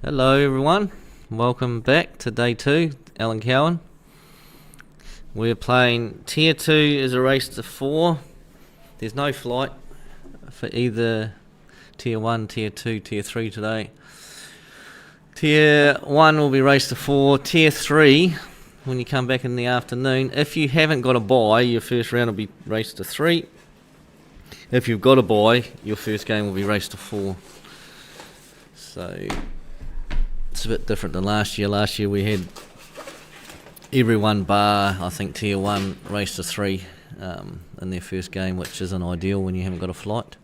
Hello everyone, welcome back to day 2, Allan Cowan. We're playing Tier 2 is a race to 4. There's no flight for either Tier 1, Tier 2, Tier 3 today. Tier 1 will be race to 4. Tier 3, when you come back in the afternoon, if you haven't got a bye, your first round will be race to 3. If you've got a bye, your first game will be race to 4. So it's a bit different than last year. Last year we had everyone bar, I think, Tier 1 race to 3 in their first game, which isn't ideal when you haven't got a flight.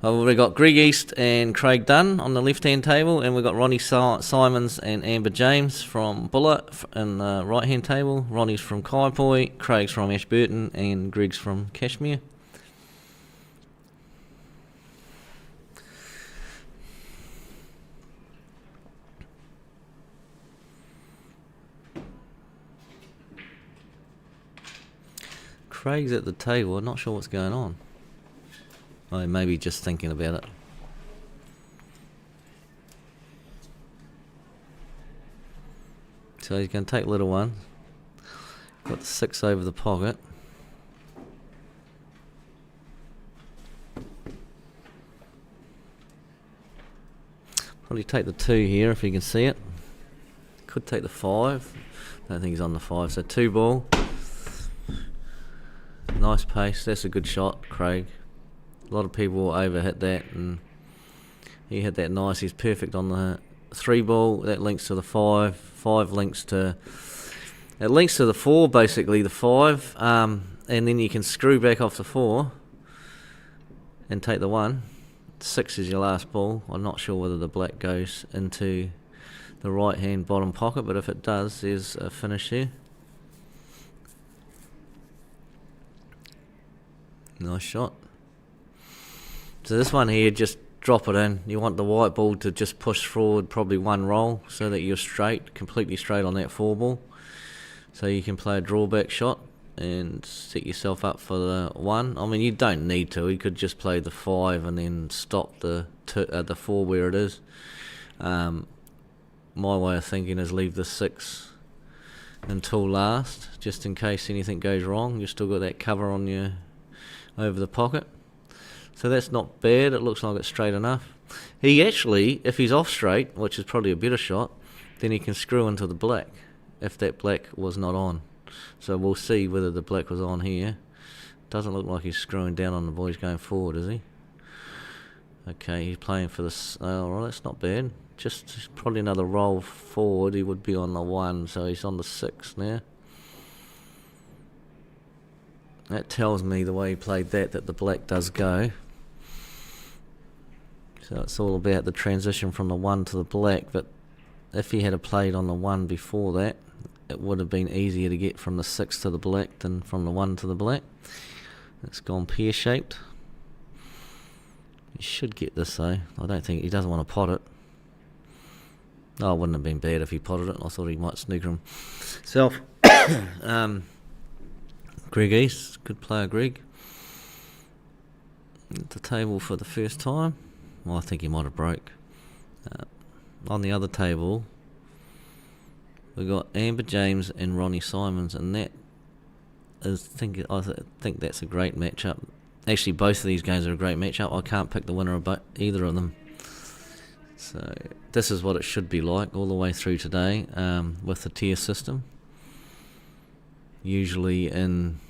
We've got Greg East and Craig Dunn on the left-hand table, and we've got Ronnie Simons and Amber James from Buller in the right-hand table. Ronnie's from Kaipoi, Craig's from Ashburton, and Greg's from Cashmere. Craig's at the table, I'm not sure what's going on. Oh, maybe just thinking about it. So he's going to take little one. Got the 6 over the pocket. Probably take the 2 here if you can see it. Could take the 5. Don't think he's on the 5. So 2 ball. Nice pace. That's a good shot, Craig. A lot of people will over hit that, and he hit that nice. He's perfect on the 3 ball. That links to the 5. 5 links to... It links to the 4, basically, the 5. And then you can screw back off the 4 and take the 1. 6 is your last ball. I'm not sure whether the black goes into the right-hand bottom pocket, but if it does, there's a finish here. Nice shot. So this one here, just drop it in. You want the white ball to just push forward probably 1 roll so that you're straight, completely straight on that 4 ball. So you can play a drawback shot and set yourself up for the 1. I mean, you don't need to. You could just play the 5 and then stop the 4 where it is. My way of thinking is leave the 6 until last, just in case anything goes wrong. You've still got that cover on your over the pocket. So that's not bad. It looks like it's straight enough. He actually, if he's off straight, which is probably a better shot, then he can screw into the black if that black was not on. So we'll see whether the black was on here. Doesn't look like he's screwing down on the ball. He's going forward, is he? Okay, he's playing for this. Alright, that's not bad. Just probably another roll forward. He would be on the 1, so he's on the 6 now. That tells me, the way he played that the black does go. So it's all about the transition from the 1 to the black, but if he had played on the 1 before that, it would have been easier to get from the 6 to the black than from the 1 to the black. It's gone pear-shaped. He should get this though. I don't think, he doesn't want to pot it. Oh, it wouldn't have been bad if he potted it. I thought he might snooker himself. Greg East, good player Greg. At the table for the first time. Well, I think he might have broke. On the other table, we've got Amber James and Ronnie Simons, and that is, I think that's a great matchup. Actually, both of these games are a great matchup. I can't pick the winner of either of them. So this is what it should be like all the way through today with the tier system. Usually in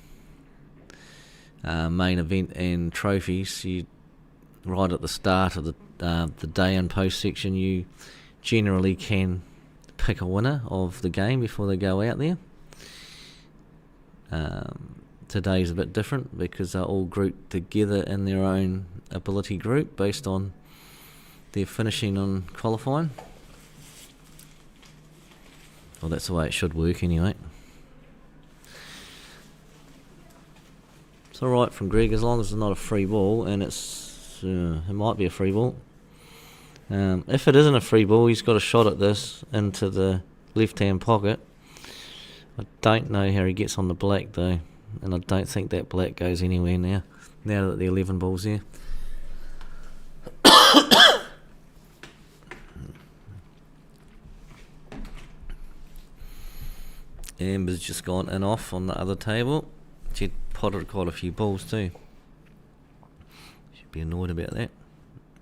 main event and trophies, you right at the start of the day and post section, you generally can pick a winner of the game before they go out there. Today's a bit different because they're all grouped together in their own ability group based on their finishing on qualifying. Well, that's the way it should work anyway. It's alright from Greg as long as it's not a free ball, and it might be a free ball. If it isn't a free ball, he's got a shot at this into the left-hand pocket. I don't know how he gets on the black though, and I don't think that black goes anywhere now that the 11 ball's there. Amber's just gone in off on the other table. She'd potted quite a few balls too. She'd be annoyed about that.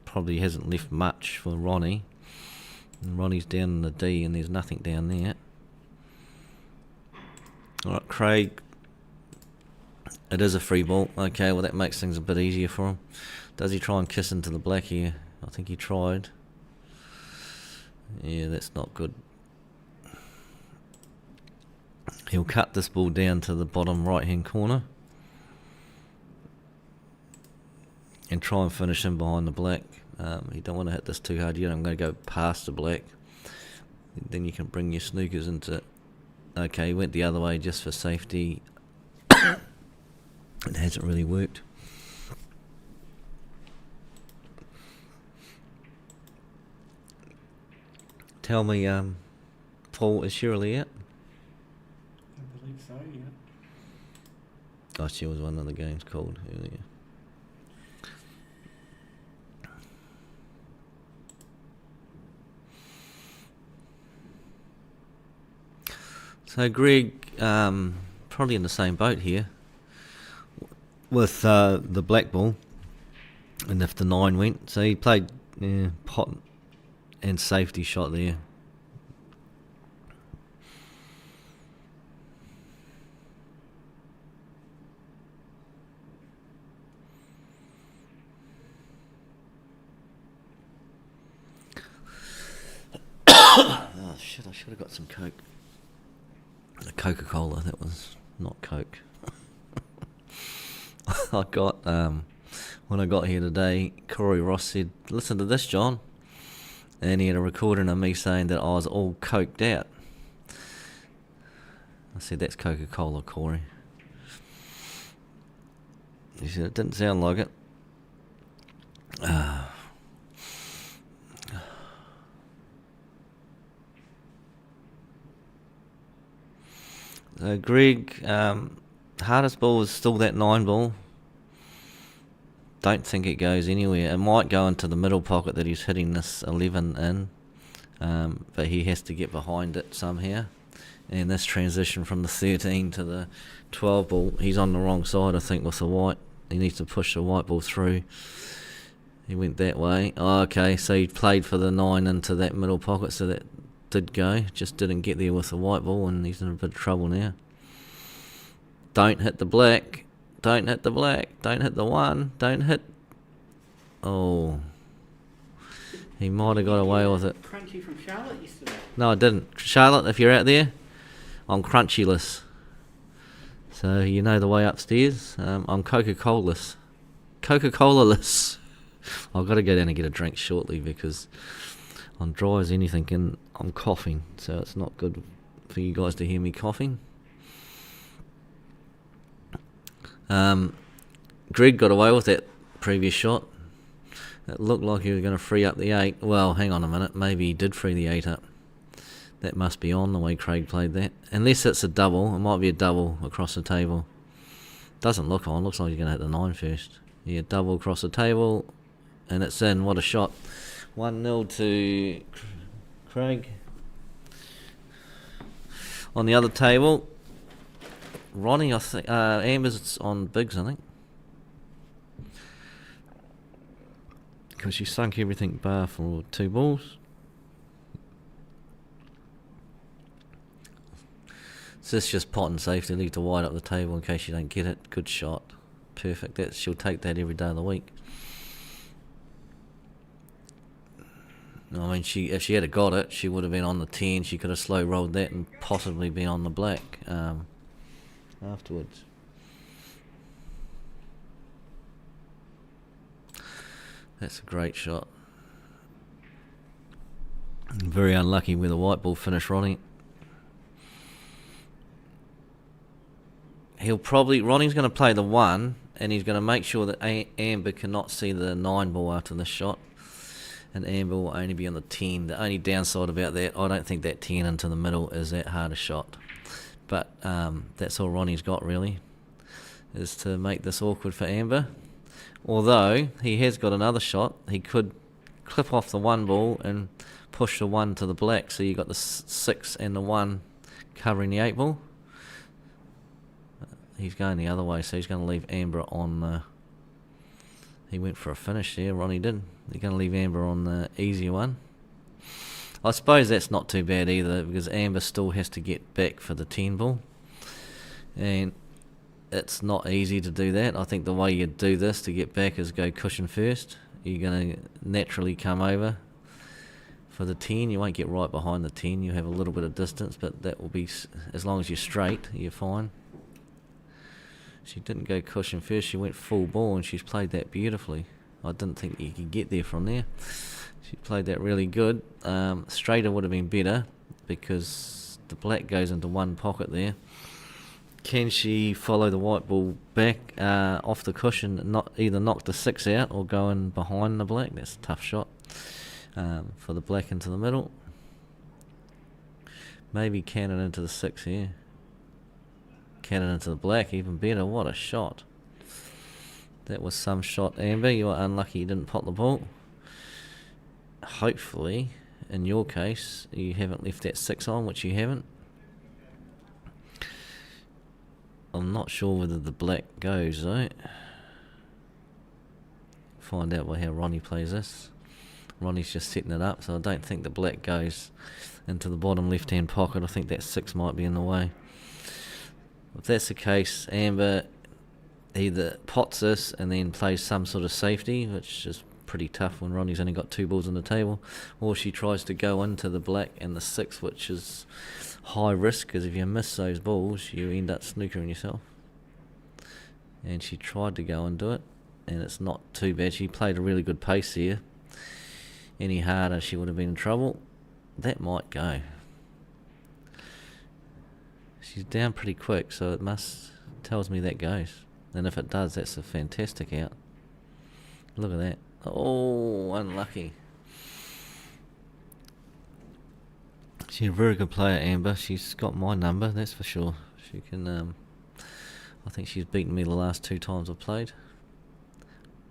Probably hasn't left much for Ronnie. And Ronnie's down in the D and there's nothing down there. Alright, Craig. It is a free ball. Okay, well that makes things a bit easier for him. Does he try and kiss into the black here? I think he tried. Yeah, that's not good. He'll cut this ball down to the bottom right hand corner and try and finish him behind the black. You don't want to hit this too hard yet. I'm going to go past the black. Then you can bring your snookers into it. Okay, he went the other way just for safety. It hasn't really worked. Tell me, Paul, is Shirley out? I believe so, yeah. Oh, she was one of the games called earlier. So Greg, probably in the same boat here with the black ball, and if the 9 went, so he played pot and safety shot there. Oh shit, I should have got some Coke. A Coca-Cola, that was not Coke. I got, when I got here today, Corey Ross said, listen to this, John. And he had a recording of me saying that I was all coked out. I said, that's Coca-Cola, Corey. He said, it didn't sound like it. Greg, hardest ball is still that 9 ball. Don't think it goes anywhere. It might go into the middle pocket that he's hitting this 11 in, but he has to get behind it somehow. And this transition from the 13 to the 12 ball, he's on the wrong side, I think, with the white. He needs to push the white ball through. He went that way. Oh, okay, so he played for the 9 into that middle pocket, so that did go. Just didn't get there with the white ball, and he's in a bit of trouble now. Don't hit the black. Don't hit the black. Don't hit the 1. Don't hit. Oh. He might have got away with it. Crunchy from Charlotte yesterday. No, I didn't. Charlotte, if you're out there, I'm crunchy-less. So you know the way upstairs. I'm Coca-Cola-less. Coca-Cola-less. I've got to go down and get a drink shortly because I'm dry as anything and I'm coughing. So it's not good for you guys to hear me coughing. Greg got away with that previous shot. It looked like he was going to free up the 8. Well, hang on a minute. Maybe he did free the 8 up. That must be on the way Craig played that. Unless it's a double. It might be a double across the table. Doesn't look on. Looks like he's going to hit the 9 first. Yeah, double across the table. And it's in. What a shot. 1-0 to Craig. On the other table, Ronnie, I think, Amber's on bigs, I think. Because she sunk everything bar for 2 balls. So it's just pot and safety. Leave the white up the table in case you don't get it. Good shot. Perfect. She'll take that every day of the week. I mean, if she had got it, she would have been on the 10. She could have slow rolled that and possibly been on the black afterwards. That's a great shot. Very unlucky where the white ball finished, Ronnie. Ronnie's going to play the 1, and he's going to make sure that Amber cannot see the 9 ball after this shot. And Amber will only be on the 10. The only downside about that, I don't think that 10 into the middle is that hard a shot. But that's all Ronnie's got, really, is to make this awkward for Amber. Although he has got another shot. He could clip off the 1 ball and push the 1 to the black, so you got the 6 and the 1 covering the 8 ball. he's going the other way, so he's going to leave Amber on the... He went for a finish there, Ronnie did. They're going to leave Amber on the easier one. I suppose that's not too bad either, because Amber still has to get back for the 10 ball. And it's not easy to do that. I think the way you do this to get back is go cushion first. You're going to naturally come over for the 10. You won't get right behind the 10. You have a little bit of distance, but that will be, as long as you're straight, you're fine. She didn't go cushion first. She went full ball, and she's played that beautifully. I didn't think you could get there from there. She played that really good. Straighter would have been better, because the black goes into one pocket there. Can she follow the white ball back off the cushion and not either knock the 6 out or go in behind the black? That's a tough shot for the black into the middle. Maybe cannon into the 6 here. Cannon into the black, even better. What a shot. That was some shot, Amber. You are unlucky you didn't pot the ball. Hopefully, in your case, you haven't left that 6 on, which you haven't. I'm not sure whether the black goes though. Find out by how Ronnie plays this. Ronnie's just setting it up, so I don't think the black goes into the bottom left hand pocket. I think that 6 might be in the way. If that's the case, Amber either pots this and then plays some sort of safety, which is pretty tough when Ronnie's only got 2 balls on the table, or she tries to go into the black and the 6, which is high risk, because if you miss those balls you end up snookering yourself. And she tried to go into it, and it's not too bad. She played a really good pace here. Any harder she would have been in trouble. That might go. She's down pretty quick, so it tells me that goes. And if it does, that's a fantastic out. Look at that. Oh, unlucky. She's a very good player, Amber. She's got my number, that's for sure. She can, I think she's beaten me the last 2 times I've played.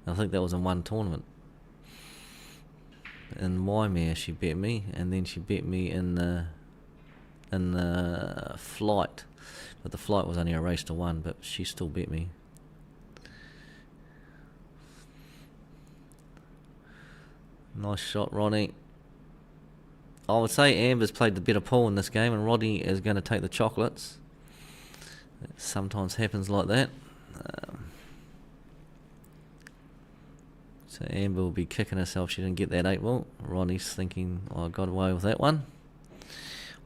I think that was in one tournament. In Waimea she beat me, and then she beat me in the flight. But the flight was only a race to 1, but she still beat me. Nice shot, Ronnie. I would say Amber's played the better pool in this game, and Ronnie is going to take the chocolates. It sometimes happens like that. So Amber will be kicking herself she didn't get that 8 ball. Ronnie's thinking, oh, I got away with that one.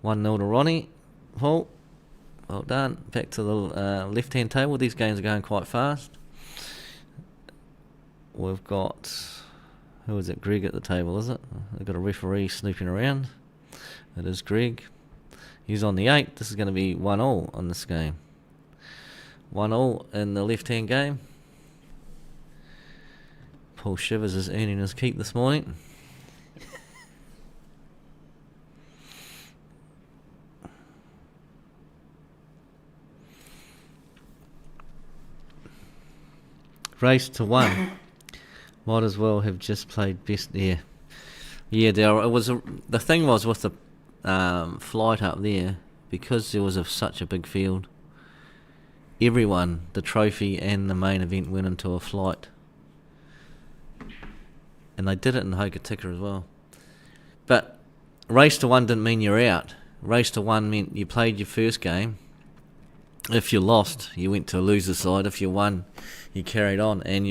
1-0 to Ronnie. Paul, well done. Back to the left-hand table. These games are going quite fast. We've got... Who is it? Greg at the table, is it? They've got a referee snooping around. It is Greg. He's on the 8. This is going to be 1-1 on this game. 1-1 in the left-hand game. Paul Shivers is earning his keep this morning. Race to 1. Might as well have just played best there. Yeah, it was the thing was with the flight up there, because there was such a big field. Everyone, the trophy and the main event, went into a flight, and they did it in Hokitika as well. But race to 1 didn't mean you're out. Race to 1 meant you played your first game. If you lost, you went to a loser side. If you won, you carried on, and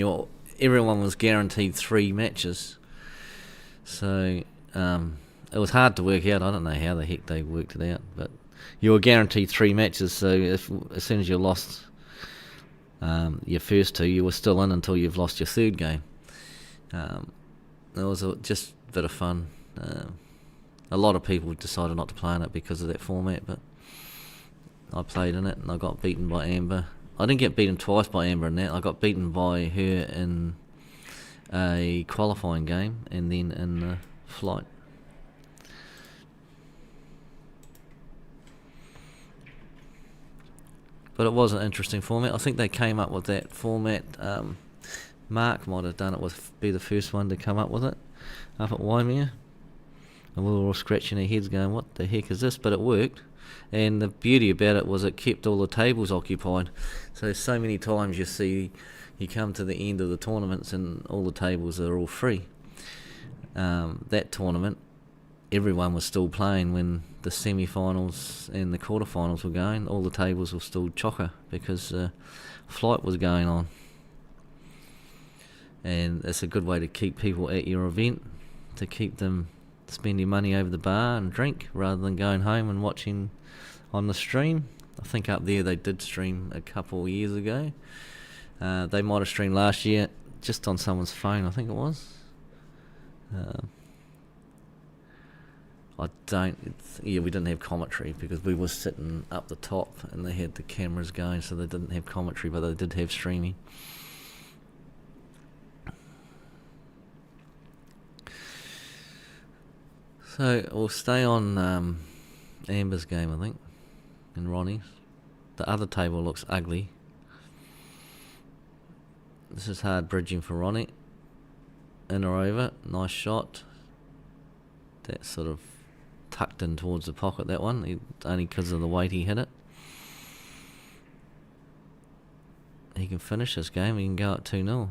everyone was guaranteed 3 matches. So it was hard to work out. I don't know how the heck they worked it out, but you were guaranteed 3 matches. So as soon as you lost your first 2, you were still in until you've lost your 3rd game. It was just a bit of fun. A lot of people decided not to play in it because of that format, but I played in it and I got beaten by Amber. I didn't get beaten twice by Amber in that. I got beaten by her in a qualifying game and then in the flight. But it was an interesting format. I think they came up with that format. Mark might have done it, be the first one to come up with it up at Waimea. And we were all scratching our heads going, what the heck is this? But it worked. And the beauty about it was it kept all the tables occupied. So many times you come to the end of the tournaments and all the tables are all free. That tournament, everyone was still playing when the semi-finals and the quarter-finals were going. All the tables were still chocker because flight was going on. And it's a good way to keep people at your event, to keep them spending money over the bar and drink rather than going home and watching on the stream. I think up there they did stream a couple of years ago. They might have streamed last year just on someone's phone, I think it was. We didn't have commentary because we were sitting up the top and they had the cameras going, so they didn't have commentary, but they did have streaming. So we'll stay on Amber's game, I think, and Ronnie's. The other table looks ugly. This is hard bridging for Ronnie. In or over, nice shot. That sort of tucked in towards the pocket, that one, only because of the weight he hit it. He can finish this game, he can go at 2-0.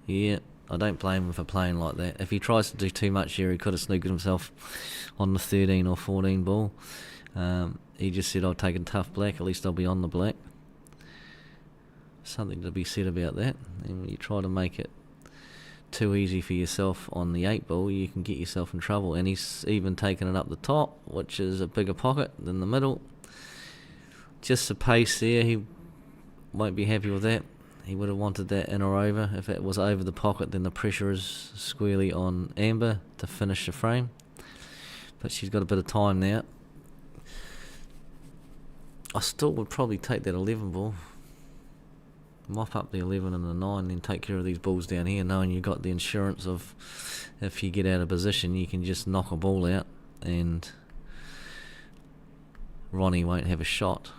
Yeah, I don't blame him for playing like that. If he tries to do too much here, he could have snookered himself on the 13 or 14 ball. He just said, I'll take a tough black, at least I'll be on the black. Something to be said about that. And when you try to make it too easy for yourself on the 8 ball, you can get yourself in trouble. And he's even taken it up the top, which is a bigger pocket than the middle. Just the pace there, he won't be happy with that. He would have wanted that in or over. If it was over the pocket, then the pressure is squarely on Amber to finish the frame. But she's got a bit of time now. I still would probably take that 11 ball. Mop up the 11 and the 9, then take care of these balls down here, knowing you've got the insurance of if you get out of position, you can just knock a ball out and Ronnie won't have a shot,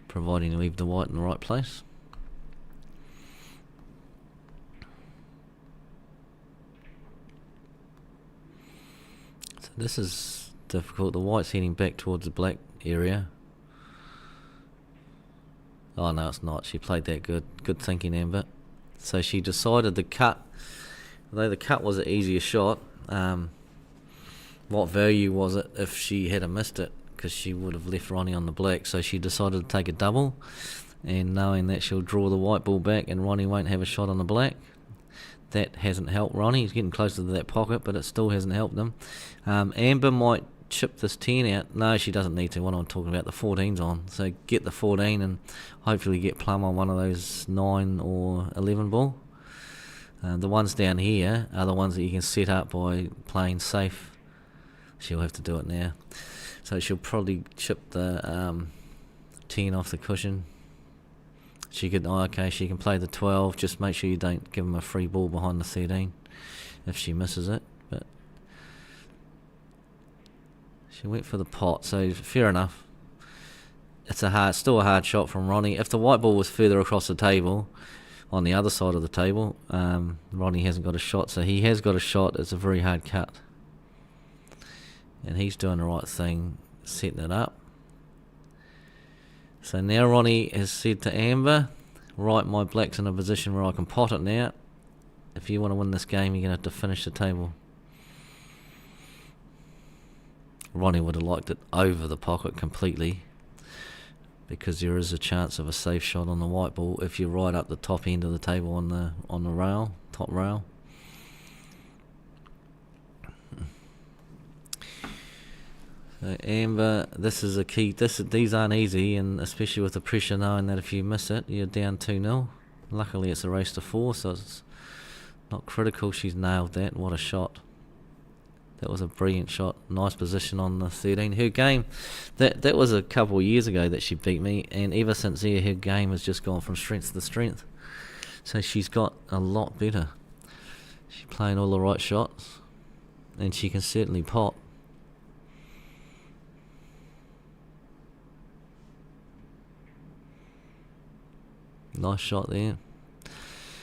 providing you leave the white in the right place. So this is difficult. The white's heading back towards the black area. Oh no, it's not. She played that good. Good thinking, Amber. So she decided the cut, although the cut was an easier shot, what value was it if she had missed it? Because she would have left Ronnie on the black. So she decided to take a double, and knowing that she'll draw the white ball back and Ronnie won't have a shot on the black. That hasn't helped Ronnie. He's getting closer to that pocket, but it still hasn't helped him. Amber might chip this 10 out. No, she doesn't need to. What I'm talking about, the 14's on. So get the 14 and hopefully get plumb on one of those 9 or 11 ball. The ones down here are the ones that you can set up by playing safe. She'll have to do it now. So she'll probably chip the 10 off the cushion. She could, she can play the 12. Just make sure you don't give him a free ball behind the 13 if she misses it. But she went for the pot, so fair enough. It's still a hard shot from Ronnie. If the white ball was further across the table, on the other side of the table, Ronnie hasn't got a shot, so he has got a shot. It's a very hard cut. And he's doing the right thing, setting it up. So now Ronnie has said to Amber, right, my black's in a position where I can pot it now. If you want to win this game, you're going to have to finish the table. Ronnie would have liked it over the pocket completely, because there is a chance of a safe shot on the white ball if you're right up the top end of the table on the rail, top rail. So Amber, this is a key. These aren't easy, and especially with the pressure knowing that if you miss it, you're down 2-0. Luckily, it's a race to 4, so it's not critical. She's nailed that. What a shot! That was a brilliant shot. Nice position on the 13. Her game, that was a couple of years ago that she beat me, and ever since there, her game has just gone from strength to strength. So she's got a lot better. She's playing all the right shots, and she can certainly pot. Nice shot there.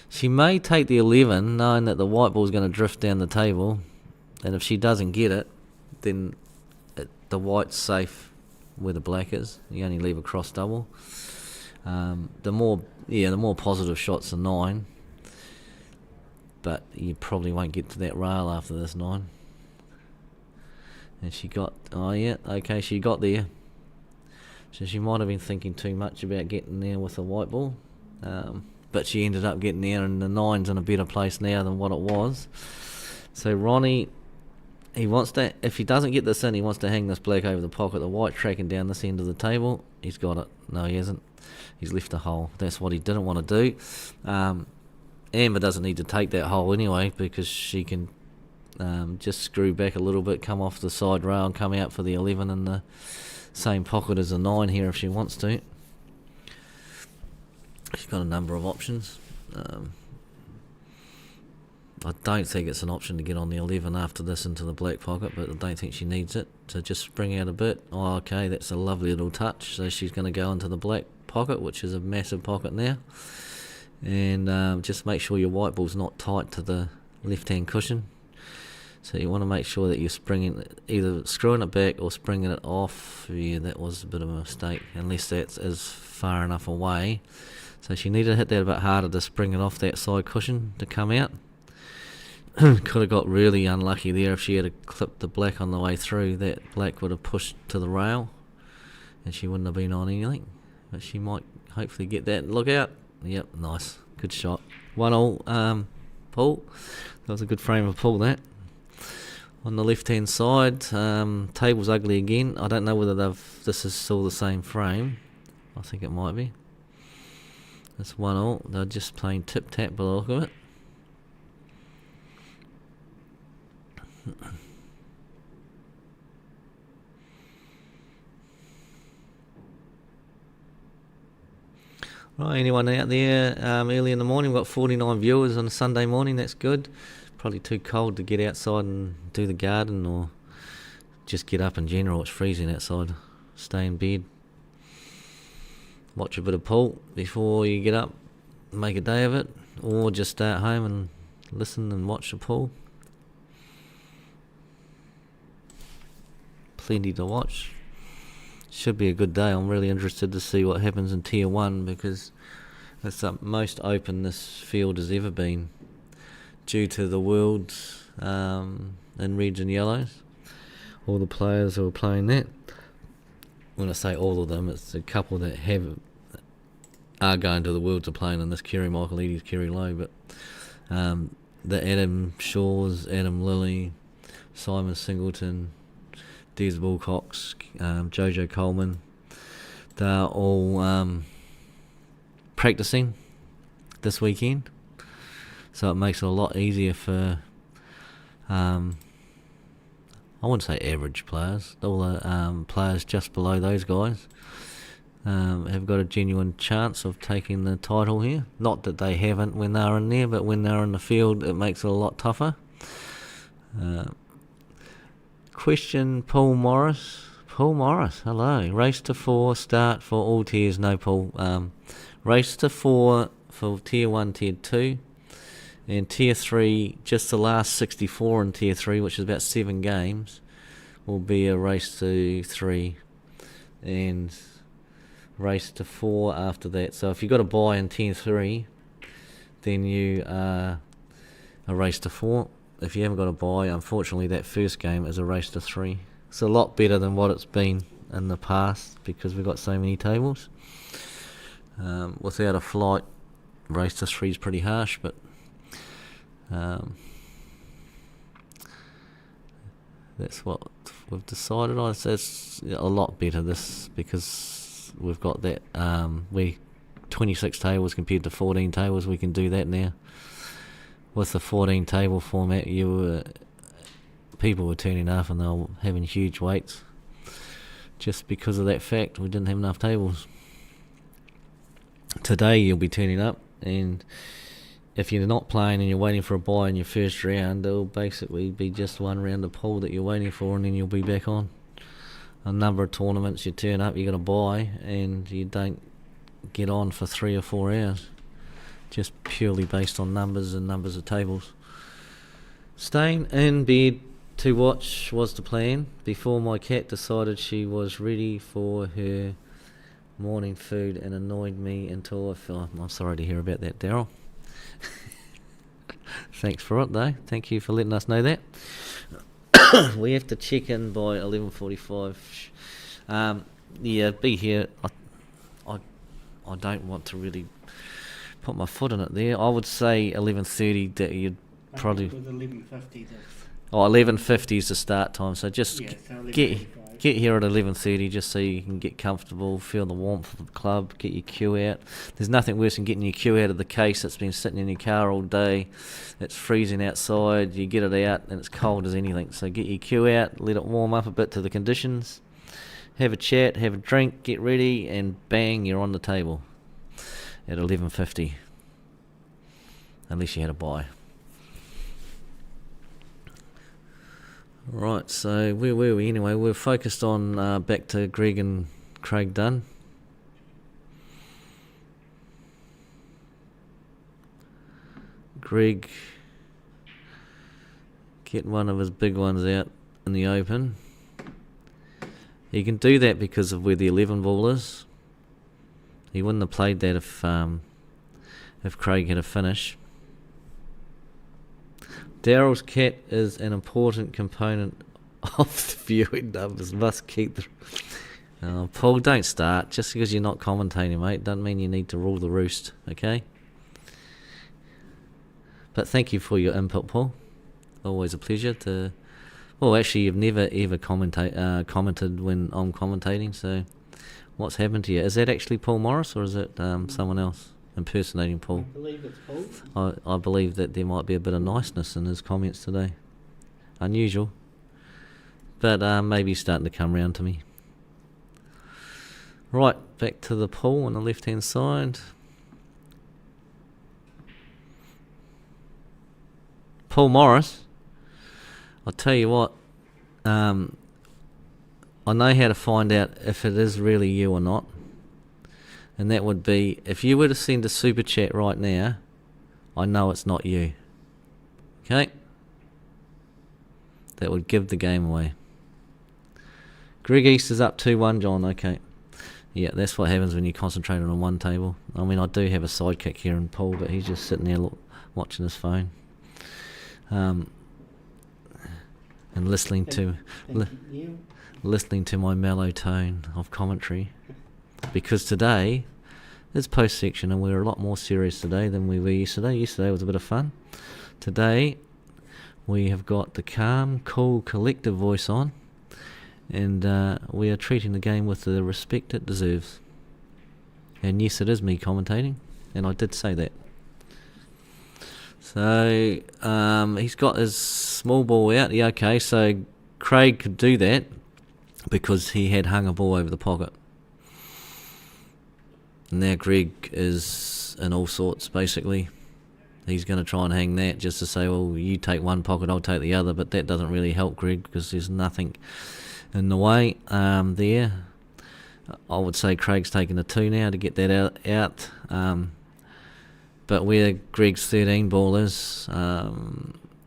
She may take the 11, knowing that the white ball is going to drift down the table. And if she doesn't get it, then the white's safe where the black is. You only leave a cross double. The more positive shots are 9, but you probably won't get to that rail after this 9. And she got, she got there. So she might have been thinking too much about getting there with the white ball. But she ended up getting there, and the 9's in a better place now than what it was. So Ronnie, he wants to, if he doesn't get this in, he wants to hang this black over the pocket. The white tracking down this end of the table. He's got it. No, he hasn't. He's left a hole. That's what he didn't want to do. Amber doesn't need to take that hole anyway, because she can just screw back a little bit, come off the side rail and come out for the 11 in the same pocket as the 9 here if she wants to. She's got a number of options. I don't think it's an option to get on the 11 after this into the black pocket, but I don't think she needs it. So just spring out a bit. Oh, okay, that's a lovely little touch. So she's going to go into the black pocket, which is a massive pocket now. And just make sure your white ball's not tight to the left-hand cushion. So you want to make sure that you're springing, either screwing it back or springing it off. Yeah, that was a bit of a mistake, unless that is far enough away. So she needed to hit that a bit harder to spring it off that side cushion to come out. Could have got really unlucky there if she had clipped the black on the way through. That black would have pushed to the rail and she wouldn't have been on anything. But she might hopefully get that. Look out. Yep, nice. Good shot. 1-all pull. That was a good frame of pull, that. On the left-hand side, table's ugly again. I don't know whether this is still the same frame. I think it might be. It's 1-all. They're just playing tip-tap by the look of it. Right, anyone out there early in the morning? We've got 49 viewers on a Sunday morning. That's good. Probably too cold to get outside and do the garden, or just get up in general. It's freezing outside. Stay in bed. Watch a bit of pool before you get up. Make a day of it. Or just stay at home and listen and watch the pool. Plenty to watch. Should be a good day. I'm really interested to see what happens in Tier 1, because it's the most open this field has ever been, due to the worlds in reds and yellows. All the players who are playing that. When I say all of them, it's a couple that are going to the worlds are playing in this. Kerry Michaelides, Kerry Lowe, but the Adam Shaws, Adam Lilly, Simon Singleton, Des Wilcox, Jojo Coleman, they're all practicing this weekend, so it makes it a lot easier for I wouldn't say average players, all the players just below those guys have got a genuine chance of taking the title here. Not that they haven't when they're in there, but when they're in the field it makes it a lot tougher. Question, Paul Morris. Paul Morris, hello. Race to 4, start for all tiers, no Paul. Race to 4 for Tier 1, Tier 2. And Tier 3, just the last 64 in Tier 3, which is about 7 games, will be a race to 3. And race to 4 after that. So if you've got a bye in Tier 3, then you are a race to 4. If you haven't got a bye, unfortunately that first game is a race to 3. It's a lot better than what it's been in the past, because we've got so many tables. Without a flight, race to 3 is pretty harsh, but that's what we've decided on. It's a lot better this, because we've got that 26 tables compared to 14 tables. We can do that now. With the 14 table format, people were turning up and they were having huge waits, just because of that fact. We didn't have enough tables. Today you'll be turning up, and if you're not playing and you're waiting for a bye in your first round, it'll basically be just one round of pool that you're waiting for, and then you'll be back on. A number of tournaments you turn up, you got a bye, and you don't get on for 3 or 4 hours. Just purely based on numbers and numbers of tables. Staying in bed To watch was the plan before my cat decided she was ready for her morning food and annoyed me until I felt... I'm sorry to hear about that, Daryl. Thanks for it, though. Thank you for letting us know that. We have to check in by 11:45. Yeah, be here. I don't want to really put my foot in it there. I would say 11:30 that you'd probably... It was 11:50. 11:50 is the start time, so just Yeah, so get here at 11:30 just so you can get comfortable, feel the warmth of the club, get your queue out. There's nothing worse than getting your queue out of the case that's been sitting in your car all day. It's freezing outside, you get it out and it's cold as anything. So get your queue out, let it warm up a bit to the conditions, have a chat, have a drink, get ready, and bang, you're on the table at 11:50. Unless you had a buy. Right, so where were we anyway? We're focused on back to Greg and Craig Dunn. Greg getting one of his big ones out in the open. He can do that because of where the 11 ball is. He wouldn't have played that if Craig had a finish. Daryl's cat is an important component of the viewing numbers. Must keep the... Paul, don't start. Just because you're not commentating, mate, doesn't mean you need to rule the roost, okay? But thank you for your input, Paul. Always a pleasure to... Well, actually, you've never ever commented when I'm commentating, so what's happened to you? Is that actually Paul Morris, or is it someone else impersonating Paul? I believe it's Paul. I believe that there might be a bit of niceness in his comments today. Unusual. But maybe he's starting to come round to me. Right, back to the pool on the left-hand side. Paul Morris, I'll tell you what, I know how to find out if it is really you or not. And that would be, if you were to send a super chat right now, I know it's not you. Okay? That would give the game away. Greg East is up 2-1, John. Okay. Yeah, that's what happens when you concentrate on one table. I mean, I do have a sidekick here in Paul, but he's just sitting there watching his phone. And listening to my mellow tone of commentary. Because today is post-section and we're a lot more serious today than we were yesterday. Yesterday was a bit of fun. Today we have got the calm, cool, collective voice on, and we are treating the game with the respect it deserves. And yes, it is me commentating, and I did say that. So he's got his small ball out. Yeah, okay, so Craig could do that because he had hung a ball over the pocket. Now Greg is in all sorts, basically. He's going to try and hang that just to say, well, you take one pocket, I'll take the other, but that doesn't really help Greg because there's nothing in the way there. I would say Craig's taking a 2 now to get that out. But where Greg's 13 ball is,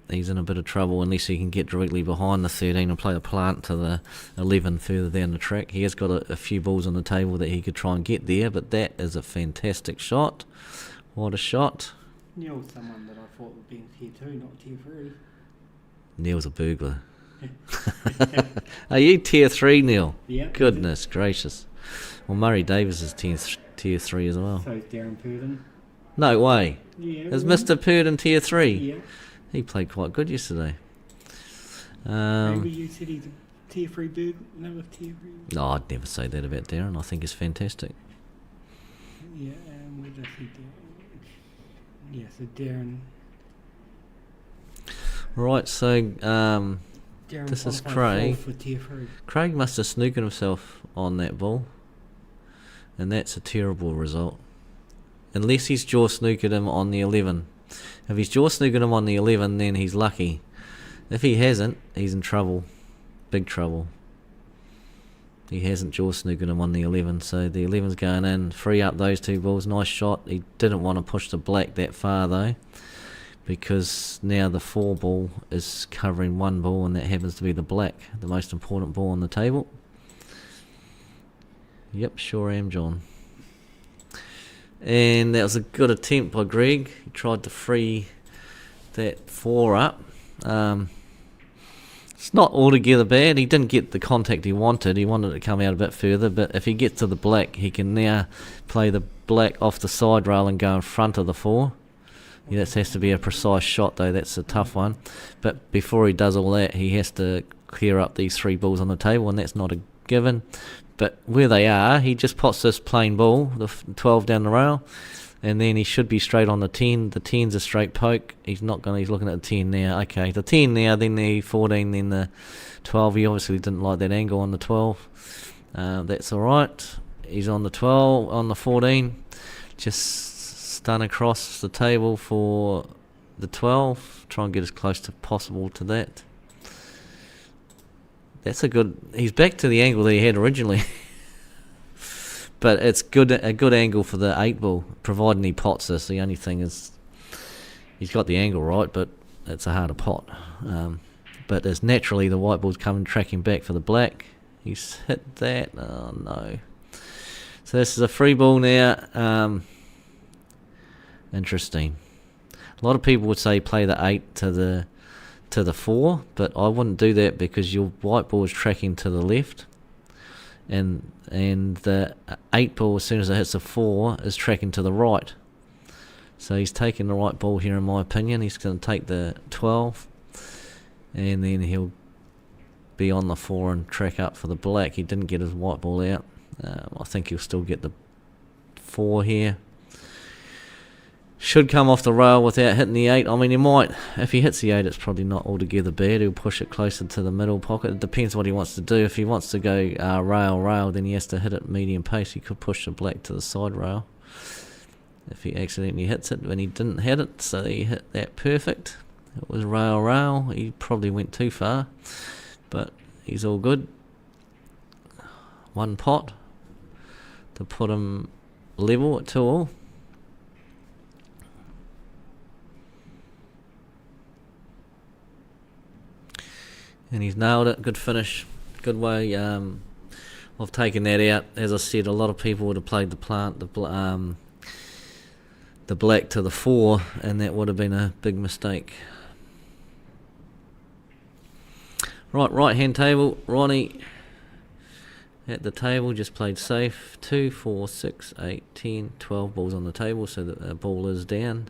he's in a bit of trouble unless he can get directly behind the 13 and play a plant to the 11 further down the track. He has got a few balls on the table that he could try and get there, but that is a fantastic shot. What a shot. Neil's someone that I thought would be in tier 2, not tier 3. Neil's a burglar. Are you tier 3, Neil? Yeah. Goodness gracious. Well, Murray Davis is tier 3 as well. So is Darren Purden. No way. Yeah. Is Mr. Purden tier 3? Yeah. He played quite good yesterday. Maybe you said he's a tier 3 burglar. No, a tier 3. No, I'd never say that about Darren. I think he's fantastic. Yeah, where does he do? Yeah, so Darren. Right, so Darren this is qualified Craig. for tier 3. Craig must have snookered himself on that ball, and that's a terrible result. Unless he's jaw snookered him on the 11. If he's jaw snookered him on the 11, then he's lucky. If he hasn't, he's in trouble. Big trouble. He hasn't jaw snookered him on the 11, so the 11's going in. Free up those 2 balls. Nice shot. He didn't want to push the black that far, though. because now the 4 ball is covering 1 ball, and that happens to be the black, the most important ball on the table. Yep, sure am, John. And that was a good attempt by Greg. He tried to free that 4 up. It's not altogether bad. He didn't get the contact he wanted. He wanted it to come out a bit further, but if he gets to the black, he can now play the black off the side rail and go in front of the 4. Yeah, that has to be a precise shot, though. That's a tough one. But before he does all that, he has to clear up these 3 balls on the table, and that's not a given. But where they are, he just pots this plain ball, the 12 down the rail, and then he should be straight on the 10. The 10's a straight poke. He's looking at the 10 now. Okay, the 10 now, then the 14, then the 12. He obviously didn't like that angle on the 12. That's all right. He's on the 12, on the 14. Just stun across the table for the 12. Try and get as close as possible to that. That's a good... He's back to the angle that he had originally. But it's a good angle for the 8 ball, providing he pots this. The only thing is he's got the angle right, but it's a harder pot. But as naturally the white ball's coming, tracking back for the black. He's hit that. Oh, no. So this is a free ball now. Interesting. A lot of people would say play the 8 to the 4, but I wouldn't do that because your white ball is tracking to the left, and the 8 ball, as soon as it hits the 4, is tracking to the right. So he's taking the right ball here, in my opinion. He's going to take the 12, and then he'll be on the 4 and track up for the black. He didn't get his white ball out. I think he'll still get the 4 here. Should come off the rail without hitting the 8. I mean, he might. If he hits the 8, it's probably not altogether bad. He'll push it closer to the middle pocket. It depends what he wants to do. If he wants to go rail, then he has to hit it medium pace. He could push the black to the side rail if he accidentally hits it, when he didn't hit it, so he hit that perfect. It was rail. He probably went too far, but he's all good. 1 pot to put him level at 2-all. And he's nailed it. Good finish. Good way of taking that out. As I said, a lot of people would have played the black to the 4, and that would have been a big mistake. Right hand table. Ronnie at the table just played safe. 2, 4, 6, 8, 10, 12 balls on the table, so that the ball is down.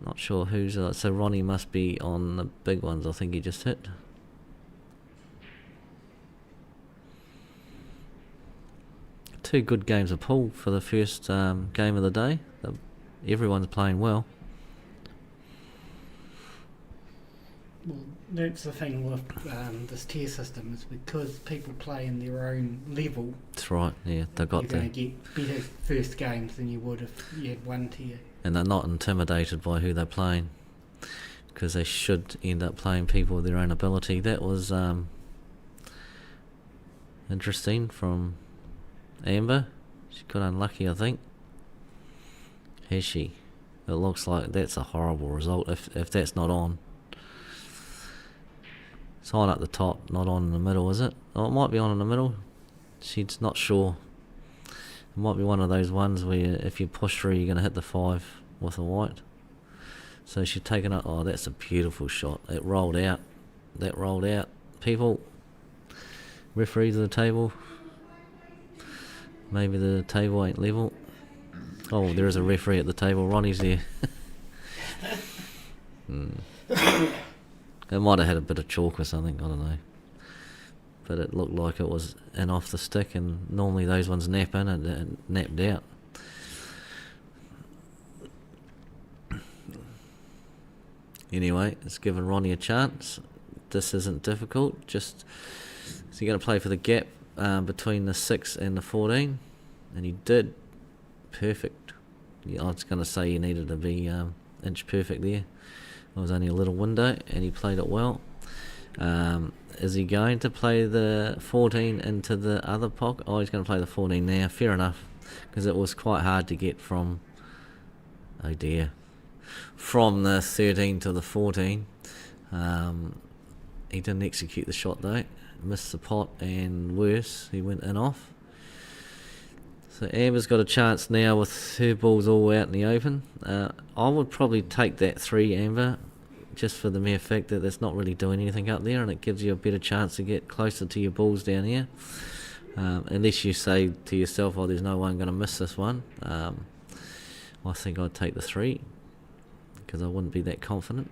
Not sure who's... so Ronnie must be on the big ones, I think he just hit. Two good games of pool for the first game of the day. Everyone's playing well. Well, that's the thing with this tier system, is because people play in their own level. That's right, yeah. You're going to get better first games than you would if you had one tier. And they're not intimidated by who they're playing, because they should end up playing people with their own ability. That was interesting from Amber. She got unlucky, I think. Has she? It looks like that's a horrible result if that's not on. It's on at the top, not on in the middle, is it? Oh, it might be on in the middle. She's not sure. It might be one of those ones where if you push through, you're going to hit the 5 with a white. So she's taken it. Oh, that's a beautiful shot. It rolled out. That rolled out. People, referee to the table. Maybe the table ain't level. Oh, there is a referee at the table. Ronnie's there. It might have had a bit of chalk or something, I don't know. But it looked like it was in off the stick, and normally those ones nap in and it napped out. Anyway, it's given Ronnie a chance. This isn't difficult. Just, so you're going to play for the gap between the 6 and the 14, and he did. Perfect. Yeah, I was going to say you needed to be inch perfect there. It was only a little window, and he played it well. Is he going to play the 14 into the other pocket? Oh, he's going to play the 14 now. Fair enough, because it was quite hard to get from... Oh dear. from the 13 to the 14. He didn't execute the shot though, missed the pot, and worse, he went in off. So Amber's got a chance now with her balls all out in the open. I would probably take that 3, Amber, just for the mere fact that it's not really doing anything up there, and it gives you a better chance to get closer to your balls down here. Unless you say to yourself, oh, there's no one going to miss this one. I think I'd take the 3, because I wouldn't be that confident.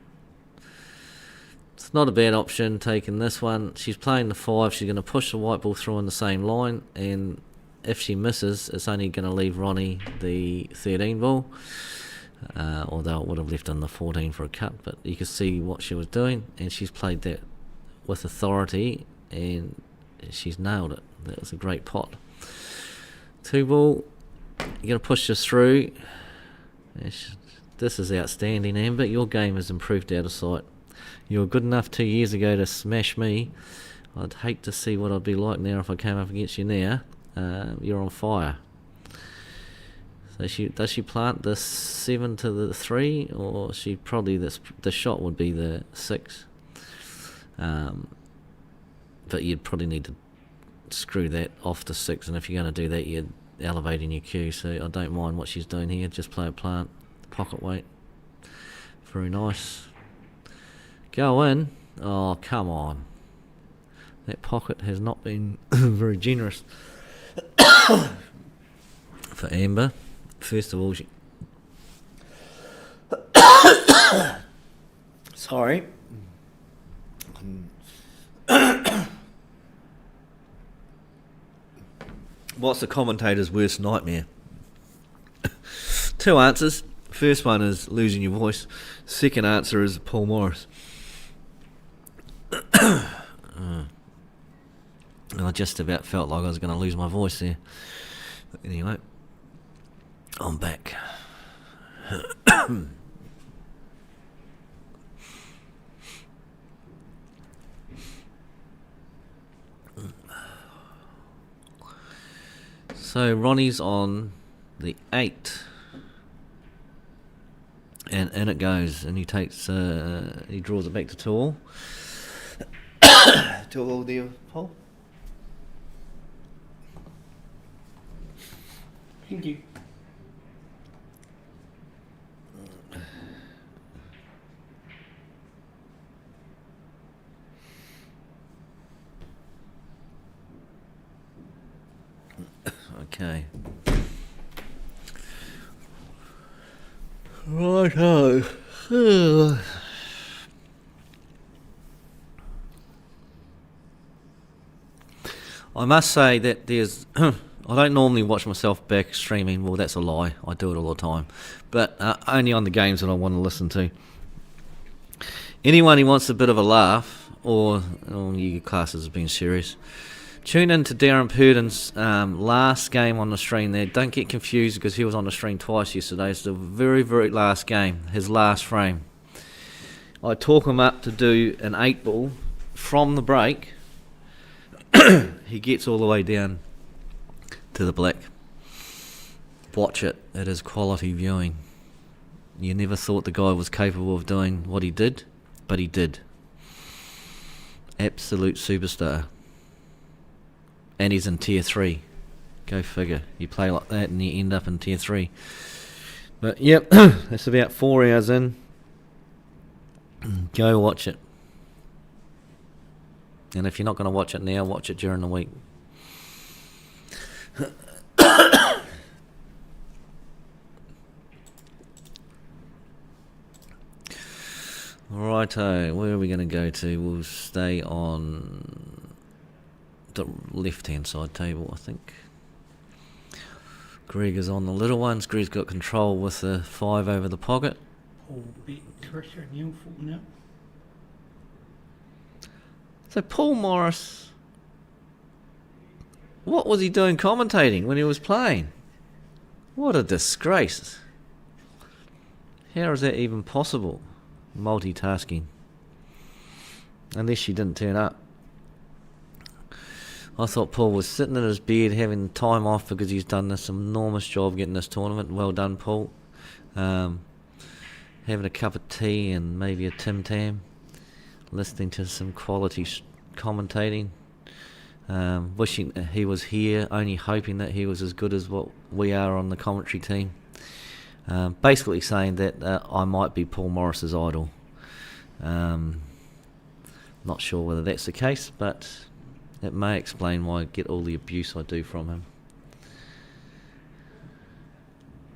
It's not a bad option taking this one. She's playing the 5. She's going to push the white ball through in the same line, and if she misses, it's only going to leave Ronnie the 13 ball. Although it would have left on the 14 for a cut, but you can see what she was doing, and she's played that with authority, and she's nailed it. That was a great pot. 2 ball, you're going to push this through. This is outstanding, Amber. Your game has improved out of sight. You were good enough 2 years ago to smash me. I'd hate to see what I'd be like now if I came up against you now. You're on fire. So does she plant the 7 to the 3, or she probably the shot would be the 6. But you'd probably need to screw that off the 6, and if you're going to do that, you're elevating your cue. So I don't mind what she's doing here. Just play a plant, pocket weight. Very nice. Go in. Oh, come on. That pocket has not been very generous for Amber. First of all, sorry. What's the commentator's worst nightmare? 2 answers. First one is losing your voice. Second answer is Paul Morris. I just about felt like I was going to lose my voice there. But anyway, I'm back. So Ronnie's on the 8, and in it goes, and he takes, he draws it back to 2-all. 2-all there, Paul. Thank you. Okay. Righto. I must say that there's I don't normally watch myself back streaming. Well, that's a lie. I do it all the time. But only on the games that I want to listen to. Anyone who wants a bit of a laugh, or you class as being serious, tune in to Darren Purden's last game on the stream there. Don't get confused, because he was on the stream twice yesterday. It's the very, very last game, his last frame. I talk him up to do an 8-ball from the break. He gets all the way down to the black. Watch it. It is quality viewing. You never thought the guy was capable of doing what he did, but he did. Absolute superstar. And he's in tier 3. Go figure. You play like that and you end up in tier 3. But yep, that's about 4 hours in. Go watch it. And if you're not going to watch it now, watch it during the week. Righto, where are we going to go to? We'll stay on the left-hand side table, I think. Greg is on the little ones. Greg's got control with the 5 over the pocket. Paul beat Trisha and you for now. So Paul Morris, what was he doing commentating when he was playing? What a disgrace. How is that even possible? Multitasking. Unless you didn't turn up. I thought Paul was sitting in his bed having time off because he's done this enormous job getting this tournament. Well done, Paul. having a cup of tea and maybe a Tim Tam, listening to some quality commentating, wishing that he was here, only hoping that he was as good as what we are on the commentary team. Basically saying that I might be Paul Morris's idol. Not sure whether that's the case, but it may explain why I get all the abuse I do from him.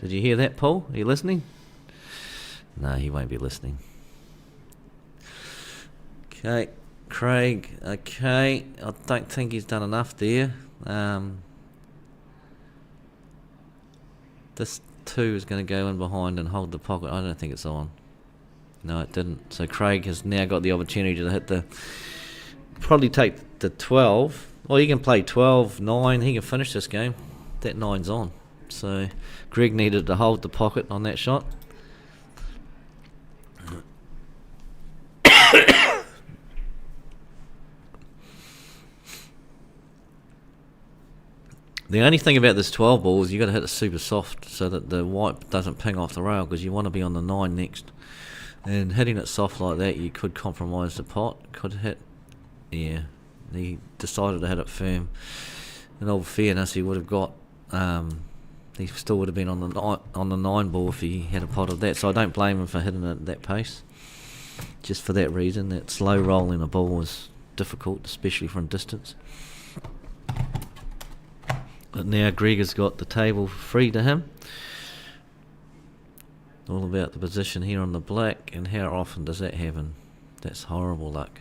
Did you hear that, Paul? Are you listening? No, he won't be listening. Okay, Craig. Okay, I don't think he's done enough there. This 2 is going to go in behind and hold the pocket. I don't think it's on. No, it didn't. So Craig has now got the opportunity to hit probably take the 12. Well, he can play 12, 9. He can finish this game. That 9's on. So Greg needed to hold the pocket on that shot. The only thing about this 12 ball is you got to hit it super soft so that the white doesn't ping off the rail, because you want to be on the 9 next. And hitting it soft like that, you could compromise the pot. Could hit, yeah. He decided to hit it firm. In all fairness, he would have got. He still would have been on the 9 ball if he had a pot of that. So I don't blame him for hitting it at that pace. Just for that reason, that slow rolling a ball is difficult, especially from distance. But now Greg has got the table free to him. All about the position here on the black, and how often does that happen? That's horrible luck.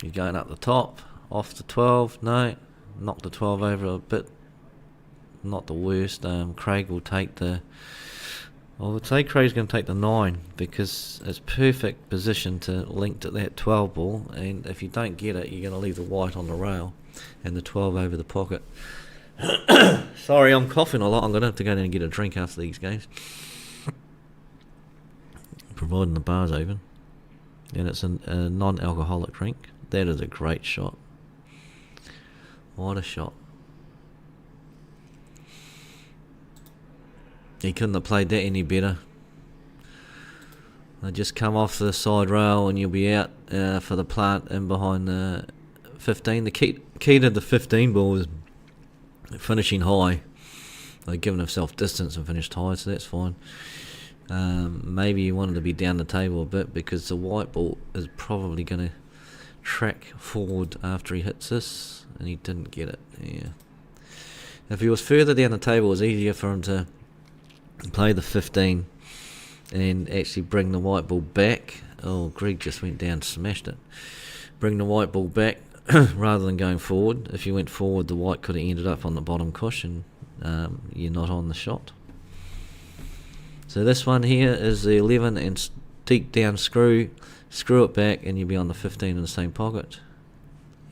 You're going up the top, off the 12. No, knock the 12 over a bit. Not the worst. Craig will take I would say Craig's going to take the 9, because it's perfect position to link to that 12 ball, and if you don't get it, you're going to leave the white on the rail and the 12 over the pocket. Sorry, I'm coughing a lot. I'm going to have to go down and get a drink after these games, providing the bar's open. And it's a non-alcoholic drink. That is a great shot. What a shot. He couldn't have played that any better. They just come off the side rail and you'll be out for the plant in behind the 15. The key to the 15 ball is finishing high. They've given himself distance and finished high, so that's fine. Maybe he wanted to be down the table a bit, because the white ball is probably going to track forward after he hits this, and he didn't get it. Yeah. If he was further down the table, it was easier for him to play the 15 and actually bring the white ball back. Oh, Greg just went down and smashed it. Bring the white ball back rather than going forward. If you went forward, the white could have ended up on the bottom cushion. You're not on the shot. So this one here is the 11 and deep down screw it back, and you'll be on the 15 in the same pocket.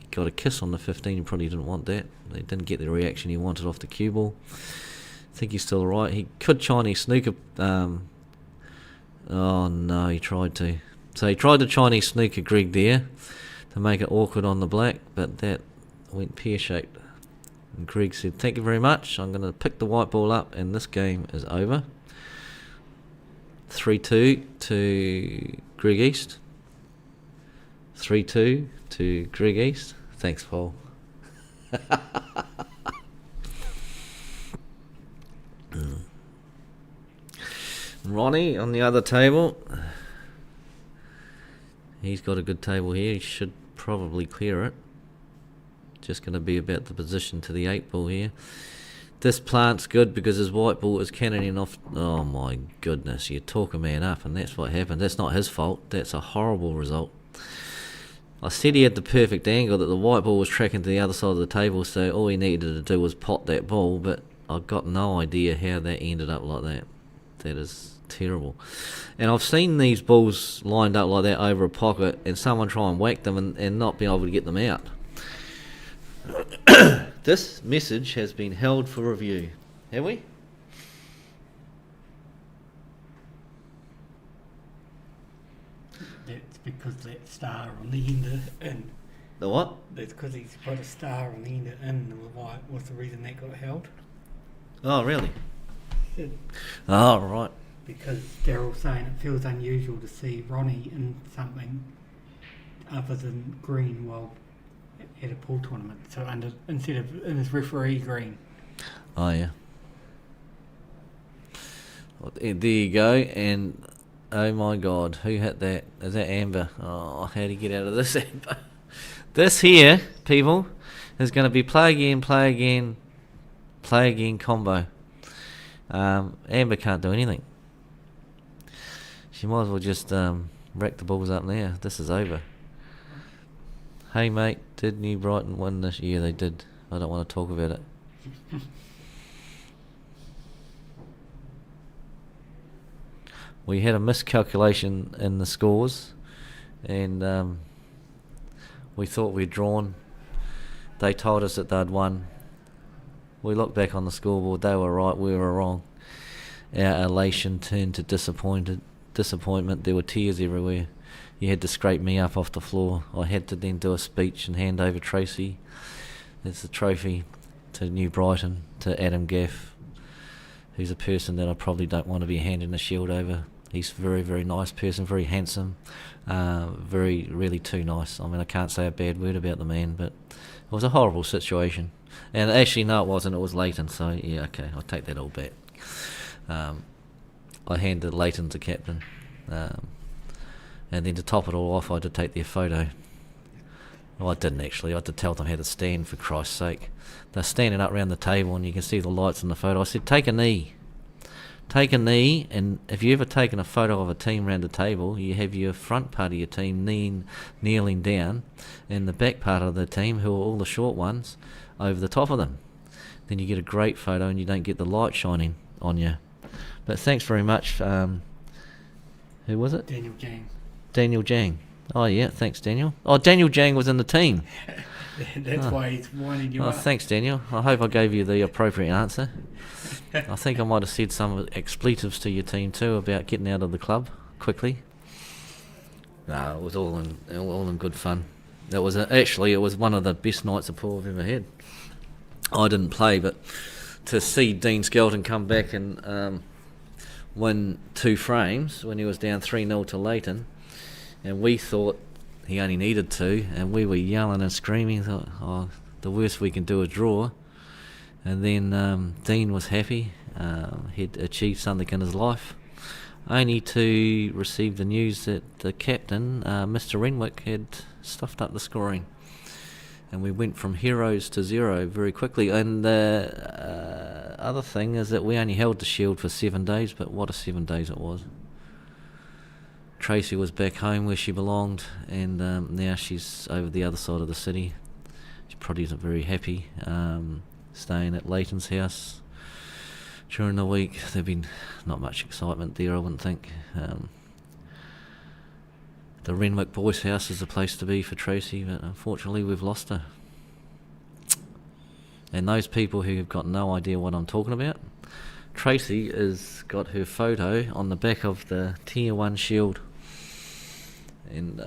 You got a kiss on the 15, you probably didn't want that. They didn't get the reaction he wanted off the cue ball. I think he's still alright. He could Chinese snooker. Oh no, he tried to. So he tried to Chinese snooker Greg there to make it awkward on the black, but that went pear-shaped. And Greg said, "Thank you very much. I'm going to pick the white ball up, and this game is over." 3-2 to Greg East. 3-2 to Greg East. Thanks, Paul. Ronnie on the other table. He's got a good table here. He should probably clear it. Just going to be about the position to the 8 ball here. This plant's good because his white ball is cannoning off. Oh my goodness, you talk a man up, and that's what happened. That's not his fault. That's a horrible result. I said he had the perfect angle, that the white ball was tracking to the other side of the table, so all he needed to do was pot that ball, but I've got no idea how that ended up like that. That is terrible. And I've seen these balls lined up like that over a pocket, and someone try and whack them and not be able to get them out. This message has been held for review. Have we? That's because that star on the end of in. The what? That's because he's put a star on the end of in the white was the reason that got held. Oh, really? Yeah. Oh, right. because they're all saying it feels unusual to see Ronnie in something other than green while at a pool tournament. So instead of in his referee green. Oh yeah. Well, there you go, and oh my God, who hit that? Is that Amber? Oh, how do you get out of this, Amber? This here, people, is going to be play again combo. Amber can't do anything. She might as well just rack the balls up now. This is over. Hey mate, did New Brighton win this year? They did. I don't want to talk about it. We had a miscalculation in the scores, and we thought we'd drawn. They told us that they'd won. We looked back on the scoreboard, they were right, we were wrong. Our elation turned to disappointment. There were tears everywhere. You had to scrape me up off the floor. I had to then do a speech and hand over Tracy. It's the trophy to New Brighton, to Adam Gaff, who's a person that I probably don't want to be handing the shield over. He's a very, very nice person, very handsome, really too nice. I mean, I can't say a bad word about the man, but it was a horrible situation. And actually, no, it wasn't. It was Leighton, so yeah, okay, I'll take that all back. I handed Leighton to captain. And then to top it all off, I had to take their photo. Well, I didn't actually. I had to tell them how to stand, for Christ's sake. They're standing up round the table and you can see the lights in the photo. I said, take a knee. Take a knee, and if you've ever taken a photo of a team round the table, you have your front part of your team kneeling down, and the back part of the team, who are all the short ones, over the top of them. Then you get a great photo and you don't get the light shining on you. But thanks very much. Who was it? Daniel Jang. Daniel Jang. Oh yeah, thanks Daniel. Oh, Daniel Jang was in the team. That's why he's winding you up. Thanks Daniel. I hope I gave you the appropriate answer. I think I might have said some expletives to your team too about getting out of the club quickly. No, it was all in good fun. It was one of the best nights of pool I've ever had. I didn't play, but to see Dean Skelton come back and win 2 frames when he was down 3-0 to Leighton, and we thought he only needed 2, and we were yelling and screaming, thought, oh, the worst we can do is draw. And then Dean was happy. He'd achieved something in his life, only to receive the news that the captain, Mr. Renwick, had stuffed up the scoring. And we went from heroes to 0 very quickly. And the other thing is that we only held the shield for 7 days, but what a 7 days it was. Tracy was back home where she belonged, and now she's over the other side of the city. She probably isn't very happy staying at Leighton's house during the week. There'd been not much excitement there, I wouldn't think. The Renwick Boys' house is the place to be for Tracy, but unfortunately we've lost her. And those people who have got no idea what I'm talking about, Tracy has got her photo on the back of the Tier 1 shield. And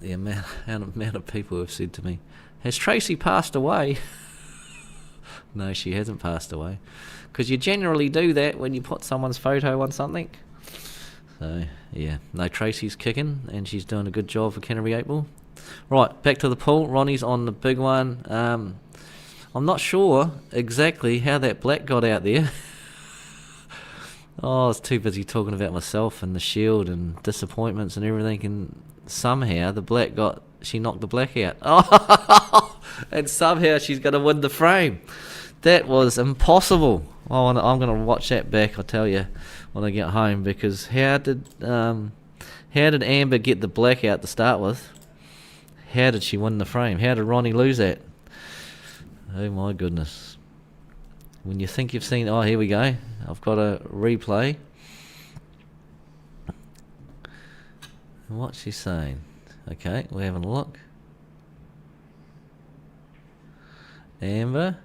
the amount of people who have said to me, has Tracy passed away? No, she hasn't passed away. Because you generally do that when you put someone's photo on something. So, yeah. No, Tracy's kicking, and she's doing a good job for Canterbury 8 Ball. Right, back to the pool. Ronnie's on the big one. I'm not sure exactly how that black got out there. I was too busy talking about myself and the shield and disappointments and everything, and somehow she knocked the black out. Oh, and somehow she's going to win the frame. That was impossible. I'm going to watch that back, I tell you, when I get home, because how did Amber get the black out to start with? How did she win the frame? How did Ronnie lose that? Oh my goodness. When you think you've seen... Oh, here we go. I've got a replay. What's she saying? Okay, we're having a look. Amber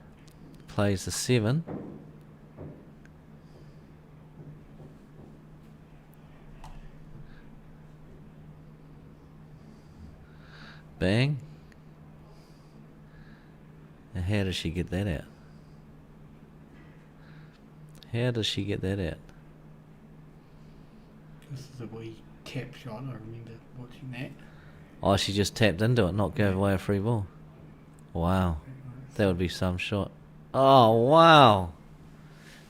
plays the 7. Bang. And how does she get that out? How does she get that out? This is a wee tap shot. I remember watching that. Oh, she just tapped into it, not gave away a free ball. Wow. That would be some shot. Oh, wow.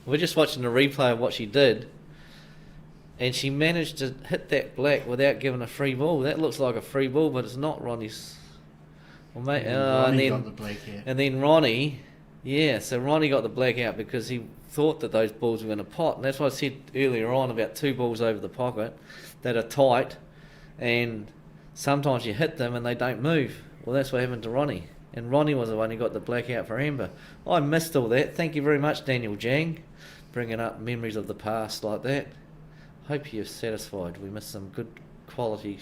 We're just watching the replay of what she did. And she managed to hit that black without giving a free ball. That looks like a free ball, but it's not Ronnie's. Well, mate, Ronnie got the black out. And then Ronnie, so Ronnie got the black out because he thought that those balls were going to pot. And that's what I said earlier on about 2 balls over the pocket that are tight. And sometimes you hit them and they don't move. Well, that's what happened to Ronnie. And Ronnie was the one who got the black out for Amber. I missed all that. Thank you very much, Daniel Jang, bringing up memories of the past like that. Hope you're satisfied. We missed some good quality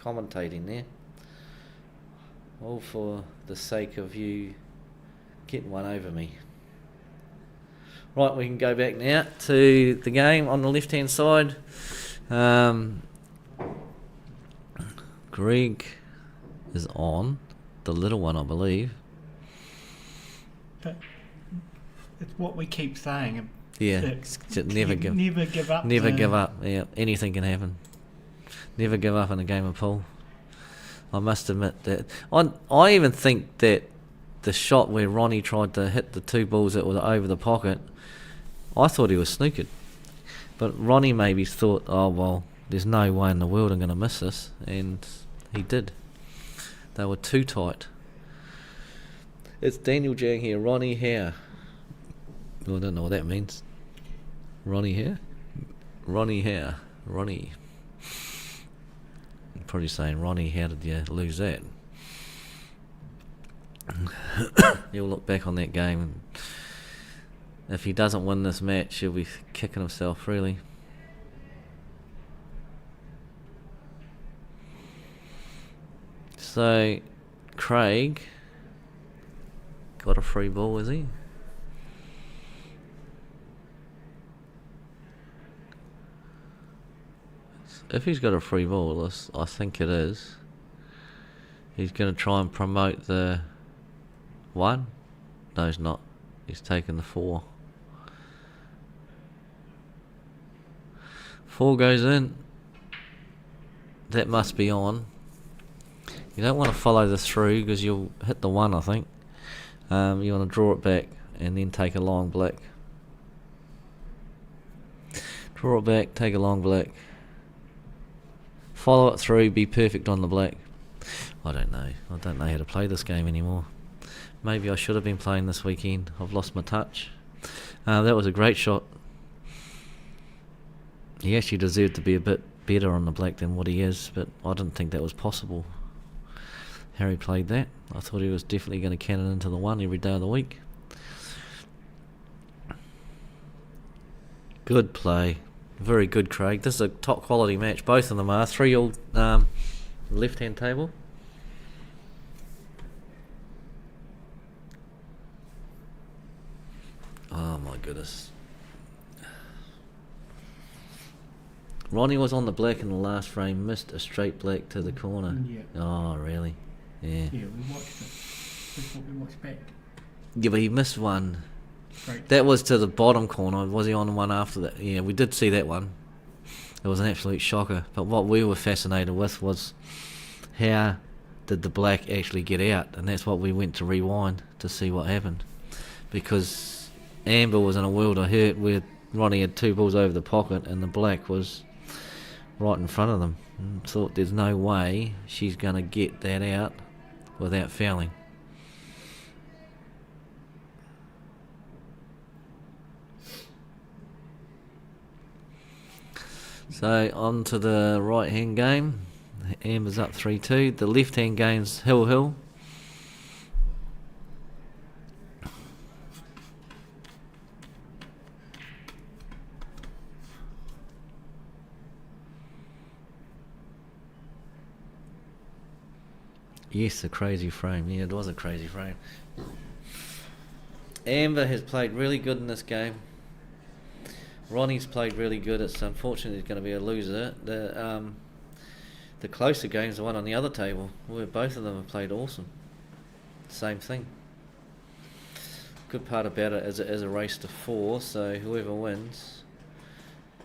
commentating there. All for the sake of you getting one over me. Right, we can go back now to the game on the left-hand side. Greg is on. The little one, I believe. But it's what we keep saying. Yeah, never give up. Never give up. Yeah, anything can happen. Never give up in a game of pool. I must admit that. I even think that the shot where Ronnie tried to hit the 2 balls that were over the pocket, I thought he was snookered. But Ronnie maybe thought, oh, well, there's no way in the world I'm going to miss this. And he did. They were too tight. It's Daniel Jang here. Ronnie here. Well, I don't know what that means. Ronnie here? Ronnie here. Ronnie. I'm probably saying, Ronnie, how did you lose that? He'll look back on that game and if he doesn't win this match, he'll be kicking himself, really. So, Craig got a free ball, is he? If he's got a free ball, I think it is. He's going to try and promote the 1. No, he's not. He's taken the 4. 4 goes in. That must be on. You don't want to follow this through because you'll hit the 1, I think. You want to draw it back and then take a long black. Draw it back, take a long black. Follow it through, be perfect on the black. I don't know. I don't know how to play this game anymore. Maybe I should have been playing this weekend. I've lost my touch. That was a great shot. He actually deserved to be a bit better on the black than what he is, but I didn't think that was possible. Harry played that. I thought he was definitely going to cannon into the 1 every day of the week. Good play. Very good, Craig. This is a top quality match. Both of them are. 3-all left-hand table. Oh my goodness. Ronnie was on the black in the last frame, missed a straight black to the corner. Yeah. Oh, really? Yeah. Yeah, we watched it. That's what we watched back. Yeah, but he missed one. Right. That was to the bottom corner. Was he on the one after that? Yeah, we did see that one. It was an absolute shocker. But what we were fascinated with was how did the black actually get out? And that's what we went to rewind to see what happened. Because Amber was in a world of hurt where Ronnie had 2 balls over the pocket and the black was right in front of them. And thought there's no way she's going to get that out without fouling. So on to the right hand game. Amber's up 3-2. The left hand game's Hill. Yes, a crazy frame. Yeah, it was a crazy frame. Amber has played really good in this game. Ronnie's played really good. It's unfortunate he's going to be a loser. The closer game's the one on the other table, where both of them have played awesome. Same thing. Good part about it is it is a race to 4, so whoever wins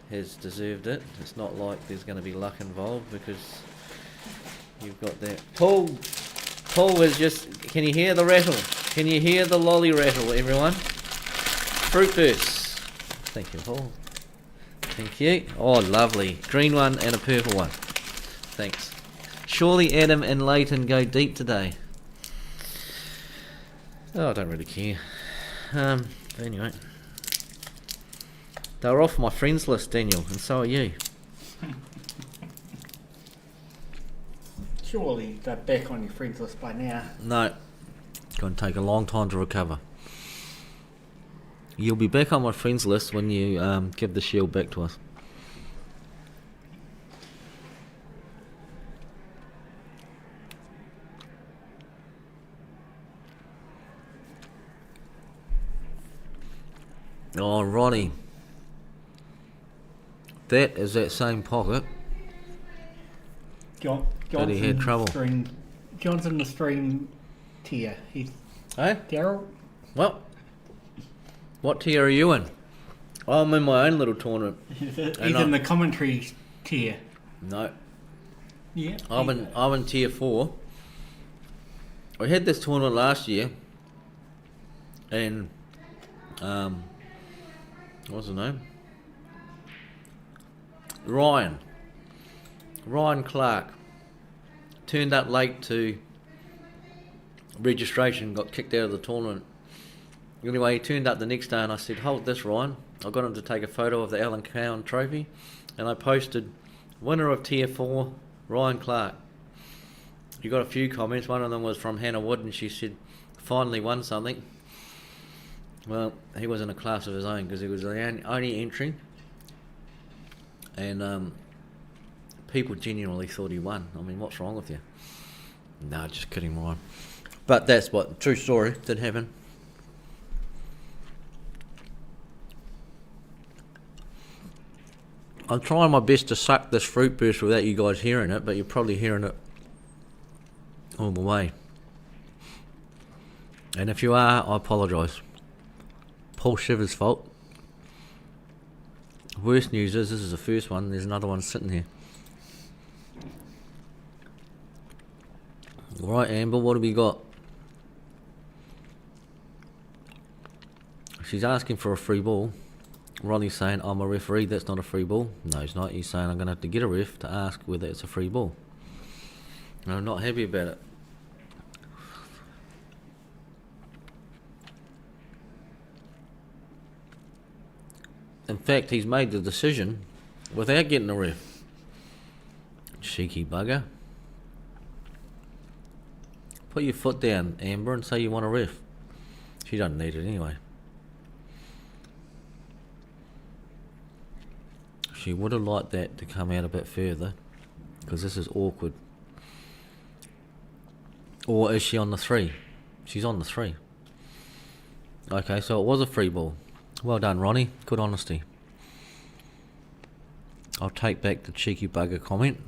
has deserved it. It's not like there's going to be luck involved because you've got that. Paul is just... Can you hear the rattle? Can you hear the lolly rattle, everyone? Fruit bursts. Thank you, Paul. Thank you. Oh, lovely. Green one and a purple one. Thanks. Surely Adam and Leighton go deep today. Oh, I don't really care. Anyway. They were off my friends list, Daniel, and so are you. Surely they're back on your friends list by now. No. It's going to take a long time to recover. You'll be back on my friends list when you give the shield back to us. Oh, Ronnie. That is that same pocket. John's he had trouble. John's in the stream tier. He's Hey? Daryl. Well, what tier are you in? I'm in my own little tournament. He's in the commentary tier. No. Yeah. I'm in tier 4. I had this tournament last year, and what's his name? Ryan Clark turned up late to registration, got kicked out of the tournament. Anyway, he turned up the next day and I said, hold this, Ryan. I got him to take a photo of the Allan Cowan trophy, and I posted, winner of tier 4, Ryan Clark. You got a few comments. One of them was from Hannah Wood, and she said, finally won something. Well, he was in a class of his own because he was the only entry, and people genuinely thought he won. I mean, what's wrong with you? No, just kidding, Ryan. But that's what, true story, did happen. I'm trying my best to suck this fruit burst without you guys hearing it, but you're probably hearing it all the way. And if you are, I apologise. Paul Shiver's fault. Worst news is, this is the first one, there's another one sitting here. Right, Amber, what have we got? She's asking for a free ball. Ronnie's saying, I'm a referee, that's not a free ball. No, he's not. He's saying I'm going to have to get a ref to ask whether it's a free ball. And I'm not happy about it. In fact, he's made the decision without getting a ref. Cheeky bugger. Put your foot down, Amber, and say you want a ref. She doesn't need it anyway. She would have liked that to come out a bit further, because this is awkward. Or is she on the 3? She's on the 3. Okay, so it was a free ball. Well done, Ronnie. Good honesty. I'll take back the cheeky bugger comment.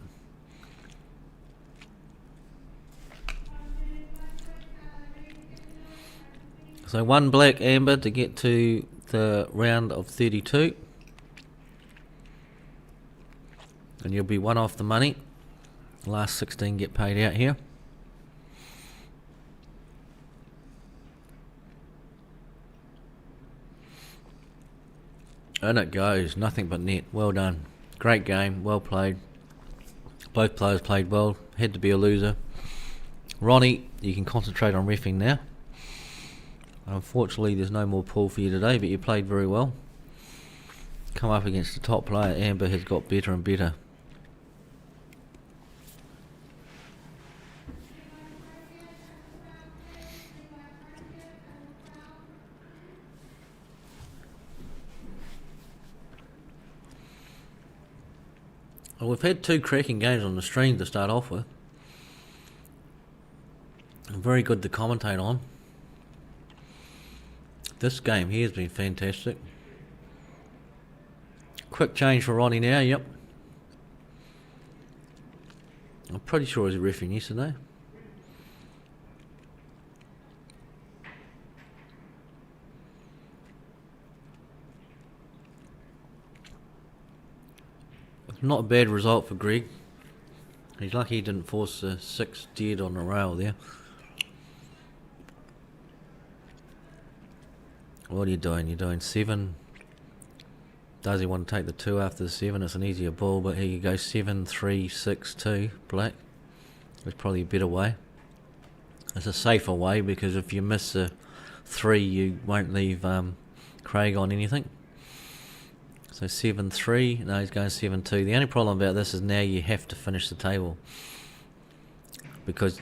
So one black, Amber, to get to the round of 32. And you'll be one off the money. Last 16 get paid out here. And it goes. Nothing but net. Well done. Great game. Well played. Both players played well. Had to be a loser. Ronnie, you can concentrate on reffing now. Unfortunately, there's no more pool for you today, but you played very well. Come up against the top player. Amber has got better and better. Well, we've had 2 cracking games on the stream to start off with. Very good to commentate on. This game here has been fantastic. Quick change for Ronnie now, yep. I'm pretty sure he was reffing yesterday. Not a bad result for Greg. He's lucky he didn't force a 6 dead on the rail there. What are you doing? You're doing 7. Does he want to take the 2 after the 7? It's an easier ball, but here you go, 7, 3, 6, 2, black. It's probably a better way. It's a safer way, because if you miss a 3, you won't leave Craig on anything. So 7, 3, no, he's going 7, 2. The only problem about this is now you have to finish the table, because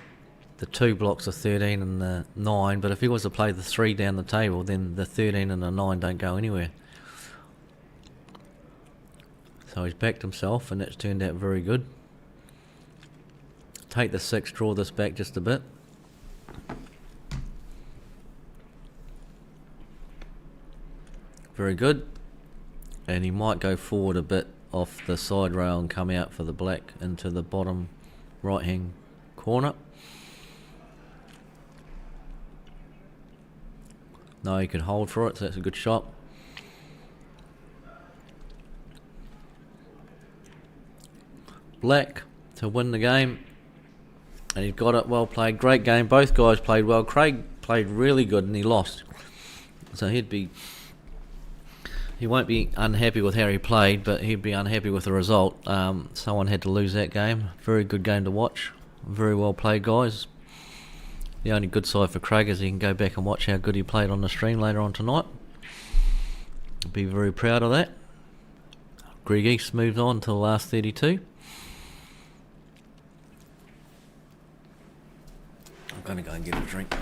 the 2 blocks are 13 and the 9, but if he was to play the 3 down the table, then the 13 and the 9 don't go anywhere. So he's backed himself, and that's turned out very good. Take the 6, draw this back just a bit. Very good. And he might go forward a bit off the side rail and come out for the black into the bottom right hand corner. No, he could hold for it, so that's a good shot. Black to win the game, and he's got it. Well played, great game. Both guys played well. Craig played really good and he lost, so he won't be unhappy with how he played, but he'd be unhappy with the result. Someone had to lose that game. Very good game to watch. Very well played, guys. The only good side for Craig is he can go back and watch how good he played on the stream later on tonight. Be very proud of that. Greg East moves on to the last 32. I'm going to go and get a drink.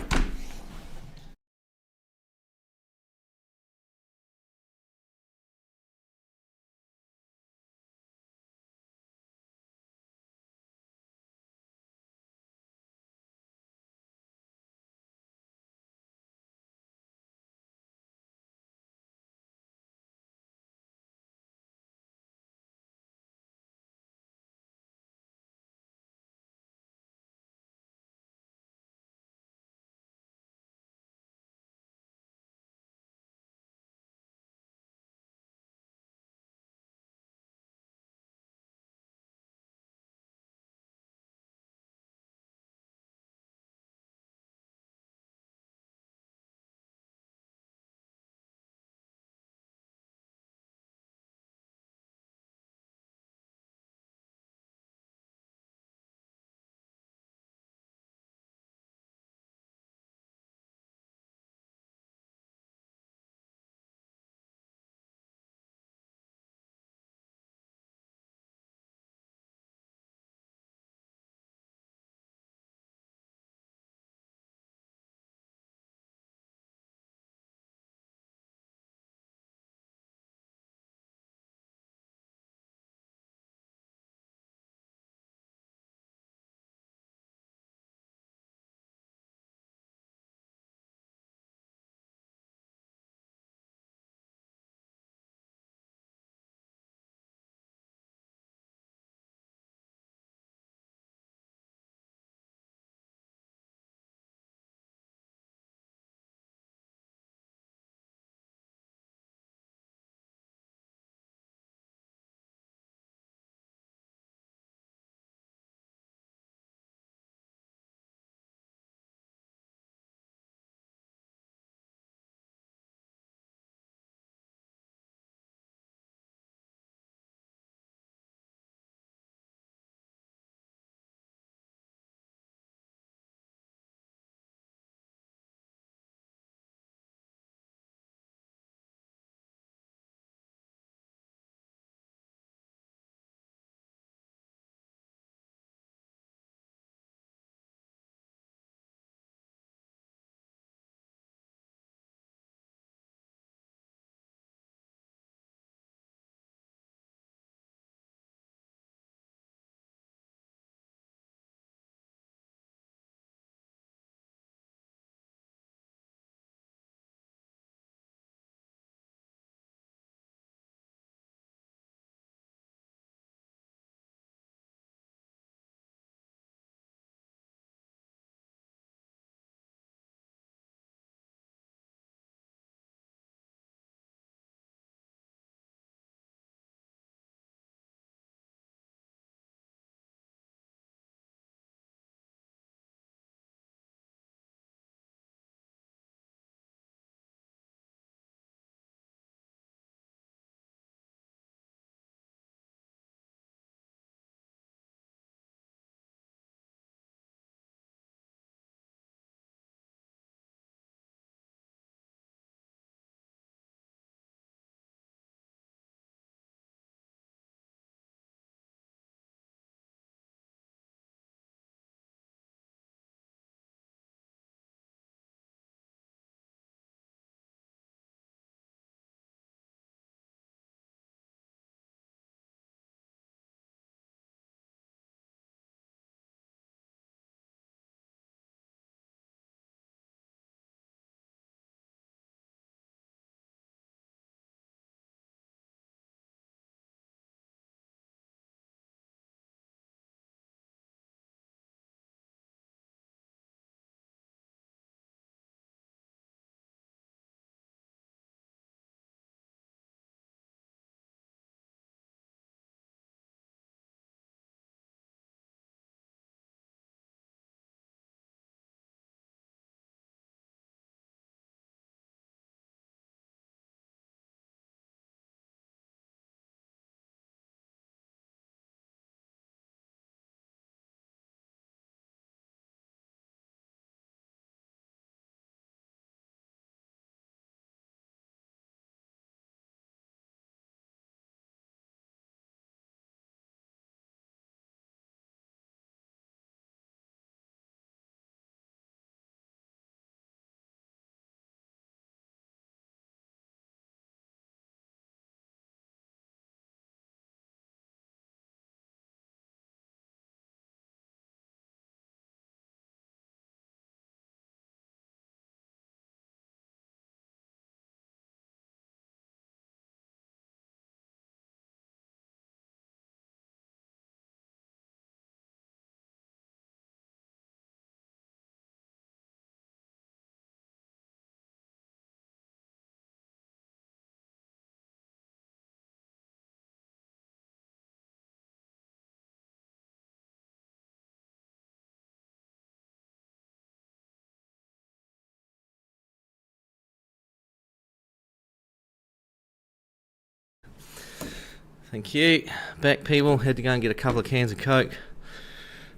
Thank you. Back, people. Had to go and get a couple of cans of Coke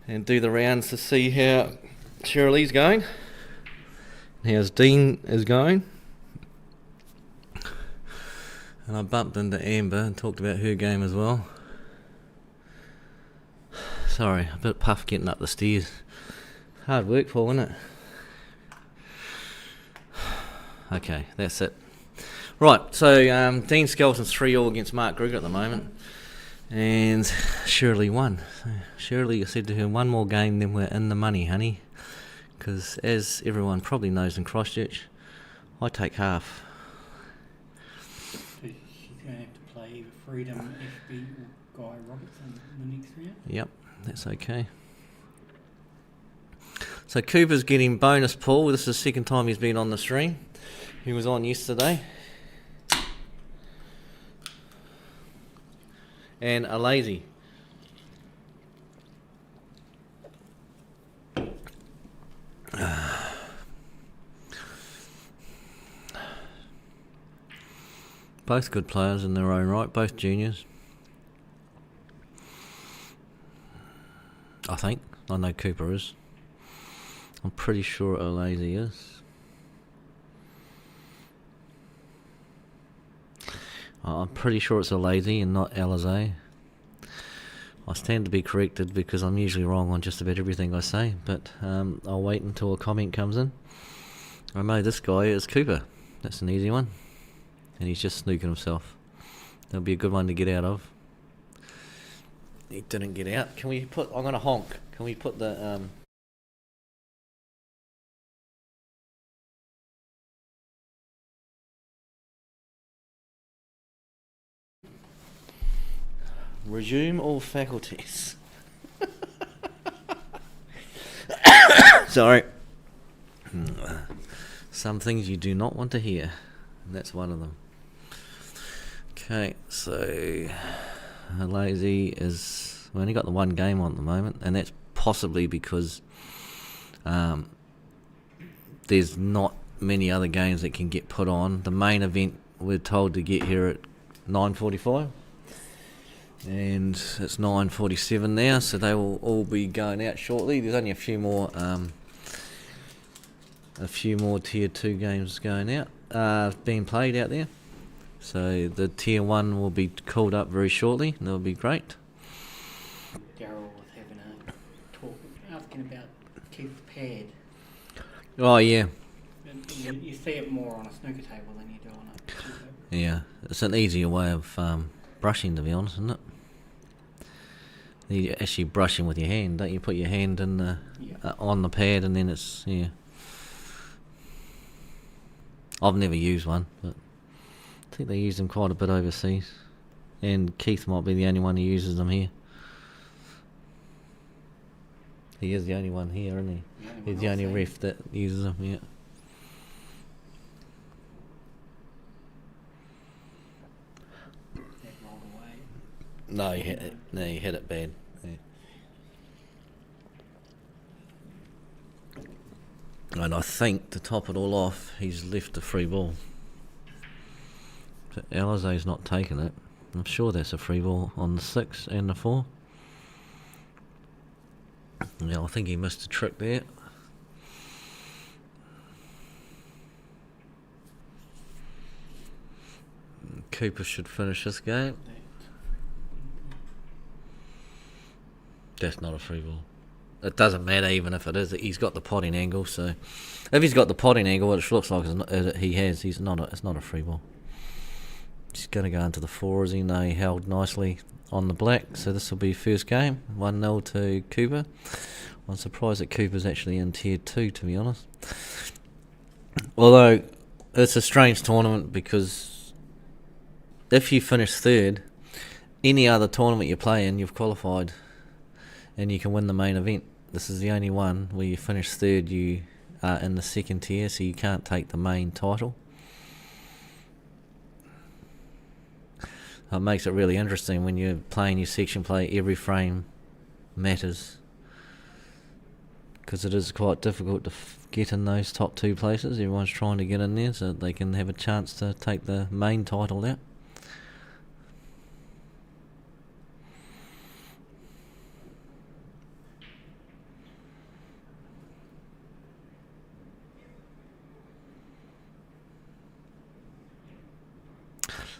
and do the rounds to see how Shirley's going. How's Dean is going. And I bumped into Amber and talked about her game as well. Sorry, a bit puffed getting up the stairs. Hard work, Paul, isn't it? Okay, that's it. Right, so Dean Skelton's 3-3 against Mark Kruger at the moment. And Shirley won. So Shirley said to her, one more game, then we're in the money, honey. Because as everyone probably knows in Christchurch, I take half. So she's going to have to play either Freedom, FB or Guy Robertson in the next round? Yep, that's okay. So Cooper's getting bonus pull. This is the second time he's been on the stream. He was on yesterday. And a lazy. Both good players in their own right, both juniors. I think. I know Cooper is. I'm pretty sure Olazy is. I'm pretty sure it's Olazy and not Alizé. I stand to be corrected because I'm usually wrong on just about everything I say, but I'll wait until a comment comes in. I know this guy is Cooper. That's an easy one. And he's just snooking himself. That'll be a good one to get out of. He didn't get out. Can we put... I'm going to honk. Can we put the... Resume all faculties. Sorry. Some things you do not want to hear. And that's one of them. Okay, so Lazy is... We only got the one game on at the moment, and that's possibly because there's not many other games that can get put on. The main event we're told to get here at 9:45. And it's 9:47 now, so they will all be going out shortly. There's only a few more tier 2 games going out, being played out there. So the tier 1 will be called up very shortly, and that'll be great. Daryl was having a talk, asking about Keith's pad. Oh yeah. You see it more on a snooker table than you do on a snooker. Yeah, it's an easier way of brushing, to be honest, isn't it? You're actually brushing with your hand, don't you? Put your hand in the on the pad, and then it's I've never used one, but I think they use them quite a bit overseas, and Keith might be the only one who uses them here. He is the only one here, isn't he? He's the only ref that uses them. Yeah. No, he hit it. No, he hit it bad. Yeah. And I think to top it all off, he's left a free ball. So Alizé's not taken it. I'm sure that's a free ball on the 6 and the 4. Yeah, I think he missed a trick there. Cooper should finish this game. That's not a free ball. It doesn't matter even if it is. He's got the potting angle, so if he's got the potting angle, which looks like he has, it's not a free ball. He's going to go into the 4, as he know. He held nicely on the black, so this will be first game. 1-0 to Cooper. I'm surprised that Cooper's actually in tier 2, to be honest. Although it's a strange tournament because if you finish 3rd, any other tournament you play in, you've qualified. And you can win the main event. This is the only one where you finish 3rd, you are in the 2nd tier, so you can't take the main title. It makes it really interesting when you're playing your section play. Every frame matters, because it is quite difficult to get in those top 2 places. Everyone's trying to get in there so that they can have a chance to take the main title out.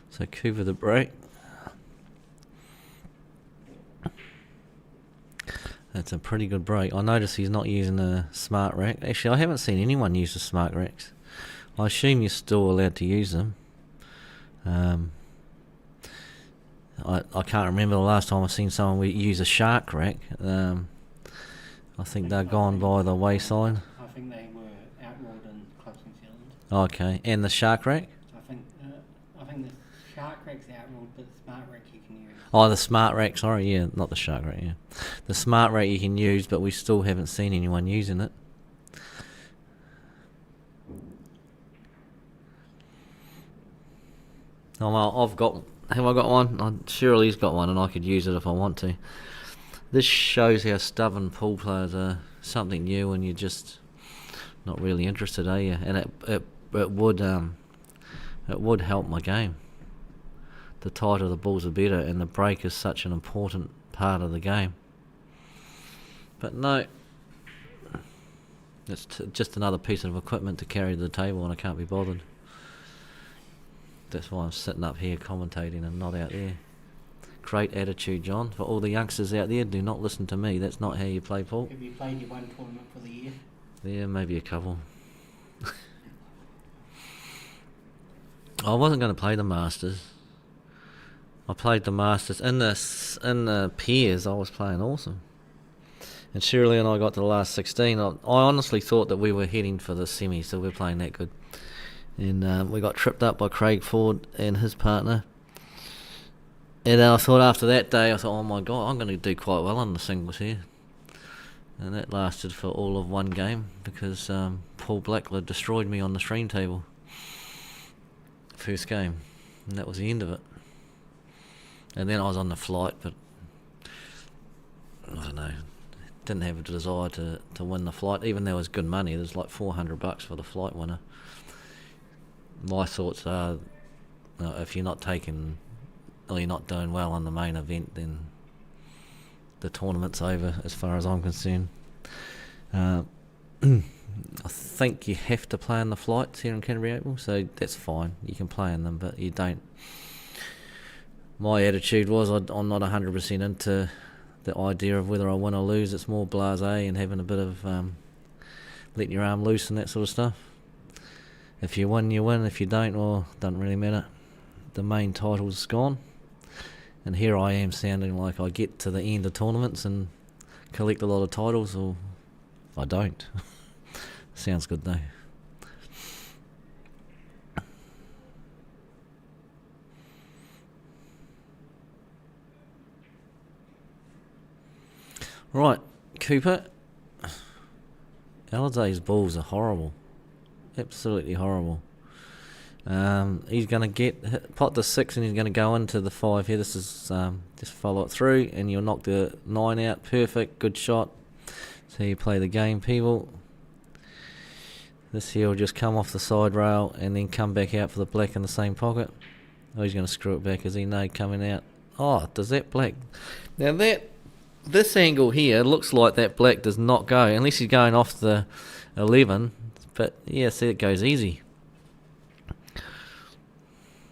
So Cooper the break. That's a pretty good break. I notice he's not using a smart rack. Actually, I haven't seen anyone use the smart racks. I assume you're still allowed to use them. I can't remember the last time I've seen someone use a shark rack. I think they're gone by the wayside. I think they were outlawed in clubs in New Zealand. Okay, and the shark rack? I think the shark rack's outlawed, but the smart rack you can use. Oh, the smart rack, sorry, yeah, not the shark rack, yeah. The smart rack you can use, but we still haven't seen anyone using it. Oh, well, have I got one? Surely he's got one and I could use it if I want to. This shows how stubborn pool players are. Something new and you're just not really interested, are you? And it would help my game. The tighter the balls are better, and the break is such an important part of the game. But no, it's just another piece of equipment to carry to the table and I can't be bothered. That's why I'm sitting up here commentating and not out there. Great attitude, John. For all the youngsters out there, do not listen to me. That's not how you play pool. Have you played your one tournament for the year? Yeah, maybe a couple. I wasn't going to play the Masters. I played the Masters in the pairs. I was playing awesome. And Shirley and I got to the last 16. I honestly thought that we were heading for the semi, so we're playing that good. And we got tripped up by Craig Ford and his partner. And then I thought after that day, oh my God, I'm going to do quite well on the singles here. And that lasted for all of one game because Paul Blackler destroyed me on the stream table. First game. And that was the end of it. And then I was on the flight, but I don't know. Didn't have a desire to win the flight, even though it was good money. There's like $400 for the flight winner. My thoughts are, if you're not taking, or you're not doing well on the main event, then the tournament's over as far as I'm concerned. I think you have to play in the flights here in Canterbury Oval, so that's fine. You can play in them, but you don't. My attitude was I'm not 100% into the idea of whether I win or lose. It's more blasé and having a bit of letting your arm loose and that sort of stuff. If you win, you win. If you don't, well, doesn't really matter. The main title's gone. And here I am sounding like I get to the end of tournaments and collect a lot of titles, or I don't. Sounds good though. Right, Cooper. Alladay's balls are horrible. Absolutely horrible. He's going to pot the 6 and he's going to go into the 5 here. This is just follow it through and you'll knock the 9 out. Perfect, good shot. So you play the game, people. This here will just come off the side rail and then come back out for the black in the same pocket. Oh, he's going to screw it back as he know coming out. Oh, does that black... Now this angle here looks like that black does not go, unless he's going off the 11. But yeah, see, it goes easy.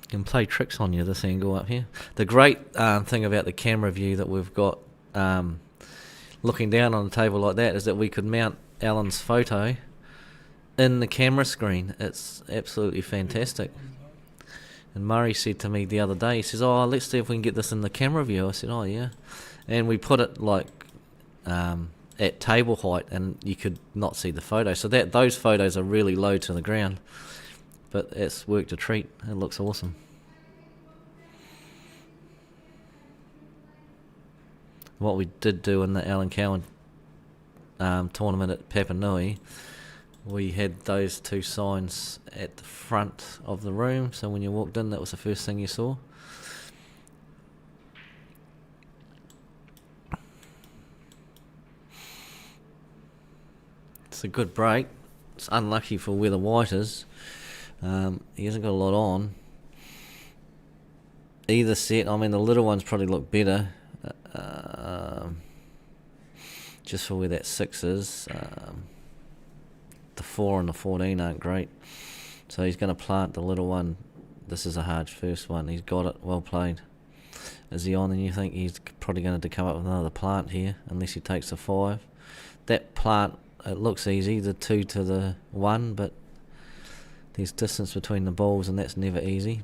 Can play tricks on you, this angle up here. The great thing about the camera view that we've got looking down on the table like that is that we could mount Allan's photo in the camera screen. It's absolutely fantastic. And Murray said to me the other day, he says, oh, let's see if we can get this in the camera view. I said, oh yeah. And we put it like at table height and you could not see the photo. So those photos are really low to the ground. But it's worked a treat. It looks awesome. What we did do in the Allan Cowan tournament at Papanui, we had those 2 signs at the front of the room. So when you walked in, that was the first thing you saw. It's a good break. It's unlucky for where the white is. He hasn't got a lot on. Either set, I mean the little ones probably look better. Just for where that 6 is. The 4 and the 14 aren't great. So he's going to plant the little one this is a hard first one. He's got it. Well played. Is he on? And you think he's probably going to come up with another plant here, unless he takes the 5. That plant, it looks easy, the 2 to the 1, but there's distance between the balls, and that's never easy.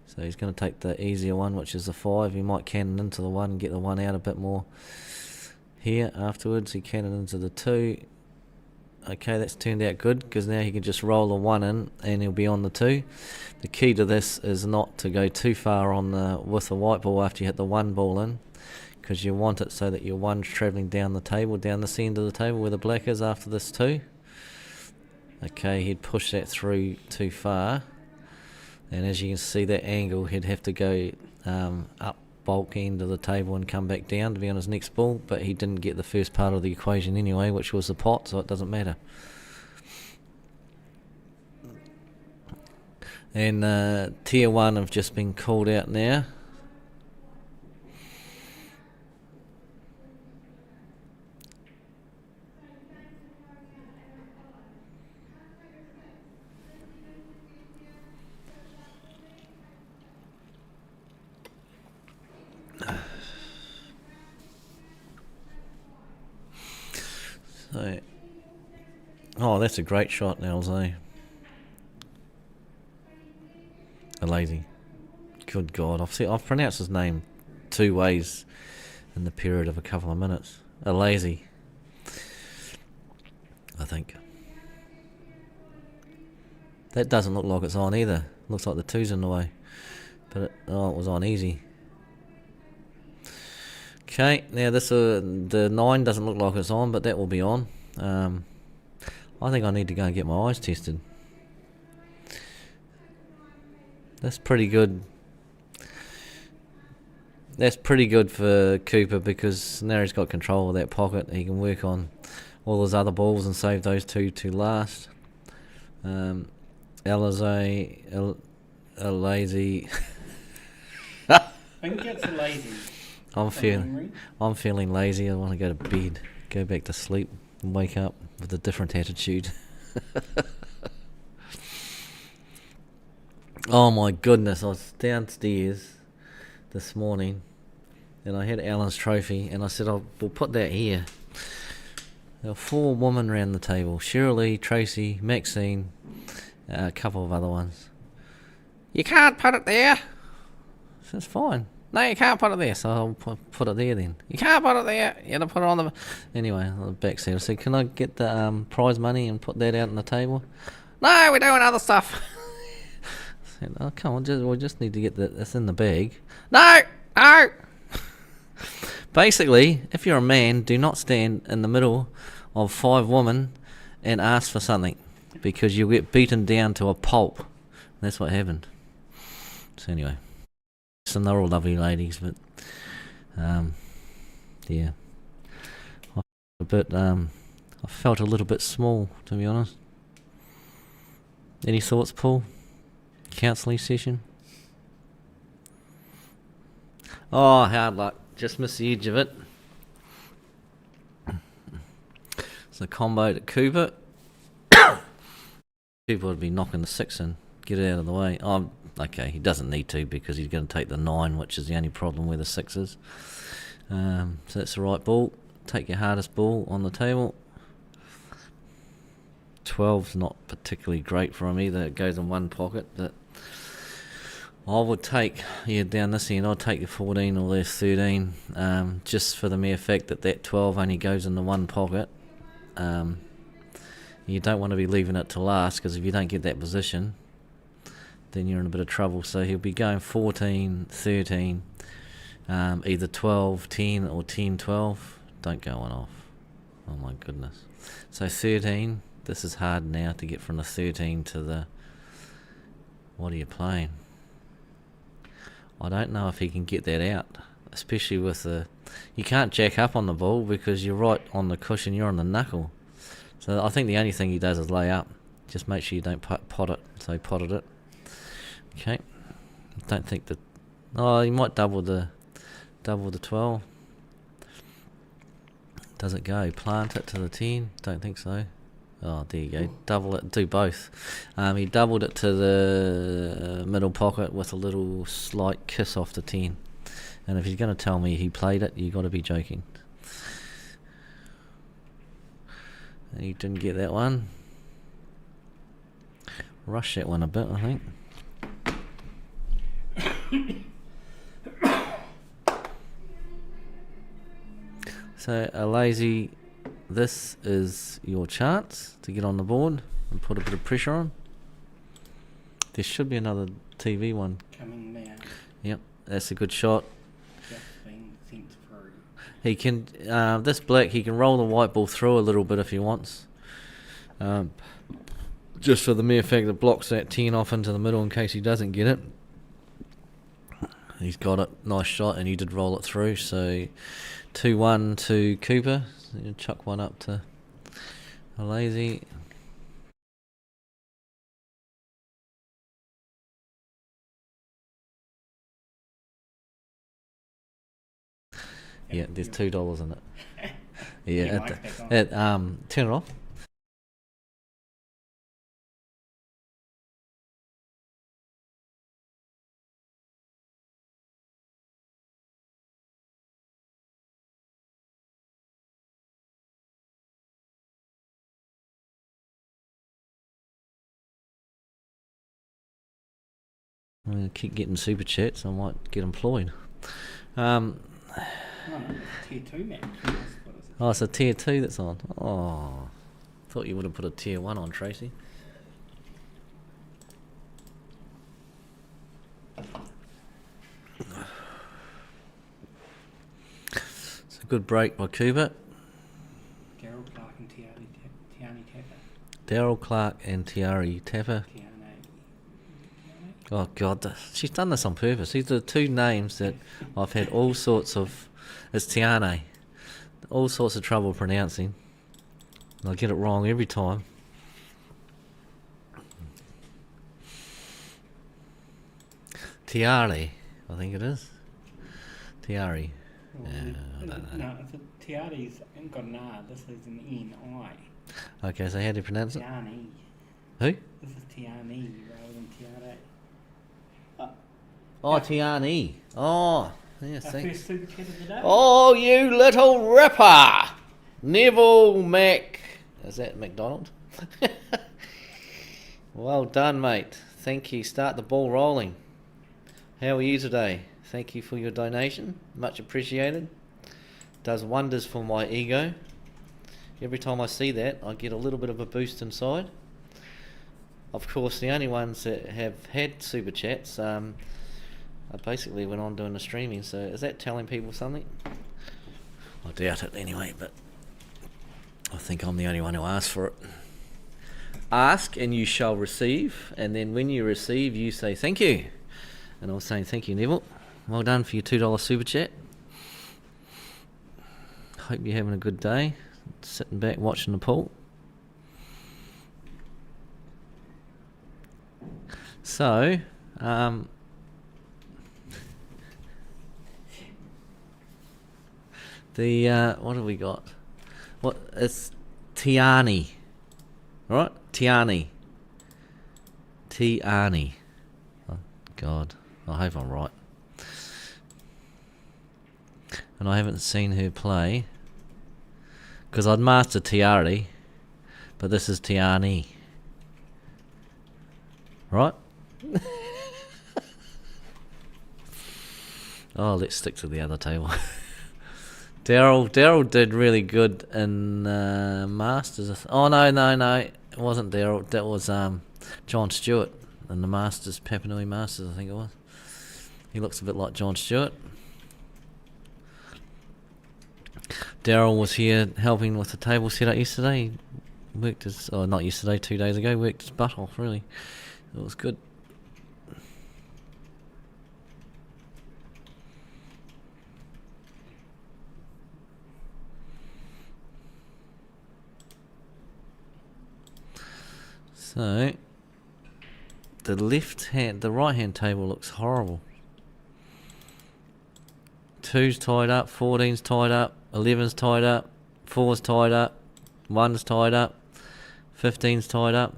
So he's going to take the easier one, which is the 5. He might cannon into the 1 and get the 1 out a bit more here afterwards. He cannon into the 2. Okay, that's turned out good, because now he can just roll the 1 in and he'll be on the 2. The key to this is not to go too far on with the white ball after you hit the 1 ball in, because you want it so that your 1's travelling down the table, down this end of the table where the black is after this 2. Okay, he'd push that through too far, and as you can see that angle, he'd have to go up bulk end of the table and come back down to be on his next ball, but he didn't get the first part of the equation anyway, which was the pot, so it doesn't matter. And tier 1 have just been called out now. So, oh, that's a great shot, Nels, eh? A lazy. Good God, I've pronounced his name 2 ways in the period of a couple of minutes. A lazy, I think. That doesn't look like it's on either. Looks like the 2's in the way, but it was on easy. Okay, now the 9 doesn't look like it's on, but that will be on. I think I need to go and get my eyes tested. That's pretty good. That's pretty good for Cooper, because now he's got control of that pocket. He can work on all his other balls and save those 2 to last. Alizé, a lazy. I think it's a lazy. I'm feeling lazy. I want to go to bed, go back to sleep, and wake up with a different attitude. Oh my goodness! I was downstairs this morning, and I had Allan's trophy, and I said, we'll put that here. There were 4 women around the table: Shirley, Tracy, Maxine, a couple of other ones. You can't put it there. That's fine. No, you can't put it there, so I'll put it there then. You can't put it there, you have to put it on the... Anyway, on the back seat, I said, can I get the prize money and put that out on the table? No, we're doing other stuff. I said, oh, come on, we just need to get this in the bag. No! Basically, if you're a man, do not stand in the middle of 5 women and ask for something, because you'll get beaten down to a pulp. That's what happened. So anyway... And they're all lovely ladies, but yeah, I felt a little bit small, to be honest. Any thoughts, Paul? Counselling session? Oh, hard luck. Just missed the edge of it. It's a combo to Cooper. Cooper would be knocking the 6 in. Get it out of the way. Okay, he doesn't need to, because he's going to take the 9, which is the only problem where the 6 is. So that's the right ball. Take your hardest ball on the table. 12's not particularly great for him either. It goes in 1 pocket, but I would take, down this end, I'd take the 14 or the 13, just for the mere fact that 12 only goes in the 1 pocket. You don't want to be leaving it to last, because if you don't get that position, then you're in a bit of trouble. So he'll be going 14, 13, either 12, 10 or 10, 12. Don't go on off. Oh my goodness. So 13, this is hard now to get from the 13 to the... What are you playing? I don't know if he can get that out, especially with the... You can't jack up on the ball, because you're right on the cushion, you're on the knuckle. So I think the only thing he does is lay up. Just make sure you don't pot it. So he potted it. Okay, don't think that... Oh, you might double the 12. Does it go? Plant it to the 10? Don't think so. Oh, there you go. Double it. Do both. He doubled it to the middle pocket with a little slight kiss off the 10. And if he's going to tell me he played it, you got to be joking. And he didn't get that one. Rush that one a bit, I think. So, a lazy, this is your chance to get on the board and put a bit of pressure on. There should be another TV one. Coming now. Yep, that's a good shot. Just being sent through. He can, this black, he can roll the white ball through a little bit if he wants. Just for the mere fact that blocks that 10 off into the middle in case he doesn't get it. He's got it, nice shot, and he did roll it through. So 2-1 to Cooper. So you chuck one up to a lazy. Yeah, there's $2 in it. Yeah, turn it off. I'm going to keep getting super chats. I might get employed. No, tier 2 match. Oh, it's a tier 2 that's on. Oh, thought you would have put a tier 1 on, Tracy. It's a good break by Cooper. Daryl Clark and Tiani Tapper. Daryl Clark and Tiari Tapper. Oh God, she's done this on purpose. These are the two names that I've had all sorts of. It's Tiane. All sorts of trouble pronouncing. I get it wrong every time. Tiari, I think it is. Tiari. Well, I don't know. No, Tiari's ain't got an R. This is an N-I. Okay, so how do you pronounce it? Tiani. Who? This is Tiani rather than Tiare. Oh, Tiani. Oh, yeah, Our thanks. first super chat of the day. Oh, you little ripper! Neville Mac. Is that McDonald? Well done, mate. Thank you. Start the ball rolling. How are you today? Thank you for your donation. Much appreciated. Does wonders for my ego. Every time I see that, I get a little bit of a boost inside. Of course, the only ones that have had super chats, I basically went on doing the streaming, so is that telling people something? I doubt it anyway, but I think I'm the only one who asked for it. Ask and you shall receive, and then when you receive, you say thank you. And I was saying thank you, Neville. Well done for your $2 super chat. Hope you're having a good day. Sitting back watching the pool. So, what have we got? What it's Tiani, right? Tiani. Oh God, I hope I'm right. And I haven't seen her play because I'd mastered Tiari, but this is Tiani, right? Oh, let's stick to the other table. Daryl did really good in Masters. Oh no, it wasn't Daryl. That was John Stewart in the Masters, Papua Nui Masters, I think it was. He looks a bit like John Stewart. Daryl was here helping with the table setup yesterday. He worked his, not yesterday, 2 days ago. Worked his butt off. Really, it was good. So, the right hand table looks horrible. 2's tied up, 14's tied up, 11's tied up, 4's tied up, 1's tied up, 15's tied up.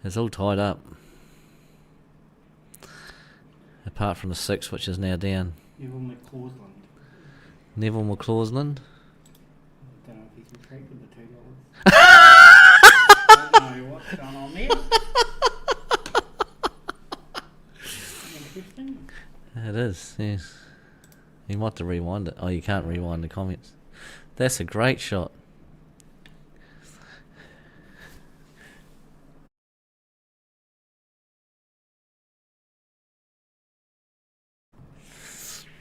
It's all tied up. apart from the 6, which is now down. Neville McCausland. Neville McCausland. I don't know if he's retracted the $2. I don't know what's going on there. Interesting. It is, yes. You might have to rewind it. Oh, you can't rewind the comments. That's a great shot.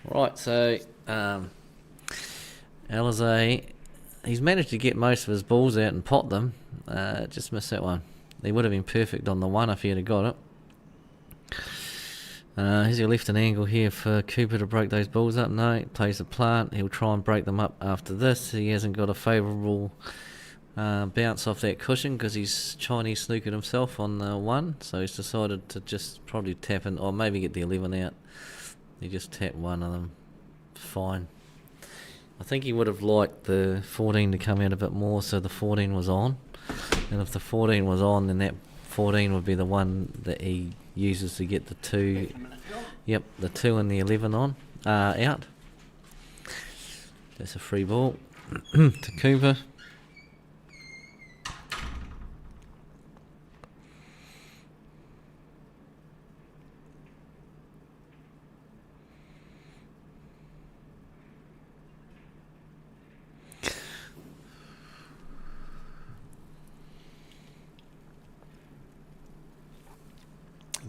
Right, so Alizé, he's managed to get most of his balls out and pot them. Just missed that one. He would have been perfect on the one if he had got it. He's left an angle here for Cooper to break those balls up. No, he plays the plant. He'll try and break them up after this. He hasn't got a favourable bounce off that cushion because he's Chinese snookered himself on the 1. So he's decided to just probably tap in, or maybe get the 11 out. He just tapped one of them. Fine. I think he would have liked the 14 to come out a bit more so the 14 was on. And if the 14 was on, then that 14 would be the one that he uses to get the 2. Yep, the 2 and the 11 on. Out. That's a free ball to Cooper.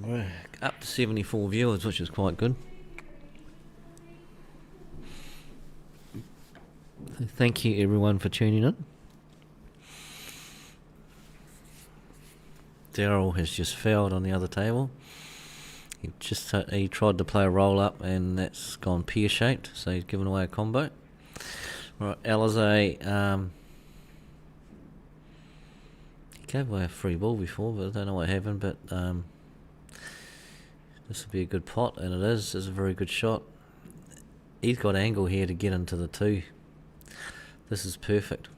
We're up to 74 viewers, which is quite good. So thank you everyone for tuning in. Daryl has just fouled on the other table. He tried to play a roll up and that's gone pear shaped, so he's given away a combo. Right, Alizé, he gave away a free ball before, but I don't know what happened, but this will be a good pot, and it is. It's a very good shot. He's got angle here to get into the 2. This is perfect.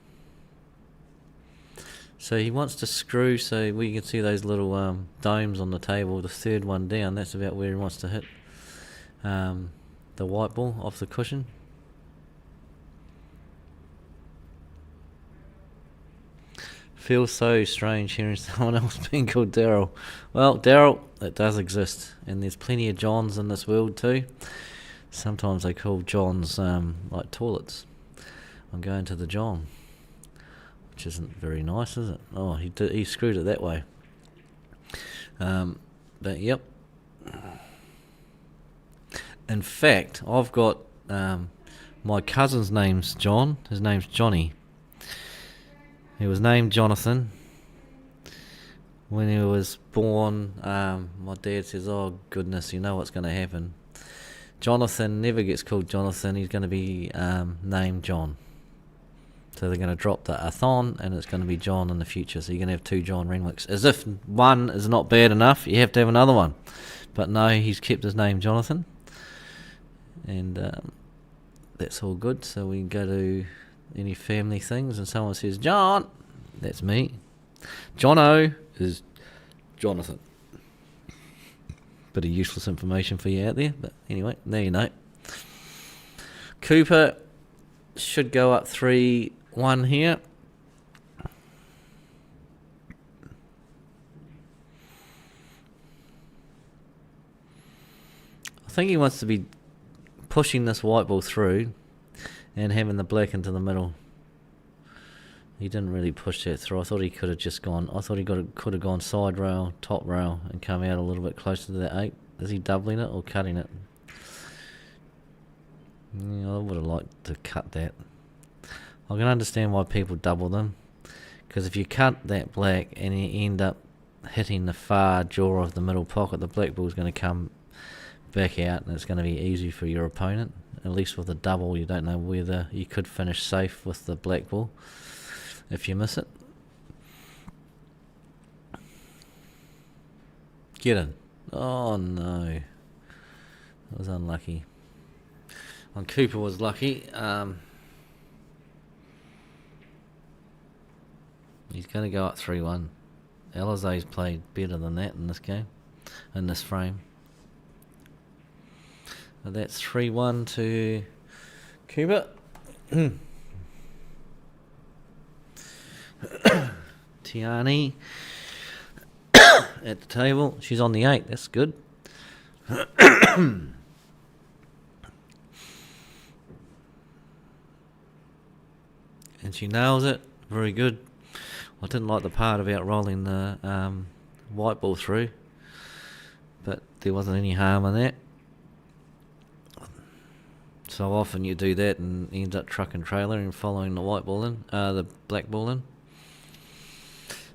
So he wants to screw, so we can see those little domes on the table. The 3rd one down, that's about where he wants to hit the white ball off the cushion. Feels so strange hearing someone else being called Daryl. Well, Daryl, it does exist, and there's plenty of Johns in this world too. Sometimes they call Johns like toilets. I'm going to the John, which isn't very nice, is it? Oh, he screwed it that way. But yep. In fact, I've got my cousin's name's John. His name's Johnny. He was named Jonathan. When he was born, my dad says, oh goodness, you know what's going to happen. Jonathan never gets called Jonathan, he's going to be named John. So they're going to drop the Athon and it's going to be John in the future. So you're going to have 2 John Renwicks. As if one is not bad enough, you have to have another one. But no, he's kept his name Jonathan. And that's all good. So we can go to any family things and someone says John, that's me. Jono is Jonathan. Bit of useless information for you out there, but anyway, there you know. Cooper should go up 3-1 here. I think he wants to be pushing this white ball through and having the black into the middle. He didn't really push that through. I thought he could have just gone. I thought he could have gone side rail, top rail, and come out a little bit closer to that 8. Is he doubling it or cutting it? Yeah, I would have liked to cut that. I can understand why people double them, because if you cut that black and you end up hitting the far jaw of the middle pocket, the black ball is going to come back out, and it's going to be easy for your opponent. At least with a double, you don't know whether you could finish safe with the black ball if you miss it. Get in. Oh no. That was unlucky. And Cooper was lucky. He's going to go up 3-1. Alizé's played better than that in this game, in this frame. So that's 3-1 to Cuba. Tiani at the table. She's on the 8. That's good. And she nails it. Very good. I didn't like the part about rolling the white ball through, but there wasn't any harm in that. So often you do that and ends up truck and trailer and following the white ball in, the black ball in.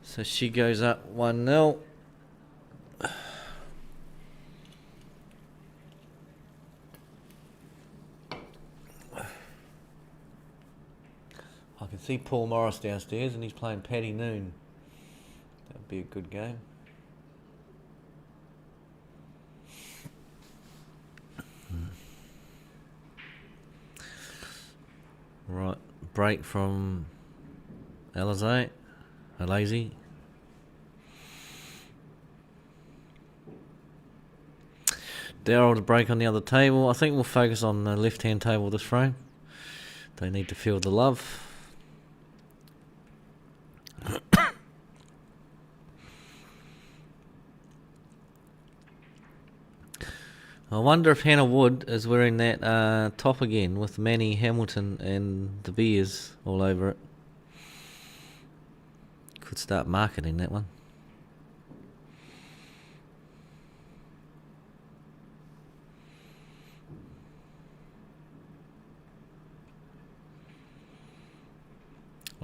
So she goes up 1-0. I can see Paul Morris downstairs and he's playing Paddy Noon. That would be a good game. Right, break from Alizé, Alazy. Daryl to break on the other table. I think we'll focus on the left-hand table this frame. They need to feel the love. I wonder if Hannah Wood is wearing that top again with Manny Hamilton and the Bears all over it. Could start marketing that one.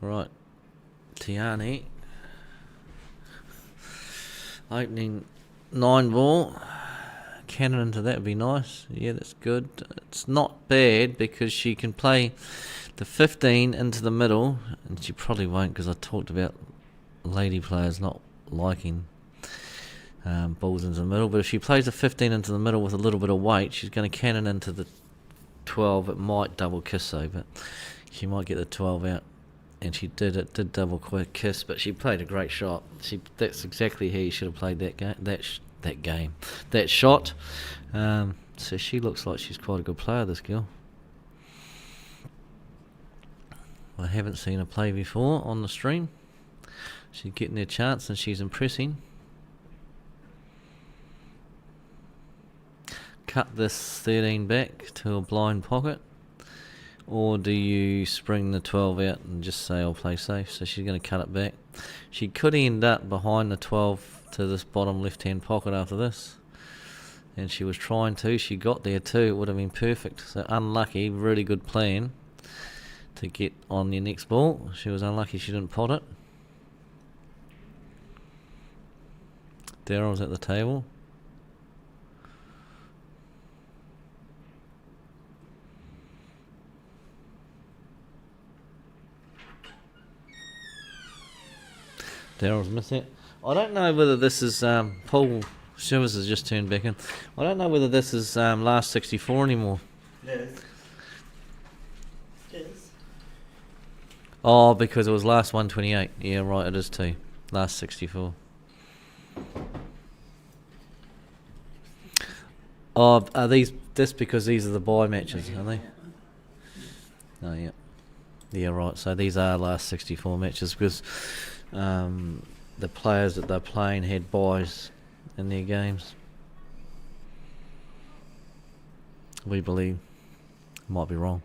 Alright, Tiani opening 9 ball. Cannon into that would be nice. Yeah, that's good. It's not bad because she can play the 15 into the middle, and she probably won't because I talked about lady players not liking balls into the middle. But if she plays the 15 into the middle with a little bit of weight, she's going to cannon into the 12. It might double kiss though, but she might get the 12 out. And she did. It did double quick kiss, but she played a great shot. That's exactly how you should have played that game. That shot. So she looks like she's quite a good player, this girl. I haven't seen her play before on the stream. She's getting her chance and she's impressing. Cut this 13 back to a blind pocket. Or do you spring the 12 out and just say I'll play safe? So she's going to cut it back. She could end up behind the 12 to this bottom left-hand pocket after this. And she was trying to. She got there too. It would have been perfect. So unlucky. Really good plan to get on your next ball. She was unlucky she didn't pot it. Daryl's at the table. Daryl's missed it. I don't know whether this is Paul Shivers has just turned back in. I don't know whether this is last 64 anymore. It is. It is. Oh, because it was last 128. Yeah, right, it is too. Last 64. Oh, are these? That's because these are the bye matches, are they? Oh, yeah. Yeah, right. So these are last 64 matches because the players that they're playing had byes in their games. We believe. Might be wrong.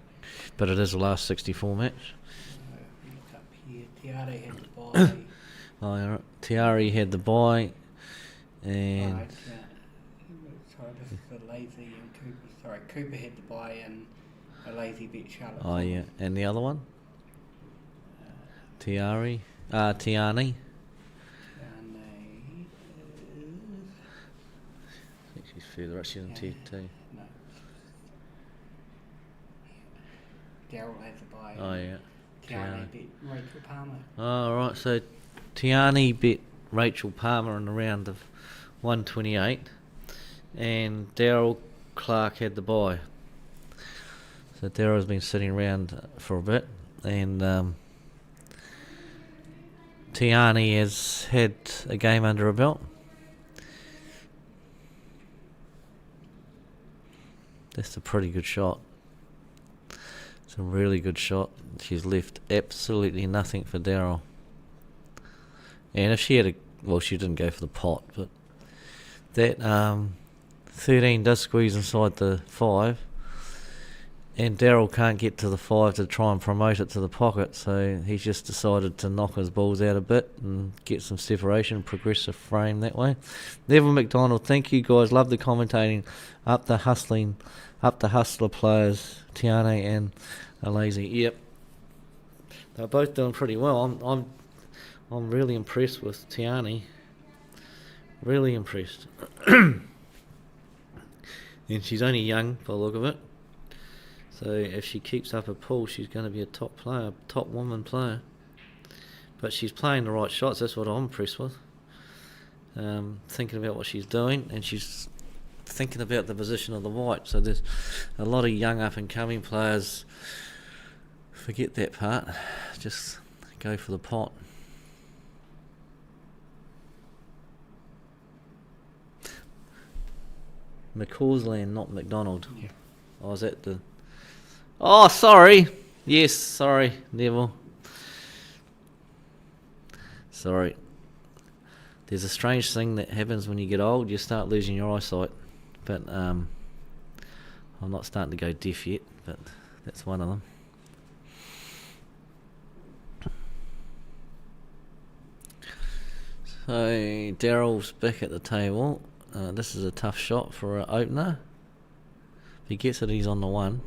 But it is the last 64 match. Look up here. Tiare had the bye. Oh, yeah, right. Tiare had the bye. And Right, sorry, this is the Lazy and Cooper. Sorry, Cooper had the bye and a Lazy beat Charlotte. oh, yeah. And the other one? Tiani. And I think she's further up. She's in T2. no. Daryl has the bye. Oh, yeah. Tiare beat Rachel Palmer. Oh, right. So Tiani beat Rachel Palmer in the round of 128. And Daryl Clark had the bye. So Daryl's been sitting around for a bit. And Tiani has had a game under her belt. That's a pretty good shot. It's a really good shot. She's left absolutely nothing for Daryl. And if she had she didn't go for the pot, but that 13 does squeeze inside the 5, and Daryl can't get to the 5 to try and promote it to the pocket, so he's just decided to knock his balls out a bit and get some separation, progress the frame that way. Neville McDonald, thank you guys, love the commentating, up the hustler players, Tiane and Alazi. Yep, they're both doing pretty well. I'm really impressed with Tiane. Really impressed. And she's only young by the look of it. So if she keeps up her pull, she's going to be a top player, top woman player. But she's playing the right shots, that's what I'm impressed with. Thinking about what she's doing, and she's thinking about the position of the white. So there's a lot of young up and coming players. Forget that part. Just go for the pot. McCausland, not McDonald. Yeah. Oh, is that the... Oh, sorry. Yes, sorry, Neville. Sorry. There's a strange thing that happens when you get old. You start losing your eyesight. But I'm not starting to go deaf yet, but that's one of them. So Daryl's back at the table. This is a tough shot for an opener. If he gets it, he's on the 1.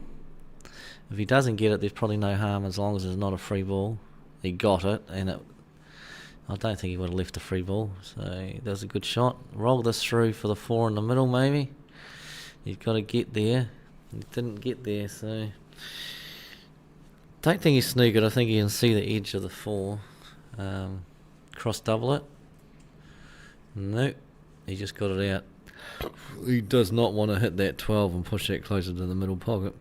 If he doesn't get it, there's probably no harm as long as it's not a free ball. He got it, and I don't think he would have left a free ball. So that was a good shot. Roll this through for the 4 in the middle, maybe. He's got to get there. He didn't get there, so... Don't think he's snookered. I think you can see the edge of the 4. Cross double it. Nope. He just got it out. He does not want to hit that 12 and push that closer to the middle pocket.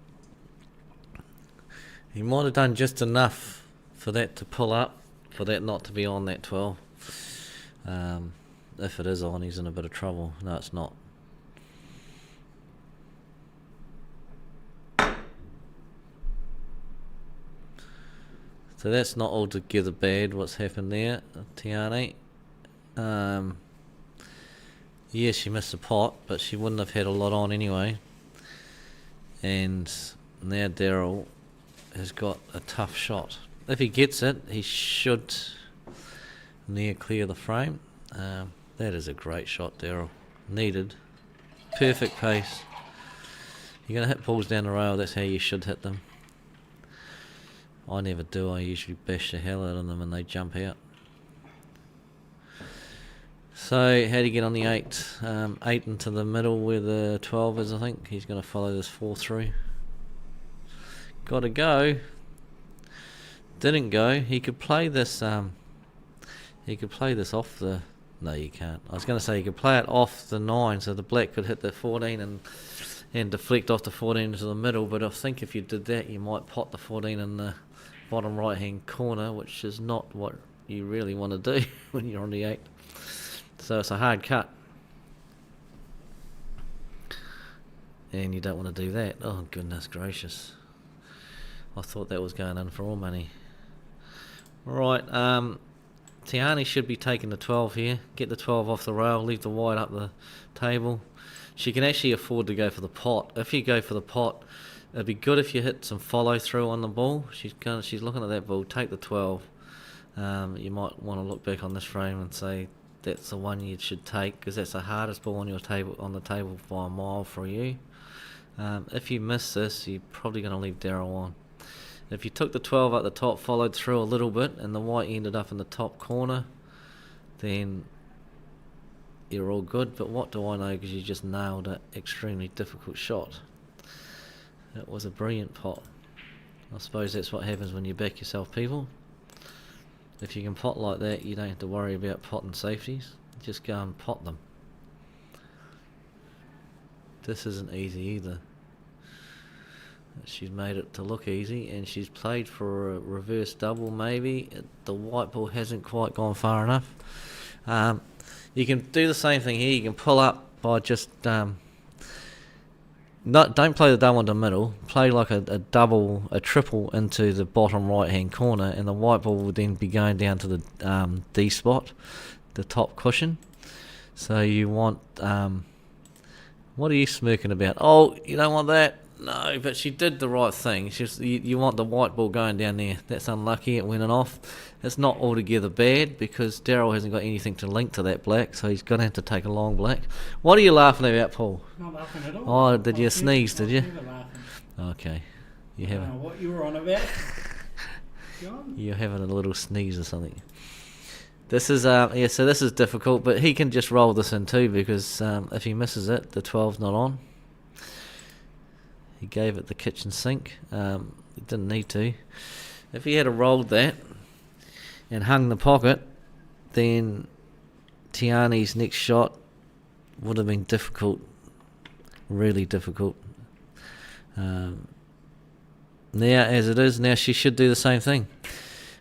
He might have done just enough for that to pull up, for that not to be on that 12. If it is on, he's in a bit of trouble. No, it's not. So that's not altogether bad what's happened there, Tiane. Yeah, she missed the pot, but she wouldn't have had a lot on anyway. And now Daryl has got a tough shot. If he gets it, he should near clear the frame. That is a great shot, Daryl. Needed. Perfect pace. You're going to hit balls down the rail, that's how you should hit them. I never do, I usually bash the hell out of them and they jump out. So, how do you get on the 8? 8 into the middle where the 12 is, I think. He's going to follow this 4 through. Got to go. Didn't go. He could play this. He could play this off the. No, you can't. I was going to say you could play it off the 9, so the black could hit the 14 and deflect off the 14 into the middle. But I think if you did that, you might pot the 14 in the bottom right-hand corner, which is not what you really want to do when you're on the 8. So it's a hard cut. And you don't want to do that. Oh, goodness gracious. I thought that was going in for all money. Right, Tiane should be taking the 12 here. Get the 12 off the rail, leave the white up the table. She can actually afford to go for the pot. If you go for the pot, it'd be good if you hit some follow through on the ball. She's looking at that ball, take the 12. You might want to look back on this frame and say, that's the one you should take, because that's the hardest ball on the table by a mile for you. If you miss this, you're probably going to leave Daryl on. If you took the 12 at the top, followed through a little bit, and the white ended up in the top corner, then you're all good. But what do I know, because you just nailed an extremely difficult shot. It was a brilliant pot. I suppose that's what happens when you back yourself, people. If you can pot like that, you don't have to worry about potting safeties. Just go and pot them. This isn't easy either. She's made it to look easy, and she's played for a reverse double maybe. The white ball hasn't quite gone far enough. You can do the same thing here. You can pull up by just don't play the double into the middle. Play like a triple into the bottom right hand corner, and the white ball will then be going down to the D spot, the top cushion. So you want what are you smirking about? Oh, you don't want that? No, but she did the right thing. You want the white ball going down there. That's unlucky. It went off. It's not altogether bad because Daryl hasn't got anything to link to that black, so he's going to have to take a long black. What are you laughing about, Paul? Not laughing at all. Oh, did you sneeze, did you? Never laughing. Okay. You I don't having, know what you were on about. John? you're having a little sneeze or something. This is so this is difficult, but he can just roll this in too because if he misses it, the 12's not on. He gave it the kitchen sink. He didn't need to. If he had rolled that and hung the pocket, then Tiani's next shot would have been difficult, really difficult. Now, as it is, now she should do the same thing.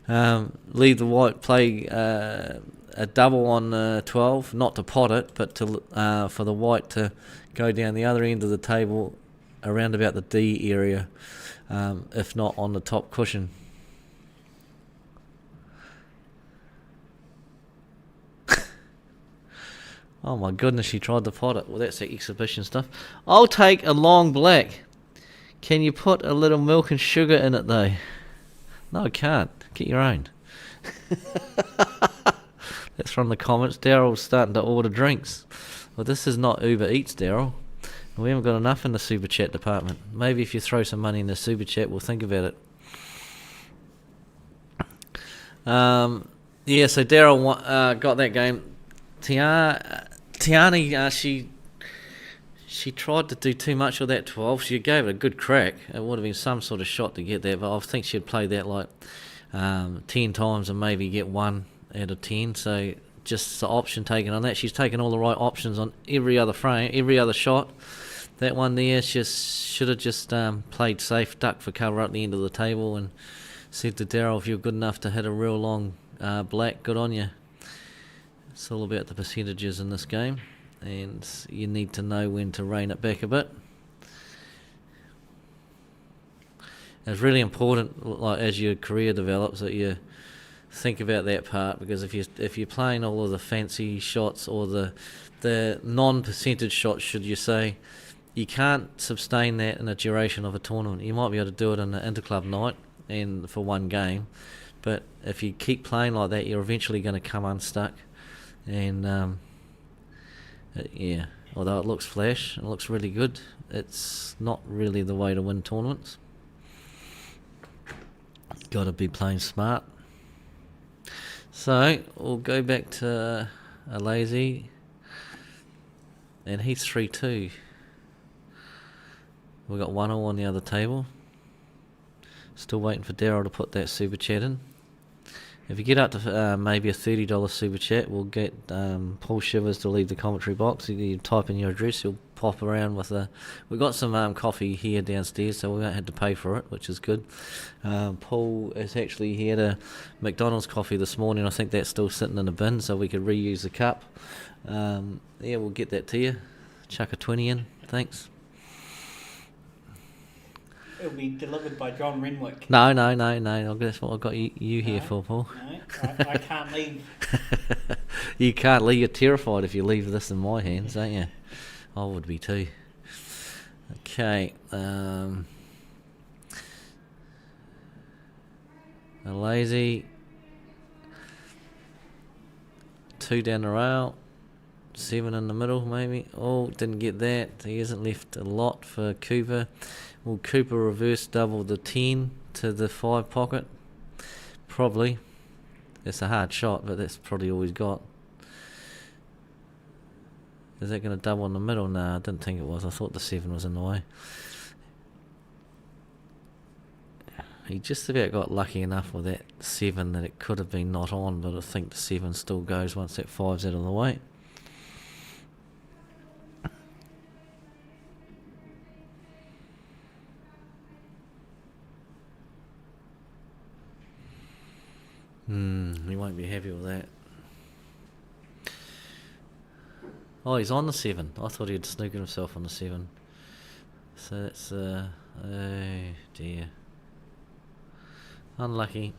Leave the white, play a double on 12, not to pot it, but to for the white to go down the other end of the table around about the D area, if not on the top cushion. Oh my goodness, she tried to pot it. Well, that's the exhibition stuff. I'll take a long black. Can you put a little milk and sugar in it though? No, I can't. Get your own. That's from the comments. Daryl's starting to order drinks. Well, this is not Uber Eats, Daryl. We haven't got enough in the Super Chat department. Maybe if you throw some money in the Super Chat, we'll think about it. Yeah, so Daryl got that game. Tiani, she tried to do too much of that 12. She gave it a good crack. It would have been some sort of shot to get that, but I think she'd play that like 10 times and maybe get 1 out of 10. So just the option taken on that. She's taken all the right options on every other frame, every other shot. That one there, she should have just played safe, ducked for cover up the end of the table and said to Daryl, if you're good enough to hit a real long black, good on you. It's all about the percentages in this game, and you need to know when to rein it back a bit. It's really important, like as your career develops, that you think about that part, because if you're playing all of the fancy shots or the non-percentage shots, should you say, you can't sustain that in a duration of a tournament. You might be able to do it in an interclub night and for one game, but if you keep playing like that, you're eventually going to come unstuck. And yeah, although it looks flash, it looks really good, it's not really the way to win tournaments. Got to be playing smart. So we'll go back to a lazy, and he's 3-2. We've got 1-1 on the other table. Still waiting for Daryl to put that super chat in. If you get up to maybe a $30 super chat, we'll get Paul Shivers to leave the commentary box. You type in your address, he'll pop around with a... We've got some coffee here downstairs, so we won't have to pay for it, which is good. Paul is actually here to McDonald's coffee this morning. I think that's still sitting in a bin, so we could reuse the cup. Yeah, we'll get that to you. Chuck a 20 in. Thanks. It'll be delivered by John Renwick. No. That's what I've got you here for, Paul. No, I can't leave. You can't leave. You're terrified if you leave this in my hands, aren't you? I would be too. Okay. A lazy. 2 down the rail. 7 in the middle, maybe. Oh, didn't get that. He hasn't left a lot for Cooper. Will Cooper reverse double the 10 to the 5 pocket? Probably. It's a hard shot, but that's probably all he's got. Is that going to double in the middle? No, I didn't think it was. I thought the 7 was in the way. He just about got lucky enough with that 7 that it could have been not on, but I think the 7 still goes once that 5's out of the way. He won't be happy with that. Oh, he's on the 7. I thought he'd snookered himself on the 7. So that's oh dear, unlucky.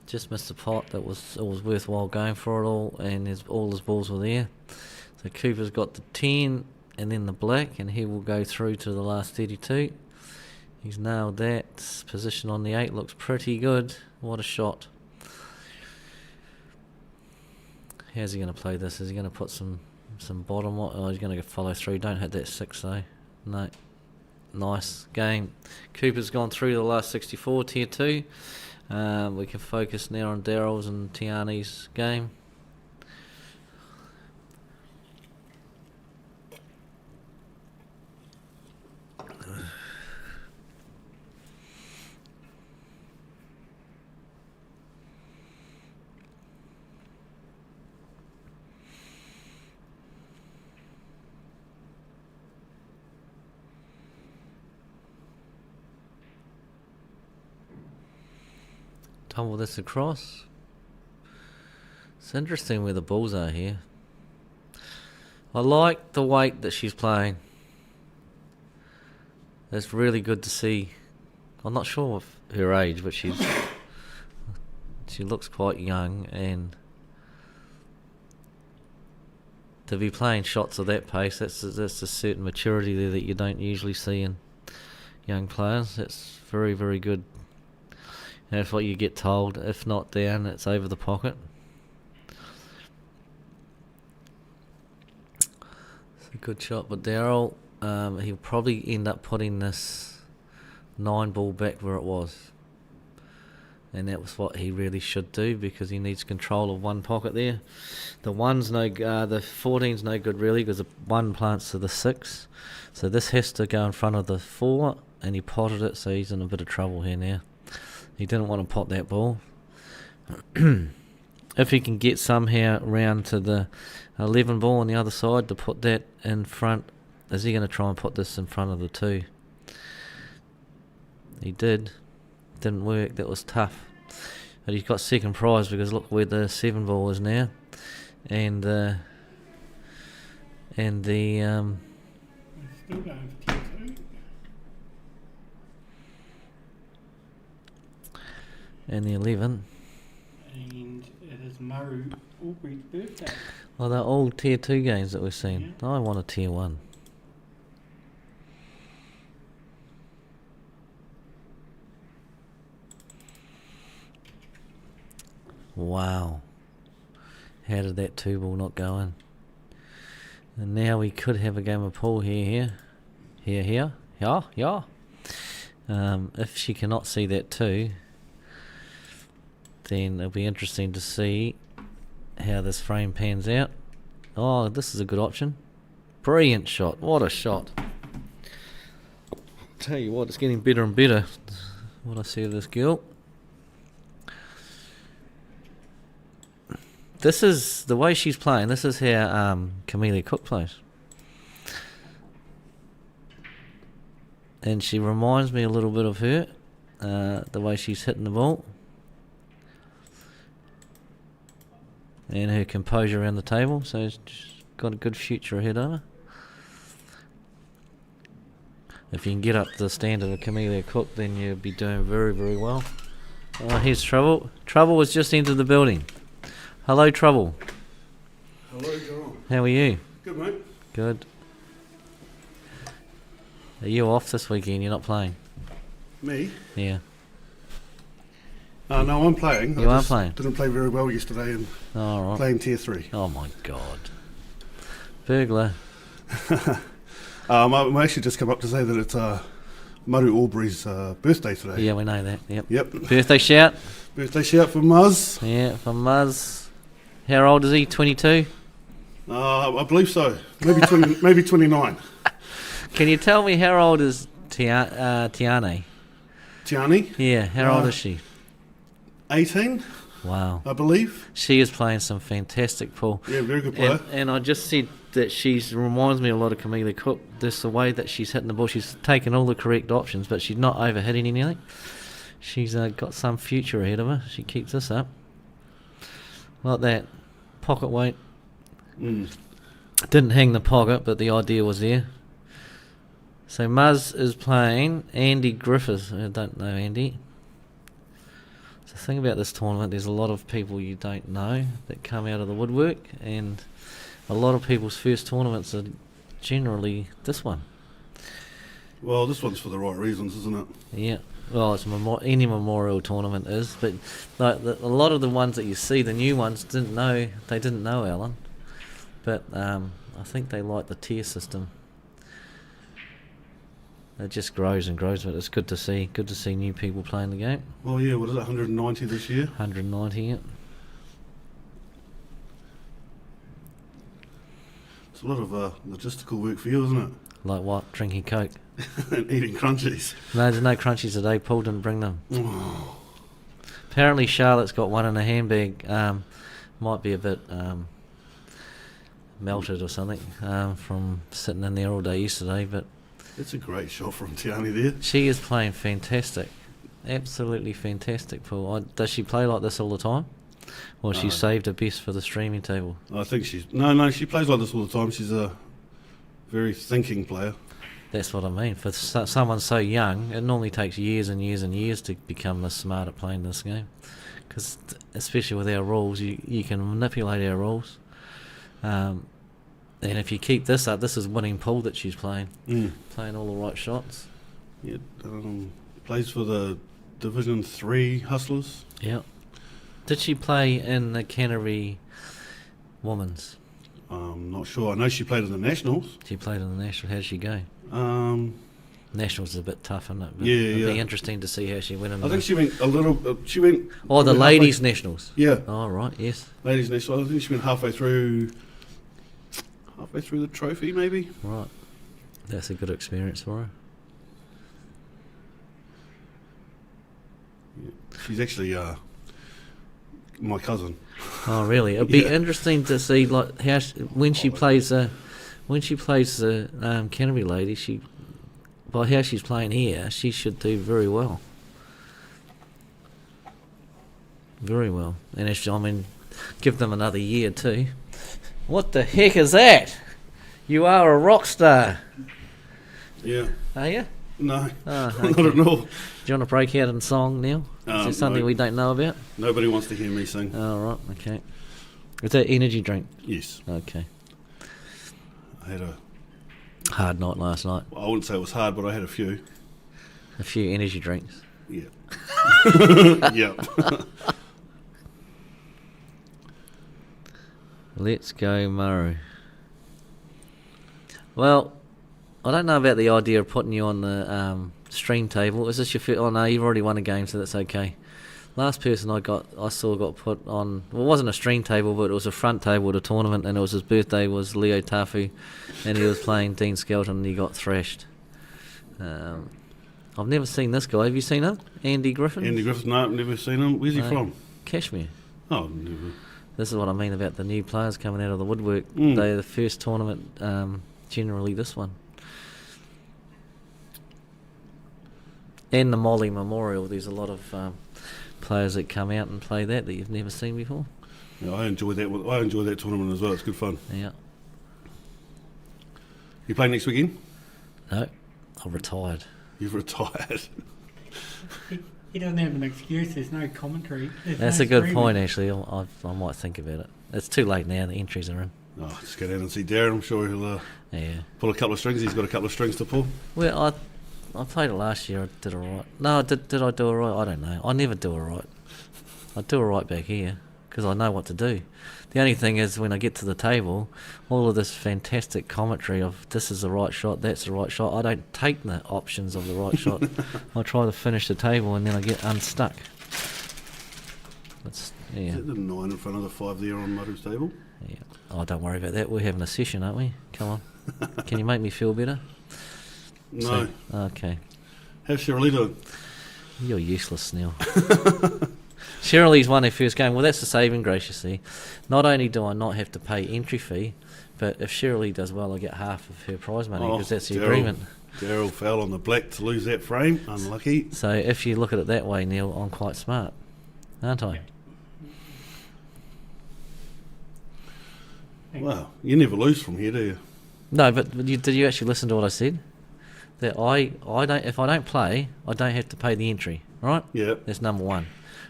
Just missed the pot. That was worthwhile going for it all, and all his balls were there. So Cooper's got the 10 and then the black, and he will go through to the last 32. He's nailed that. Position on the 8 looks pretty good. What a shot. How's he going to play this? Is he going to put some bottom? Oh, he's going to follow through. Don't hit that 6 though. No. Nice game. Cooper's gone through the last 64, tier 2. We can focus now on Daryl's and Tiani's game. Tumble this across. It's interesting where the balls are here. I like the weight that she's playing. It's really good to see. I'm not sure of her age, but she looks quite young, and to be playing shots of that pace, that's a certain maturity there that you don't usually see in young players. That's very, very good. That's what you get told. If not down, it's over the pocket. It's a good shot, but Daryl, he'll probably end up putting this 9 ball back where it was. And that was what he really should do, because he needs control of one pocket there. The 14's no good really, because the 1 plants to the 6. So this has to go in front of the 4, and he potted it, so he's in a bit of trouble here now. He didn't want to pot that ball. If he can get somehow round to the 11 ball on the other side to put that in front, is he going to try and put this in front of the 2? He did. Didn't work. That was tough. But he's got second prize, because look where the 7 ball is now, and the Still going for tier 2. and the 11. And it is Maru Aubrey's birthday. Well, they're all tier 2 games that we've seen. Yeah. I want a tier 1. Wow. How did that 2 ball not go in? And now we could have a game of pool here. Yeah. If she cannot see that 2, then it'll be interesting to see how this frame pans out. Oh, this is a good option. Brilliant shot. What a shot. Tell you what, it's getting better and better, what I see of this girl. This is the way she's playing. This is how Camellia Cook plays. And she reminds me a little bit of her, the way she's hitting the ball. And her composure around the table, so she's got a good future ahead of her. If you can get up to the standard of Camellia Cook, then you'll be doing very, very well. Oh, here's Trouble. Trouble has just entered the building. Hello, Trouble. Hello, John. How are you? Good, mate. Good. Are you off this weekend? You're not playing? Me? Yeah. No, I'm playing. You I are just playing? Didn't play very well yesterday and All right. playing tier 3. Oh, my God. Burglar. I actually just come up to say that it's Maru Aubrey's birthday today. Yeah, we know that. Yep. Yep. Birthday shout. Birthday shout for Muzz. Yeah, from Muzz. How old is he? 22? I believe so. Maybe 20, maybe 29. Can you tell me how old is Tiani? Tiani, Yeah, how old is she? 18, Wow. I believe. She is playing some fantastic pool. Yeah, very good player. And I just said that she reminds me a lot of Camellia Cook. Just the way that she's hitting the ball. She's taken all the correct options, but she's not overhitting anything. She's got some future ahead of her. She keeps this up. Like that. Pocket weight. Didn't hang the pocket, but the idea was there. So Muzz is playing Andy Griffiths. I don't know Andy. So the thing about this tournament, there's a lot of people you don't know that come out of the woodwork, and a lot of people's first tournaments are generally this one. Well, this one's for the right reasons, isn't it? Yeah. Well, it's any memorial tournament is, but like a lot of the ones that you see, the new ones, didn't know Allan, but I think they like the tier system. It just grows and grows, but it's good to see. Good to see new people playing the game. Well, yeah, what is it, 190 this year? 190, yeah. It's a lot of logistical work for you, isn't it? Like what? Drinking Coke. And eating crunchies. No, there's no crunchies today. Paul didn't bring them. Oh. Apparently Charlotte's got one in her handbag. Might be a bit melted or something from sitting in there all day yesterday, but It's a great shot from Tiani there. she is playing fantastic. Absolutely fantastic, Paul. Does she play like this all the time? Or she saved her best for the streaming table? I think No, she plays like this all the time. She's a very thinking player. That's what I mean. For someone so young, it normally takes years and years and years to become this smart at playing this game. Because especially with our rules, you can manipulate our rules. And if you keep this up, this is winning pool that she's playing. Playing all the right shots. Yeah, plays for the Division 3 Hustlers. Yeah. Did she play in the Canterbury Women's? I'm not sure. I know she played in the Nationals. She played in the National. How did she go? Nationals is a bit tough, isn't it? But Yeah, it'd be interesting to see how she went in. I think she went a little. She went. Oh, the halfway- ladies' nationals. Yeah, Oh, right. Yes. ladies national. I think she went halfway through the trophy, maybe. Right. That's a good experience for her. She's actually my cousin. Oh, really? It'd be Yeah. interesting to see like how when she plays the Canterbury lady. By how she's playing here, she should do very well. Very well. And give them another year too. What the heck is that? You are a rock star, Yeah. are you? No, Oh, not okay. at all. Do you want to break out in song now? Is there something No. we don't know about? Nobody wants to hear me sing. Oh, right, okay. Is that energy drink? Yes, Okay. I had Hard night last night. I wouldn't say it was hard, but I had a few. A few energy drinks. Yeah. Yeah. Let's go, Murray. Well, I don't know about the idea of putting you on the stream table. Is this your first? Oh no, you've already won a game, so that's okay. Last person I saw got put on. Well, it wasn't a stream table, but it was a front table at a tournament, and it was his birthday. Was Leo Tafu, and he was playing Dean Skelton, and he got thrashed. I've never seen this guy. Have you seen him? Andy Griffin? Andy Griffiths, no, never seen him. Where's he No. from? Cashmere. Oh, never. This is what I mean about the new players coming out of the woodwork. Mm. They're the first tournament, generally this one. And the Molly Memorial, there's a lot of players that come out and play that you've never seen before. Yeah, I enjoy that. I enjoy that tournament as well. It's good fun. Yeah. You play next weekend? No, I'm retired. You've retired. He doesn't have an excuse. There's no commentary. That's no a good streaming. point, actually. I might think about it. It's too late now. The entries are in. Oh, just go down and see Darren. I'm sure he'll Yeah. pull a couple of strings. He's got a couple of strings to pull. Well, I played it last year. I did all right. No, did I do all right? I don't know. I never do all right. I do all right back here because I know what to do. The only thing is when I get to the table, all of this fantastic commentary of this is the right shot, that's the right shot, I don't take the options of the right shot. I try to finish the table and then I get unstuck. Yeah. Is that the 9 in front of the 5 there on Maru's table? Yeah. Oh, don't worry about that. We're having a session, aren't we? Come on. Can you make me feel better? No. Okay. How's Shirley doing? You're useless, Neil. Shirley's won her first game. Well, that's the saving grace, you see. Not only do I not have to pay entry fee, but if Shirley does well, I get half of her prize money because that's the agreement. Daryl fell on the black to lose that frame. Unlucky. So if you look at it that way, Neil, I'm quite smart, aren't I? Wow, you never lose from here, do you? No, but did you actually listen to what I said? That I don't, if I don't play, I don't have to pay the entry, right? Yeah. That's number one.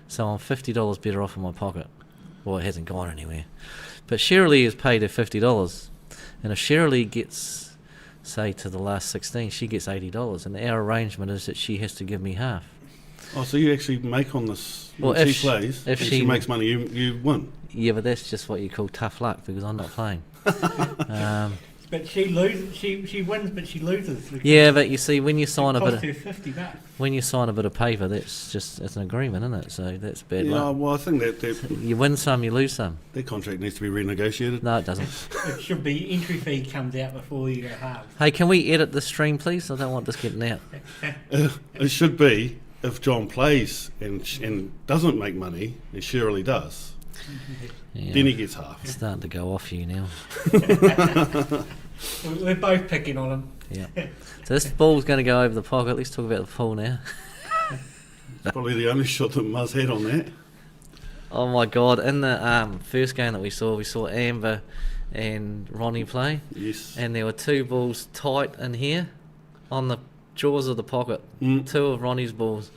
So I'm $50 better off in my pocket. Well, it hasn't gone anywhere. But Shirley has paid her $50. And if Shirley gets, say, to the last 16, she gets $80. And our arrangement is that she has to give me half. Oh, so you actually make on this. Well, When if she plays, if and she- she makes money, you win. Yeah, but that's just what you call tough luck because I'm not playing. But she loses. She wins, but she loses. Yeah, but you see, when you sign a It bit costs of, her $50. when you sign a bit of paper, that's just it's an agreement, isn't it? So that's bad Yeah, luck. well, I think that You win some, you lose some. that contract needs to be renegotiated. No, it doesn't. It should be entry fee comes out before you go halves. Hey, can we edit the stream, please? I don't want this getting out. It should be if John plays and doesn't make money, and Shirley does, Yeah, then he gets half. it's starting to go off you now. We're both picking on him. Yeah. So this ball's going to go over the pocket. Let's talk about the pool now. Probably the only shot that Muzz had on that. Oh my God! In the first game that we saw Amber and Ronnie play, Yes. and there were two balls tight in here, on the jaws of the pocket. Mm. Two of Ronnie's balls,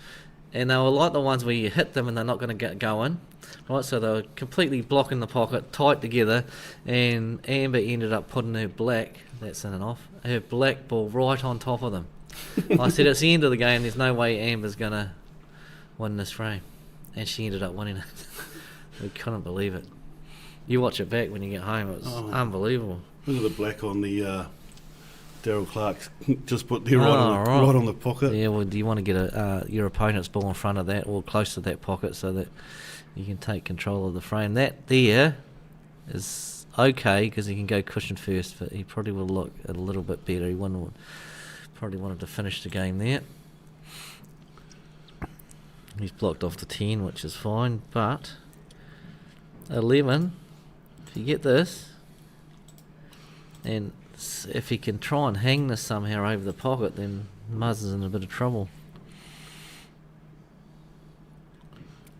and they were like the ones where you hit them and they're not going to go in, right? So they were completely blocking the pocket, tight together, and Amber ended up putting her black, that's in and off, her black ball right on top of them. I said it's the end of the game. There's no way Amber's going to win this frame, and she ended up winning it. We couldn't believe it. You watch it back when you get home. It was unbelievable. Look at the black on the Daryl Clark's just put there Oh, right right. on the pocket. Yeah, well, do you want to get your opponent's ball in front of that or close to that pocket so that you can take control of the frame? That there is okay because he can go cushion first, but he probably will look a little bit better. He probably wanted to finish the game there. He's blocked off the 10, which is fine, but 11, if you get this, and if he can try and hang this somehow over the pocket, then Muzz is in a bit of trouble.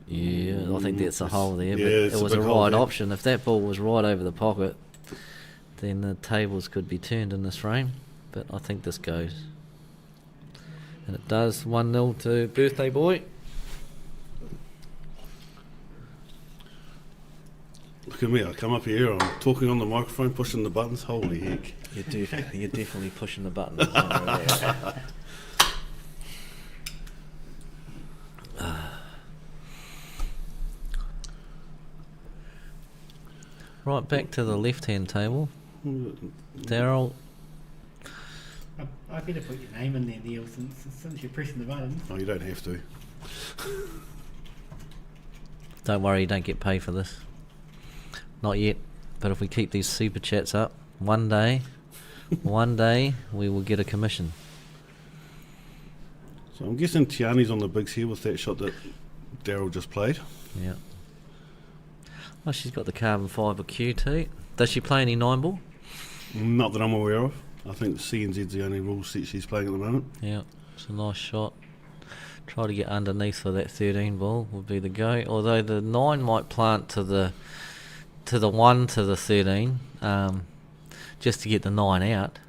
Yeah, I think that's a hole there, Yeah, but it's it a was a big hole right there. option. If that ball was right over the pocket, then the tables could be turned in this frame, but I think this goes. And it does. 1-0 to Birthday Boy. Look at me, I come up here, I'm talking on the microphone, pushing the buttons. Holy heck. You're definitely pushing the button. Right, back to the left-hand table. Daryl. I better put your name in there, Neil, since you're pressing the button. Oh, you don't have to. Don't worry, you don't get paid for this. Not yet. But if we keep these super chats up, one day we will get a commission. So I'm guessing Tiani's on the bigs here with that shot that Daryl just played. Yeah. Oh, she's got the carbon fibre QT. Does she play any 9-ball? Not that I'm aware of. I think CNZ's the only rule set she's playing at the moment. Yeah, it's a nice shot. Try to get underneath for that 13 ball would be the go. Although the 9 might plant to the 1 to the 13, just to get the 9 out.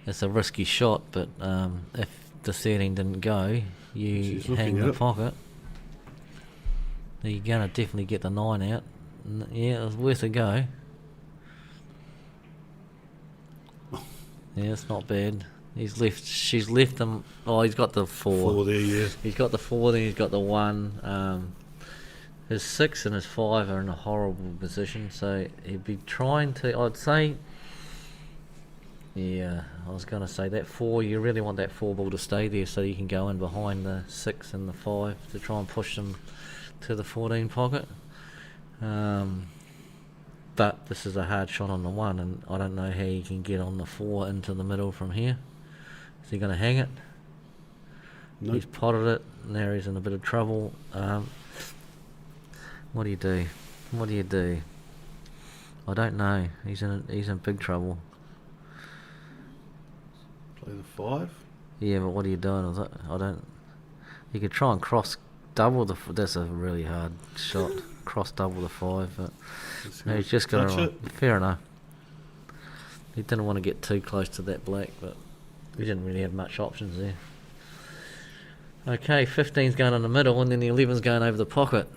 It's a risky shot, but if the 13 didn't go, you She's hang looking the at it. pocket. You're gonna definitely get the 9 out. Yeah, it was worth a go. Yeah, it's not bad. She's left them. Oh, he's got the 4. 4 there, yeah. He's got the 4, then he's got the 1. His 6 and his 5 are in a horrible position, so he'd be trying to. I'd say. Yeah, I was going to say that 4. You really want that 4 ball to stay there, so you can go in behind the 6 and the 5 to try and push them to the 14 pocket. But this is a hard shot on the 1, and I don't know how you can get on the 4 into the middle from here. Is he going to hang it? Nope. He's potted it. Now he's in a bit of trouble. What do you do? What do you do? I don't know. He's in big trouble. Play the 5. Yeah, but what are you doing with it? I don't. You could try and cross double the. That's a really hard shot. cross double the 5, but Let's he's just got touch to. it. Fair enough. He didn't want to get too close to that black, but we didn't really have much options there. Okay, 15's going in the middle, and then the 11's going over the pocket.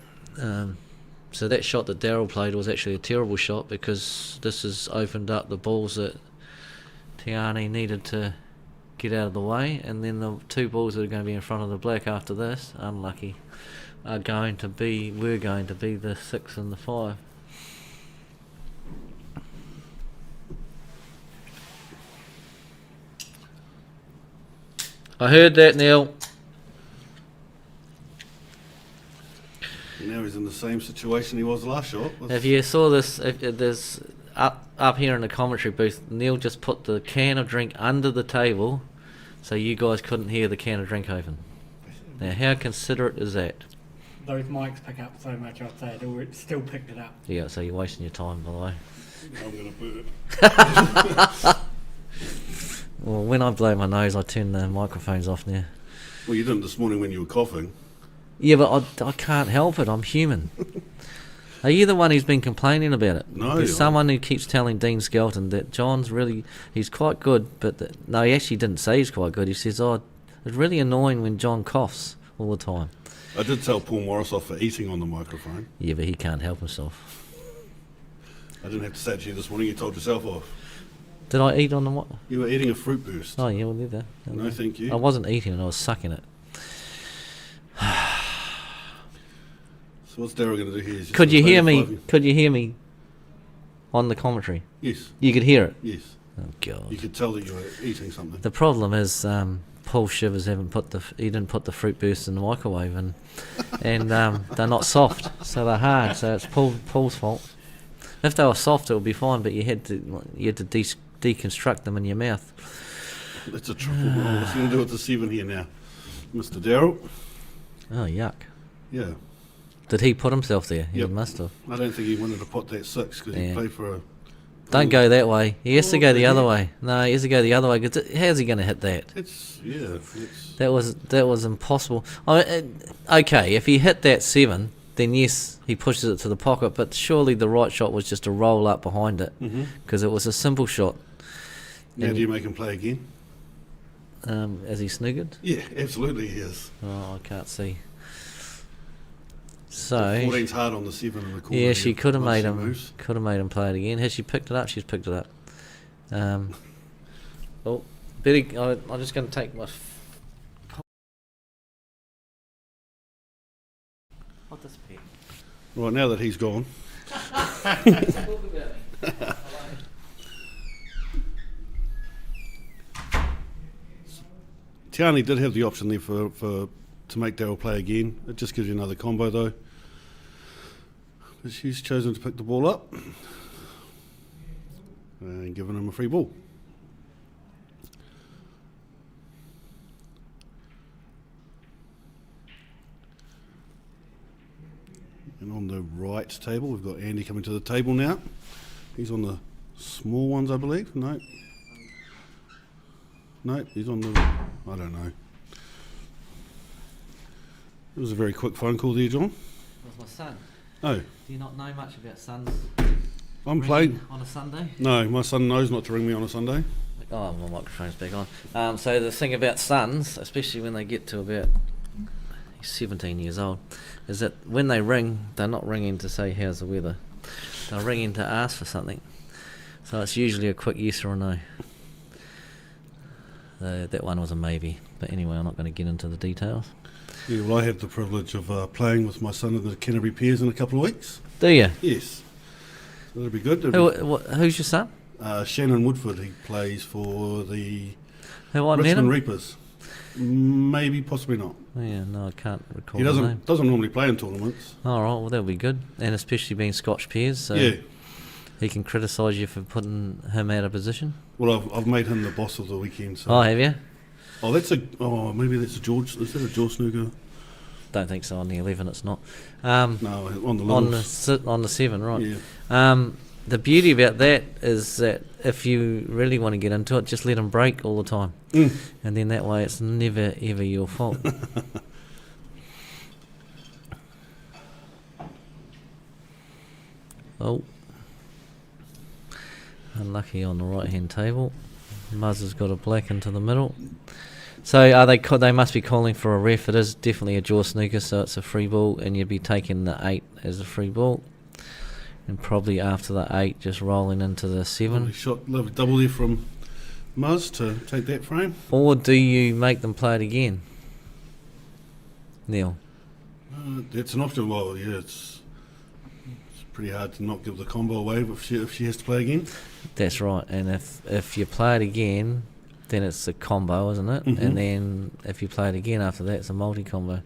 So that shot that Daryl played was actually a terrible shot, because this has opened up the balls that Tiani needed to get out of the way, and then the 2 balls that are going to be in front of the black after this, unlucky, were going to be the 6 and the 5. I heard that, Neil. Now he's in the same situation he was last shot. If you saw this, if there's up here in the commentary booth, Neil just put the can of drink under the table, so you guys couldn't hear the can of drink open. Now, how considerate is that? Those mics pick up so much, I'd say it still picked it up. Yeah, so you're wasting your time, by the way. I'm going to put it. Well, when I blow my nose, I turn the microphones off now. Well, you didn't this morning when you were coughing. Yeah, but I can't help it. I'm human. Are you the one who's been complaining about it? No. There's someone who keeps telling Dean Skelton that John's he's quite good, but no, he actually didn't say he's quite good. He says, it's really annoying when John coughs all the time. I did tell Paul Morris off for eating on the microphone. Yeah, but he can't help himself. I didn't have to say it to you this morning. You told yourself off. Did I eat on the what? You were eating a fruit burst. Oh, yeah, well, did that. No, thank you. I wasn't eating it, I was sucking it. So what's Daryl going to do here? Could you hear me on the commentary? Yes. You could hear it? Yes. Oh, God. You could tell that you were eating something. The problem is Paul Shivers he didn't put the fruit bursts in the microwave, and they're not soft, so they're hard. So it's Paul's fault. If they were soft, it would be fine, but you had to deconstruct them in your mouth. That's a triple roll. What's he going to do with the 7 here now? Mr. Daryl? Oh, yuck. Yeah. Did he put himself there? He Yep. must have. I don't think he wanted to pot that 6 because he Yeah. played for a... Don't go that way. He has to go the other way. No, he has to go the other way. Cause how's he going to hit that? That was impossible. Okay, if he hit that 7, then yes, he pushes it to the pocket. But surely the right shot was just to roll up behind it, because it was a simple shot. Now do you make him play again? As he snoogered? Yeah, absolutely he is. Oh, I can't see. So 14's hard on the 7 in the corner. yeah, she could have made him moves. play it again. Has she picked it up? She's picked it up. Oh, Betty, I'm just going to take my. What this pig? Right, now that he's gone, Tiani did have the option there to make Daryl play again. It just gives you another combo though. But she's chosen to pick the ball up and giving him a free ball. And on the right table, we've got Andy coming to the table now. He's on the small ones, I believe. No. No, he's on the... I don't know. It was a very quick phone call there, John. That was my son. Oh, Do you not know much about sons I'm ringing playing. on a Sunday? No, my son knows not to ring me on a Sunday. Oh, my microphone's back on. So the thing about sons, especially when they get to about 17 years old, is that when they ring, they're not ringing to say how's the weather. They're ringing to ask for something. So it's usually a quick yes or a no. That one was a maybe. But anyway, I'm not going to get into the details. Yeah, well, I have the privilege of playing with my son in the Canterbury Peers in a couple of weeks. Do you? Yes. So that'll be good. Who's your son? Shannon Woodford, he plays for the Who I met Richmond him? Reapers. Maybe, possibly not. Oh, yeah, no, I can't recall He the name. doesn't normally play in tournaments. All right, well, that'll be good. And especially being Scotch peers, so Yeah. he can criticise you for putting him out of position. Well, I've made him the boss of the weekend. So. Oh, have you? Maybe that's a George. Is that a George snooker? Don't think so. On the 11, it's not. No, on the On levels. on the 7, right? Yeah. The beauty about that is that if you really want to get into it, just let him break all the time, and then that way it's never ever your fault. Oh. Unlucky on the right-hand table. Muzz has got a black into the middle. So are they? They must be calling for a ref. It is definitely a jaw snooker, so it's a free ball, and you'd be taking the 8 as a free ball, and probably after the 8, just rolling into the 7. Lovely shot, lovely double there from Muzz to take that frame. Or do you make them play it again, Neil? That's an option. Well, yeah, it's pretty hard to not give the combo away if she has to play again. That's right. And if you play it again, then it's a combo, isn't it? Mhm. And then if you play it again after that, it's a multi-combo.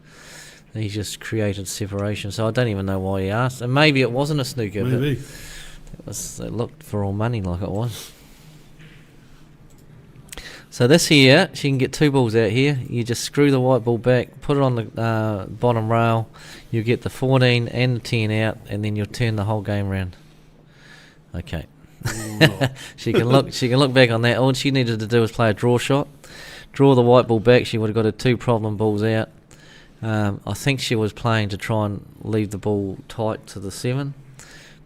He's just created separation. So I don't even know why he asked. And maybe it wasn't a snooker. Maybe. But it looked for all money like it was. So this here, she can get 2 balls out here. You just screw the white ball back, put it on the bottom rail. You get the 14 and the 10 out, and then you'll turn the whole game round. Okay. She can look back on that. All she needed to do was play a draw shot, draw the white ball back. She would have got her 2 problem balls out. I think she was playing to try and leave the ball tight to the 7,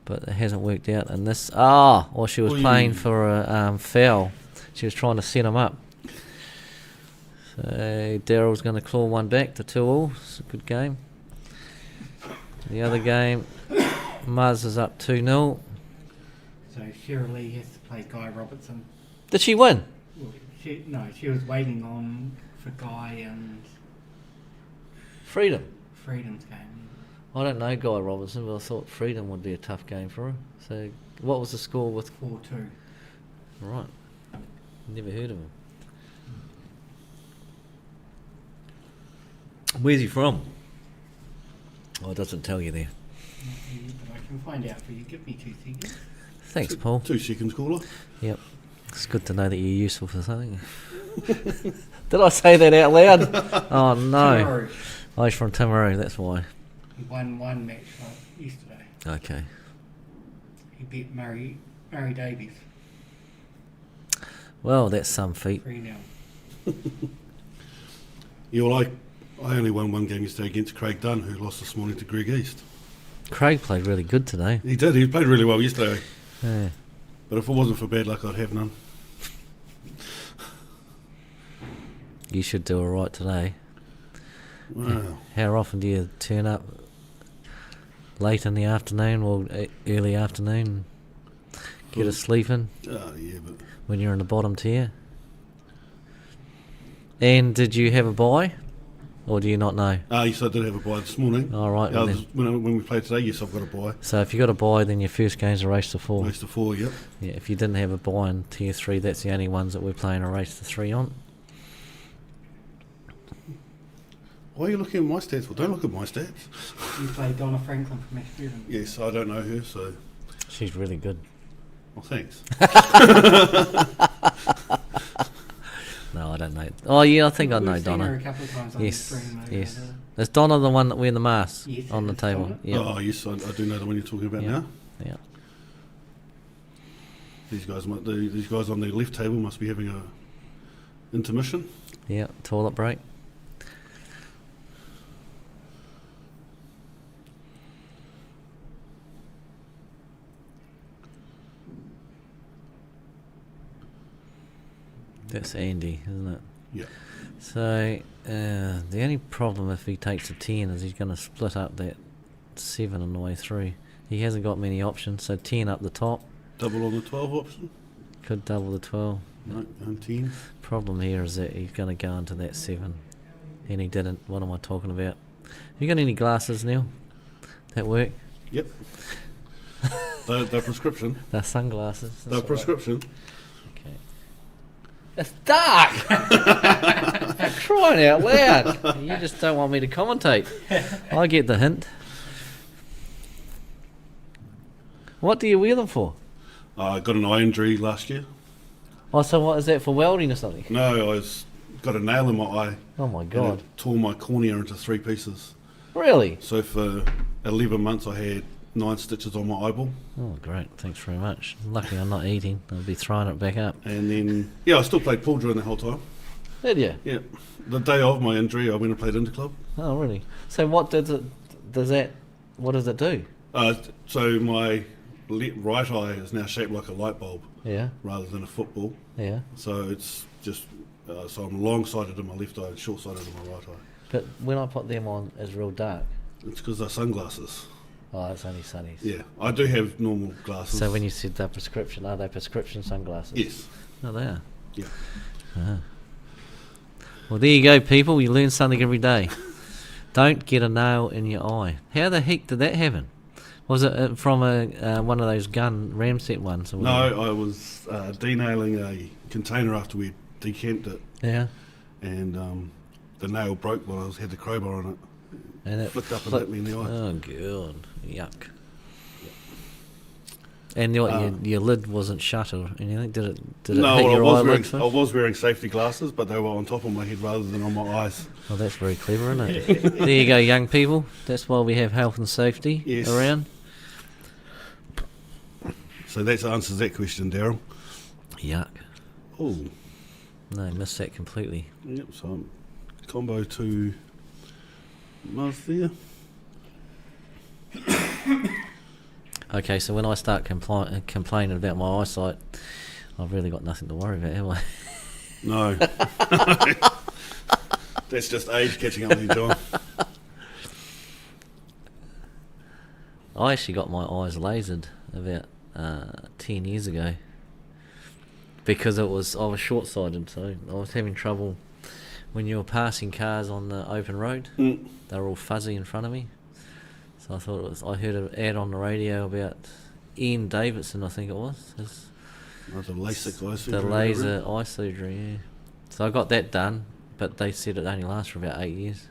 but it hasn't worked out. And this, or she was playing for a foul. She was trying to set him up. So Daryl's going to claw one back to 2-all. It's a good game. The other game, Muzz is up 2-0. So Sheryl Lee has to play Guy Robertson. Did she win? Well, she was waiting on for Guy and Freedom. Freedom's game. I don't know Guy Robertson, but I thought Freedom would be a tough game for her. So what was the score with? 4-2. Right. Never heard of him. Where's he from? Oh, it doesn't tell you there. But I can find out for you. Give me 2 seconds. Thanks, Paul. 2 seconds, caller. Yep. It's good to know that you're useful for something. Did I say that out loud? Oh, no. Timaru. Oh, he's from Timaru, that's why. He won one match yesterday. Okay. He beat Murray Davies. Well, that's some feat. 3-0. Yeah, well, I only won one game yesterday against Craig Dunn, who lost this morning to Greg East. Craig played really good today. He did. He played really well yesterday. Yeah. But if it wasn't for bad luck, I'd have none. You should do all right today. Wow. How often do you turn up late in the afternoon or early afternoon? Get a sleep in Yeah, but when you're in the bottom tier? And did you have a bye? Or do you not know? yes, I did have a bye this morning. All right. Yeah, well then. when we played today, yes, I've got a bye. So if you got a bye, then your first game's a race to 4. Race to 4, yep. Yeah, if you didn't have a bye in tier 3, that's the only ones that we're playing a race to 3 on. Why are you looking at my stats? Well, don't look at my stats. You play Donna Franklin from Ashburton. Yes, I don't know her, so... She's really good. Well, thanks. No, I don't know. Oh, yeah, I think I know We've seen her Donna. a couple of times on Yes, the stream. yes. Is Donna the one that wearing the mask Yes, on the it's table? Donna. Yeah. Oh, yes, I do know the one you're talking about Yeah. now. Yeah. These guys on the left table must be having a intermission. Yeah, toilet break. That's Andy, isn't it? Yeah. So the only problem if he takes a 10 is he's going to split up that 7 on the way through. He hasn't got many options, so 10 up the top. Double on the 12 option. Could double the 12. No, and 10. Problem here is that he's going to go into that 7. And he didn't. What am I talking about? You got any glasses, Neil? That work? Yep. They're prescription. They're sunglasses. That's They're all right. prescription. Okay. It's dark! Crying out loud! You just don't want me to commentate. I get the hint. What do you wear them for? I got an eye injury last year. Oh, so what is that, for welding or something? No, got a nail in my eye. Oh my And god. it tore my cornea into 3 pieces. Really? So for 11 months, I had 9 stitches on my eyeball. Oh great, thanks very much. Lucky I'm not eating. I'll be throwing it back up. And then, I still played pool during the whole time. Did you? Yeah. The day of my injury, I went and played interclub. Oh really? So what does it do? So my right eye is now shaped like a light bulb Yeah. rather than a football. Yeah. So it's just so I'm long-sighted in my left eye and short-sighted in my right eye. But when I put them on, it's real dark. It's because they're sunglasses. Oh, it's only sunnies. Yeah, I do have normal glasses. So when you said they're prescription, are they prescription sunglasses? Yes. No, they are. Yeah. Uh-huh. Well, there you go, people. You learn something every day. Don't get a nail in your eye. How the heck did that happen? Was it from one of those gun ramset ones? Or No, whatever? I was denailing a container after we decamped it, Yeah. and the nail broke while I had the crowbar on it. And it Flicked up and hit me in the eye. Oh, God. Yuck. And your lid wasn't shut or anything? Did it No, hit well, your eyelid I first? was wearing safety glasses, but they were on top of my head rather than on my eyes. Well, that's very clever, isn't it? There you go, young people. That's why we have health and safety Yes. around. So that answers that question, Daryl. Yuck. Oh, No, missed that completely. yep. So combo to Mars there. Okay, so when I start complaining about my eyesight, I've really got nothing to worry about, have I? No, that's just age catching up with you, John. I actually got my eyes lasered about 10 years ago because I was short-sighted, so I was having trouble when you were passing cars on the open road. Mm. They were all fuzzy in front of me. So I heard an ad on the radio about Ian Davidson, I think it was. The LASIK eye surgery. The laser eye surgery, yeah. So I got that done, but they said it only lasts for about 8 years,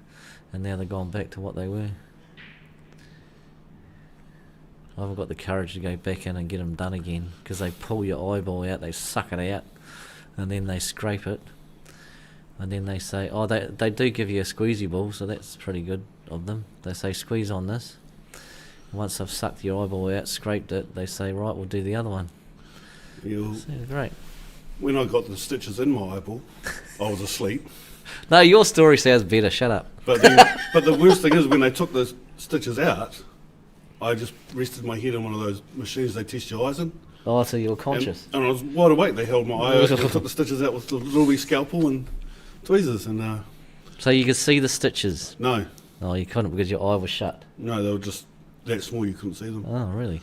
and now they've gone back to what they were. I haven't got the courage to go back in and get them done again, because they pull your eyeball out, they suck it out, and then they scrape it, and then they say, they do give you a squeezy ball, so that's pretty good of them. They say squeeze on this. Once they've sucked your eyeball out, scraped it, they say, right, we'll do the other one. Yeah, So, great. when I got the stitches in my eyeball, I was asleep. No, your story sounds better. Shut up. But but the worst thing is when they took the stitches out, I just rested my head on one of those machines they test your eyes in. Oh, so you're conscious. And I was wide awake. They held my eye open, they took the stitches out with the little wee scalpel and tweezers. And So you could see the stitches. no, Oh, you couldn't because your eye was shut. they were just that small you couldn't see them. Oh, really?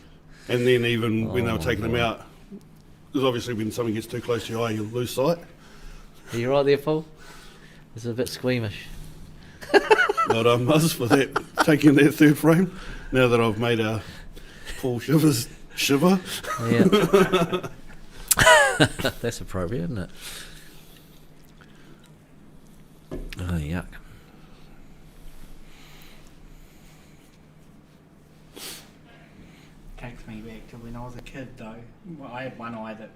And then even when they were Oh, taking them boy. out, because obviously when something gets too close to your eye, you'll lose sight. Are you right there, Paul? It's a bit squeamish. But Muzz for that, taking that third frame, now that I've made Paul Shivers shiver. Yeah. That's appropriate, isn't it? Oh, yuck. Takes me back to when I was a kid, though. Well, I had one eye that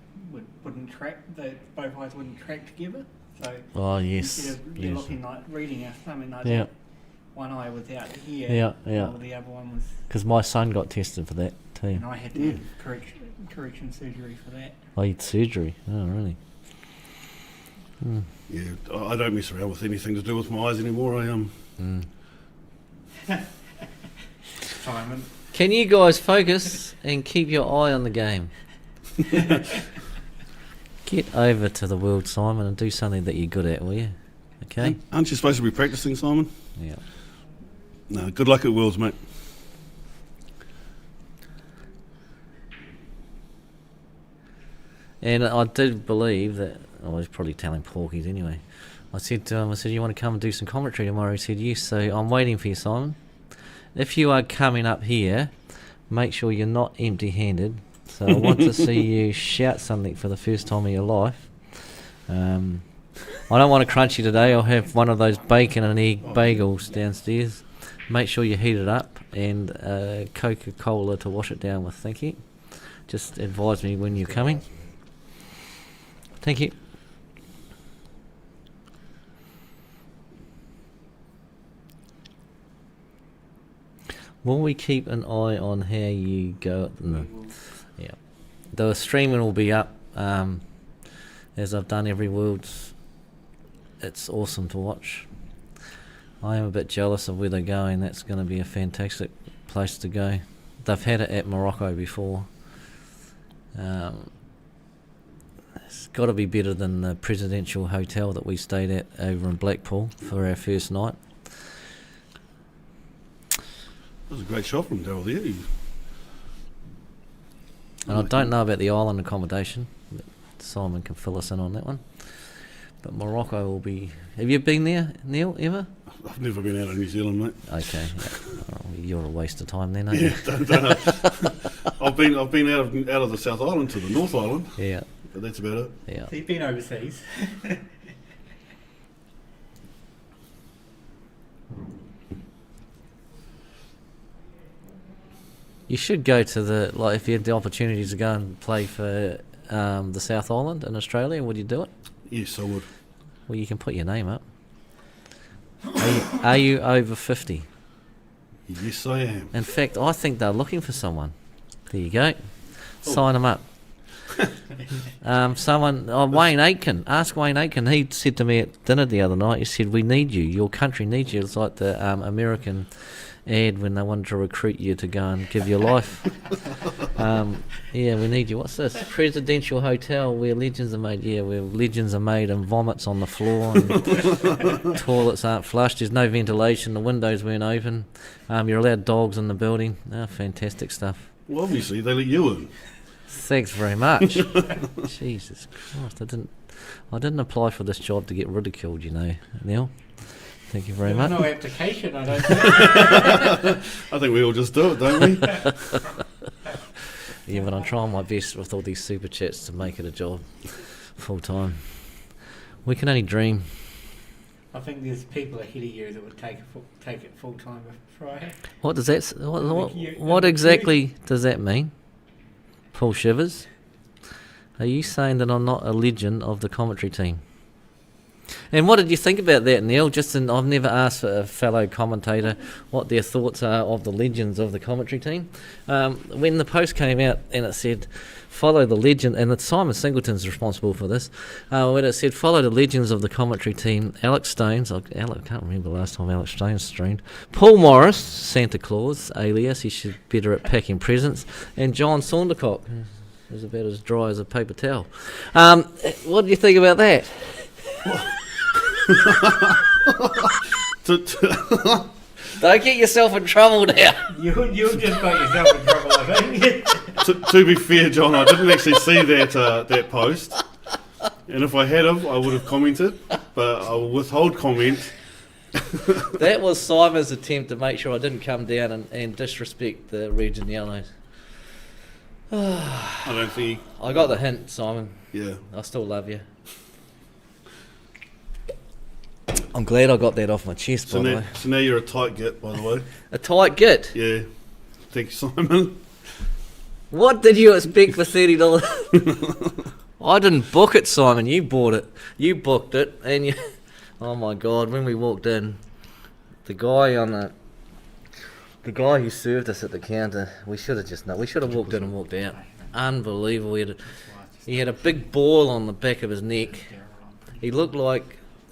wouldn't track. Both eyes wouldn't track together. So Oh, yes. instead of you Yes. looking like reading or something like Yeah. that, one eye was out here. Yeah, yeah. While the other one was, Because my son got tested for that too. and I had to have correction surgery for that. Oh, he had surgery. Oh, really? Yeah, I don't mess around with anything to do with my eyes anymore. Simon, Can you guys focus and keep your eye on the game? Get over to the world, Simon, and do something that you're good at, will you? Okay? Aren't you supposed to be practicing, Simon? Yeah. No, good luck at Worlds, mate. And I did believe that, I was probably telling Porkies anyway. I said to him, you want to come and do some commentary tomorrow? He said, yes, so I'm waiting for you, Simon. If you are coming up here, make sure you're not empty-handed. So I want to see you shout something for the first time in your life. I don't want to crunchy today. I'll have one of those bacon and egg bagels downstairs. Make sure you heat it up and Coca-Cola to wash it down with. Thank you. Just advise me when you're coming. Thank you. Will we keep an eye on how you go? No. Yeah. The streaming will be up as I've done every Worlds. It's awesome to watch. I am a bit jealous of where they're going. That's going to be a fantastic place to go. They've had it at Morocco before, It's got to be better than the presidential hotel that we stayed at over in Blackpool for our first night. That was a great shot from Daryl there. And I don't know about the island accommodation. But Simon can fill us in on that one. But Morocco will be... Have you been there, Neil, ever? I've never been out of New Zealand, mate. Okay. Yeah. Oh, you're a waste of time then, aren't Yeah, you? I've been out of the South Island to the North Island. Yeah. But that's about it. Yeah. So you've been overseas. You should go to the... Like, if you had the opportunity to go and play for the South Island in Australia, would you do it? Yes, I would. Well, you can put your name up. Are you over 50? Yes, I am. In fact, I think they're looking for someone. There you go. Sign them up. Wayne Aitken. Ask Wayne Aitken. He said to me at dinner the other night, he said, we need you. Your country needs you. It's like the American ad when they wanted to recruit you to go and give your life. Yeah, we need you. What's this? Presidential hotel where legends are made. Yeah, where legends are made and vomits on the floor and toilets aren't flushed. There's no ventilation. The windows weren't open. You're allowed dogs in the building. Fantastic stuff. Well, obviously, they let you in. Thanks very much. Jesus Christ, I didn't apply for this job to get ridiculed, you know, Neil. Thank you very much. No application, I don't think. I think we all just do it, don't we? Yeah, but I'm trying my best with all these super chats to make it a job full time. We can only dream. I think there's people ahead of you that would take it full time Friday. What does that? What exactly does that mean? Paul Shivers, are you saying that I'm not a legend of the commentary team? And what did you think about that, Neil? I've never asked a fellow commentator what their thoughts are of the legends of the commentary team. When the post came out and it said, follow the legend, and it's Simon Singleton's responsible for this, when it said, follow the legends of the commentary team, Alex Stones, I can't remember the last time Alex Stones streamed, Paul Morris, Santa Claus, alias, he should be better at packing presents, and John Saundercock, who's about as dry as a paper towel. What do you think about that? Don't get yourself in trouble now. You just got yourself in trouble, I think. To be fair, John, I didn't actually see that post, and if I had I would have commented, but I will withhold comment. That was Simon's attempt to make sure I didn't come down and disrespect the Region Yellows. I don't think. I got the hint, Simon. Yeah. I still love you. I'm glad I got that off my chest, by the way. So now you're a tight git, by the way. A tight git? Yeah. Thanks, Simon. What did you expect for $30? I didn't book it, Simon. You bought it. You booked it, and you... Oh my God! When we walked in, the guy who served us at the counter, we should have walked in and walked out. Unbelievable. He had a big ball on the back of his neck. He looked like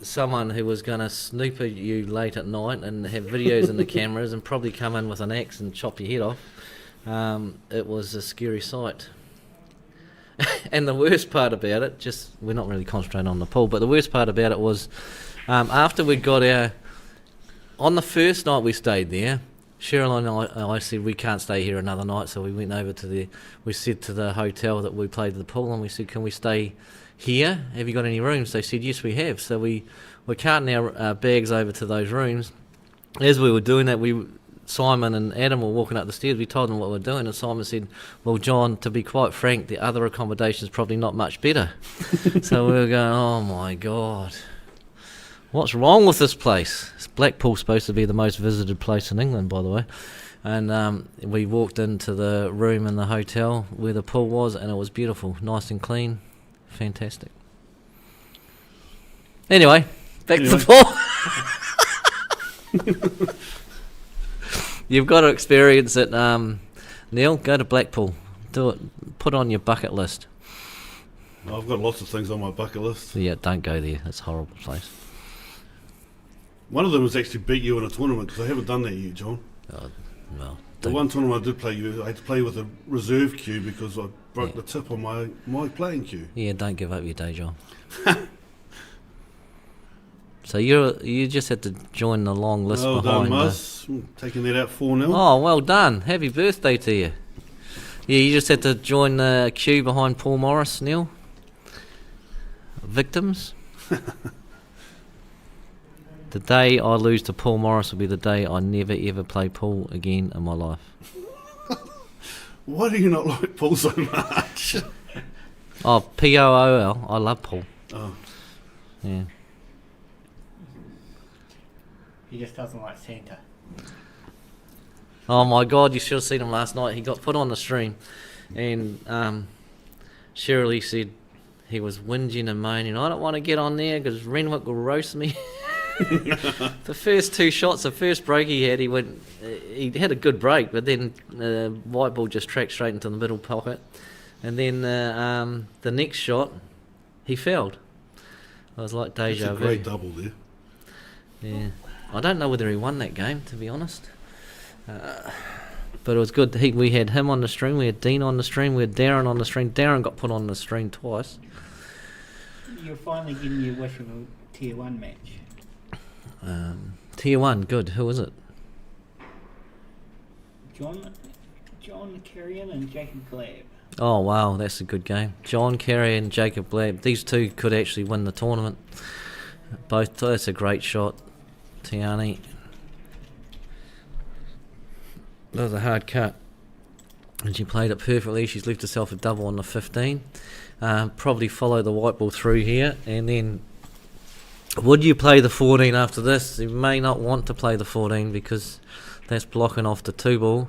someone who was going to snoop at you late at night and have videos in the cameras and probably come in with an axe and chop your head off. It was a scary sight. And the worst part about it, we're not really concentrating on the pool, but the worst part about it was after we got on the first night we stayed there, Cheryl and I said we can't stay here another night, so we went over we said to the hotel that we played the pool, and we said, can we stay here? Have you got any rooms? They said, yes, we have. So we're carting our bags over to those rooms. As we were doing that, Simon and Adam were walking up the stairs. We told them what we were doing, and Simon said, well, John, to be quite frank, the other accommodation's probably not much better. So we were going, oh my God, what's wrong with this place? Blackpool's supposed to be the most visited place in England, by the way. And we walked into the room in the hotel where the pool was, and it was beautiful, nice and clean, fantastic. Anyway, back to the pool. You've got to experience it, Neil. Go to Blackpool. Do it. Put on your bucket list. I've got lots of things on my bucket list. Yeah, don't go there. It's a horrible place. One of them was actually beat you in a tournament, because I haven't done that yet, John. Well, The one tournament I did play you, I had to play with a reserve queue because I broke the tip on my playing cue. Yeah, don't give up your day job. So you just had to join the long list Well behind. done, Mus. Taking that out 4-0. Oh, well done! Happy birthday to you. Yeah, you just had to join the queue behind Paul Morris, Neil. Victims. The day I lose to Paul Morris will be the day I never ever play pool again in my life. Why do you not like Paul so much? Oh, Pool. I love Paul. Oh, Yeah. He just doesn't like Santa. Oh my God! You should have seen him last night. He got put on the stream, and Shirley said he was whinging and moaning. I don't want to get on there because Renwick will roast me. The first two shots, the first break he had, he had a good break, but then white ball just tracked straight into the middle pocket, and then the next shot, he fouled. I was like that's deja a vu. great double there. Yeah, I don't know whether he won that game, to be honest. But it was good. We had him on the stream, we had Dean on the stream, we had Darren on the stream. Darren got put on the stream twice. You're finally getting your wish of a tier 1 match. Tier 1, good. Who is it? John Carrion and Jacob Glab. Oh, wow, that's a good game. John Carey and Jacob Glab. These two could actually win the tournament. Both. That's a great shot. Tiani. That was a hard cut. And she played it perfectly. She's left herself a double on the 15. Probably follow the white ball through here. And then, would you play the 14 after this? You may not want to play the 14 because that's blocking off the 2 ball.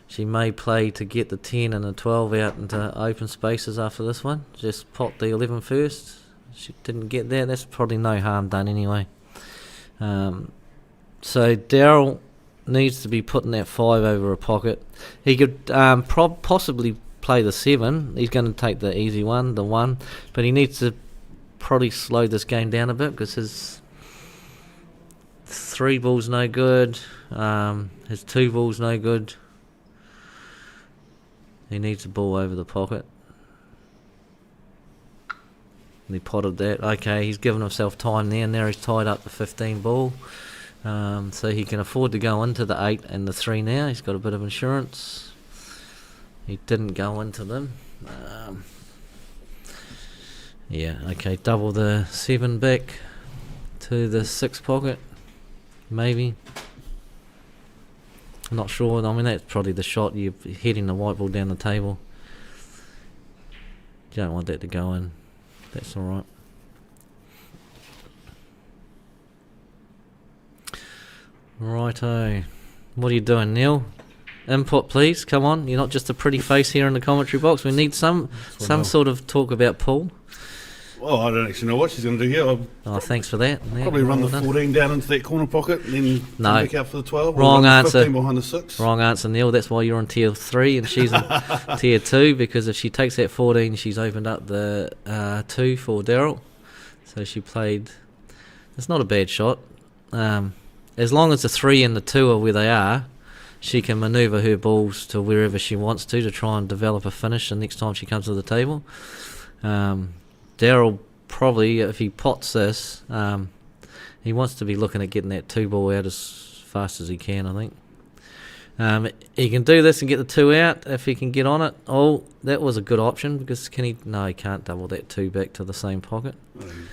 She may play to get the 10 and the 12 out into open spaces after this one. Just pop the 11 first. She didn't get there. That's probably no harm done anyway. So Daryl needs to be putting that 5 over a pocket. He could possibly play the 7. He's going to take the easy one, the 1. But he needs to probably slow this game down a bit because his 3 ball's no good. His 2 ball's no good. He needs a ball over the pocket. And he potted that. Okay, he's given himself time there. Now he's tied up the 15 ball. So he can afford to go into the 8 and the 3 now. He's got a bit of insurance. He didn't go into them. Yeah, okay, double the 7 back to the 6 pocket. Maybe. I'm not sure. I mean, that's probably the shot. You're heading the white ball down the table. You don't want that to go in. That's alright. Righto. What are you doing, Neil? Input, please. Come on. You're not just a pretty face here in the commentary box. We need some sort of talk about Paul. Well, I don't actually know what she's going to do here. Oh, thanks for that. Yeah, Probably run well the done. 14 down into that corner pocket and then No. come back out for the 12. Wrong or run the answer. 15 behind the 6. Wrong answer, Neil. That's why you're on tier 3 and she's in tier 2, because if she takes that 14, she's opened up the 2 for Daryl. So she played. It's not a bad shot. As long as the 3 and the 2 are where they are, she can manoeuvre her balls to wherever she wants to try and develop a finish the next time she comes to the table. Daryl probably, if he pots this, he wants to be looking at getting that 2 ball out as fast as he can, I think. He can do this and get the 2 out if he can get on it. Oh, that was a good option because can he? No, he can't double that 2 back to the same pocket.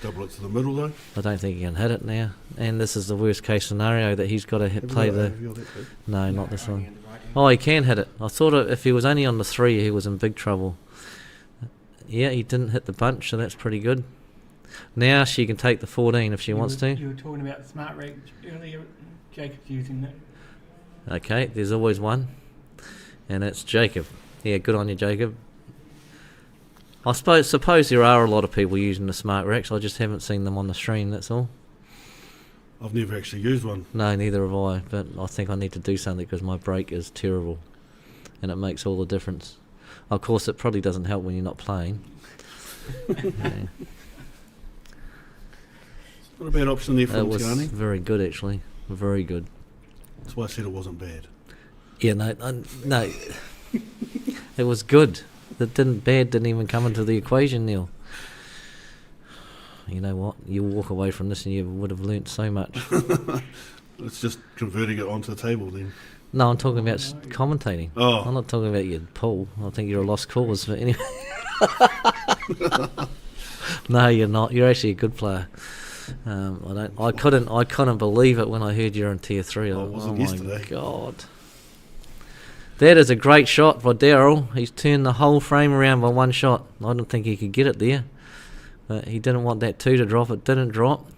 Double it to the middle though. I don't think he can hit it now. And this is the worst case scenario that he's got to play the. No, not this one. Oh, he can hit it. I thought if he was only on the 3, he was in big trouble. Yeah, he didn't hit the bunch, so that's pretty good. Now she can take the 14 if she wants to. You were talking about the smart rack earlier. Jacob's using that. Okay, there's always one. And it's Jacob. Yeah, good on you, Jacob. I suppose there are a lot of people using the smart racks. I just haven't seen them on the stream, that's all. I've never actually used one. No, neither have I. But I think I need to do something because my break is terrible. And it makes all the difference. Of course, it probably doesn't help when you're not playing. Yeah. Not a bad option there for It was Tiani. very good, actually. Very good. That's why I said it wasn't bad. Yeah, no. It was good. Bad didn't even come into the equation, Neil. You know what? You'll walk away from this and you would have learnt so much. It's just converting it onto the table then. No, I'm talking about commentating. Oh. I'm not talking about your pool. I think you're a lost cause. But anyway. No, you're not. You're actually a good player. I couldn't believe it when I heard you're in tier 3. Oh, it wasn't yesterday. My God. That is a great shot by Daryl. He's turned the whole frame around by one shot. I don't think he could get it there. But he didn't want that 2 to drop. It didn't drop.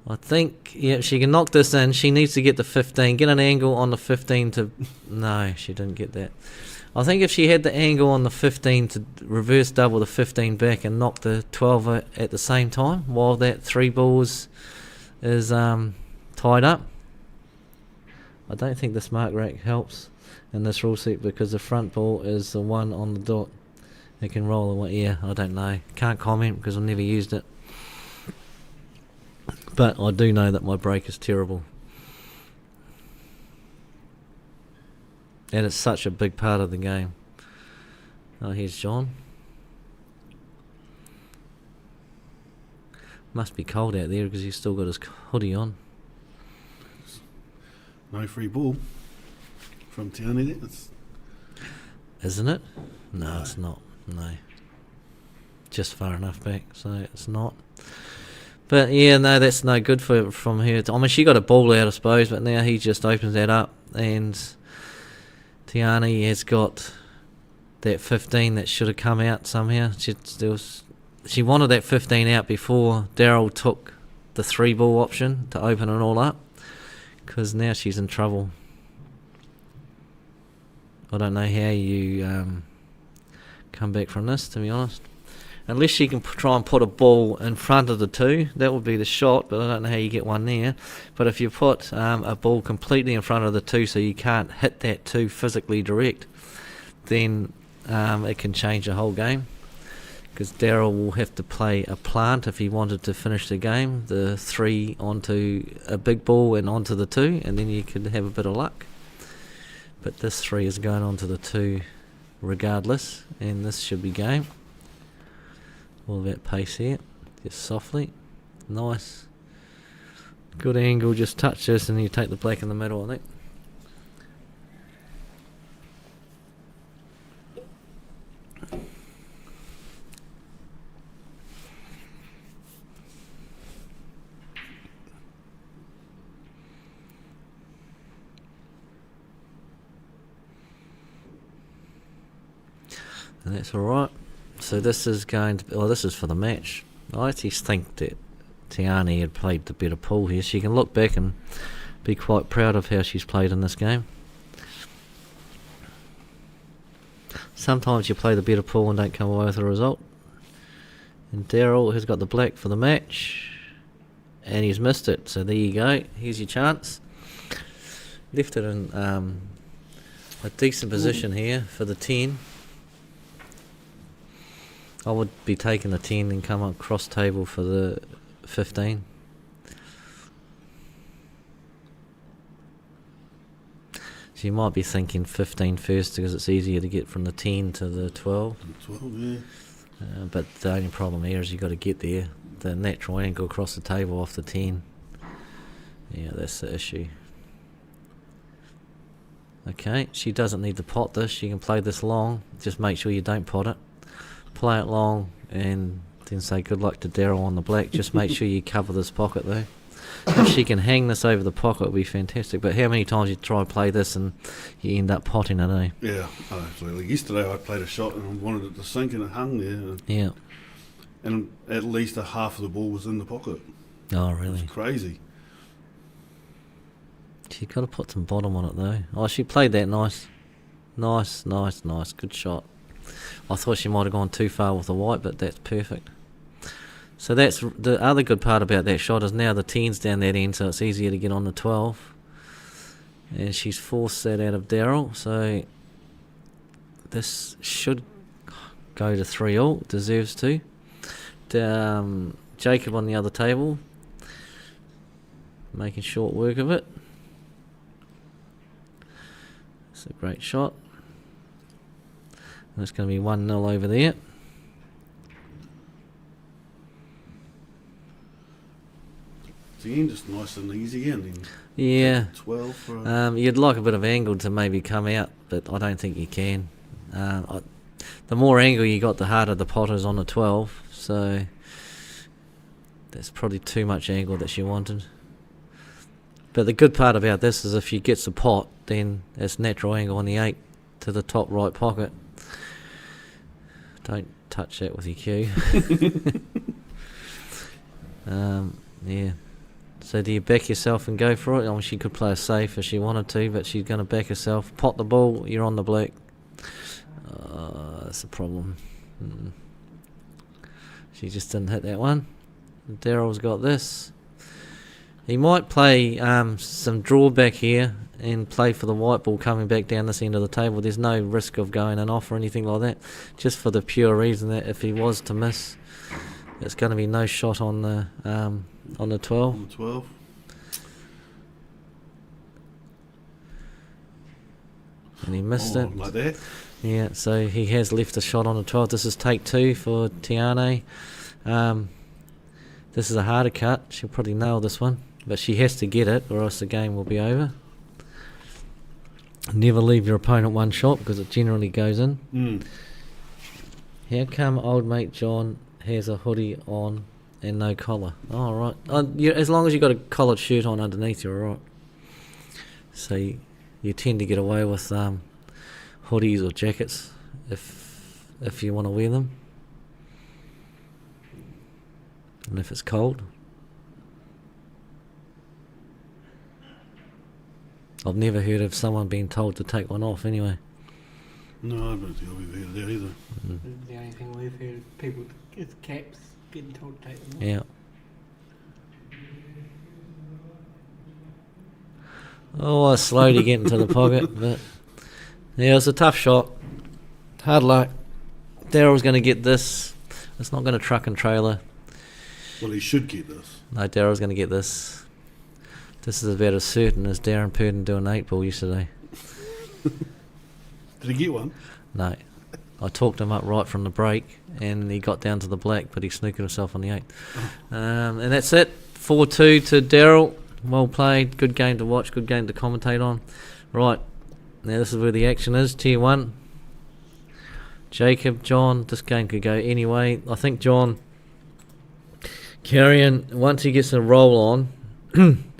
I think, she can knock this in. She needs to get the 15. Get an angle on the 15 to... No, she didn't get that. I think if she had the angle on the 15 to reverse double the 15 back and knock the 12 at the same time while that 3 balls is tied up. I don't think this mark rack helps in this rule set because the front ball is the one on the dot. It can roll away. Yeah, I don't know. Can't comment because I've never used it. But I do know that my break is terrible. And it's such a big part of the game. Oh, here's John. Must be cold out there because he's still got his hoodie on. No free ball from Tiani. Isn't it? No, it's not. No. Just far enough back, so it's not. But yeah, no, that's no good from her. I mean, she got a ball out, I suppose, but now he just opens that up, and Tiani has got that 15 that should have come out somehow. She wanted that 15 out before Daryl took the 3 ball option to open it all up, because now she's in trouble. I don't know how you come back from this, to be honest. Unless she can try and put a ball in front of the 2, that would be the shot, but I don't know how you get one there. But if you put a ball completely in front of the 2 so you can't hit that 2 physically direct, then it can change the whole game. Because Daryl will have to play a plant if he wanted to finish the game, the 3 onto a big ball and onto the 2, and then you could have a bit of luck. But this 3 is going onto the 2 regardless, and this should be game. All that pace here, just softly, nice, good angle, just touch this and you take the black in the middle, I think. And that's alright. So this is going to be, this is for the match. I actually think that Tiani had played the better pool here. She can look back and be quite proud of how she's played in this game. Sometimes you play the better pool and don't come away with a result. And Daryl has got the black for the match. And he's missed it. So there you go. Here's your chance. Left it in a decent position here for the 10. I would be taking the 10 and come up cross table for the 15. So you might be thinking 15 first because it's easier to get from the 10 to the 12. 12, yeah. But the only problem here is you've got to get there. The natural angle across the table off the 10. Yeah, that's the issue. Okay, she doesn't need to pot this. She can play this long. Just make sure you don't pot it. Play it long and then say good luck to Daryl on the black. Just make sure you cover this pocket though. If she can hang this over the pocket, it would be fantastic. But how many times you try and play this and you end up potting it, eh? Yeah, absolutely. Yesterday I played a shot and I wanted it to sink and it hung there. Yeah. And at least a half of the ball was in the pocket. Oh, It really? was crazy. She's got to put some bottom on it though. Oh, she played that nice. Nice. Good shot. I thought she might have gone too far with the white, but that's perfect. So that's the other good part about that shot is now the 10's down that end, so it's easier to get on the 12. And she's forced that out of Daryl, so this should go to 3-all, deserves to. Jacob on the other table, making short work of it. It's a great shot. And it's going to be 1-0 over there. Again, just nice and easy ending. Yeah. 12 for You'd like a bit of angle to maybe come out, but I don't think you can. The more angle you got, the harder the pot is on the 12. So that's probably too much angle that she wanted. But the good part about this is if she gets the pot, then it's natural angle on the 8 to the top right pocket. Don't touch that with your cue. Yeah. So do you back yourself and go for it? I mean, she could play a safe if she wanted to, but she's going to back herself. Pot the ball, you're on the black. That's a problem. She just didn't hit that one. Daryl's got this. He might play some drawback here and play for the white ball coming back down this end of the table. There's no risk of going an off or anything like that. Just for the pure reason that if he was to miss, it's going to be no shot on the 12. on the 12. And he missed it. Like that. Yeah, so he has left a shot on the 12. This is take 2 for Tiane. This is a harder cut. She'll probably nail this one. But she has to get it or else the game will be over. Never leave your opponent one shot because it generally goes in. How come old mate John has a hoodie on and no collar? Oh, right. As long as you got a collared shirt on underneath, you're all right. So you tend to get away with hoodies or jackets if you want to wear them. And if it's cold. I've never heard of someone being told to take one off anyway. No, I don't think I've heard of that either. The only thing we've heard of people is caps getting told to take them off. Yeah. Oh, I slowly get into the pocket, but yeah, it was a tough shot. Hard luck. Daryl's going to get this. It's not going to truck and trailer. Well, he should get this. No, Daryl's going to get this. This is about as certain as Darren Purden doing 8-ball yesterday. Did he get one? No. I talked him up right from the break, and he got down to the black, but he snookered himself on the 8. And that's it. 4-2 to Daryl. Well played. Good game to watch. Good game to commentate on. Right. Now this is where the action is. Tier 1. Jacob, John. This game could go anyway. I think John Carrion, once he gets a roll on,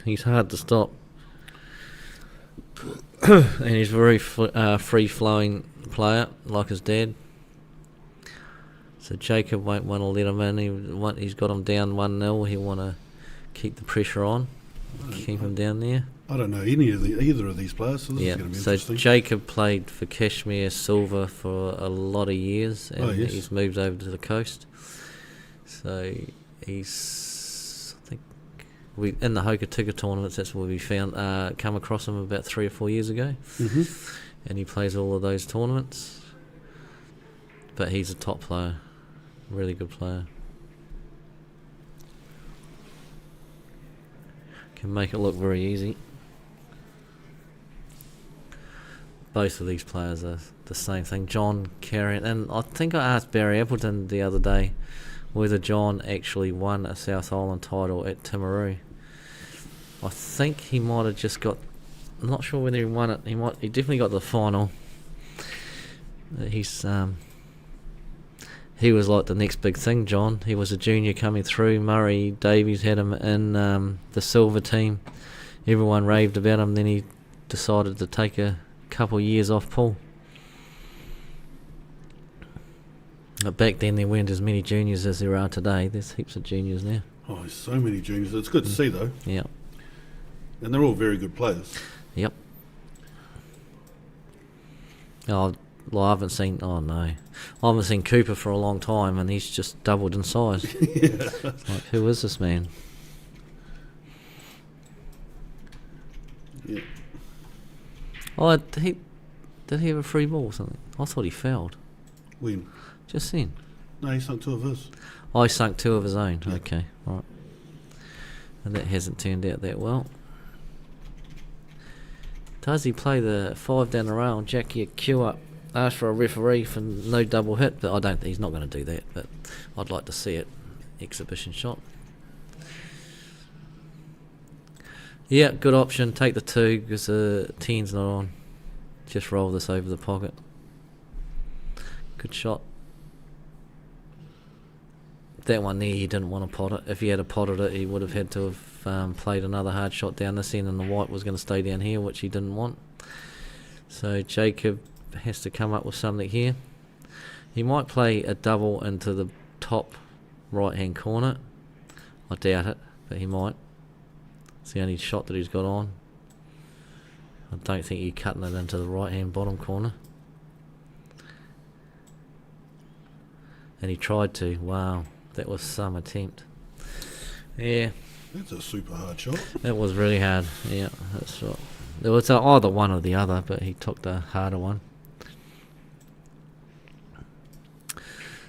he's hard to stop. And he's a very free-flowing player, like his dad. So Jacob won't want to let him in. He's got him down 1-0. He'll want to keep the pressure on, keep him down there. I don't know either of these players, so this is going to be so interesting. Jacob played for Cashmere Silver for a lot of years, and he's moved over to the coast. So he's, I think, in the Hokitika tournaments, that's where we found, come across him about 3 or 4 years ago. And he plays all of those tournaments. But he's a top player, really good player. Can make it look very easy. Both of these players are the same thing. John Carrion, and I think I asked Barry Appleton the other day whether John actually won a South Island title at Timaru. I think he might have just got. I'm not sure whether he won it. He definitely got the final. He was like the next big thing, John. He was a junior coming through. Murray Davies had him in the silver team. Everyone raved about him. Then he decided to take a couple of years off pool. But back then there weren't as many juniors as there are today. There's heaps of juniors now. Oh, there's so many juniors. It's good to see, though. Yeah. And they're all very good players. Yep. Oh, well, I haven't seen Cooper for a long time, and he's just doubled in size. It's like, who is this man? Yeah. Oh, did he have a free ball or something? I thought he fouled. When? Just then. No, he sunk 2 of his. Oh, he sunk 2 of his own. Yeah. Okay, right. And that hasn't turned out that well. Does he play the 5 down the rail? Jackie a cue up ask for a referee for no double hit, but I don't think he's not going to do that. But I'd like to see it. Exhibition shot. Yeah, good option. Take the 2 because the 10's not on. Just roll this over the pocket. Good shot. That one there, he didn't want to pot it. If he had potted it, he would have had to have played another hard shot down this end, and the white was going to stay down here, which he didn't want. So Jacob has to come up with something here. He might play a double into the top right hand corner. I doubt it, but he might. It's the only shot that he's got on. I don't think he's cutting it into the right hand bottom corner. And he tried to. Wow, that was some attempt. Yeah. That's a super hard shot. That was really hard. Yeah, that's right. It was either one or the other, but he took the harder one.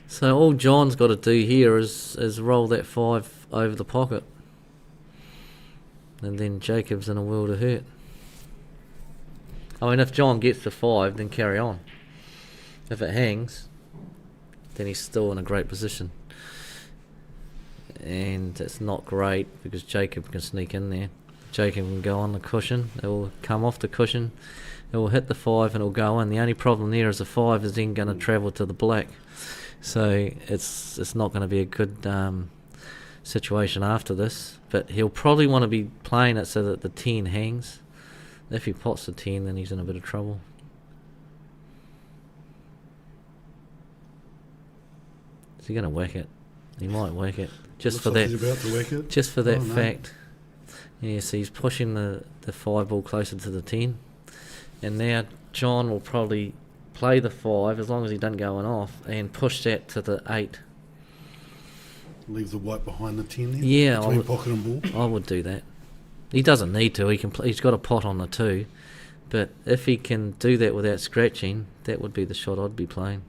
So all John's got to do here is roll that 5 over the pocket. And then Jacob's in a world of hurt. I mean, if John gets the 5, then carry on. If it hangs, then he's still in a great position. And it's not great because Jacob can sneak in there. Jacob can go on the cushion. It will come off the cushion. It will hit the 5 and it will go in. The only problem there is the 5 is then going to travel to the black. So it's not going to be a good situation after this. But he'll probably want to be playing it so that the 10 hangs. If he pots the 10, then he's in a bit of trouble. Is he going to whack it? He might whack it. Just Looks for like that. he's about to whack it. Just for that Oh, no. fact. Yeah, so he's pushing the 5 ball closer to the 10. And now John will probably play the 5 as long as he doesn't go off and push that to the 8. Leave the white behind the 10 there. Yeah, Between pocket and ball. I would do that. He doesn't need to. He's got a pot on the 2. But if he can do that without scratching, that would be the shot I'd be playing.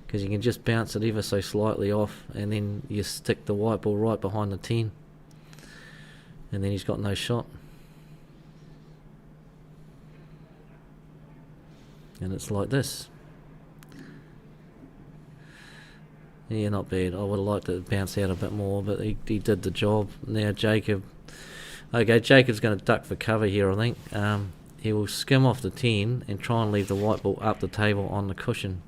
Because you can just bounce it ever so slightly off and then you stick the white ball right behind the 10. And then he's got no shot. And it's like this. Yeah, not bad. I would have liked it to bounce out a bit more, but he did the job. Now Jacob... Okay, Jacob's going to duck for cover here, I think. He will skim off the 10 and try and leave the white ball up the table on the cushion,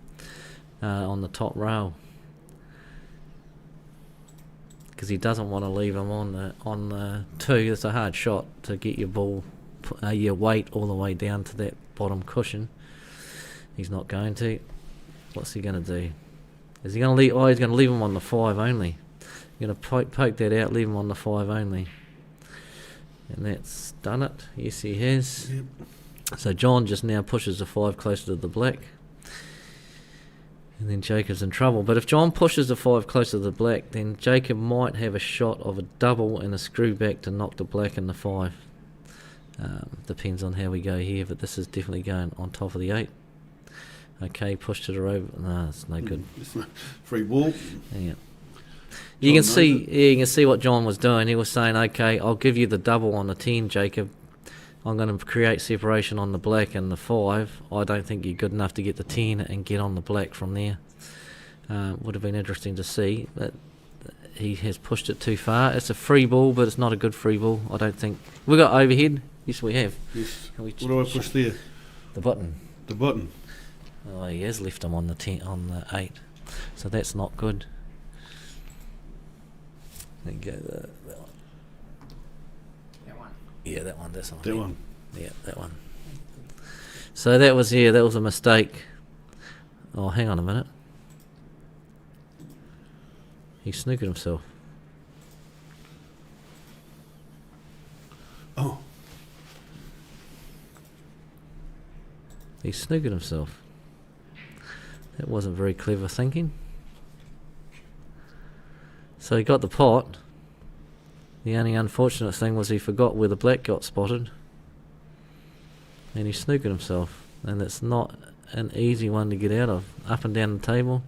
on the top rail. Because he doesn't want to leave him on the 2. It's a hard shot to get your ball, your weight all the way down to that bottom cushion. He's not going to. What's he going to do? Is he going to leave? Oh, he's going to leave him on the 5 only. You're going to poke that out, leave him on the 5 only. And that's done it. Yes, he has. Yep. So John just now pushes the 5 closer to the black. And then Jacob's in trouble. But if John pushes the 5 closer to the black, then Jacob might have a shot of a double and a screw back to knock the black in the 5. Depends on how we go here, but this is definitely going on top of the 8. Okay, pushed it over. No, it's no good. Free ball. Yeah. You can see what John was doing. He was saying, okay, I'll give you the double on the 10, Jacob. I'm going to create separation on the black and the 5. I don't think you're good enough to get the 10 and get on the black from there. Would have been interesting to see, but he has pushed it too far. It's a free ball, but it's not a good free ball, I don't think. We got overhead? Yes, we have. Yes. What do I push there? The button. The button. Oh, he has left him on the 10, on the 8. So that's not good. There you go, that one. That one. Yeah, that one. That's on. That one. Yeah, that one. So that was a mistake. Oh, hang on a minute. He snookered himself. Oh. He snookered himself. That wasn't very clever thinking. So he got the pot. The only unfortunate thing was he forgot where the black got spotted. And he snookered himself. And it's not an easy one to get out of. Up and down the table.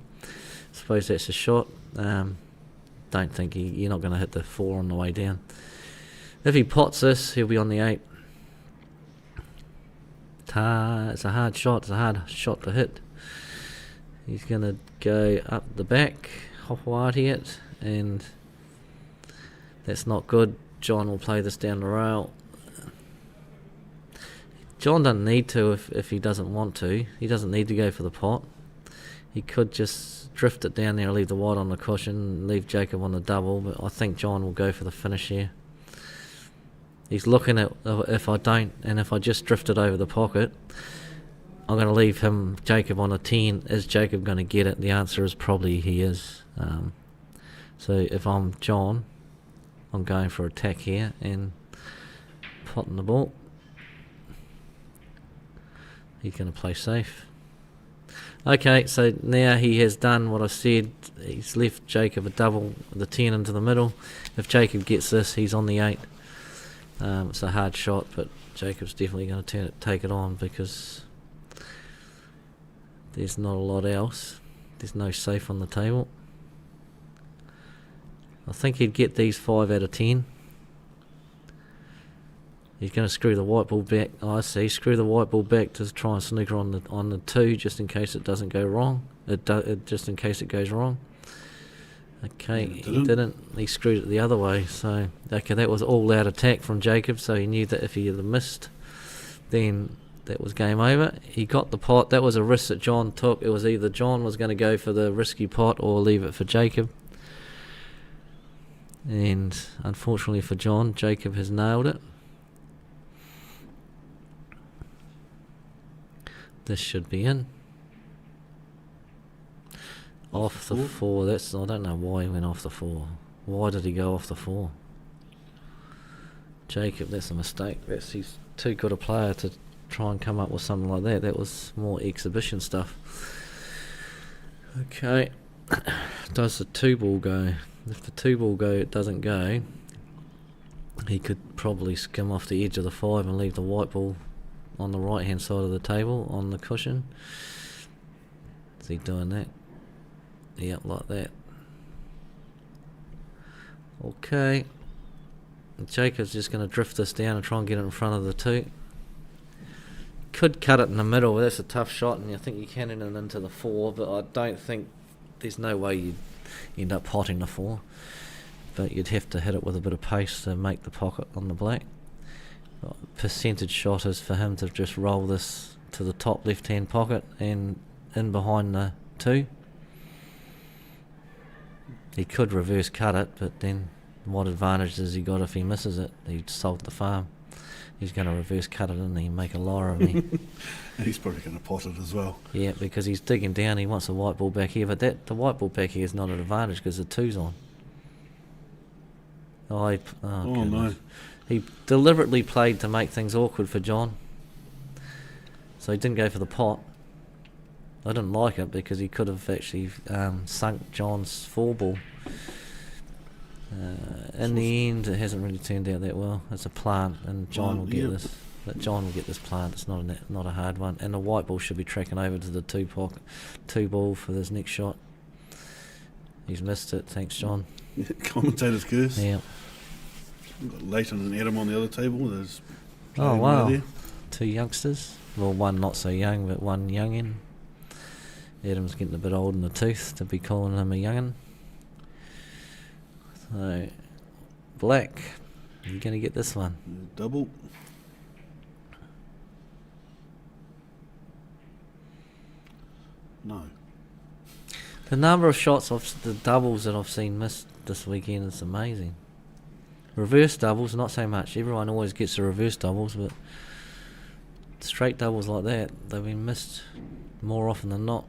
Suppose that's a shot. Don't think you're not going to hit the 4 on the way down. If he pots this, he'll be on the 8. It's It's a hard shot. It's a hard shot to hit. He's going to go up the back, Hopewati it, and that's not good. John will play this down the rail. John doesn't need to if he doesn't want to. He doesn't need to go for the pot. He could just drift it down there, leave the wide on the cushion, leave Jacob on the double, but I think John will go for the finish here. He's looking at if I don't, and if I just drift it over the pocket, I'm going to leave Jacob on a 10. Is Jacob going to get it? The answer is probably he is. So if I'm John, I'm going for attack here and potting the ball. He's going to play safe. Okay, so now he has done what I said. He's left Jacob a double, the 10 into the middle. If Jacob gets this, he's on the 8. It's a hard shot, but Jacob's definitely going to take it on because there's not a lot else. There's no safe on the table. I think he'd get these 5 out of 10. He's going to screw the white ball back. Oh, I see. Screw the white ball back to try and snooker on the 2, just in case it doesn't go wrong. Just in case it goes wrong. Okay, he didn't. He screwed it the other way. So okay, that was all out attack from Jacob. So he knew that if he had missed, then that was game over. He got the pot. That was a risk that John took. It was either John was going to go for the risky pot or leave it for Jacob. And unfortunately for John, Jacob has nailed it. This should be in. Off the 4. That's, I don't know why he went off the 4. Why did he go off the 4? Jacob, that's a mistake. He's too good a player to try and come up with something like that. That was more exhibition stuff. Okay. Does the 2 ball go? If the 2 ball doesn't go, he could probably skim off the edge of the 5 and leave the white ball on the right hand side of the table on the cushion. Is he doing that? Yep, like that. Okay. Jacob's just going to drift this down and try and get it in front of the 2. Could cut it in the middle, but that's a tough shot, and I think you can in it into the 4, but I don't think there's no way you'd end up potting the 4. But you'd have to hit it with a bit of pace to make the pocket on the black. Percentage shot is for him to just roll this to the top left hand pocket and in behind the 2. He could reverse cut it, but then what advantage has he got if he misses it? He'd sold the farm. He's going to reverse cut it and he make a liar of me. He's probably going to pot it as well. Yeah, because he's digging down. He wants the white ball back here, but the white ball back here is not an advantage because the 2's on. Oh no. He deliberately played to make things awkward for John. So he didn't go for the pot. I didn't like it because he could have actually sunk John's 4 ball. In the end, it hasn't really turned out that well. It's a plant, and John will get this. But John will get this plant. It's not a hard one. And the white ball should be tracking over to the 2 ball for this next shot. He's missed it. Thanks, John. Commentator's curse. Yeah. We've got Leighton and Adam on the other table. There's oh wow, there. 2 youngsters. Well, one not so young, but one youngin. Adam's getting a bit old in the tooth to be calling him a youngin. So, black, you're going to get this one. Double. No. The number of shots of the doubles that I've seen missed this weekend is amazing. Reverse doubles, not so much. Everyone always gets the reverse doubles, but straight doubles like that, they've been missed more often than not.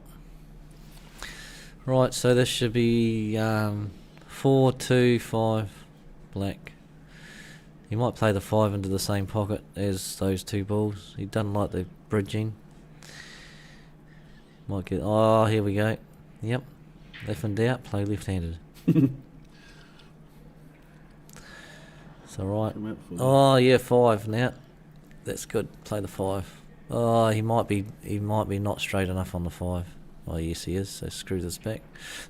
Right, so this should be 4, 2, 5, black. He might play the 5 into the same pocket as those 2 balls. He doesn't like the bridging. Might get. Oh, here we go. Yep. If in doubt, play left-handed. So right. Oh yeah, 5 now. That's good. Play the 5. Oh, he might be not straight enough on the 5. Oh yes, he is. So screw this back.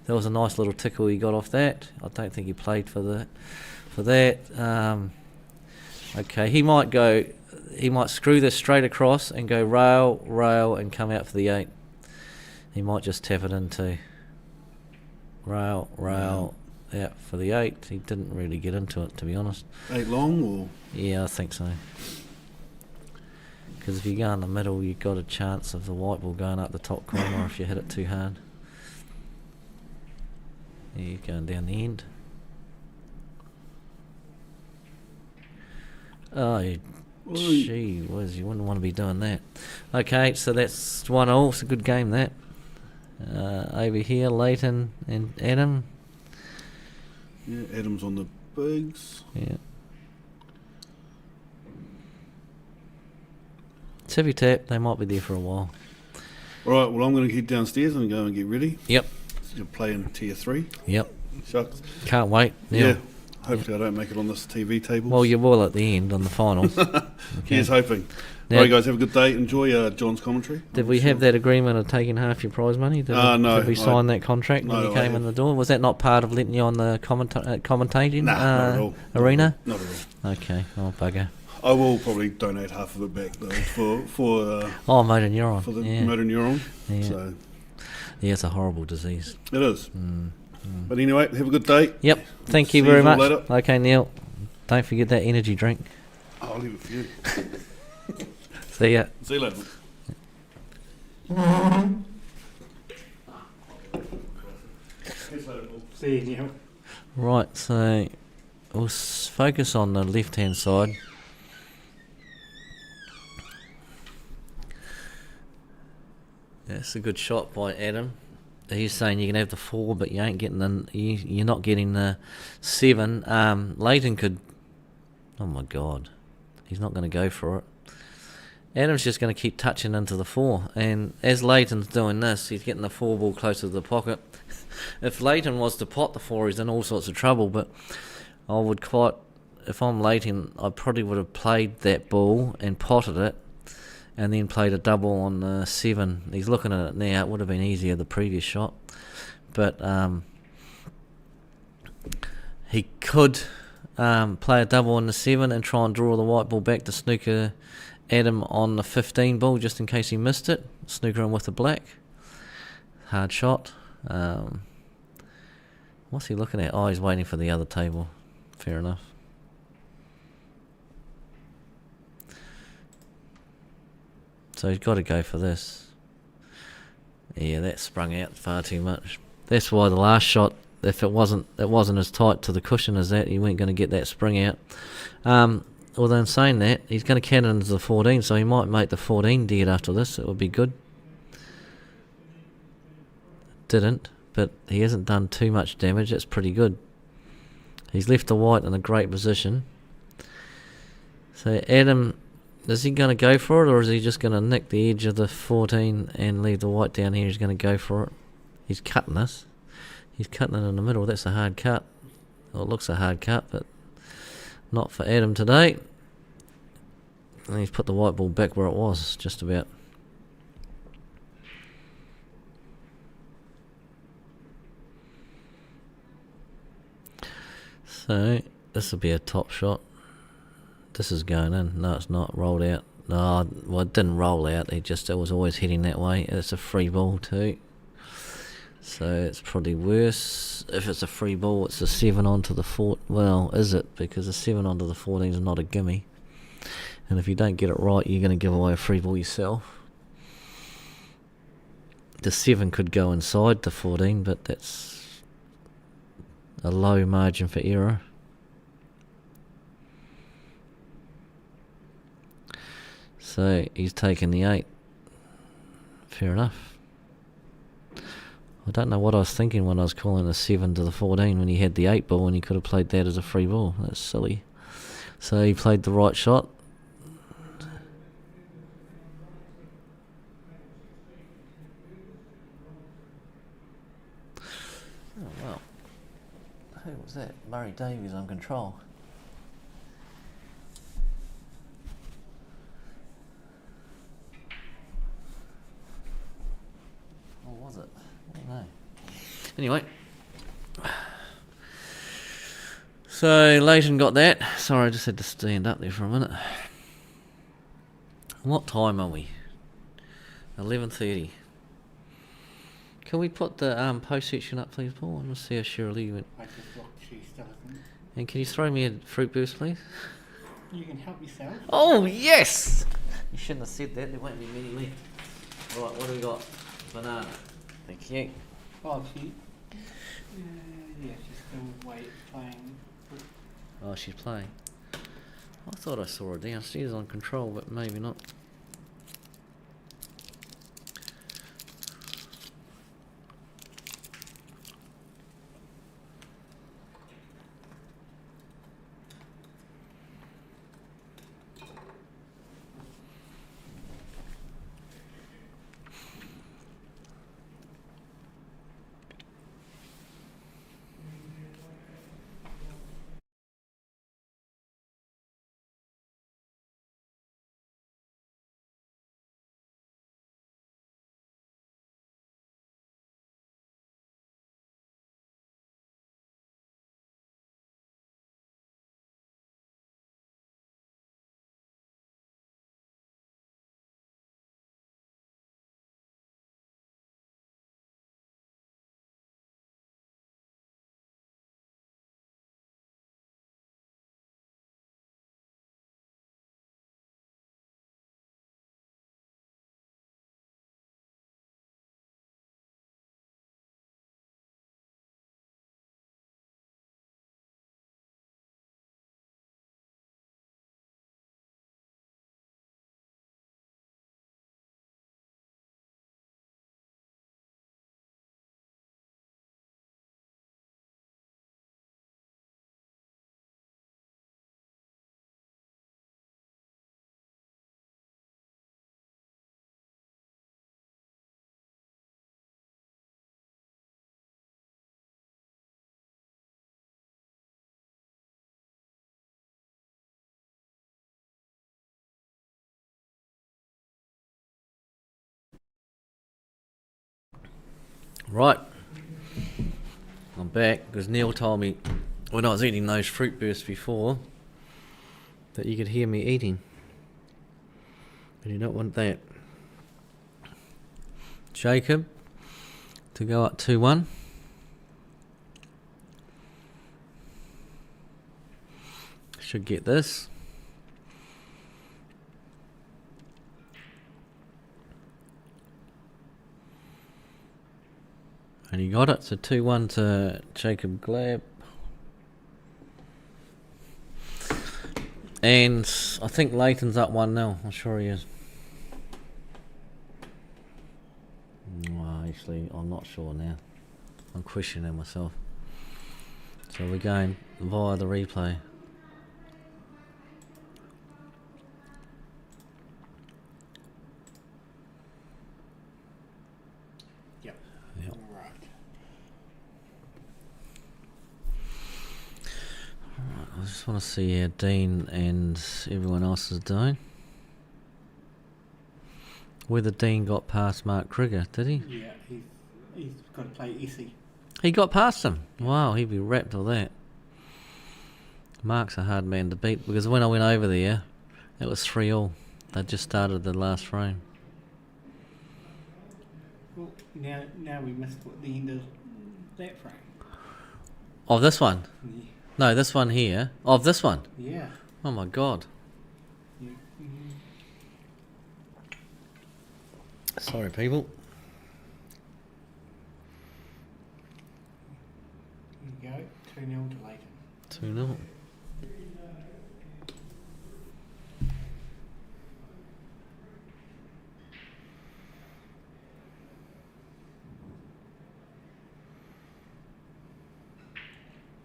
That was a nice little tickle he got off that. I don't think he played for that. Okay, he might go he might screw this straight across and go rail, and come out for the 8. He might just tap it into rail, out for the 8. He didn't really get into it, to be honest. 8 long, or? Yeah, I think so. Because if you go in the middle, you've got a chance of the white ball going up the top corner if you hit it too hard. Yeah, you're going down the end. Oh, gee whiz, you wouldn't want to be doing that. Okay, so that's 1-1. It's a good game, that. Over here, Leighton and Adam. Yeah, Adam's on the bigs. Yeah. Tippy tap, they might be there for a while. Alright, well, I'm going to head downstairs and go and get ready. Yep. You're playing tier 3. Yep. Shucks. Can't wait. Yeah. Hopefully I don't make it on this TV table. Well, you will at the end on the finals. Okay. Here's hoping. Now, Alright, guys, have a good day. Enjoy John's commentary. Did we have that agreement of taking half your prize money? No. Did we sign that contract when you came in the door? Was that not part of letting you on the commentating Nah, not at all. arena? Not at all. Okay. Oh, bugger. I will probably donate half of it back, though, for motor neuron. the Yeah. motor neuron. Yeah. So Yeah, it's a horrible disease. it is. But anyway, have a good day. Yep. Thank you See very you all much. later. Okay, Neil. Don't forget that energy drink. I'll leave it for you. See ya. See you later. See you, Neil. Right, so we'll focus on the left-hand side. That's a good shot by Adam. He's saying you can have the 4, but you ain't getting you're not getting the 7. Leighton could. Oh my God, he's not going to go for it. Adam's just going to keep touching into the 4, and as Leighton's doing this, he's getting the 4 ball closer to the pocket. If Leighton was to pot the 4, he's in all sorts of trouble. But I would quite, if I'm Leighton, I probably would have played that ball and potted it, and then played a double on the 7. He's looking at it now. It would have been easier the previous shot, but he could play a double on the 7 and try and draw the white ball back to snooker Adam on the 15 ball, just in case he missed it. Snooker him with the black. Hard shot. What's he looking at? Oh, he's waiting for the other table. Fair enough. So he's got to go for this. Yeah, that sprung out far too much. That's why the last shot, if it wasn't as tight to the cushion as that, he weren't going to get that spring out. Although in saying that, he's going to count it into the 14, so he might make the 14 dead after this. It would be good. Didn't, but he hasn't done too much damage. That's pretty good. He's left the white in a great position. So Adam, is he going to go for it, or is he just going to nick the edge of the 14 and leave the white down here? He's going to go for it. He's cutting this. He's cutting it in the middle. That's a hard cut. Well, it looks a hard cut, but not for Adam today. And he's put the white ball back where it was, just about. So this will be a top shot. This is going in. No, it's not. Rolled out. No, well, it didn't roll out. It was always heading that way. It's a free ball too. So it's probably worse. If it's a free ball, it's a 7 onto the 4. Well, is it? Because a 7 onto the 14 is not a gimme. And if you don't get it right, you're going to give away a free ball yourself. The 7 could go inside the 14, but that's a low margin for error. So he's taking the 8. Fair enough. I don't know what I was thinking when I was calling a 7 to the 14 when he had the 8 ball and he could have played that as a free ball. That's silly. So he played the right shot. Oh, well. Who was that? Murray Davies on control. Or was it? I don't know. Anyway. So Leighton got that. Sorry, I just had to stand up there for a minute. What time are we? 11:30. Can we put the post section up, please, Paul? I want to see how Shirley went. I just looked, she still hasn't. And can you throw me a fruit burst, please? You can help yourself. Oh, yes! You shouldn't have said that. There won't be many left. Right, what do we got? Banana. Thank you. Oh, yeah, she's still playing. Oh, she's playing. I thought I saw her downstairs on control, but maybe not. Right. I'm back because Neil told me when I was eating those fruit bursts before that you could hear me eating. But you don't want that. Jacob to go up 2-1. Should get this. And he got it, so 2-1 to Jacob Glab. And I think Leighton's up 1-0, I'm sure he is. Well, actually, I'm not sure now. I'm questioning myself. So we're going via the replay. Yep. Yep. Right. Alright, I just want to see how Dean and everyone else is doing. Whether Dean got past Mark Krieger, did he? Yeah, he's got to play Essie. He got past him. Wow, he'd be wrapped with that. Mark's a hard man to beat because when I went over there, it was 3-3. They just started the last frame. Well, now we missed the end of that frame. Of this one? Yeah. No, this one here. Of this one? Yeah. Oh my god. Yeah. Sorry, people. There you go. 2-0 to Leighton. 2-0.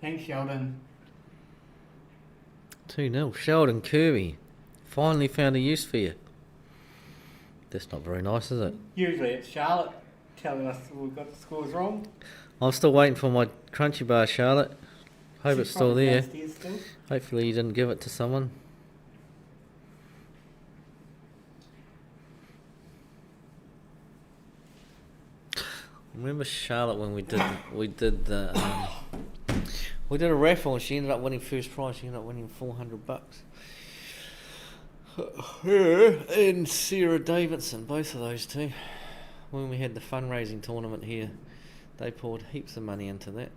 Thanks, Sheldon. 2-0. Sheldon Kirby finally found a use for you. That's not very nice, is it? Usually it's Charlotte telling us we've got the scores wrong. I'm still waiting for my crunchy bar, Charlotte. Hope She's it's still probably there. downstairs still. Hopefully you didn't give it to someone. Remember Charlotte when we did we did a raffle and she ended up winning first prize. She ended up winning $400. Her and Sarah Davidson, both of those two. When we had the fundraising tournament here, they poured heaps of money into that.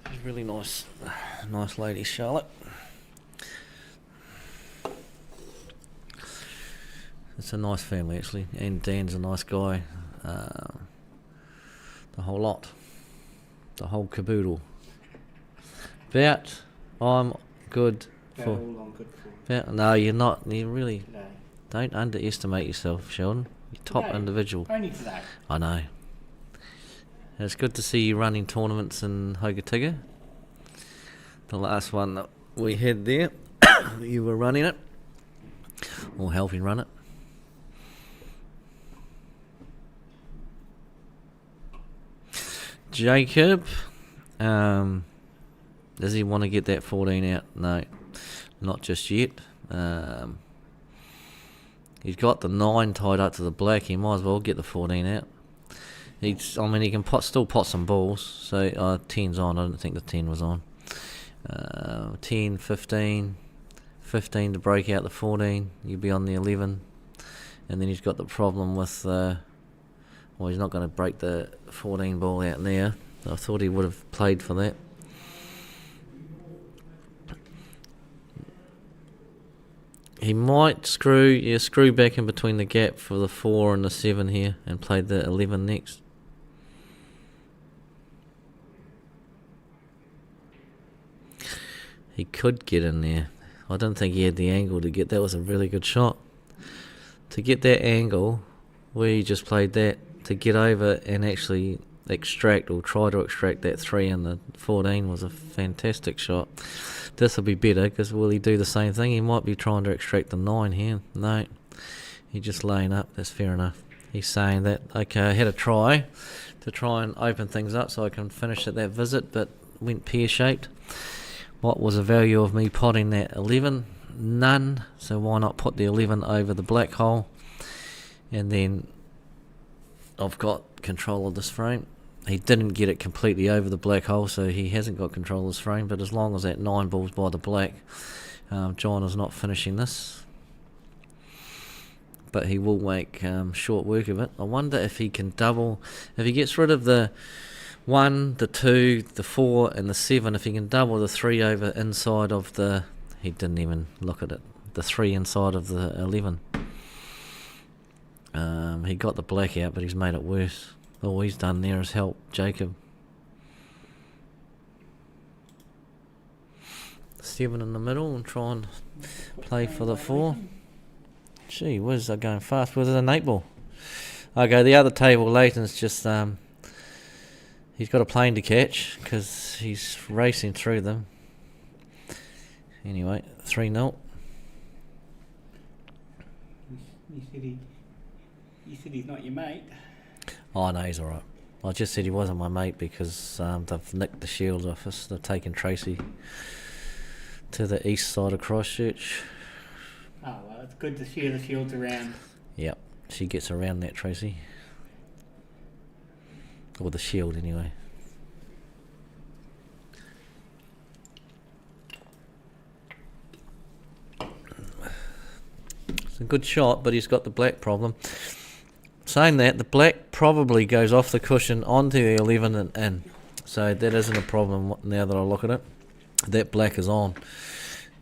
She's really nice lady, Charlotte. It's a nice family actually, and Dan's a nice guy. The whole lot, the whole caboodle. I'm good for. All I'm good for. No, you're not. You really Today. don't underestimate yourself, Sheldon. You're top Today. individual. Only today. I know. It's good to see you running tournaments in Hokitika. The last one that we had there, you were running it, or helping run it. Jacob, does he want to get that 14 out? No, not just yet. He's got the 9 tied up to the black. He might as well get the 14 out. He can still pot some balls. So 10's on. I don't think the 10 was on. 10, 15 to break out the 14. You'll be on the 11. And then he's got the problem with... he's not going to break the 14 ball out there. I thought he would have played for that. He might screw back in between the gap for the 4 and the 7 here and play the 11 next. He could get in there. I don't think he had the angle to get. That was a really good shot. To get that angle where he just played that, to get over and actually extract or try to extract that 3 and the 14 was a fantastic shot. This will be better because will he do the same thing? He might be trying to extract the 9 here. No, he's just laying up. That's fair enough. He's saying that, okay, I had a try to try and open things up so I can finish at that visit, but went pear-shaped. What was the value of me potting that 11? None. So why not put the 11 over the black hole? And then I've got control of this frame. He didn't get it completely over the black hole, so he hasn't got control of this frame. But as long as that 9 ball's by the black, John is not finishing this. But he will make short work of it. I wonder if he can double. If he gets rid of the 1, the 2, the 4 and the 7, if he can double the 3 over inside of the... He didn't even look at it. The 3 inside of the 11. He got the black out, but he's made it worse. All he's done there is help Jacob. 7 in the middle and try and play for the 4. Gee whiz, they're going fast. Where's an 8 ball? Okay, the other table, Leighton's just... he's got a plane to catch because he's racing through them. Anyway, 3-0. You said he's not your mate. Oh no, he's alright. I just said he wasn't my mate because they've nicked the shield off us. They've taken Tracy to the east side of Christchurch. Oh well, it's good to share the shields around. Yep, she gets around that, Tracy. Or the shield anyway. It's a good shot, but he's got the black problem. Saying that, the black probably goes off the cushion onto the 11 and in. So that isn't a problem now that I look at it. That black is on.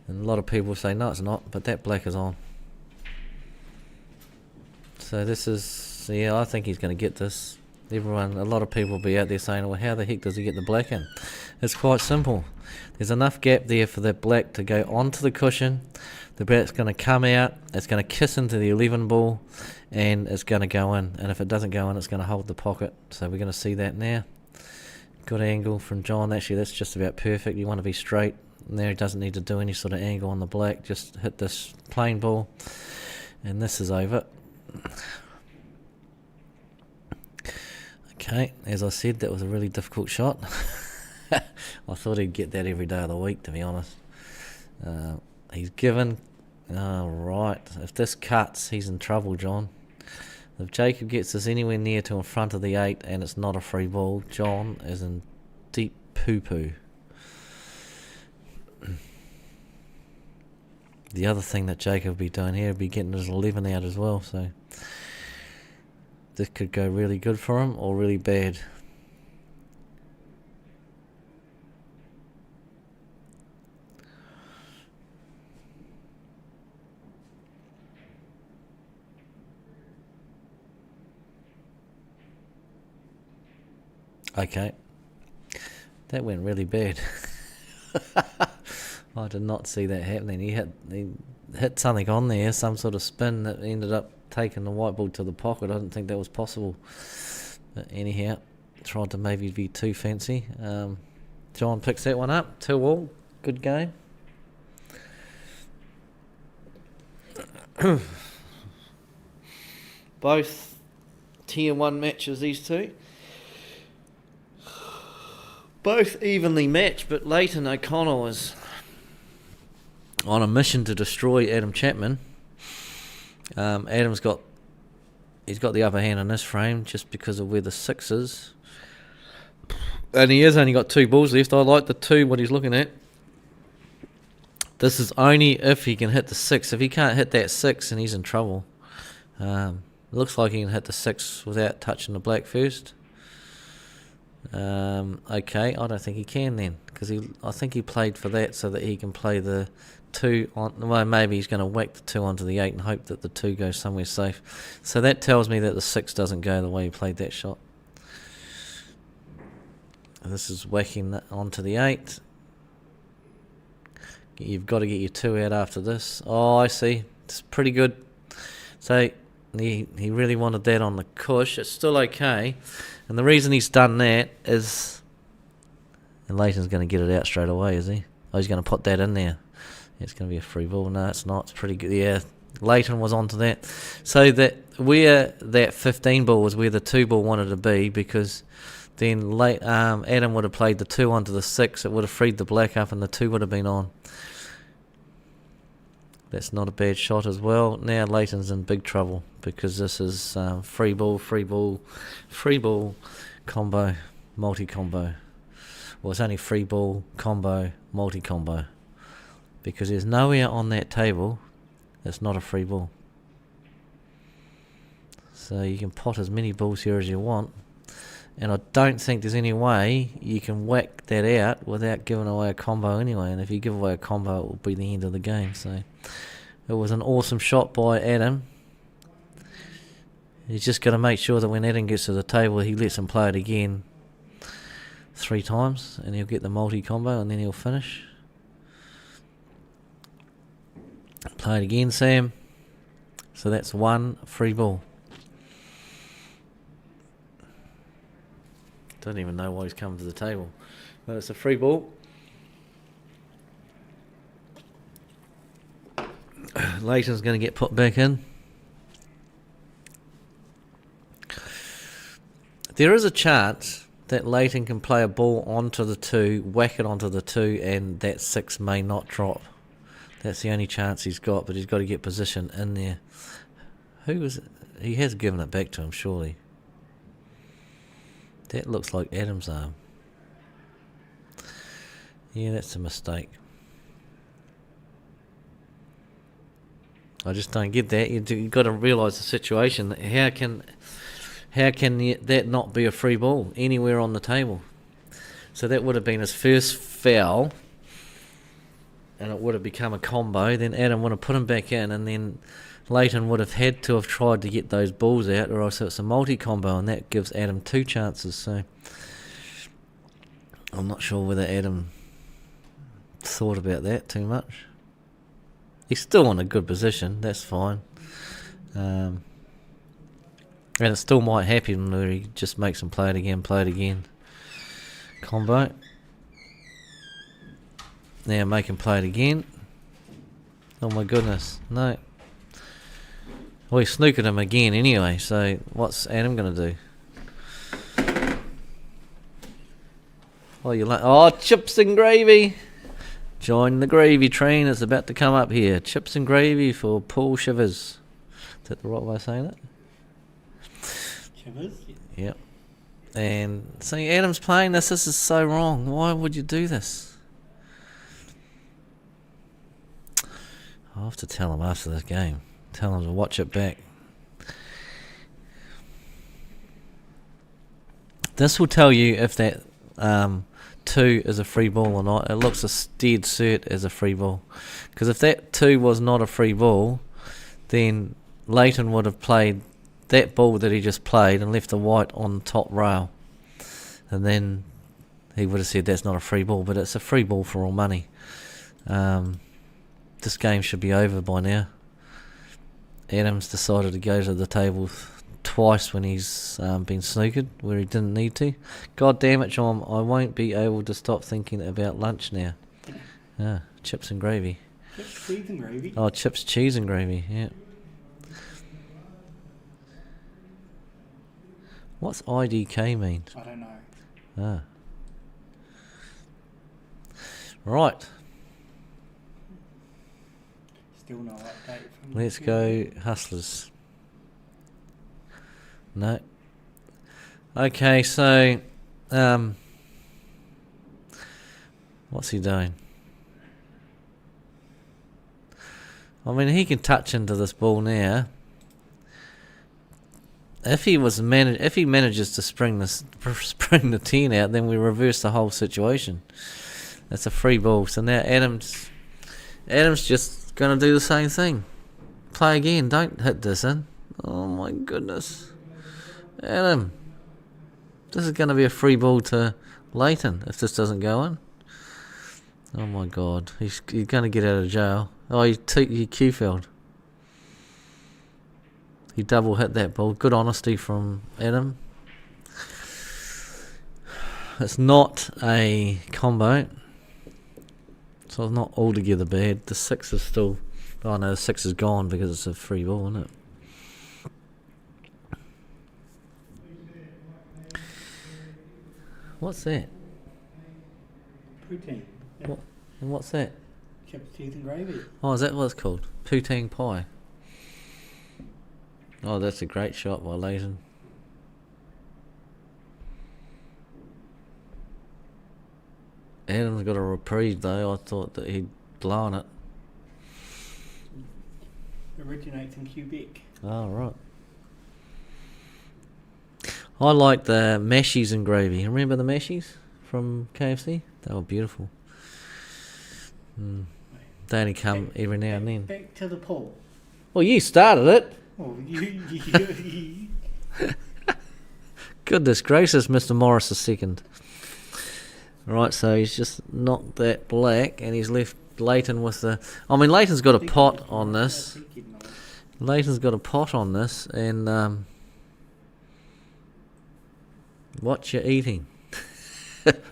And a lot of people say, no, it's not, but that black is on. So this is, yeah, I think he's going to get this. A lot of people will be out there saying, well, how the heck does he get the black in? It's quite simple. There's enough gap there for that black to go onto the cushion. The black's going to come out, it's going to kiss into the 11 ball, and it's going to go in. And if it doesn't go in, it's going to hold the pocket. So we're going to see that now. Good angle from John. Actually, that's just about perfect. You want to be straight. There, he doesn't need to do any sort of angle on the black. Just hit this plain ball, and this is over. Okay, as I said, that was a really difficult shot. I thought he'd get that every day of the week, to be honest. He's given... right, if this cuts, he's in trouble, John. If Jacob gets this anywhere near to in front of the 8 and it's not a free ball, John is in deep poo-poo. The other thing that Jacob will be doing here will be getting his 11 out as well, so this could go really good for him or really bad. Okay, that went really bad. I did not see that happening. He hit something on there, some sort of spin that ended up taking the white ball to the pocket. I didn't think that was possible. But anyhow, tried to maybe be too fancy. John picks that one up. 2-all. Good game. Both tier 1 matches, these two. Both evenly matched, but Leighton O'Connell is on a mission to destroy Adam Chapman. Adam's got the upper hand in this frame just because of where the 6 is. And he has only got 2 balls left. I like the 2, what he's looking at. This is only if he can hit the 6. If he can't hit that 6, then he's in trouble. Looks like he can hit the 6 without touching the black first. Okay, I don't think he can then, because I think he played for that so that he can play the 2 on. Well, maybe he's going to whack the 2 onto the 8 and hope that the 2 goes somewhere safe. So that tells me that the 6 doesn't go the way he played that shot. This is whacking that onto the 8. You've got to get your 2 out after this. Oh, I see. It's pretty good. So he really wanted that on the cush. It's still okay. And the reason he's done that is... And Leighton's going to get it out straight away, is he? Oh, he's going to put that in there. It's going to be a free ball. No, it's not. It's pretty good. Yeah, Leighton was onto that. So that where that 15 ball was where the 2 ball wanted to be, because then Adam would have played the 2 onto the 6. It would have freed the black up and the 2 would have been on. That's not a bad shot as well. Now Leighton's in big trouble because this is free ball, combo, multi-combo. Well, it's only free ball, combo, multi-combo. Because there's nowhere on that table that's not a free ball. So you can pot as many balls here as you want. And I don't think there's any way you can whack that out without giving away a combo anyway. And if you give away a combo, it will be the end of the game. So it was an awesome shot by Adam. He's just got to make sure that when Adam gets to the table, he lets him play it again 3 times. And he'll get the multi-combo and then he'll finish. Play it again, Sam. So that's 1 free ball. Don't even know why he's come to the table. But it's a free ball. Leighton's going to get put back in. There is a chance that Leighton can play a ball onto the 2, whack it onto the 2, and that 6 may not drop. That's the only chance he's got, but he's got to get position in there. Who was it? He has given it back to him, surely. That looks like Adam's arm. Yeah, that's a mistake. I just don't get that. You've got to realise the situation. How can that not be a free ball anywhere on the table? So that would have been his first foul, and it would have become a combo. Then Adam would have put him back in, and then Leighton would have had to have tried to get those balls out, or else it's a multi-combo, and that gives Adam 2 chances. So I'm not sure whether Adam thought about that too much. He's still in a good position, that's fine. And it still might happen where he just makes him play it again. Combo. Now make him play it again. Oh my goodness, no. Well, he snookered him again anyway, so what's Adam going to do? Oh, chips and gravy. Join the gravy train. It's about to come up here. Chips and gravy for Paul Shivers. Is that the right way of saying it? Shivers? Yep. And see, Adam's playing this. This is so wrong. Why would you do this? I'll have to tell him after this game. Tell him to watch it back. This will tell you if that 2 is a free ball or not. It looks a dead cert as a free ball. Because if that 2 was not a free ball, then Leighton would have played that ball that he just played and left the white on the top rail. And then he would have said that's not a free ball, but it's a free ball for all money. This game should be over by now. Adams decided to go to the table twice when he's been snookered where he didn't need to. God damn it, John, I won't be able to stop thinking about lunch now. Chips and gravy. Chips, cheese and gravy. Oh, chips, cheese and gravy, yeah. What's IDK mean? I don't know. Right. Still no update from Let's go Hustlers. No. Okay, so what's he doing? I mean, he can touch into this ball now. If he manages to spring the 10 out, then we reverse the whole situation. That's a free ball. So now Adams just gonna do the same thing. Play again. Don't hit this in. Oh my goodness, Adam. This is gonna be a free ball to Leighton if this doesn't go in. Oh my God, he's gonna get out of jail. Oh, he Q-filled. He double hit that ball. Good honesty from Adam. It's not a combo, so it's not altogether bad. The 6 is still... Oh no, the 6 is gone because it's a free ball, isn't it? What's that? Poutine. Yeah. What? And what's that? Chips, cheese and gravy. Oh, is that what it's called? Poutine pie. Oh, that's a great shot by Leighton. Adam's got a reprieve though. I thought that he'd blown it. Originates in Quebec. Oh, right. I like the mashies and gravy. Remember the mashies from KFC? They were beautiful. They only come every now and then. Back to the poll. Well, you started it. Oh, Goodness gracious, Mr. Morris II. Right, so he's just knocked that black and he's left Leighton with the... I mean, Leighton's got a pot on this. Leighton's got a pot on this and... what you eating?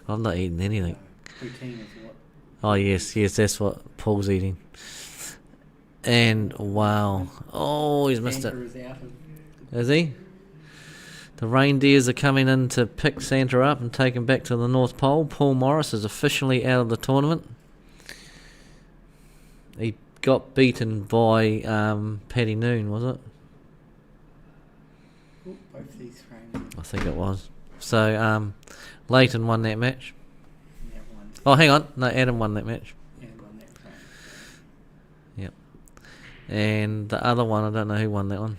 I'm not eating anything. Poutine is what? Oh, yes, that's what Paul's eating. And, wow. Oh, he's missed it. Santa is out of... Is he? The reindeers are coming in to pick Santa up and take him back to the North Pole. Paul Morris is officially out of the tournament. He got beaten by Paddy Noon, was it? Ooh, both these frames. I think it was. So, Leighton won that match. Yeah, one. Oh, hang on. No, Adam won that match. Yeah, won that frame. Yep. And the other one, I don't know who won that one.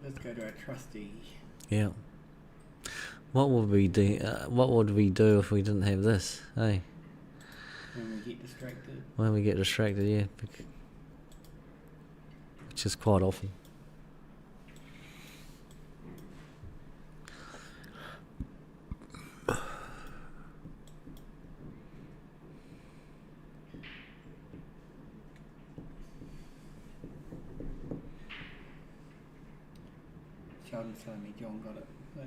Let's go to our trusty. Yeah. What would we do? What would we do if we didn't have this? Hey. When we get distracted. When we get distracted, yeah. Which is quite often. Sheldon's telling me John got it. So.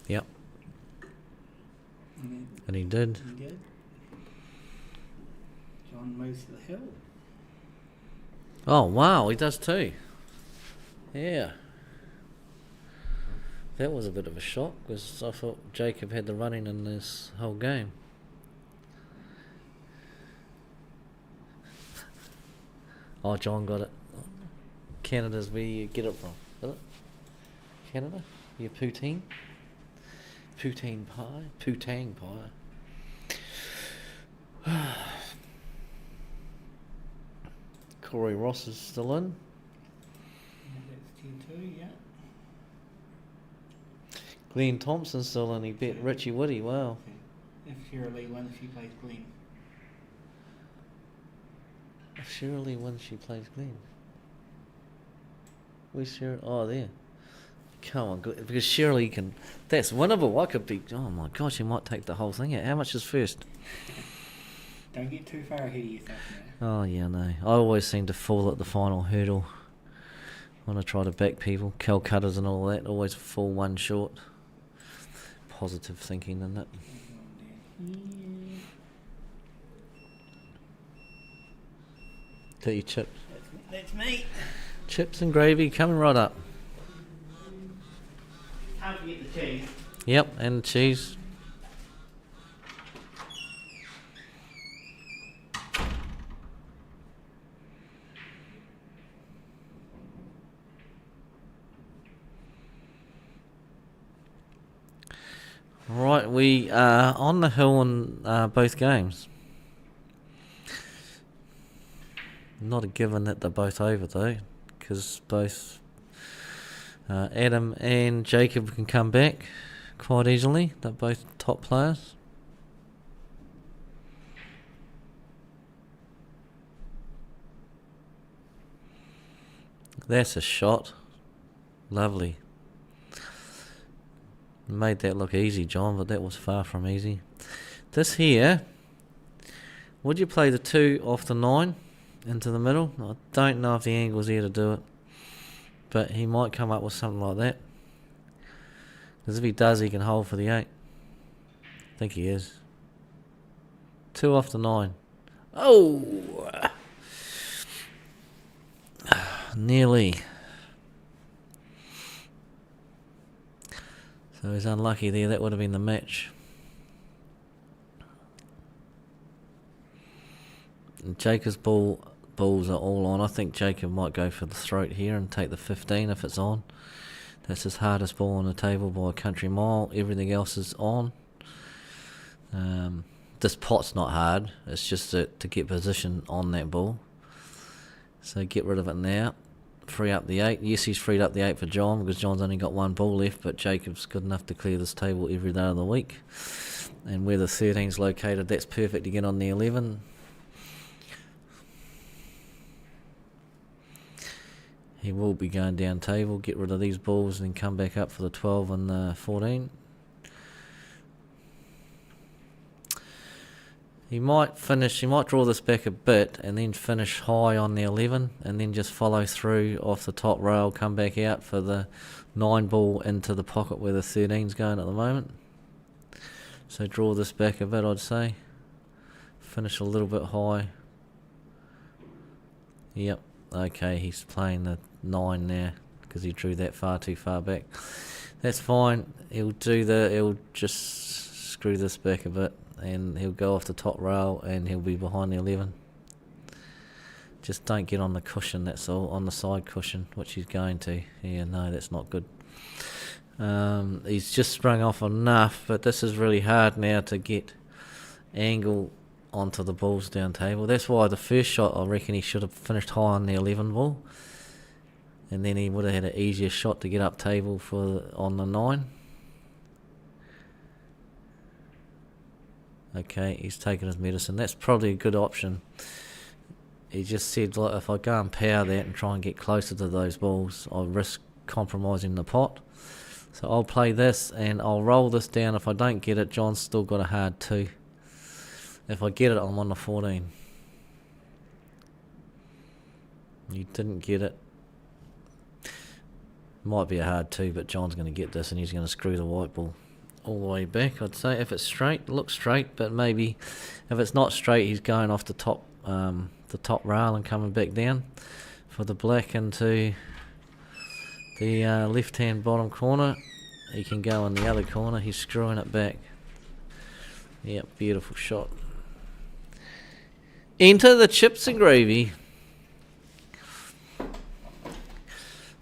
Yep. And And he did. he did. John moves to the hill. Oh, wow, he does too. Yeah. That was a bit of a shock because I thought Jacob had the running in this whole game. Oh, John got it. Canada's where you get it from, is it? Canada? Your poutine? Poutine pie? Poutine pie. Corey Ross is still in. That's tier 2, yeah. Glenn Thompson's still in. He bet Richie Woody. Wow. If Shirley Lee wins, she plays Glenn. If Shirley wins, she plays Glenn. Where's Shirley? Oh, there. Cowan, because Shirley can. That's winnable. I could be. Oh my gosh, he might take the whole thing out. How much is first? Don't get too far ahead of yourself now. Oh yeah, no. I always seem to fall at the final hurdle when I try to back people. Calcuttas and all that. Always fall one short. Positive thinking, isn't it? Got your chips. That's me. Chips and gravy coming right up. Can't forget the cheese. Yep, and the cheese. Right, we are on the hill in both games. Not a given that they're both over though, because both Adam and Jacob can come back quite easily. They're both top players. That's a shot. Lovely. Made that look easy, John, but that was far from easy. This here, would you play the 2 off the 9 into the middle? I don't know if the angle's here to do it, but he might come up with something like that. Because if he does, he can hold for the 8. I think he is. 2 off the 9. Oh! Nearly. So he's unlucky there. That would have been the match. And Jacob's balls are all on. I think Jacob might go for the throat here and take the 15 if it's on. That's his hardest ball on the table by a country mile. Everything else is on. This pot's not hard. It's just to get position on that ball. So get rid of it now. Free up the 8. Yes, he's freed up the 8 for John because John's only got one ball left, but Jacob's good enough to clear this table every day of the week. And where the 13's located, that's perfect to get on the 11. He will be going down table, get rid of these balls, and then come back up for the 12 and the 14. He might draw this back a bit and then finish high on the 11 and then just follow through off the top rail, come back out for the 9 ball into the pocket where the 13's going at the moment. So draw this back a bit, I'd say. Finish a little bit high. Yep, okay, he's playing the 9 now because he drew that far too far back. That's fine. He'll just screw this back a bit. And he'll go off the top rail and he'll be behind the 11. Just don't get on the cushion, that's all, on the side cushion, which he's going to. Yeah, no, that's not good. He's just sprung off enough, but this is really hard now to get angle onto the balls down table. That's why the first shot, I reckon he should have finished high on the 11 ball. And then he would have had an easier shot to get up table on the 9. Okay, he's taken his medicine. That's probably a good option. He just said, like, if I go and power that and try and get closer to those balls, I'll risk compromising the pot. So I'll play this and I'll roll this down. If I don't get it, John's still got a hard 2. If I get it, I'm on the 14. You didn't get it. Might be a hard 2, but John's going to get this and he's going to screw the white ball all the way back, I'd say. If it's straight, it looks straight, but maybe if it's not straight, he's going off the top rail and coming back down for the black into the left-hand bottom corner. He can go in the other corner. He's screwing it back. Yep, beautiful shot. Enter the chips and gravy.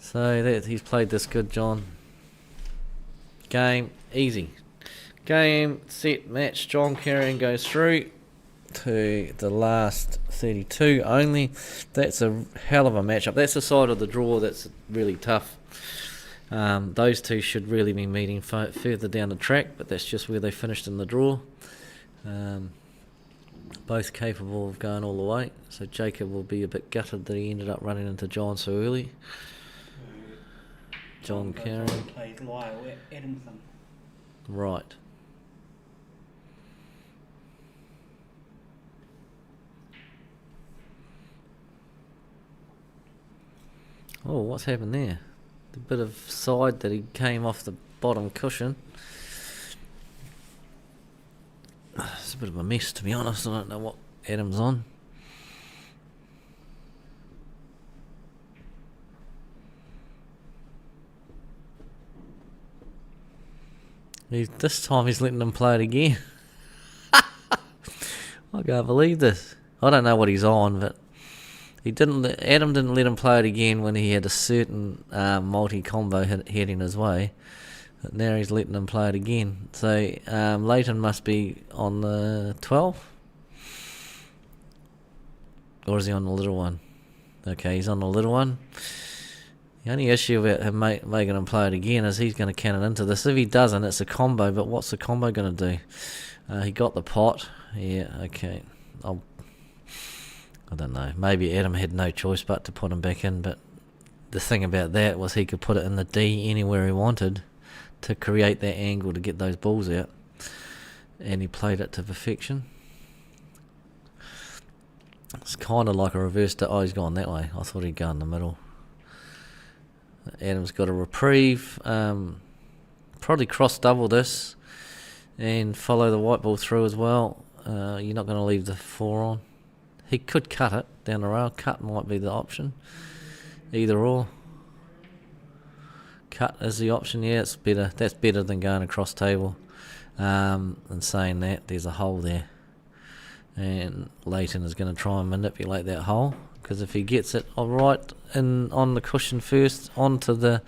So he's played this good, John. Game, easy. Game, set, match. John Carrion goes through. to the last 32 only. That's a hell of a matchup. That's the side of the draw that's really tough. Those two should really be meeting further down the track, but that's just where they finished in the draw. Both capable of going all the way, so Jacob will be a bit gutted that he ended up running into John so early. John Carrion plays Lyle Adamson. Right. Oh, what's happened there? The bit of side that he came off the bottom cushion. It's a bit of a mess, to be honest. I don't know what Adam's on. This time he's letting them play it again. I can't believe this. I don't know what he's on, but Adam didn't let him play it again when he had a certain multi-combo heading his way. But now he's letting him play it again. So Leighton must be on the 12? Or is he on the little one? Okay, he's on the little one. The only issue about him making him play it again is he's going to count it into this. If he doesn't, it's a combo, but what's the combo going to do? He got the pot. Yeah, okay. I don't know. Maybe Adam had no choice but to put him back in, but the thing about that was he could put it in the D anywhere he wanted to create that angle to get those balls out. And he played it to perfection. It's kind of like a reverse. Oh, he's gone that way. I thought he'd go in the middle. Adam's got a reprieve. Probably cross double this and follow the white ball through as well. You're not going to leave the 4 on. He could cut it down the rail. Cut might be the option. Either or. Cut is the option. Yeah, it's better. That's better than going across table. And saying that, there's a hole there. And Leighton is going to try and manipulate that hole. Because if he gets it right on the cushion first, onto the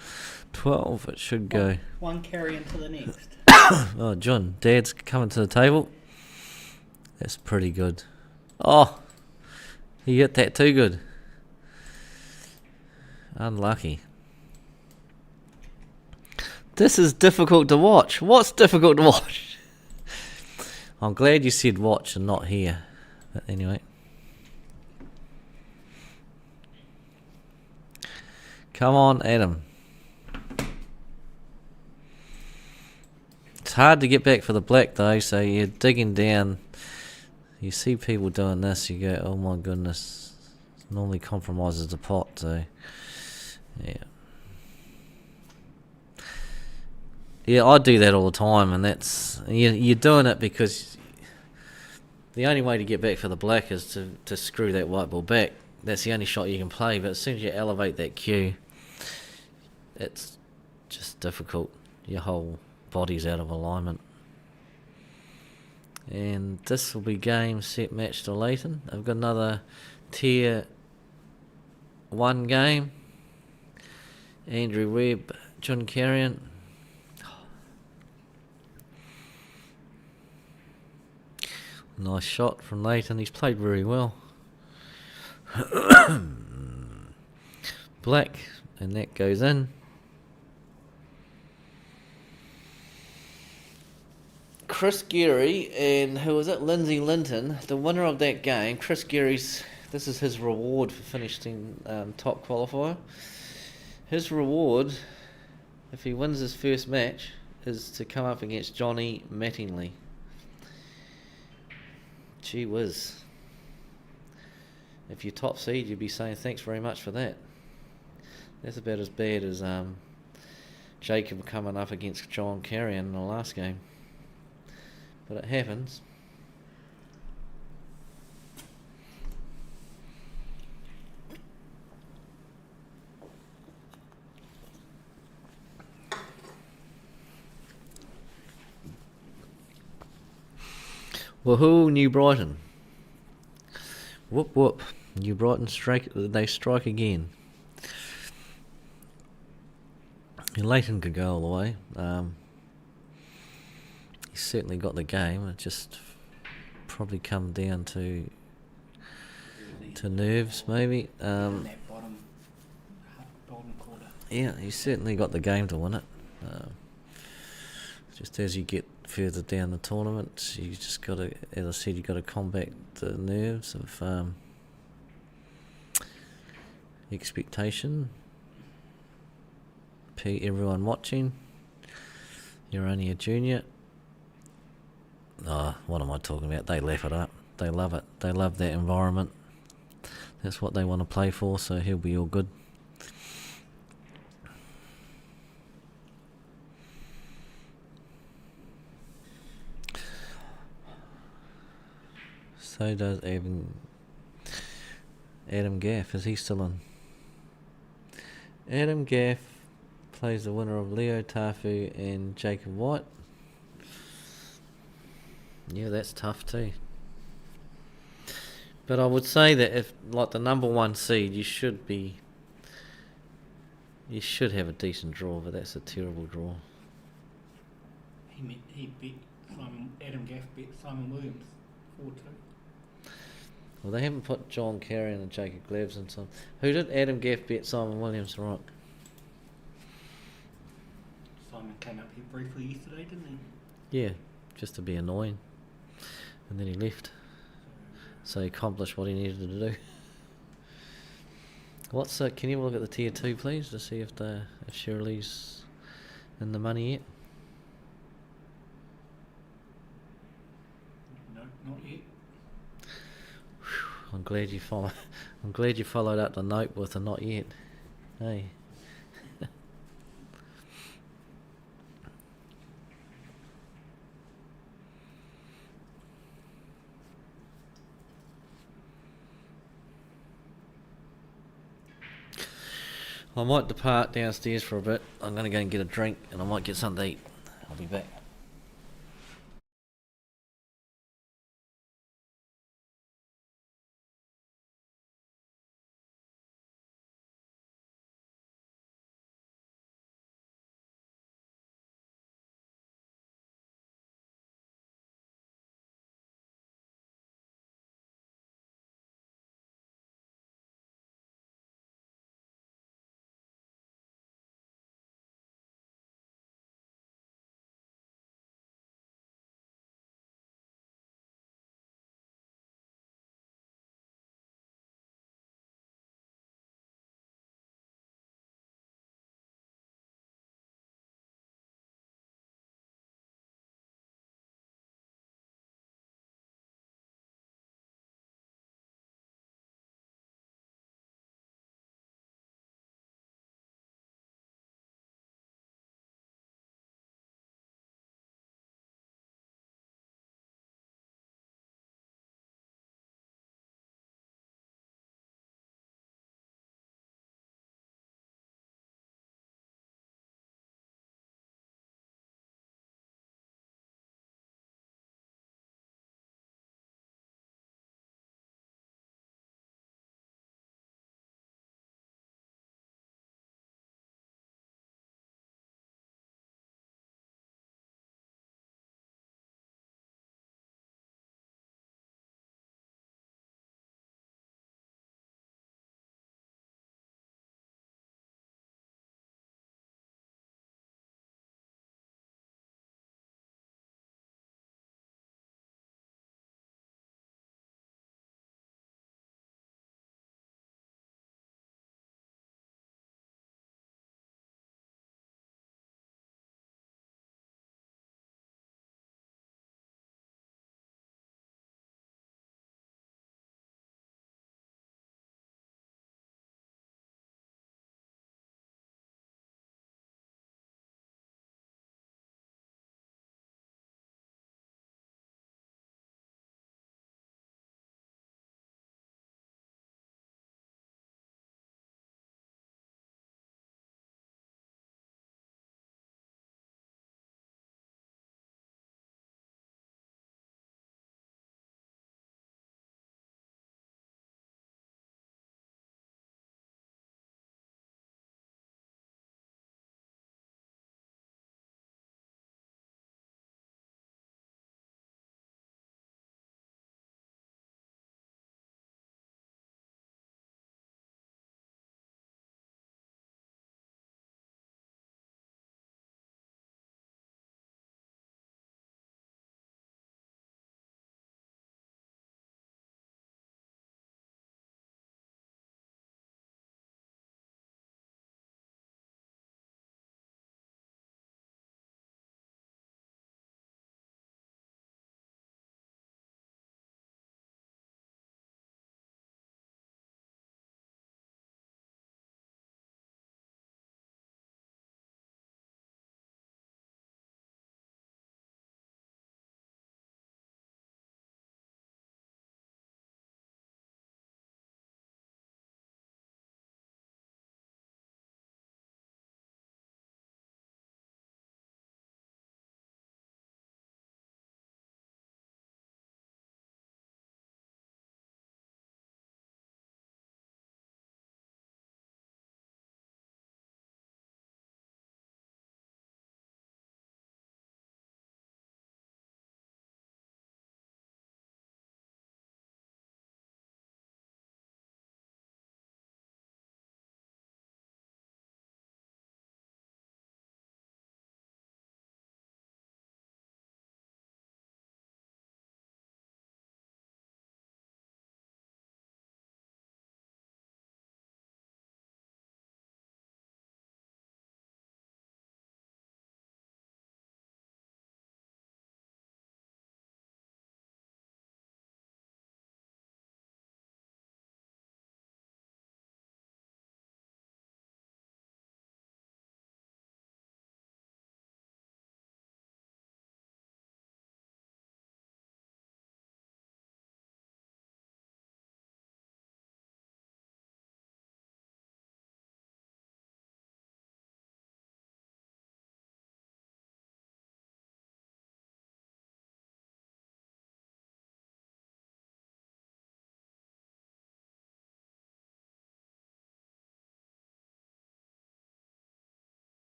12, it should go. One carry into the next. Oh, John, Dad's coming to the table. That's pretty good. Oh, he hit that too good. Unlucky. This is difficult to watch. What's difficult to watch? I'm glad you said watch and not hear. But anyway. Come on, Adam. It's hard to get back for the black though, so you're digging down. You see people doing this, you go, oh my goodness. It normally compromises the pot, so yeah. Yeah, I do that all the time, and that's you're doing it because the only way to get back for the black is to screw that white ball back. That's the only shot you can play, but as soon as you elevate that cue, it's just difficult. Your whole body's out of alignment. And this will be game, set, match to Leighton. I've got another tier 1 game. Andrew Webb, John Carrion. Nice shot from Leighton. He's played very well. Black, and that goes in. Chris Geary and who was it? Lindsay Linton, the winner of that game. Chris Geary's, this is his reward for finishing top qualifier. His reward, if he wins his first match, is to come up against Johnny Mattingly. Gee whiz. If you're top seed, you'd be saying thanks very much for that. That's about as bad as Jacob coming up against John Carrion in the last game. But it happens. Woohoo, New Brighton. Whoop whoop. New Brighton they strike again. Leighton could go all the way. He's certainly got the game. It's just probably come down to nerves, maybe. That bottom quarter. Yeah, he's certainly got the game to win it. Just as you get further down the tournament, you just got to, as I said, you got to combat the nerves of expectation. Everyone watching. You're only a junior. Oh, what am I talking about? They lap it up. They love it. They love that environment. That's what they want to play for, so he'll be all good. So does Adam Gaff. Is he still in? Adam Gaff plays the winner of Leo Tafu and Jacob White. Yeah, that's tough too. But I would say that if, like, the number one seed, you should have a decent draw, but that's a terrible draw. He bet Adam Gaff bet Simon Williams 4-2. Well, they haven't put John Carrion and Jacob Glabs in some. Who did Adam Gaff bet Simon Williams, right? Simon came up here briefly yesterday, didn't he? Yeah, just to be annoying. And then he left. So he accomplished what he needed to do. Can you look at the tier 2, please, to see if Shirley's in the money yet? No, not yet. I'm glad you followed up the note with a not yet. Hey. I might depart downstairs for a bit. I'm going to go and get a drink, and I might get something to eat. I'll be back.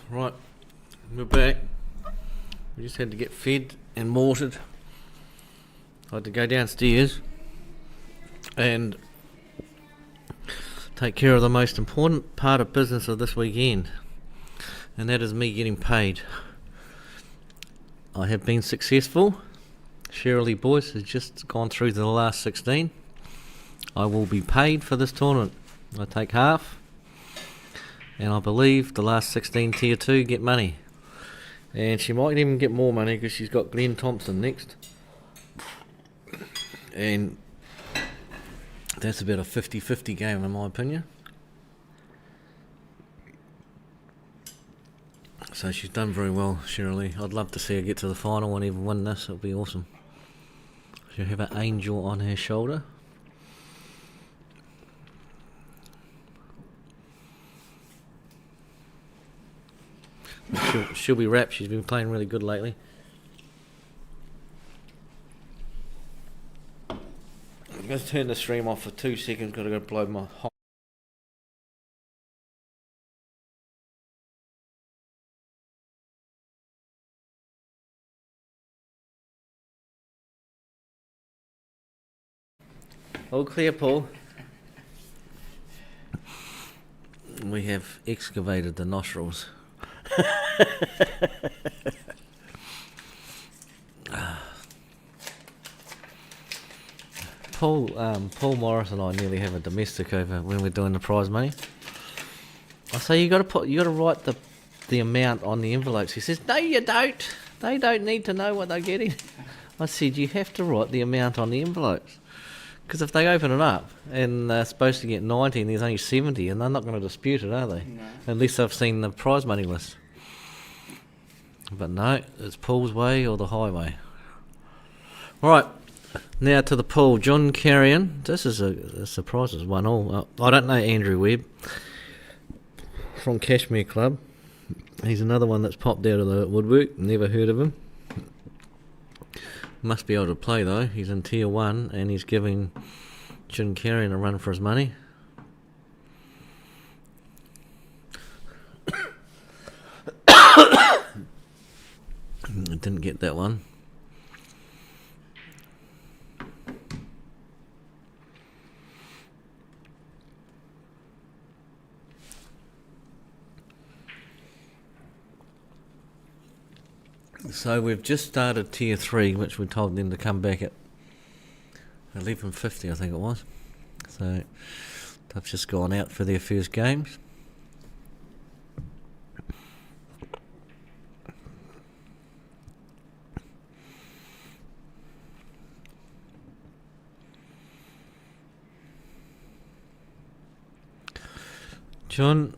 Right, we're back. We just had to get fed and watered. I had to go downstairs and take care of the most important part of business of this weekend, and that is me getting paid. I have been successful. Shirley Boyce has just gone through to the last 16. I will be paid for this tournament. I take half, and I believe the last 16 tier 2 get money, and she might even get more money because she's got Glenn Thompson next, and that's about a 50-50 game in my opinion. So she's done very well, Shirley. I'd love to see her get to the final and even win this. It would be awesome. She'll have an angel on her shoulder. She'll be wrapped. She's been playing really good lately. I'm going to turn the stream off for 2 seconds. Got to go blow my hot. All clear, Paul. We have excavated the nostrils. Paul Morris and I nearly have a domestic over when we're doing the prize money. I say you got to write the amount on the envelopes. He says, no, you don't. They don't need to know what they're getting. I said, you have to write the amount on the envelopes. Because if they open it up and they're supposed to get 90 and there's only 70, and they're not going to dispute it, are they? No. Unless they've seen the prize money list. But no, it's Paul's way or the highway. Right, now to the pool. John Carrion. This is a surprise. It's 1-1. I don't know Andrew Webb from Cashmere Club. He's another one that's popped out of the woodwork. Never heard of him. Must be able to play though. He's in tier 1 and he's giving John Carrion a run for his money. Didn't get that one. So we've just started tier 3, which we told them to come back at 11:50, I think it was. So they've just gone out for their first games. John,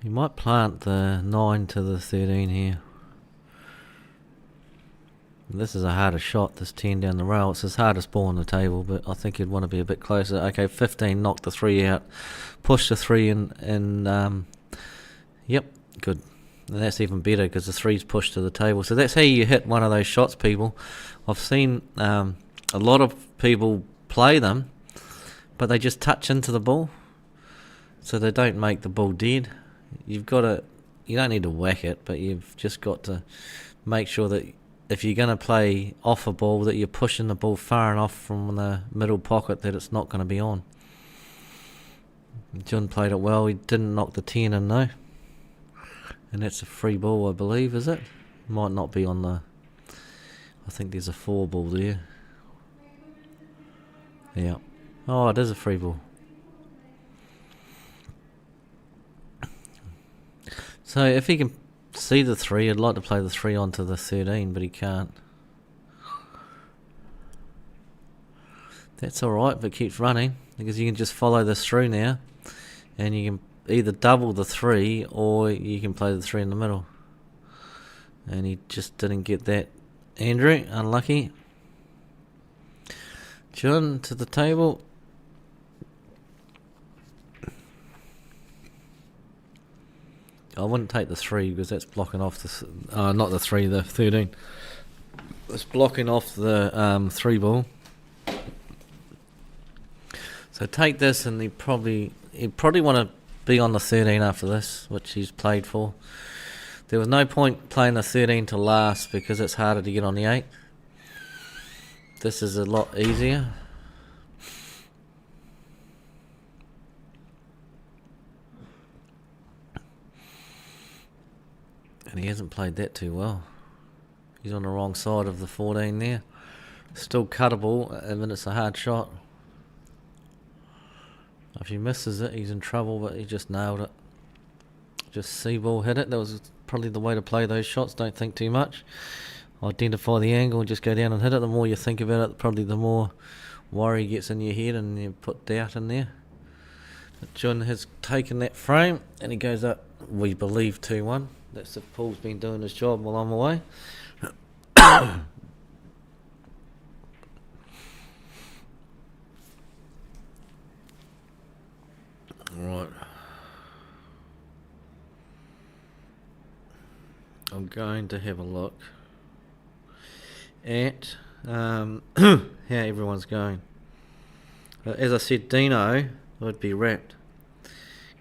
you might plant the 9 to the 13 here. This is a harder shot, this 10 down the rail. It's his hardest ball on the table, but I think you'd want to be a bit closer. Okay, 15, knock the 3 out. Push the 3 in, yep, good. And that's even better because the 3's pushed to the table. So that's how you hit one of those shots, people. I've seen a lot of people play them, but they just touch into the ball. So they don't make the ball dead. You've got to, you don't need to whack it, but you've just got to make sure that if you're going to play off a ball, that you're pushing the ball far enough from the middle pocket that it's not going to be on. John played it well. He didn't knock the 10 in though. And that's a free ball, I believe, is it? Might not be on the, I think there's a 4 ball there. Yeah. Oh, it is a free ball. So if he can see the 3, I'd like to play the 3 onto the 13, but he can't. That's alright, but keeps running, because you can just follow this through now, and you can either double the 3, or you can play the 3 in the middle. And he just didn't get that. Andrew, unlucky. John to the table. I wouldn't take the 3 because that's blocking off the not the 3, the 13. It's blocking off the 3 ball. So take this, and he'd probably want to be on the 13 after this, which he's played for. There was no point playing the 13 to last because it's harder to get on the 8. This is a lot easier. And he hasn't played that too well. He's on the wrong side of the 14 there. Still cuttable, and it's a hard shot. If he misses it, he's in trouble, but he just nailed it. Just see ball hit it. That was probably the way to play those shots. Don't think too much. Identify the angle and just go down and hit it. The more you think about it, probably the more worry gets in your head and you put doubt in there. But Jun has taken that frame and he goes up, we believe, 2-1. That's if Paul's been doing his job while I'm away. Right. I'm going to have a look at how everyone's going. As I said, Dino would be wrapped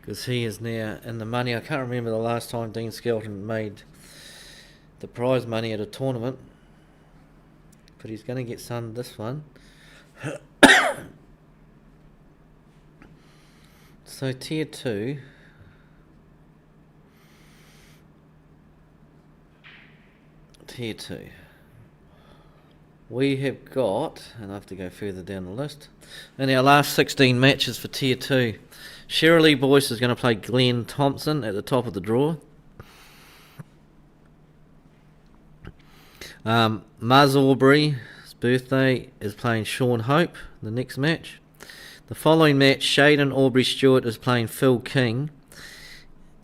because he is now in the money. I can't remember the last time Dean Skelton made the prize money at a tournament, but he's going to get some this one. So tier 2. Tier 2. We have got, and I have to go further down the list, in our last 16 matches for tier 2. Shirley Boyce is going to play Glenn Thompson at the top of the draw. Muzz Aubrey's birthday is playing Sean Hope the next match. The following match, Shaden Aubrey Stewart is playing Phil King.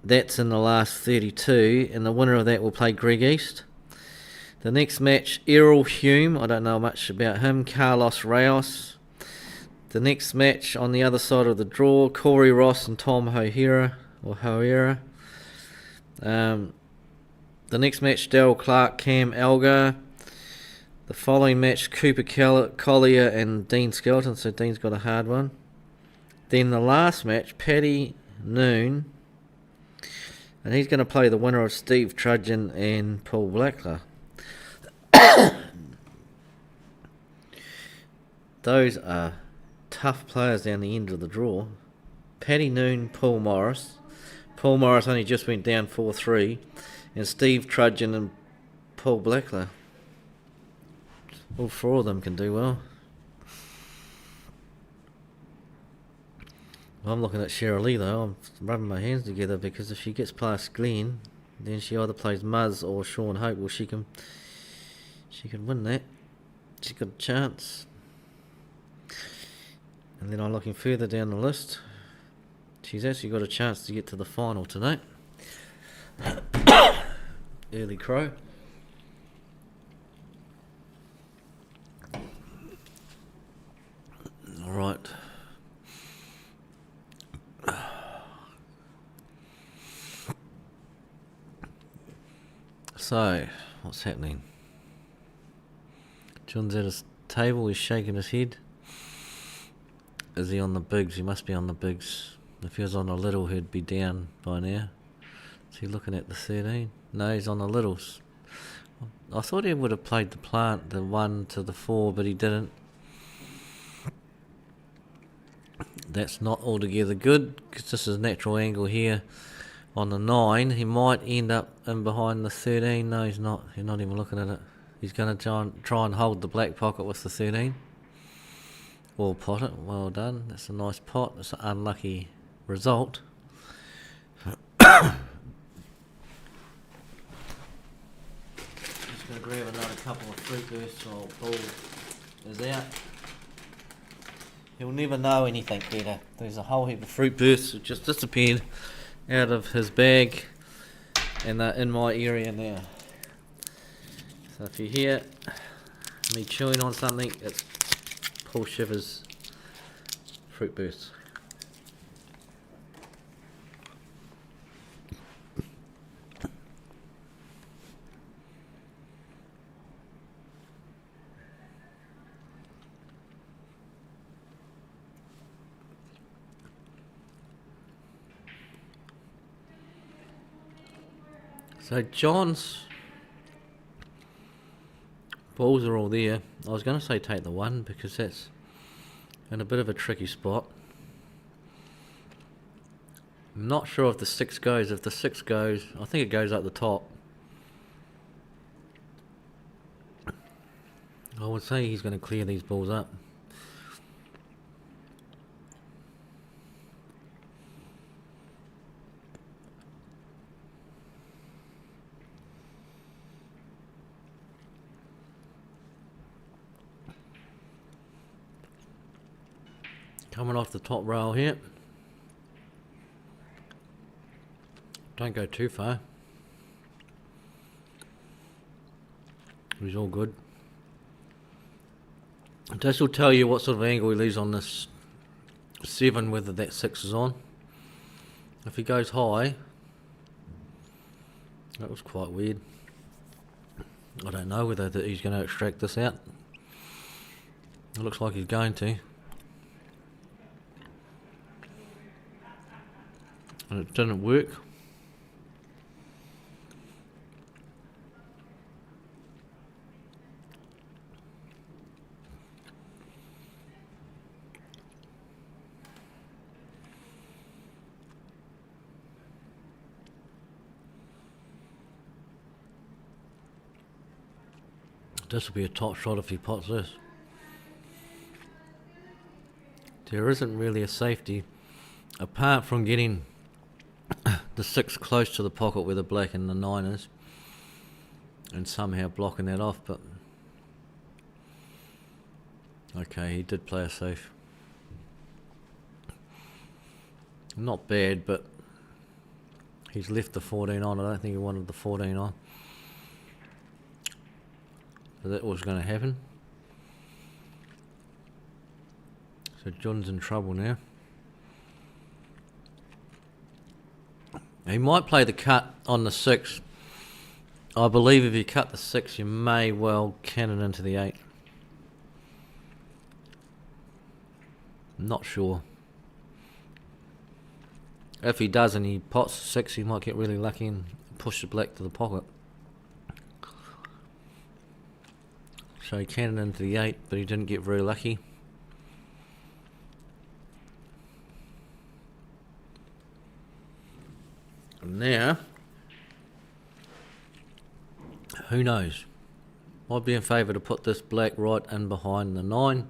That's in the last 32, and the winner of that will play Greg East. The next match, Errol Hume, I don't know much about him, Carlos Reyes. The next match on the other side of the draw, Corey Ross and Tom O'Hara. The next match, Daryl Clark, Cam Elgar. The following match, Cooper Collier and Dean Skelton, so Dean's got a hard one. Then the last match, Paddy Noon, and he's going to play the winner of Steve Trudgeon and Paul Blackler. Those are tough players down the end of the draw. Paddy Noon, Paul Morris. Paul Morris only just went down 4-3, and Steve Trudgeon and Paul Blackler. All four of them can do well. I'm looking at Cheryl Lee though. I'm rubbing my hands together because if she gets past Glenn, then she either plays Muzz or Sean Hope. Well, she can win that. She's got a chance. And then I'm looking further down the list. She's actually got a chance to get to the final tonight. Early crow. Alright. So, what's happening? John's at his table, he's shaking his head. Is he on the bigs? He must be on the bigs. If he was on the little, he'd be down by now. Is he looking at the 13? No, he's on the littles. I thought he would have played the plant, the 1 to the 4, but he didn't. That's not altogether good, because this is natural angle here on the 9. He might end up in behind the 13. No, he's not. He's not even looking at it. He's going to try and hold the black pocket with the 13. We'll pot it. Well done. That's a nice pot. It's an unlucky result. Just going to grab another couple of fruit bursts while Paul is out. He'll never know anything better. There's a whole heap of fruit bursts that just disappeared out of his bag, and they're in my area now. So if you hear me chewing on something, it's Paul Shiver's fruit bursts. So John's balls are all there. I was going to say take the 1 because that's in a bit of a tricky spot. I'm not sure if the 6 goes. If the 6 goes, I think it goes up the top. I would say he's going to clear these balls up. Coming off the top rail here. Don't go too far. He's all good. This will tell you what sort of angle he leaves on this 7, whether that 6 is on. If he goes high, that was quite weird. I don't know whether he's going to extract this out. It looks like he's going to. And it didn't work. This will be a top shot if he pots this. There isn't really a safety apart from getting the 6 close to the pocket where the black and the 9 is and somehow blocking that off, but okay, he did play a safe. Not bad, but he's left the 14 on. I don't think he wanted the 14 on. So that was going to happen. So John's in trouble now. He might play the cut on the 6. I believe if you cut the 6, you may well cannon into the 8. Not sure. If he does and he pots 6, he might get really lucky and push the black to the pocket. So he cannoned into the 8, but he didn't get very lucky. And now, who knows? I'd be in favour to put this black right in behind the 9.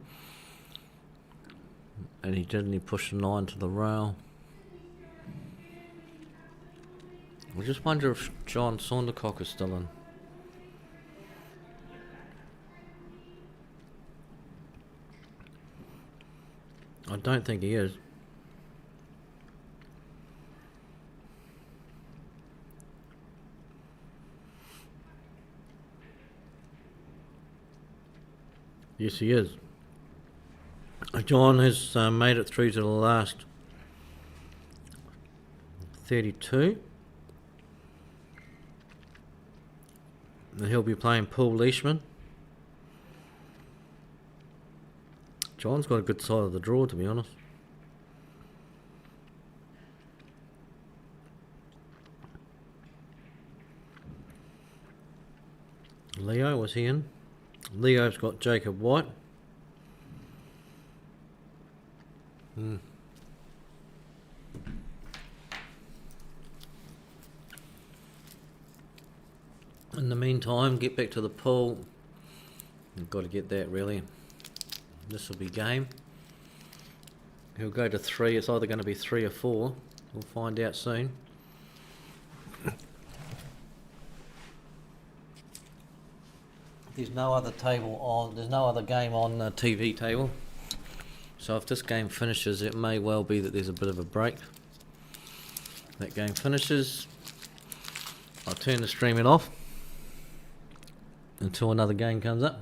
And he didn't, he pushed the 9 to the rail. I just wonder if John Saundercock is still in. I don't think he is. Yes, he is. John has made it through to the last 32. And he'll be playing Paul Leishman. John's got a good side of the draw, to be honest. Leo, was he in? Leo's got Jacob White. In the meantime, get back to the pool. You've got to get that, really. This will be game. He'll go to 3. It's either going to be 3 or 4. We'll find out soon. There's no other table on. There's no other game on the TV table. So if this game finishes, it may well be that there's a bit of a break. That game finishes. I'll turn the streaming off until another game comes up.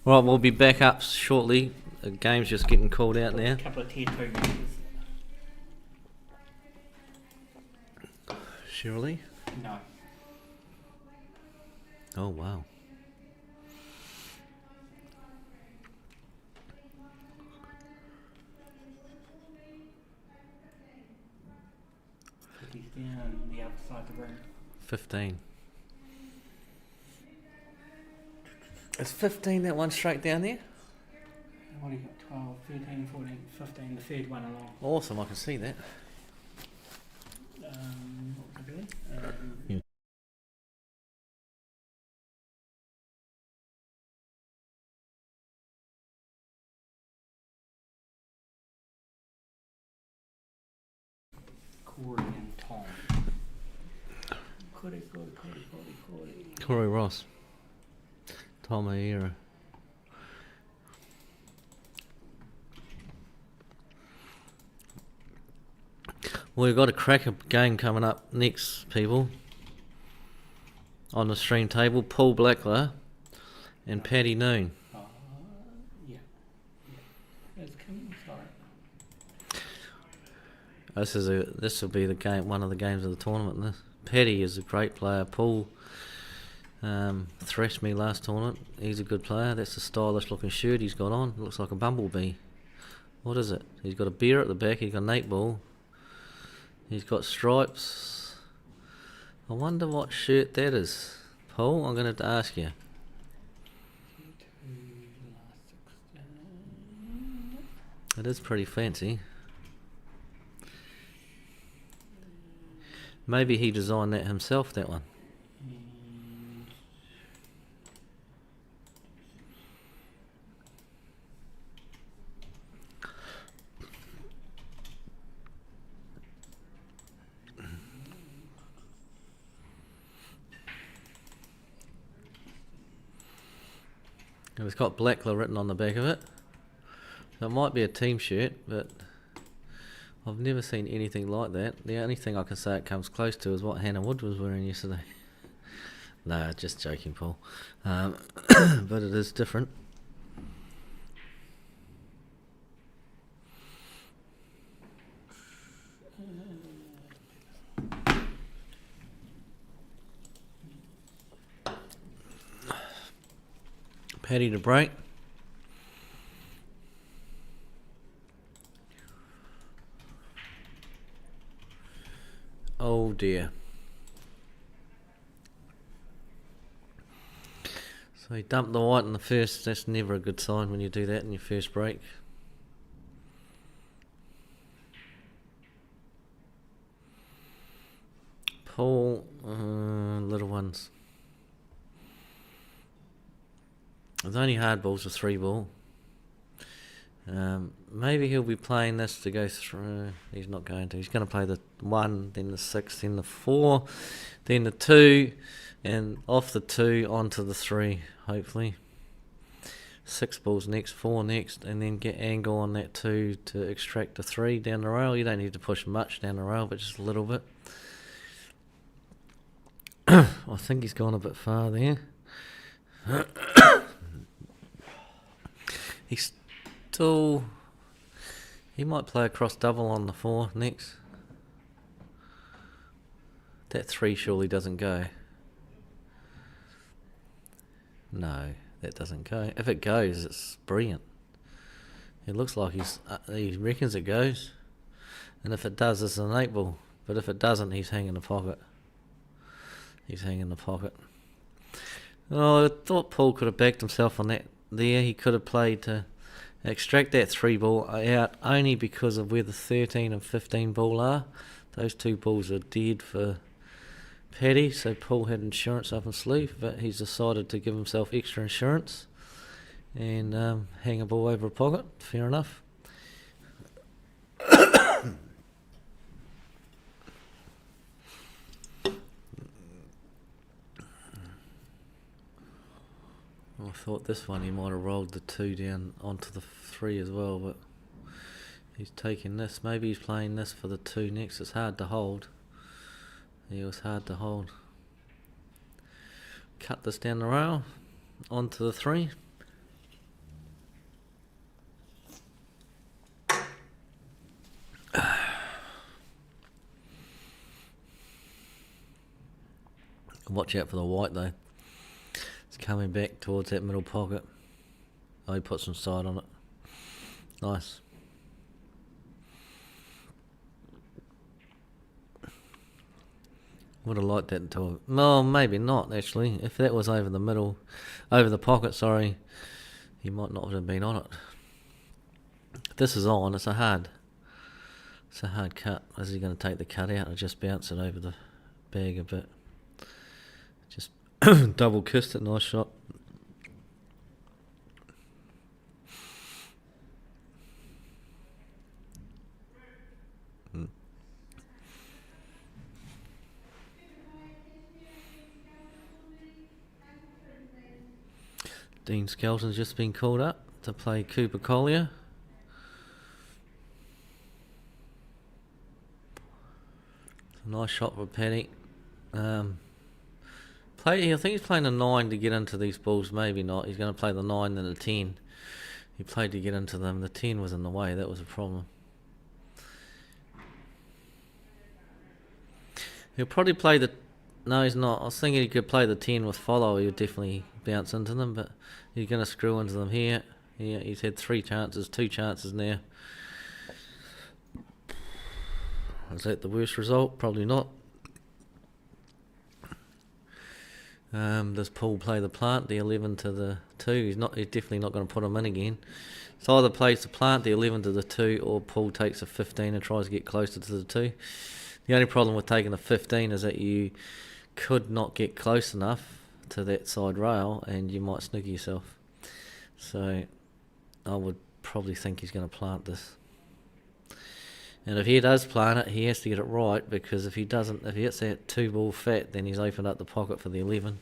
Right, we'll be back up shortly. The game's just getting called out now. A couple of tier 2 matches. Surely? No. Oh, wow. He's down the other side of the room. 15. Is 15 that one straight down there? What do you got? 12, 13, 14, 15, the third one along. Awesome, I can see that. What was it really? Yeah. Corey and Tom. Corey. Corey Ross. Tom O'Hara. We've got a cracker game coming up next, people. On the stream table, Paul Blackler and Paddy Noon. Yeah. It's coming, sorry. This will be the game, one of the games of the tournament. This Paddy is a great player. Paul thrashed me last tournament. He's a good player. That's a stylish looking shirt he's got on. It looks like a bumblebee. What is it? He's got a bear at the back. He's got an 8-ball. He's got stripes. I wonder what shirt that is. Paul, I'm going to have to ask you. It is pretty fancy. Maybe he designed that himself, that one. It's got Blackler written on the back of it. So it might be a team shirt, but I've never seen anything like that. The only thing I can say it comes close to is what Hannah Wood was wearing yesterday. No, just joking, Paul. But it is different. Paddy to break. Oh dear. So he dumped the white in the first. That's never a good sign when you do that in your first break. Paul, little ones. There's only hard balls with 3-ball. Maybe he'll be playing this to go through. He's not going to. He's going to play the 1, then the 6, then the 4, then the 2, and off the 2 onto the 3, hopefully. 6 balls next, 4 next, and then get angle on that 2 to extract the 3 down the rail. You don't need to push much down the rail, but just a little bit. I think he's gone a bit far there. He's still... He might play a cross double on the 4 next. That 3 surely doesn't go. No, that doesn't go. If it goes, it's brilliant. It looks like he reckons it goes. And if it does, it's an 8-ball. But if it doesn't, he's hanging the pocket. He's hanging the pocket. Oh, I thought Paul could have backed himself on that there. He could have played to extract that 3-ball out only because of where the 13 and 15 ball are. Those 2 balls are dead for Paddy, so Paul had insurance up his sleeve, but he's decided to give himself extra insurance and hang a ball over a pocket. Fair enough. I thought this one he might have rolled the 2 down onto the 3 as well, but he's taking this. Maybe he's playing this for the 2 next. It's hard to hold. It was hard to hold. Cut this down the rail onto the 3. Watch out for the white though. It's coming back towards that middle pocket. Oh, he put some side on it. Nice. Would have liked that to. No, maybe not actually. If that was over the middle, over the pocket, sorry, he might not have been on it. If this is on, it's a hard cut. Is he going to take the cut out or just bounce it over the bag a bit? Just double kissed it. Nice shot. Dean Skelton's just been called up to play Cooper Collier. Nice shot for Paddy. I think he's playing a 9 to get into these balls. Maybe not. He's going to play the 9 and the 10. He played to get into them. The 10 was in the way. That was a problem. He'll probably play the... No, he's not. I was thinking he could play the 10 with follow. He would definitely bounce into them, but he's going to screw into them here. Yeah, he's had 2 chances now. Is that the worst result? Probably not. Does Paul play the plant, the 11 to the 2? He's definitely not going to put him in again. So either plays the plant, the 11 to the 2, or Paul takes a 15 and tries to get closer to the 2. The only problem with taking a 15 is that you could not get close enough to that side rail and you might snooker yourself. So I would probably think he's going to plant this. And if he does plant it, he has to get it right, because if he doesn't, if he hits that 2 ball fat, then he's opened up the pocket for the 11.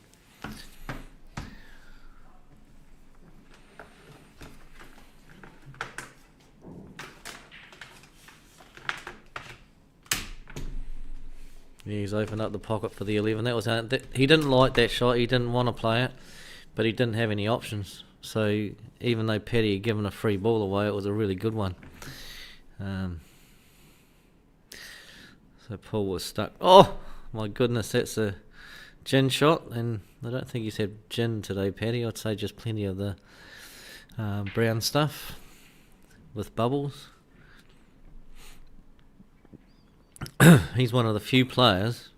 Yeah, he's opened up the pocket for the 11. That was he didn't like that shot. He didn't want to play it, but he didn't have any options. So even though Paddy had given a free ball away, it was a really good one. So Paul was stuck. Oh my goodness, that's a gin shot, and I don't think he's had gin today, Paddy. I'd say just plenty of the brown stuff with bubbles. He's one of the few players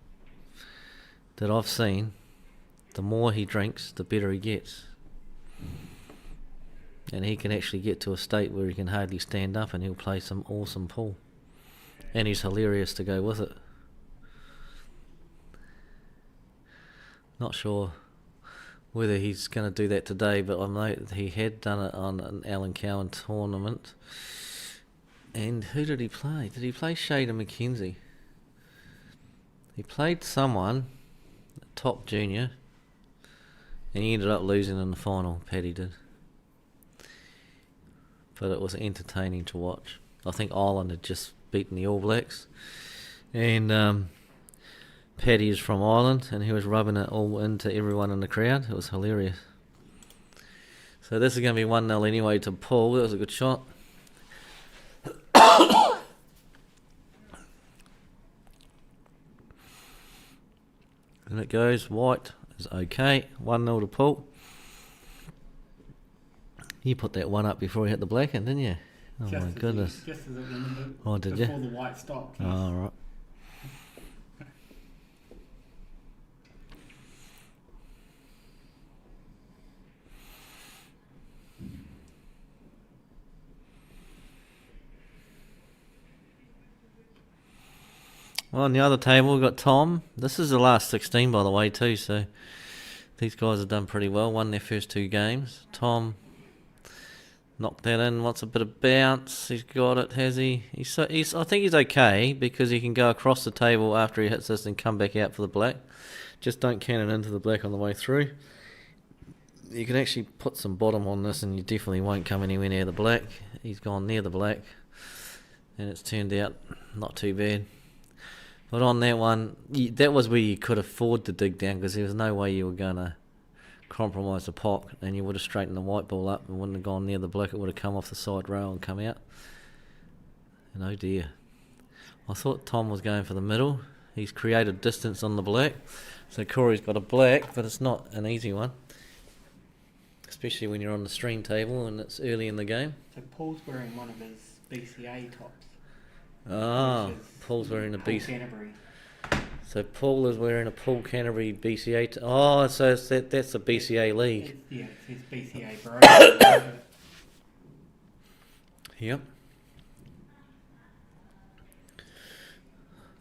that I've seen, the more he drinks, the better he gets. And he can actually get to a state where he can hardly stand up and he'll play some awesome pool. And he's hilarious to go with it. Not sure whether he's going to do that today, but I know he had done it on an Allan Cowan tournament. And who did he play? Did he play Shader McKenzie? He played someone, top junior, and he ended up losing in the final. Paddy did. But it was entertaining to watch. I think Allan had just beaten the All Blacks, and Paddy is from Ireland, and he was rubbing it all into everyone in the crowd. It was hilarious. So this is going to be 1-0 anyway to Paul. That was a good shot. And it goes, white is okay. 1-0 to Paul. You put that one up before he hit the black end, didn't you? Oh my goodness. Just as it ended, oh, did before you? the white stopped. Oh, right. Well, on the other table, we've got Tom. This is the last 16, by the way, too, so these guys have done pretty well. Won their first 2 games. Tom knocked that in. Wants a bit of bounce. He's got it, has he? I think he's okay, because he can go across the table after he hits this and come back out for the black. Just don't can it into the black on the way through. You can actually put some bottom on this and you definitely won't come anywhere near the black. He's gone near the black, and it's turned out not too bad. But on that one, that was where you could afford to dig down, because there was no way you were going to compromise the pot, and you would have straightened the white ball up and wouldn't have gone near the black. It would have come off the side rail and come out. And oh dear. I thought Tom was going for the middle. He's created distance on the black. So Corey's got a black, but it's not an easy one. Especially when you're on the stream table and it's early in the game. So Paul's wearing one of his BCA tops. Ah, Paul's wearing a Paul BCA. Canterbury. So Paul is wearing a Paul Canterbury BCA. Oh, so it's that's the BCA league. It says BCA Bro. Yep.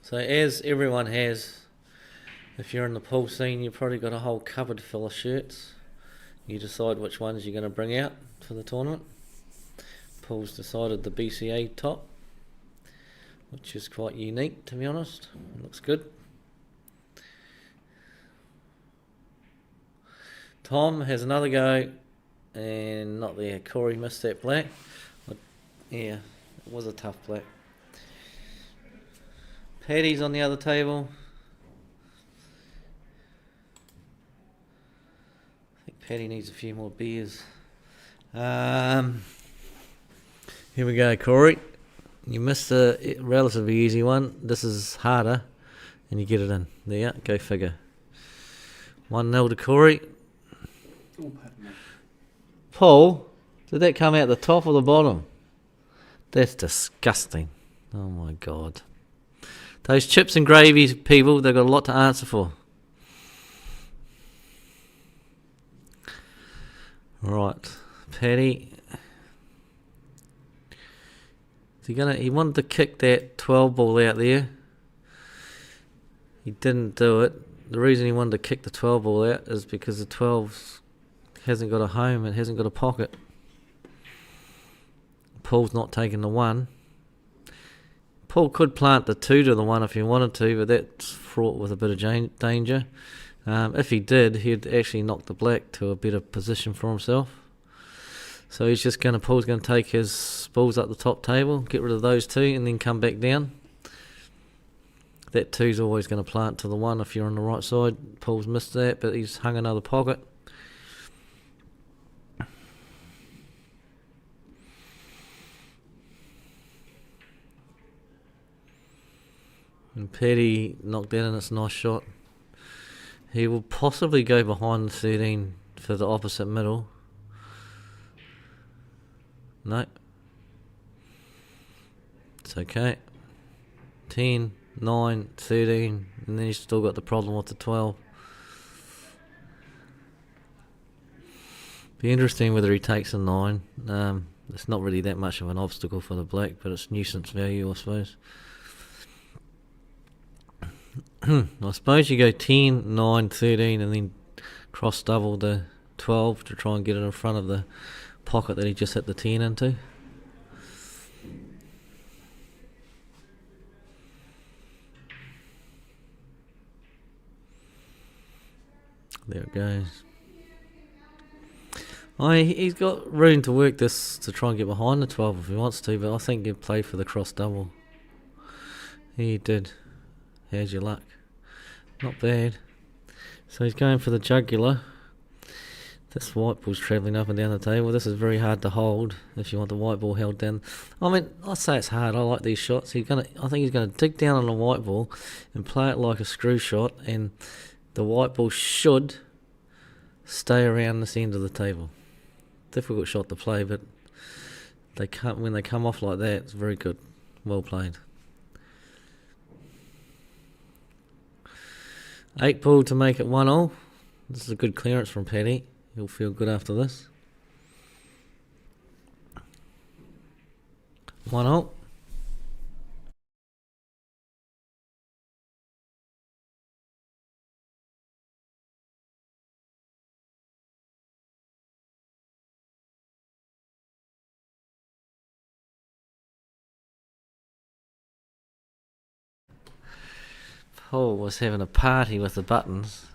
So as everyone has, if you're in the pool scene, you've probably got a whole cupboard full of shirts. You decide which ones you're going to bring out for the tournament. Paul's decided the BCA top, which is quite unique, to be honest. It looks good. Tom has another go, and not there. Corey missed that black. But yeah, it was a tough black. Paddy's on the other table. I think Paddy needs a few more beers. Here we go, Corey. You missed a relatively easy one. This is harder, and you get it in. There, go figure. 1-0 to Corey. Oh, pardon me. Paul, did that come out the top or the bottom? That's disgusting. Oh my God. Those chips and gravy people, they've got a lot to answer for. Right, Paddy. He wanted to kick that 12 ball out there. He didn't do it. The reason he wanted to kick the 12 ball out is because the 12 hasn't got a home, it hasn't got a pocket. Paul's not taking the 1. Paul could plant the 2 to the 1 if he wanted to, but that's fraught with a bit of danger. If he did, he'd actually knock the black to a better position for himself. So he's just Paul's going to take his balls up the top table, get rid of those 2, and then come back down. That 2's always going to plant to the 1 if you're on the right side. Paul's missed that, but he's hung another pocket. And Paddy knocked that in, it's a nice shot. He will possibly go behind the 13 for the opposite middle. No. It's okay. 10, 9, 13, and then you've still got the problem with the 12. Be interesting whether he takes a 9. It's not really that much of an obstacle for the black, but it's nuisance value, I suppose. I suppose you go 10, 9, 13 and then cross double the 12 to try and get it in front of the pocket that he just hit the 10 into. There it goes. He's got room to work this to try and get behind the 12 if he wants to, but I think he'd play for the cross double. He did. How's your luck? Not bad. So he's going for the jugular. This white ball's travelling up and down the table. This is very hard to hold if you want the white ball held down. I mean, I say it's hard. I like these shots. I think he's going to dig down on the white ball and play it like a screw shot, and the white ball should stay around this end of the table. Difficult shot to play, but when they come off like that, it's very good. Well played. 8 ball to make it 1-0. This is a good clearance from Paddy. He'll feel good after this. 1-0. Paul was having a party with the buttons.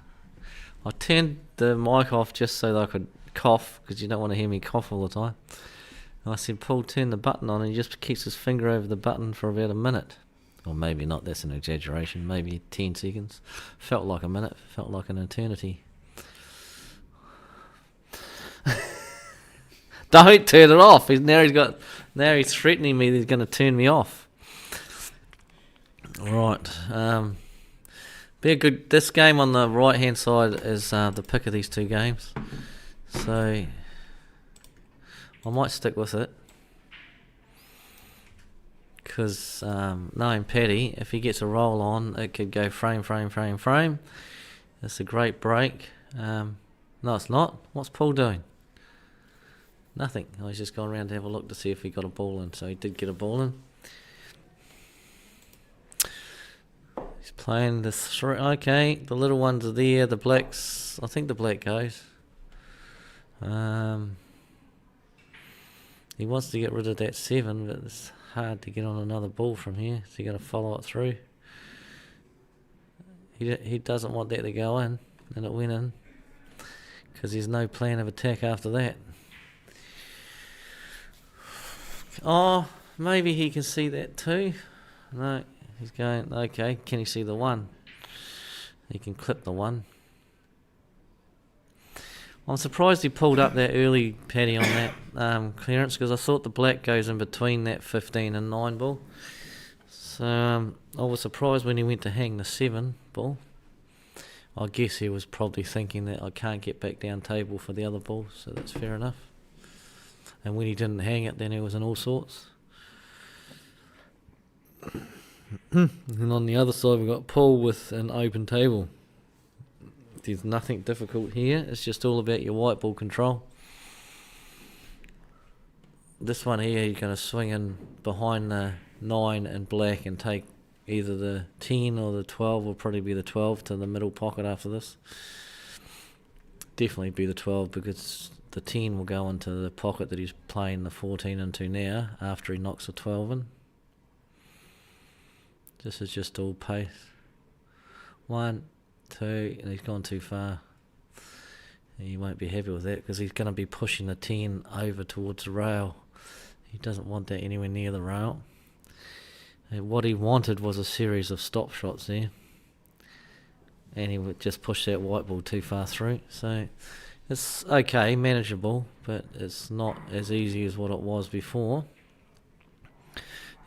I turned the mic off just so that I could cough, because you don't want to hear me cough all the time. And I said, Paul, turn the button on, and he just keeps his finger over the button for about a minute. Or maybe not, that's an exaggeration, maybe 10 seconds. Felt like a minute, felt like an eternity. Don't turn it off. Now he's threatening me that he's going to turn me off. Right. Be a good. This game on the right hand side is the pick of these two games, so I might stick with it. Because knowing Paddy, if he gets a roll on, it could go frame. It's a great break. No, it's not. What's Paul doing? Nothing. Oh, he's just gone around to have a look to see if he got a ball in. So he did get a ball in. He's playing this. Okay, the little ones are there. The blacks. I think the black goes. He wants to get rid of that 7, but it's hard to get on another ball from here. So you got to follow it through. He doesn't want that to go in, and it went in because there's no plan of attack after that. Oh, maybe he can see that too. No, he's going, okay, can he see the 1? He can clip the 1. I'm surprised he pulled up that early, Paddy, on that clearance, because I thought the black goes in between that 15 and 9 ball. So I was surprised when he went to hang the 7 ball. I guess he was probably thinking that I can't get back down table for the other ball, so that's fair enough. And when he didn't hang it, then he was in all sorts. And on the other side, we've got Paul with an open table. There's nothing difficult here. It's just all about your white ball control. This one here, you're going to swing in behind the 9 and black and take either the 10 or the 12. Will probably be the 12 to the middle pocket after this. Definitely be the 12 because the 10 will go into the pocket that he's playing the 14 into now after he knocks the 12 in. This is just all pace. 1, 2, and he's gone too far. He won't be happy with that because he's going to be pushing the 10 over towards the rail. He doesn't want that anywhere near the rail. And what he wanted was a series of stop shots there. And he would just push that white ball too far through. So it's okay, manageable, but it's not as easy as what it was before.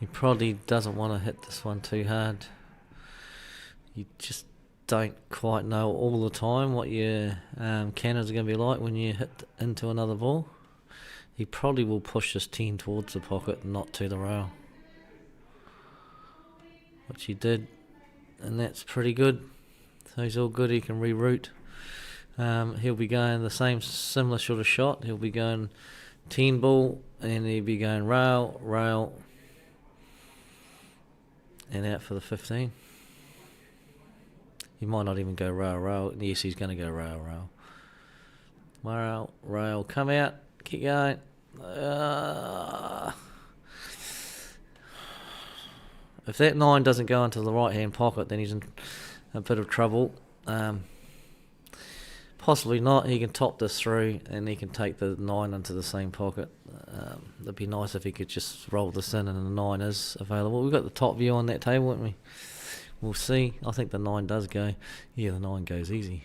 He probably doesn't want to hit this one too hard. You just don't quite know all the time what your cannons are going to be like when you hit into another ball. He probably will push this 10 towards the pocket, not to the rail. Which he did, and that's pretty good. So he's all good, he can reroute. He'll be going the same similar sort of shot. He'll be going 10 ball, and he'll be going rail, and out for the 15. He might not even go rail. Yes, he's going to go rail. Rail, come out, keep going. If that 9 doesn't go into the right-hand pocket, then he's in a bit of trouble. Possibly not. He can top this through, and he can take the 9 into the same pocket. It'd be nice if he could just roll this in, and the 9 is available. We've got the top view on that table, haven't we? We'll see. I think the 9 does go. Yeah, the 9 goes easy.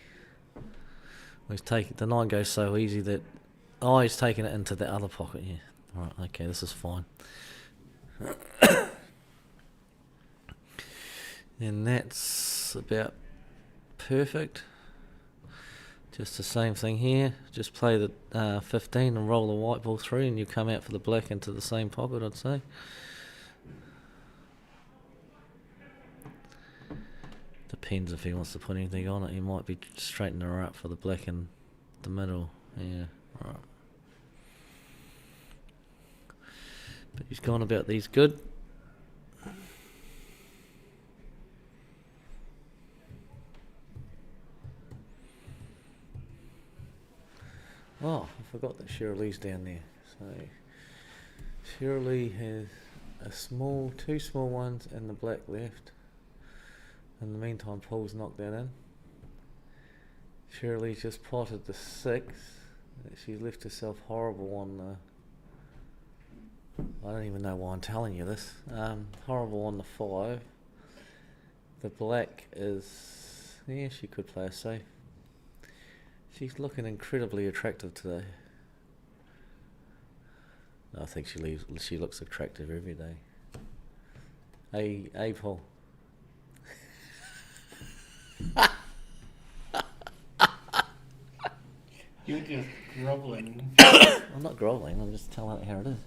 The 9 goes so easy that... Oh, he's taking it into the other pocket, yeah. Alright, okay, this is fine. And that's about perfect. Just the same thing here. Just play the 15 and roll the white ball through, and you come out for the black into the same pocket, I'd say. Depends if he wants to put anything on it. He might be straightening her up for the black in the middle. Yeah, alright. But he's gone about these good. Oh, I forgot that Shirley's down there. So Shirley has two small ones and the black left. In the meantime, Paul's knocked that in. Shirley's just potted the 6. She's left herself horrible on the... I don't even know why I'm telling you this. Horrible on the 5. The black is... Yeah, she could play a safe. She's looking incredibly attractive today. I think she looks attractive every day. Hey, Paul. You're just grovelling. I'm not grovelling, I'm just telling it how it is.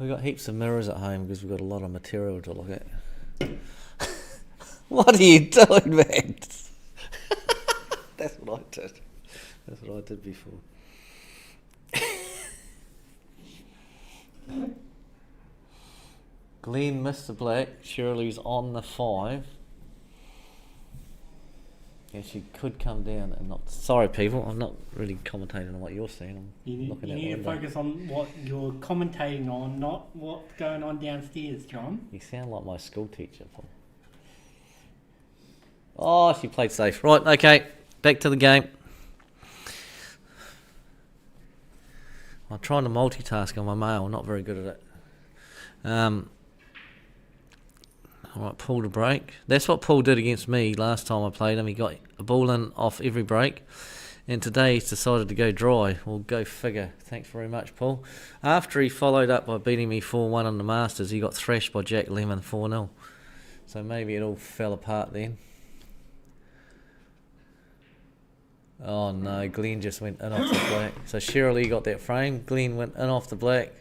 We've got heaps of mirrors at home because we've got a lot of material to look at. What are you doing, man? That's what I did. That's what I did before. Glenn, Mr. Black, Shirley's on the 5. Yeah, she could come down and not. Sorry, people, I'm not really commentating on what you're saying. I'm You looking at need the to window. focus on what you're commentating on, not what's going on downstairs, John. You sound like my school teacher, Paul. Oh, she played safe. Right, okay, back to the game. I'm trying to multitask on my mail. I'm not very good at it. All right, Paul to break. That's what Paul did against me last time I played him. He got a ball in off every break. And today he's decided to go dry. Well, go figure. Thanks very much, Paul. After he followed up by beating me 4-1 on the Masters, he got thrashed by Jack Lemon 4-0. So maybe it all fell apart then. Oh no, Glenn just went in off the black. So Shirley got that frame. Glenn went in off the black.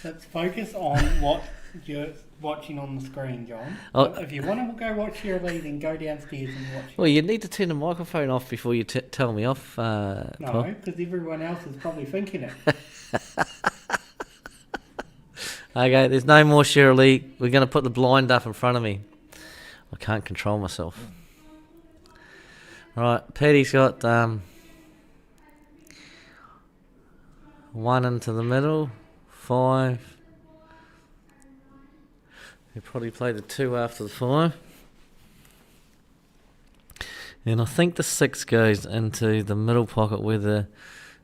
Let's focus on what you're watching on the screen, John. Oh. If you want to go watch Shirley, then go downstairs and watch. Well, you need to turn the microphone off before you tell me off, Paul. No, because everyone else is probably thinking it. Okay, there's no more Shirley. We're going to put the blind up in front of me. I can't control myself. Right, Paddy's got 1 into the middle, 5. He probably played the 2 after the 5. And I think the 6 goes into the middle pocket where the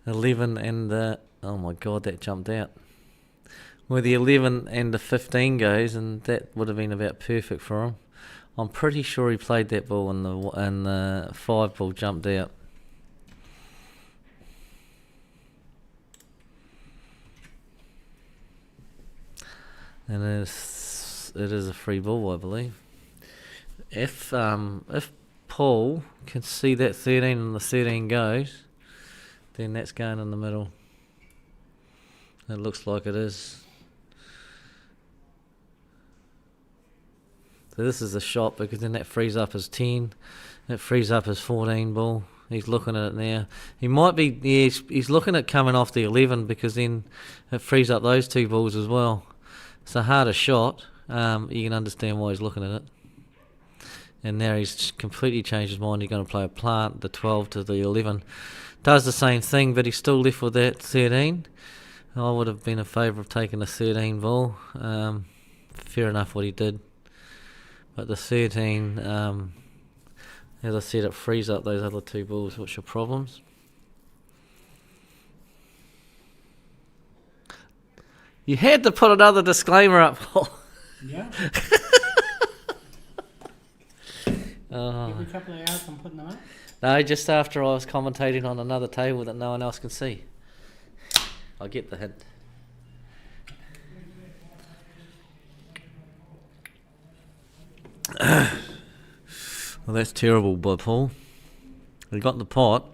11 and the... Oh my god, that jumped out. Where the 11 and the 15 goes, and that would have been about perfect for him. I'm pretty sure he played that ball and the 5 ball jumped out. And it is a free ball, I believe. If Paul can see that 13 and the 13 goes, then that's going in the middle. It looks like it is. So this is a shot because then that frees up his 10. It frees up his 14 ball. He's looking at it now. He might be, yeah, he's looking at coming off the 11 because then it frees up those 2 balls as well. It's a harder shot. You can understand why he's looking at it. And now he's completely changed his mind. He's going to play a plant, the 12 to the 11. Does the same thing, but he's still left with that 13. I would have been in favour of taking the 13 ball. Fair enough what he did. But the 13, as I said, it frees up those other 2 balls, which are problems. You had to put another disclaimer up. Yeah. Every couple of hours I'm putting them up. No, just after I was commentating on another table that no one else can see. I get the hint. Well, that's terrible by Paul. He got the pot,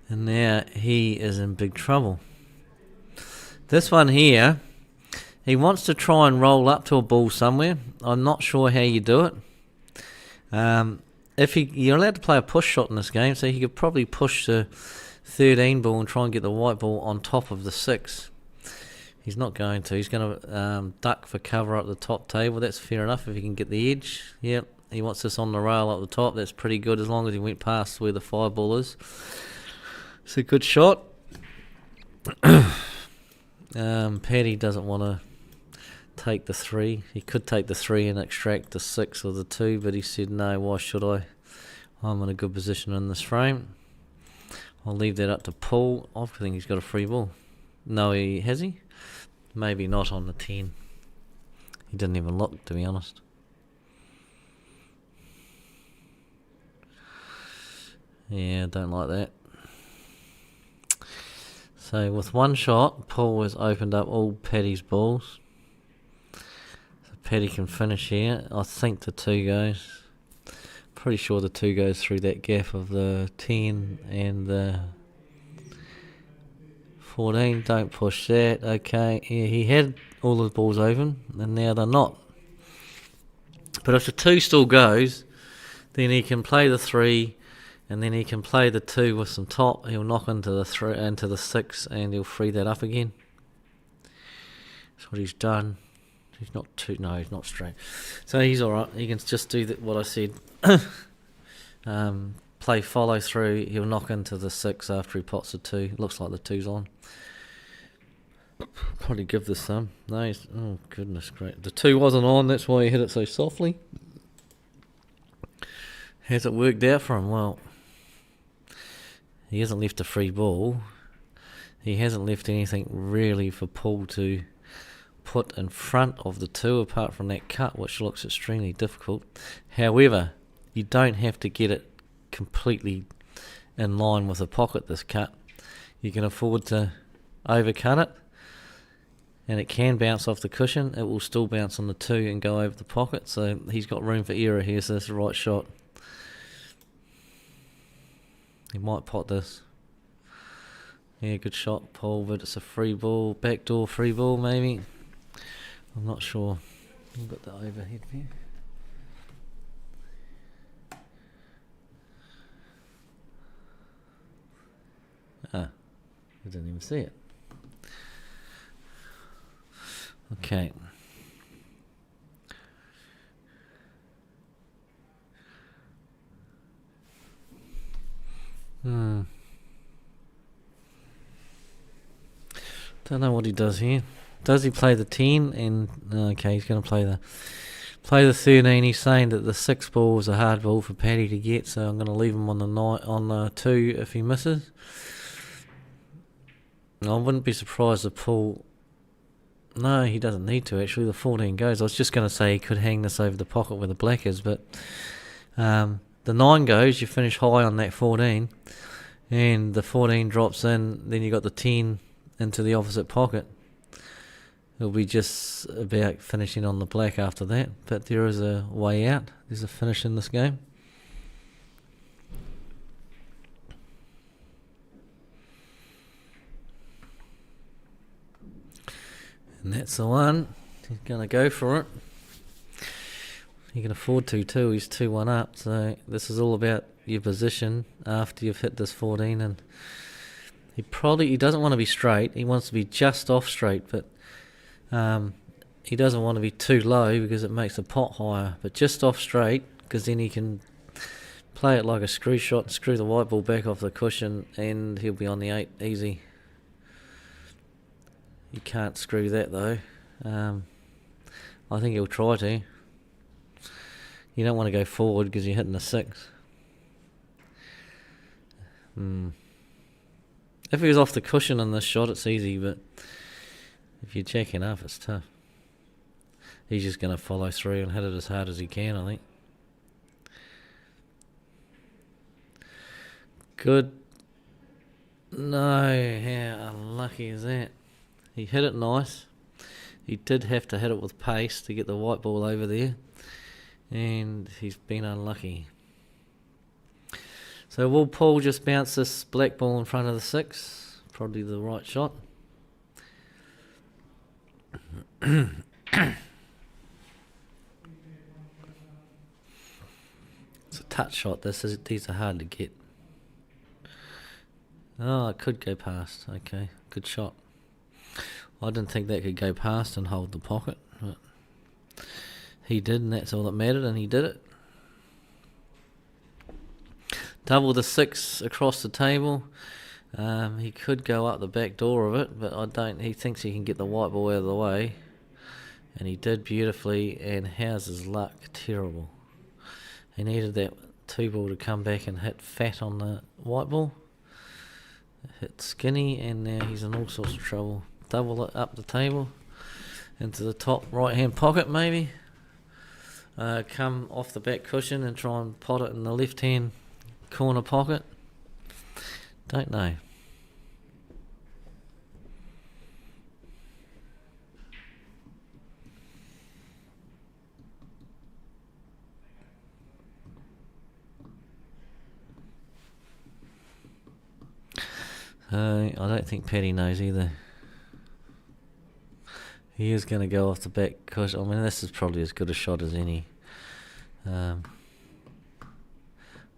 and now he is in big trouble. This one here, he wants to try and roll up to a ball somewhere. I'm not sure how you do it. You're allowed to play a push shot in this game, so he could probably push the 13 ball and try and get the white ball on top of the 6. He's not going to. He's going to duck for cover up the top table. That's fair enough if he can get the edge. Yep, he wants this on the rail up the top. That's pretty good as long as he went past where the 5 ball is. It's a good shot. Paddy doesn't want to take the 3. He could take the 3 and extract the 6 or the 2, but he said, no, why should I? I'm in a good position in this frame. I'll leave that up to Paul. I think he's got a free ball. No, has he? Maybe not on the 10. He didn't even look, to be honest. Yeah, don't like that. So with one shot, Paul has opened up all Paddy's balls. So Paddy can finish here. I think the 2 goes. Pretty sure the 2 goes through that gap of the 10 and the 14. Don't push that. Okay, yeah, he had all the balls open, and now they're not. But if the 2 still goes, then he can play the 3, and then he can play the 2 with some top. He'll knock into the 3, into the 6, and he'll free that up again. That's what he's done. He's not too. No, he's not straight. So he's all right. He can just do what I said. Play follow through. He'll knock into the 6 after he pots the 2. Looks like the 2's on. Probably give this some. No, oh goodness, great. The 2 wasn't on. That's why he hit it so softly. Has it worked out for him? Well, he hasn't left a free ball. He hasn't left anything really for Paul to put in front of the 2 apart from that cut, which looks extremely difficult. However, you don't have to get it completely in line with the pocket, this cut. You can afford to overcut it, and it can bounce off the cushion. It will still bounce on the 2 and go over the pocket, so he's got room for error here, so that's the right shot. He might pot this. Yeah, good shot, Paul, but it's a free ball, backdoor free ball maybe. I'm not sure. I've got the overhead view. I didn't even see it. Okay. Don't know what he does here. Does he play the 10? And okay, he's going to play the 13. He's saying that the 6 ball is a hard ball for Paddy to get, so I'm going to leave him on the 2 if he misses. I wouldn't be surprised if Paul. No, he doesn't need to actually. The 14 goes. I was just going to say he could hang this over the pocket where the black is, but the 9 goes. You finish high on that 14, and the 14 drops in. Then you got the 10 into the opposite pocket. It'll be just about finishing on the black after that, but there is a way out. There's a finish in this game. And that's the one. He's going to go for it. He can afford to too. He's 2-1 up, so this is all about your position after you've hit this 14, and he doesn't want to be straight. He wants to be just off straight, but he doesn't want to be too low because it makes the pot higher, but just off straight, because then he can play it like a screw shot and screw the white ball back off the cushion, and he'll be on the 8 easy. You can't screw that though. I think he'll try to. You don't want to go forward because you're hitting a 6. If he was off the cushion on this shot, it's easy, but if you're jacking up, it's tough. He's just going to follow through and hit it as hard as he can, I think. Good. No, how unlucky is that? He hit it nice. He did have to hit it with pace to get the white ball over there, and he's been unlucky. So will Paul just bounce this black ball in front of the 6? Probably the right shot. It's a touch shot. These are hard to get. Oh, it could go past. Okay, good shot. I didn't think that could go past and hold the pocket, but he did, and that's all that mattered, and he did it. Double the 6 across the table. He could go up the back door of it, but he thinks he can get the white ball out of the way, and he did beautifully. And how's his luck? Terrible. He needed that 2 ball to come back and hit fat on the white ball. Hit skinny, and now he's in all sorts of trouble. Double it up the table into the top right hand pocket maybe. Come off the back cushion and try and pot it in the left hand corner pocket. Don't know. I don't think Paddy knows either. He is going to go off the back cushion. I mean, this is probably as good a shot as any.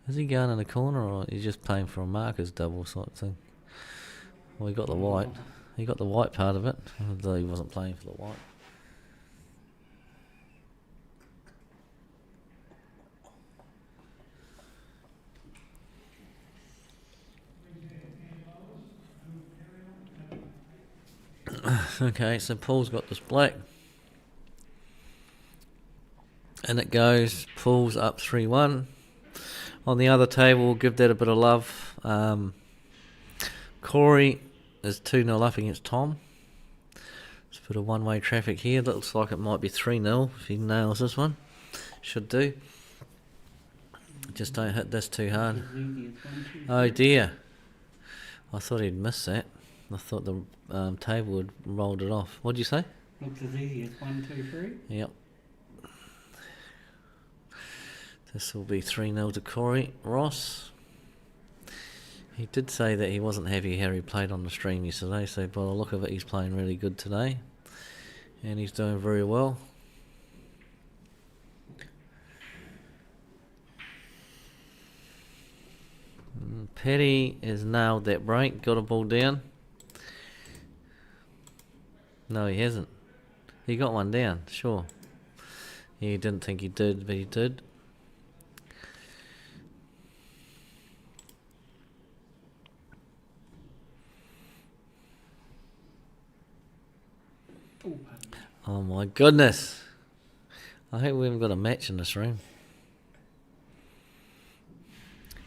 Is he going in the corner, or he's just playing for a marker's double sort of thing? Well, he got the white. He got the white part of it, although he wasn't playing for the white. Okay, so Paul's got this black. And it goes, Paul's up 3-1. On the other table, we'll give that a bit of love. Corey is 2-0 up against Tom. There's a bit of one-way traffic here. Looks like it might be 3-0 if he nails this one. Should do. Just don't hit this too hard. Oh dear. I thought he'd missed that. I thought the table had rolled it off. What'd you say? Looks as easy as 1, 2, 3. Yep. This will be 3-0 to Corey Ross. He did say that he wasn't happy how he played on the stream yesterday, so by the look of it, he's playing really good today. And he's doing very well. Paddy has nailed that break, got a ball down. No, he hasn't. He got one down, sure. He didn't think he did, but he did. Oh my goodness. I hope we haven't got a match in this room.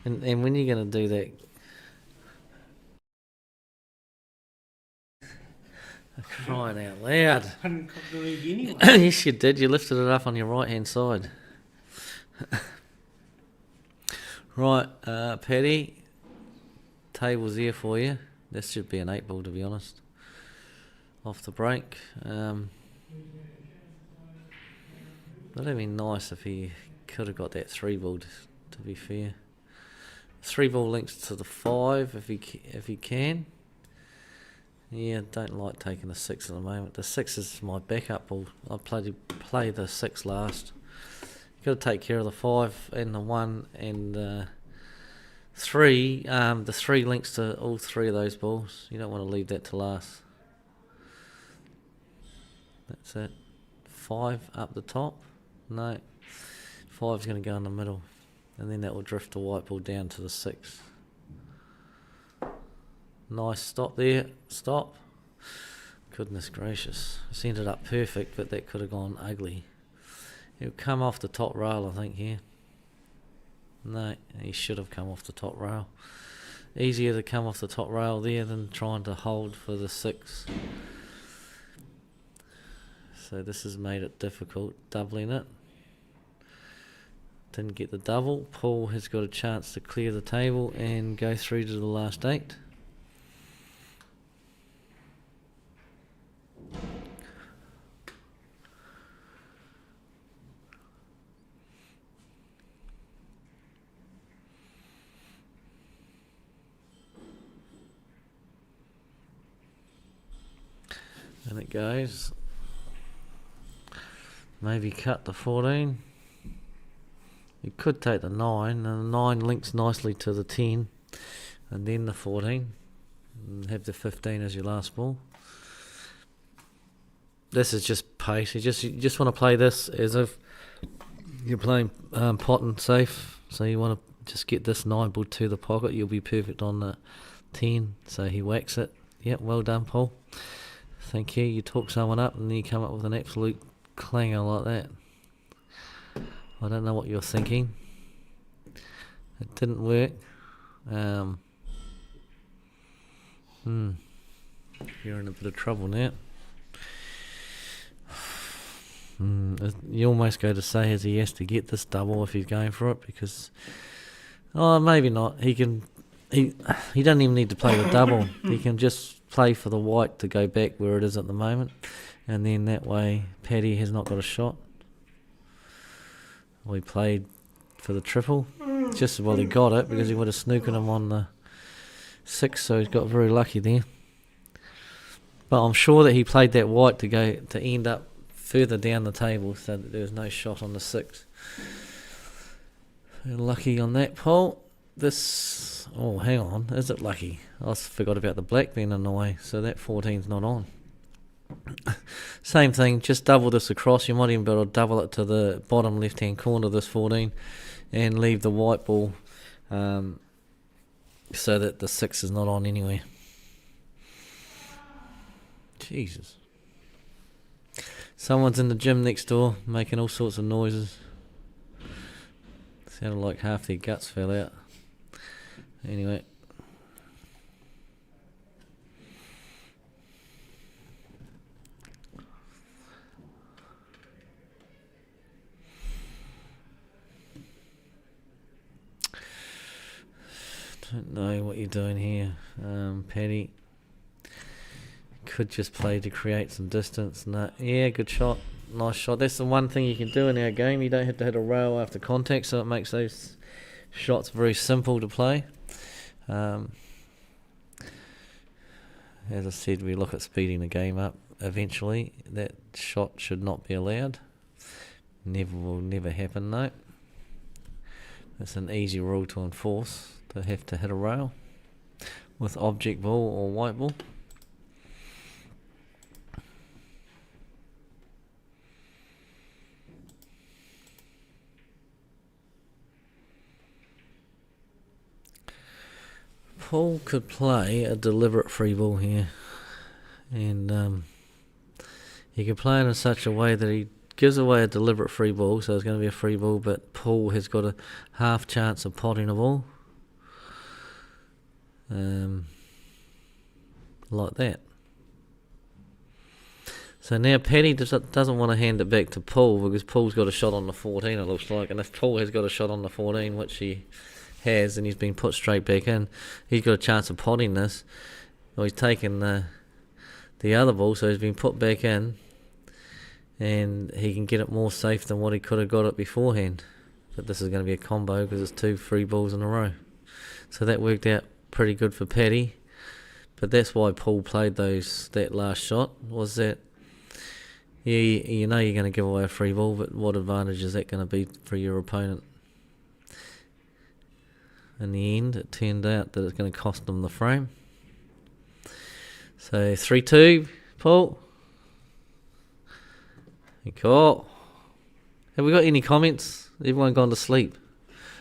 And when you're going to do that... Crying out loud. I hadn't got the league anyway. Yes, you did. You lifted it up on your right-hand side. Right, Paddy. Table's here for you. This should be an 8-ball, to be honest. Off the break. That'd have been nice if he could have got that 3-ball, to be fair. 3-ball links to the 5 if he can. Yeah, don't like taking the 6 at the moment. The 6 is my backup ball. I play the 6 last. You've got to take care of the 5 and the 1 and the 3. The 3 links to all 3 of those balls. You don't want to leave that to last. That's it. 5 up the top. No. 5's going to go in the middle. And then that will drift the white ball down to the 6. Nice stop there. Stop. Goodness gracious. It's ended up perfect, but that could have gone ugly. He'll come off the top rail, I think, here. No, he should have come off the top rail. Easier to come off the top rail there than trying to hold for the 6. So this has made it difficult, doubling it. Didn't get the double. Paul has got a chance to clear the table and go through to the last 8. And it goes. Maybe cut the 14. You could take the 9, and the 9 links nicely to the 10, and then the 14, and have the 15 as your last ball. This is just pace. You just want to play this as if you're playing pot and safe. So you want to just get this 9 ball to the pocket. You'll be perfect on the 10. So he whacks it. Yep, well done, Paul. Thank you. You talk someone up, and then you come up with an absolute clanger like that. I don't know what you're thinking. It didn't work. You're in a bit of trouble now. You almost go to say as he has to get this double if he's going for it, because maybe not. He doesn't even need to play the double. He can just play for the white to go back where it is at the moment, and then that way Paddy has not got a shot. We played for the triple. Just as well he got it, because he would have snookered him on the 6, so he's got very lucky there. But I'm sure that he played that white to end up further down the table, so that there was no shot on the 6. Lucky on that pole. This, oh, hang on, is it lucky? I forgot about the black being in the way, so that 14's not on. Same thing, just double this across. You might even be able to double it to the bottom left hand corner of this 14 and leave the white ball so that the 6 is not on anywhere. Jesus. Someone's in the gym next door making all sorts of noises. Sounded like half their guts fell out. Anyway. Don't know what you're doing here, Paddy. Could just play to create some distance. No, yeah, good shot. Nice shot. That's the one thing you can do in our game. You don't have to hit a rail after contact, so it makes those shots very simple to play. As I said, we look at speeding the game up eventually. That shot should not be allowed. Will never happen though. It's an easy rule to enforce, to have to hit a rail with object ball or white ball. Paul could play a deliberate free ball here, and he could play it in such a way that he gives away a deliberate free ball, so it's going to be a free ball, but Paul has got a half chance of potting a ball, like that. So now Paddy doesn't want to hand it back to Paul, because Paul's got a shot on the 14, it looks like, and if Paul has got a shot on the 14, which he has, and he's been put straight back in, he's got a chance of potting this. Well, he's taken the other ball, so he's been put back in, and he can get it more safe than what he could have got it beforehand. But this is going to be a combo because it's 2 free balls in a row. So that worked out pretty good for Paddy. But that's why Paul played that last shot, was that, yeah, you know you're going to give away a free ball, but what advantage is that going to be for your opponent? In the end, it turned out that it's going to cost them the frame. So 3-2, Paul. Cool. Have we got any comments? Everyone gone to sleep.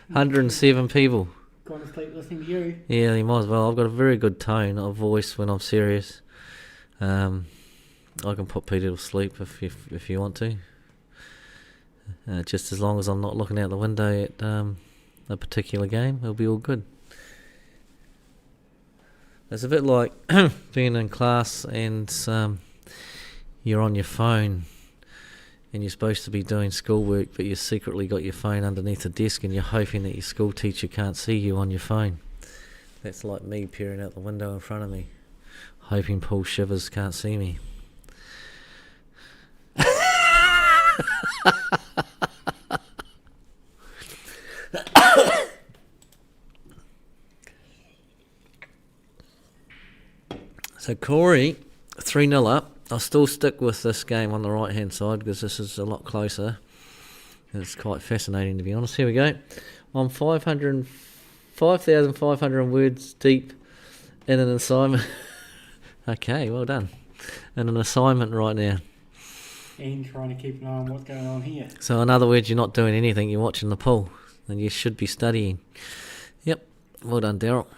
107 people. Gone to sleep listening to you. Yeah, you might as well. I've got a very good tone of voice when I'm serious. I can put Peter to sleep if you want to. Just as long as I'm not looking out the window at a particular game, it'll be all good. It's a bit like being in class and you're on your phone and you're supposed to be doing schoolwork, but you secretly got your phone underneath the desk and you're hoping that your school teacher can't see you on your phone. That's like me peering out the window in front of me, hoping Paul Shivers can't see me. So Corey, 3-0 up. I'll still stick with this game on the right hand side because this is a lot closer. It's quite fascinating, to be honest. Here we go. I'm 5,500 words deep in an assignment. Okay, well done. In an assignment right now. And trying to keep an eye on what's going on here. So in other words, you're not doing anything, you're watching the pool. And you should be studying. Yep, well done, Daryl.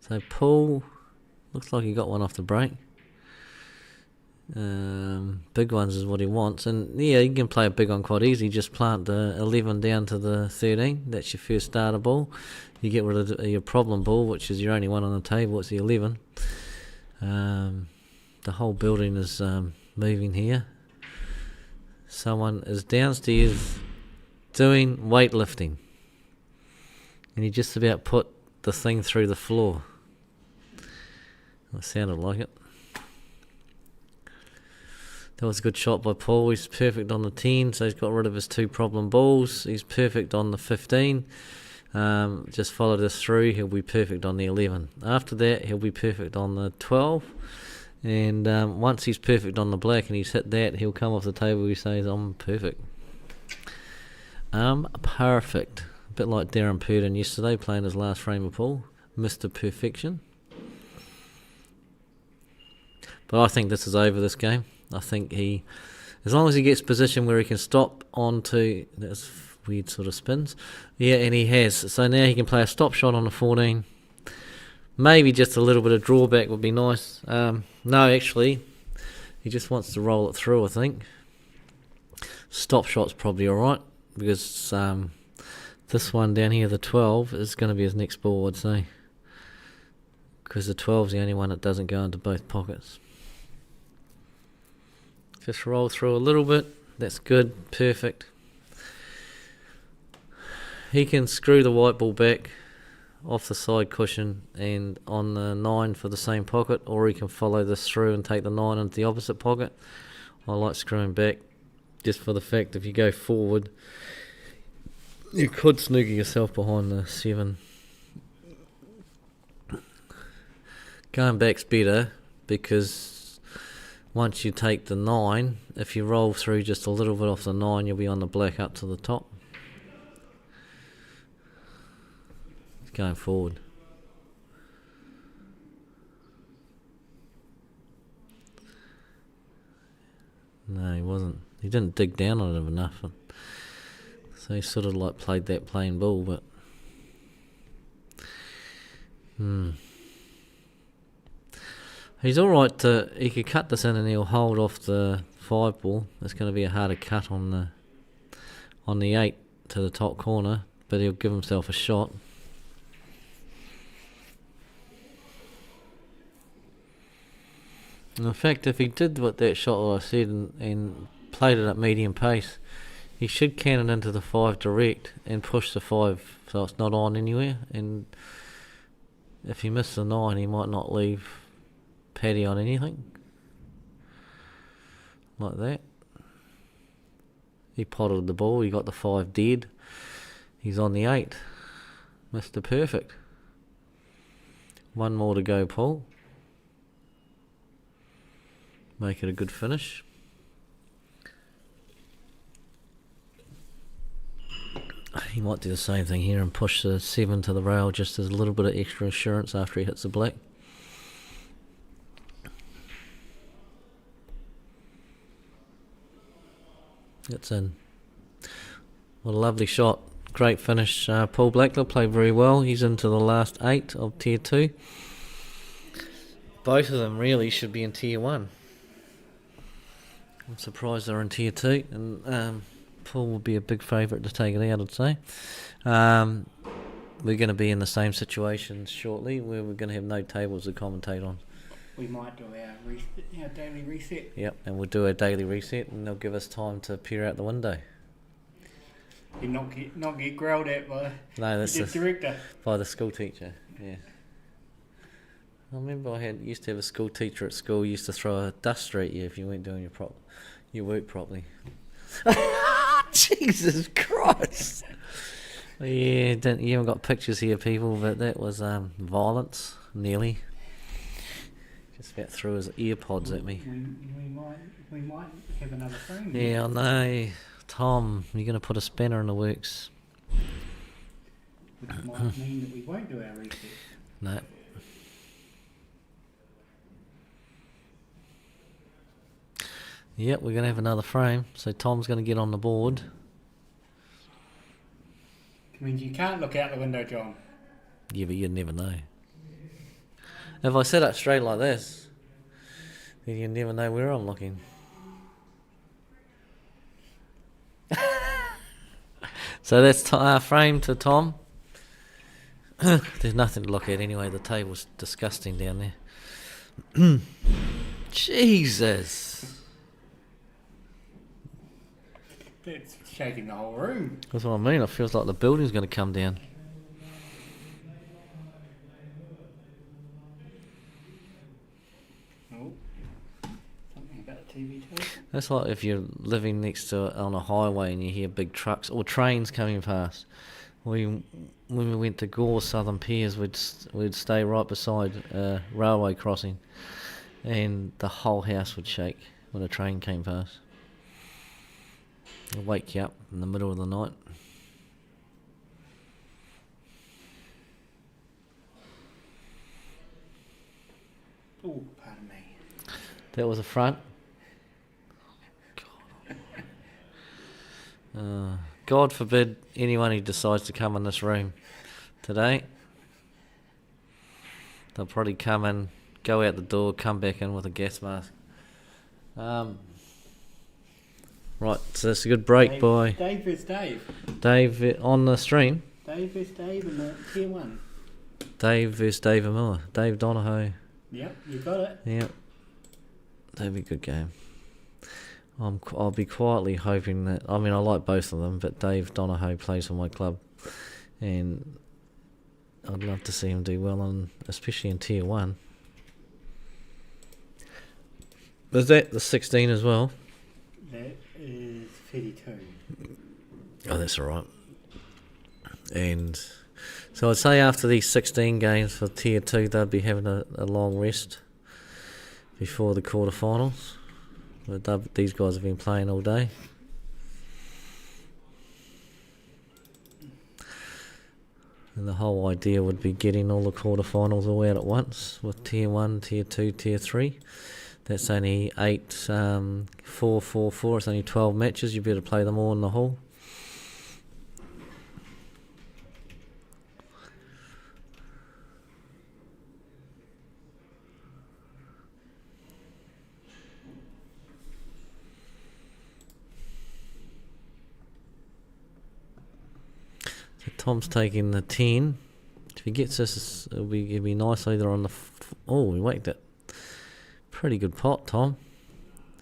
So Paul, looks like he got one off the break. Big ones is what he wants. And yeah, you can play a big one quite easy. Just plant the 11 down to the 13. That's your first starter ball. You get rid of your problem ball, which is your only one on the table. It's the 11. The whole building is moving here. Someone is downstairs doing weightlifting. And he just about put the thing through the floor. It sounded like it. That was a good shot by Paul. He's perfect on the 10, so he's got rid of his 2 problem balls. He's perfect on the 15. Just follow this through. He'll be perfect on the 11. After that, he'll be perfect on the 12. And once he's perfect on the black and he's hit that, he'll come off the table. He says, I'm perfect. Perfect. A bit like Darren Purdon yesterday playing his last frame of pool. Mr. Perfection. But I think this is over, this game. I think as long as he gets position where he can stop onto, that's weird sort of spins. Yeah, and he has. So now he can play a stop shot on the 14. Maybe just a little bit of drawback would be nice. No, actually, he just wants to roll it through, I think. Stop shot's probably alright, because this one down here, the 12, is going to be his next ball, I'd say. Because the 12's the only one that doesn't go into both pockets. Just roll through a little bit. That's good. Perfect. He can screw the white ball back off the side cushion and on the 9 for the same pocket, or he can follow this through and take the 9 into the opposite pocket. I like screwing back just for the fact if you go forward, you could snooker yourself behind the 7. Going back's better because once you take the 9, if you roll through just a little bit off the 9, you'll be on the black up to the top. Going forward. No, he wasn't. He didn't dig down on it enough. So he sort of like played that plain ball, but... He's alright to... He could cut this in and he'll hold off the 5 ball. It's going to be a harder cut on the 8 to the top corner, but he'll give himself a shot. In fact, if he did what that shot that I said and played it at medium pace, he should can it into the 5 direct and push the 5 so it's not on anywhere. And if he missed the 9, he might not leave Paddy on anything. Like that. He potted the ball, he got the 5 dead. He's on the 8. Mr. Perfect. One more to go, Paul. Make it a good finish. He might do the same thing here and push the 7 to the rail just as a little bit of extra assurance after he hits the black. It's in. What a lovely shot. Great finish. Paul Blackler played very well. He's into the last 8 of Tier 2. Both of them really should be in Tier 1. I'm surprised they're in Tier 2, and Paul will be a big favourite to take it out, I'd say. We're going to be in the same situation shortly, where we're going to have no tables to commentate on. We might do our daily reset. Yep, and we'll do a daily reset, and they'll give us time to peer out the window. You not get growled at by the director. By the school teacher, yeah. I remember I used to have a school teacher at school who used to throw a duster at you if you weren't doing your work properly. Jesus Christ! Yeah, you haven't got pictures here, people, but that was violence, nearly. Just about threw his earpods at me. We might have another frame. Yeah, I know. Tom, you're going to put a spanner in the works. Which might mean that we won't do our reset. No. Yep, we're going to have another frame, so Tom's going to get on the board. It means you can't look out the window, John. Yeah, but you'd never know. If I sit up straight like this, then you never know where I'm looking. So that's our frame to Tom. There's nothing to look at anyway. The table's disgusting down there. Jesus. It's shaking the whole room. That's what I mean. It feels like the building's going to come down. Oh, something got the TV too. That's like if you're living next to on a highway and you hear big trucks or trains coming past. When we went to Gore Southern Piers, we'd stay right beside a railway crossing, and the whole house would shake when a train came past. It'll wake you up in the middle of the night. Oh, pardon me. That was the front. God forbid anyone who decides to come in this room today. They'll probably come in, go out the door, come back in with a gas mask. Right, so it's a good break Dave, by Dave versus Dave. Dave on the stream. Dave versus Dave in the tier 1. Dave versus Dave Miller. Dave Donahoe. Yep, you got it. Yep. That'd be a good game. I'll be quietly hoping that... I mean, I like both of them, but Dave Donahoe plays for my club. And I'd love to see him do well, especially in Tier 1. Is that the 16 as well? That is 32. Oh, that's all right. And so I'd say after these 16 games for Tier 2, they'd be having a long rest before the quarterfinals. But these guys have been playing all day. And the whole idea would be getting all the quarterfinals all out at once with Tier 1, Tier 2, Tier 3. That's only 8, 4, 4, 4. It's only 12 matches. You better play them all in the hall. So Tom's taking the 10. If he gets this, it'll be nice either on the... Oh, we waked it. Pretty good pot, Tom.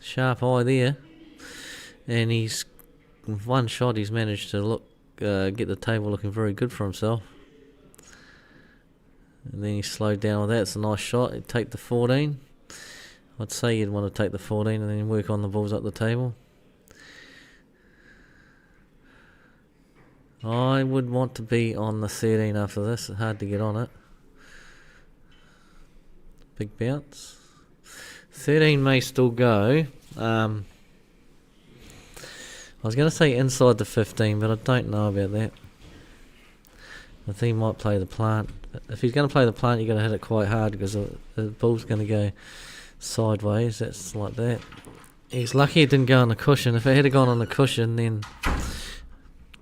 Sharp eye there. And he's... With one shot, he's managed to get the table looking very good for himself. And then he slowed down with that. It's a nice shot. He'd take the 14. I'd say you'd want to take the 14 and then work on the balls up the table. I would want to be on the 13 after this. It's hard to get on it. Big bounce. 13 may still go. I was going to say inside the 15, but I don't know about that. I think he might play the plant. If he's going to play the plant, you've got to hit it quite hard because the ball's going to go sideways. That's like that. He's lucky it didn't go on the cushion. If it had gone on the cushion, then...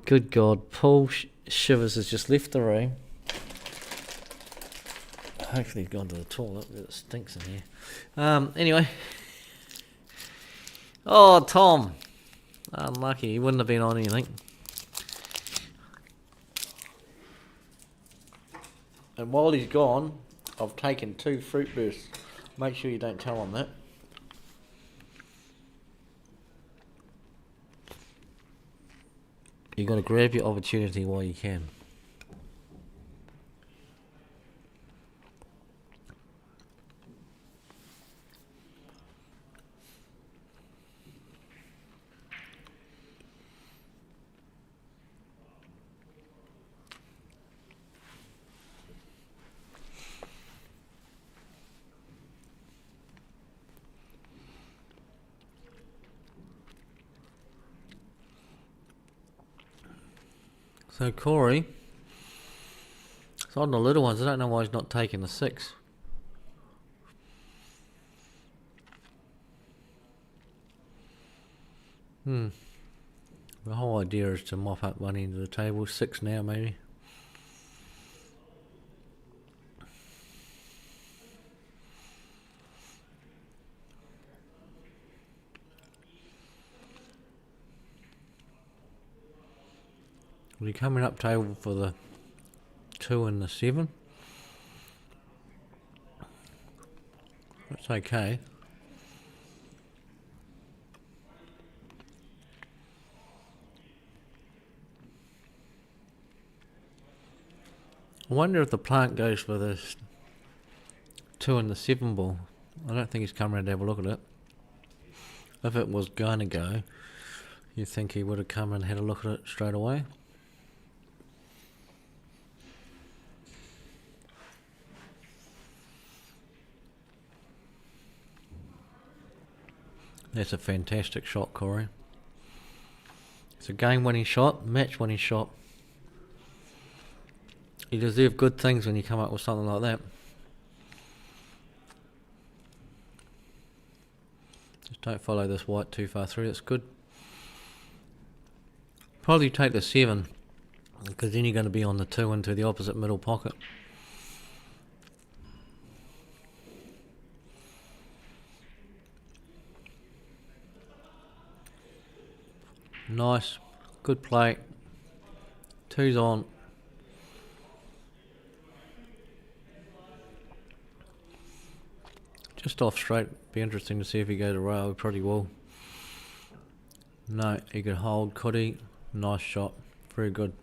Good God, Paul Shivers has just left the room. Hopefully he's gone to the toilet because it stinks in here. Anyway. Oh, Tom. Unlucky. He wouldn't have been on anything. And while he's gone, I've taken 2 fruit bursts. Make sure you don't tell him that. You've got to grab your opportunity while you can. So Corey, it's on the little ones. I don't know why he's not taking the 6. The whole idea is to mop up one end of the table. 6 now, maybe. Will he coming up table for the 2 and the 7? That's okay. I wonder if the plant goes for the 2 and the 7 ball. I don't think he's come around to have a look at it. If it was going to go, you think he would have come and had a look at it straight away? That's a fantastic shot, Corey. It's a game-winning shot, match-winning shot. You deserve good things when you come up with something like that. Just don't follow this white too far through, that's good. Probably take the 7, because then you're going to be on the 2 into the opposite middle pocket. Nice, good play. 2's on. Just off straight. Be interesting to see if he goes to rail. He probably will. No, he could hold. Could he? Nice shot. Very good.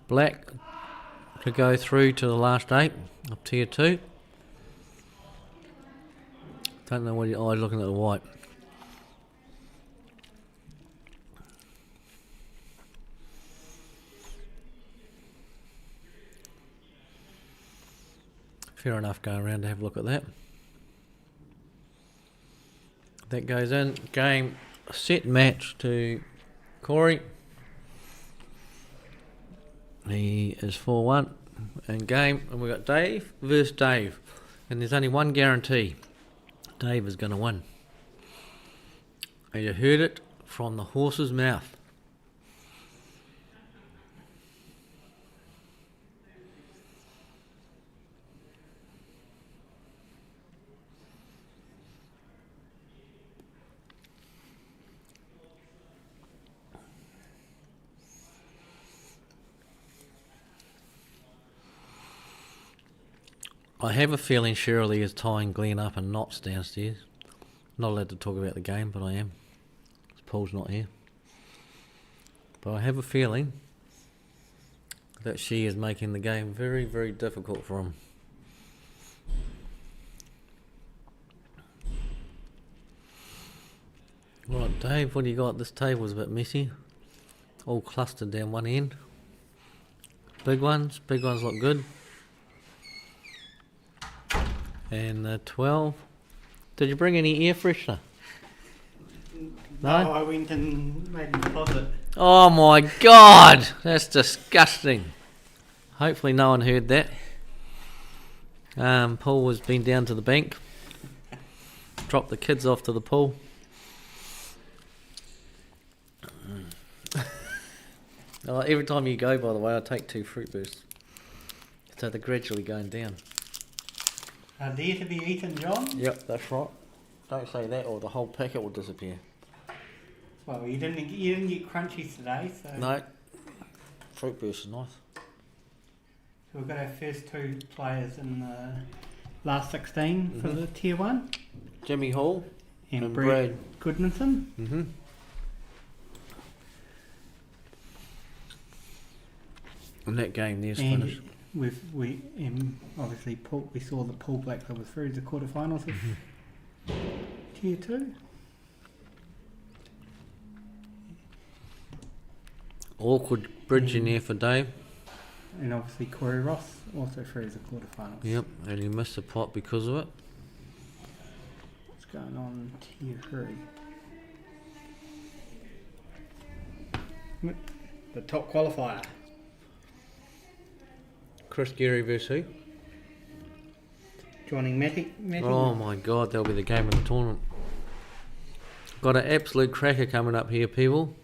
Black to go through to the last 8 of tier 2. Don't know what your eye's looking at the white. Fair enough, go around to have a look at that. That goes in. Game, set, match to Corey. He is 4-1 in game, and we've got Dave versus Dave. And there's only one guarantee. Dave is going to win. And you heard it from the horse's mouth. I have a feeling Shirley is tying Glenn up in knots downstairs. Not allowed to talk about the game, but I am. Paul's not here. But I have a feeling that she is making the game very, very difficult for him. Right, Dave, what do you got? This table's a bit messy. All clustered down one end. Big ones look good. And 12. Did you bring any air freshener? No, I went and made a deposit. Oh my God, that's disgusting. Hopefully no one heard that. Paul has been down to the bank, dropped the kids off to the pool. Every time you go, by the way, I take 2 fruit bursts. So they're gradually going down. Are they to be eaten, John? Yep, that's right. Don't say that or the whole packet will disappear. Well, you didn't get crunchies today, so... No. Fruit burst is nice. So we've got our first 2 players in the last 16 for the tier 1. Jimmy Hall and Brad Goodmanson. Mm-hmm. And that game there's finished. We obviously we saw the Paul Black that was through the quarterfinals of tier 2. Awkward bridge in there for Dave. And obviously Corey Ross also through the quarterfinals. Yep, and he missed the pot because of it. What's going on tier 3? The top qualifier. Chris Geary versus who? Joining Matty. Oh my God, that'll be the game of the tournament. Got an absolute cracker coming up here, people.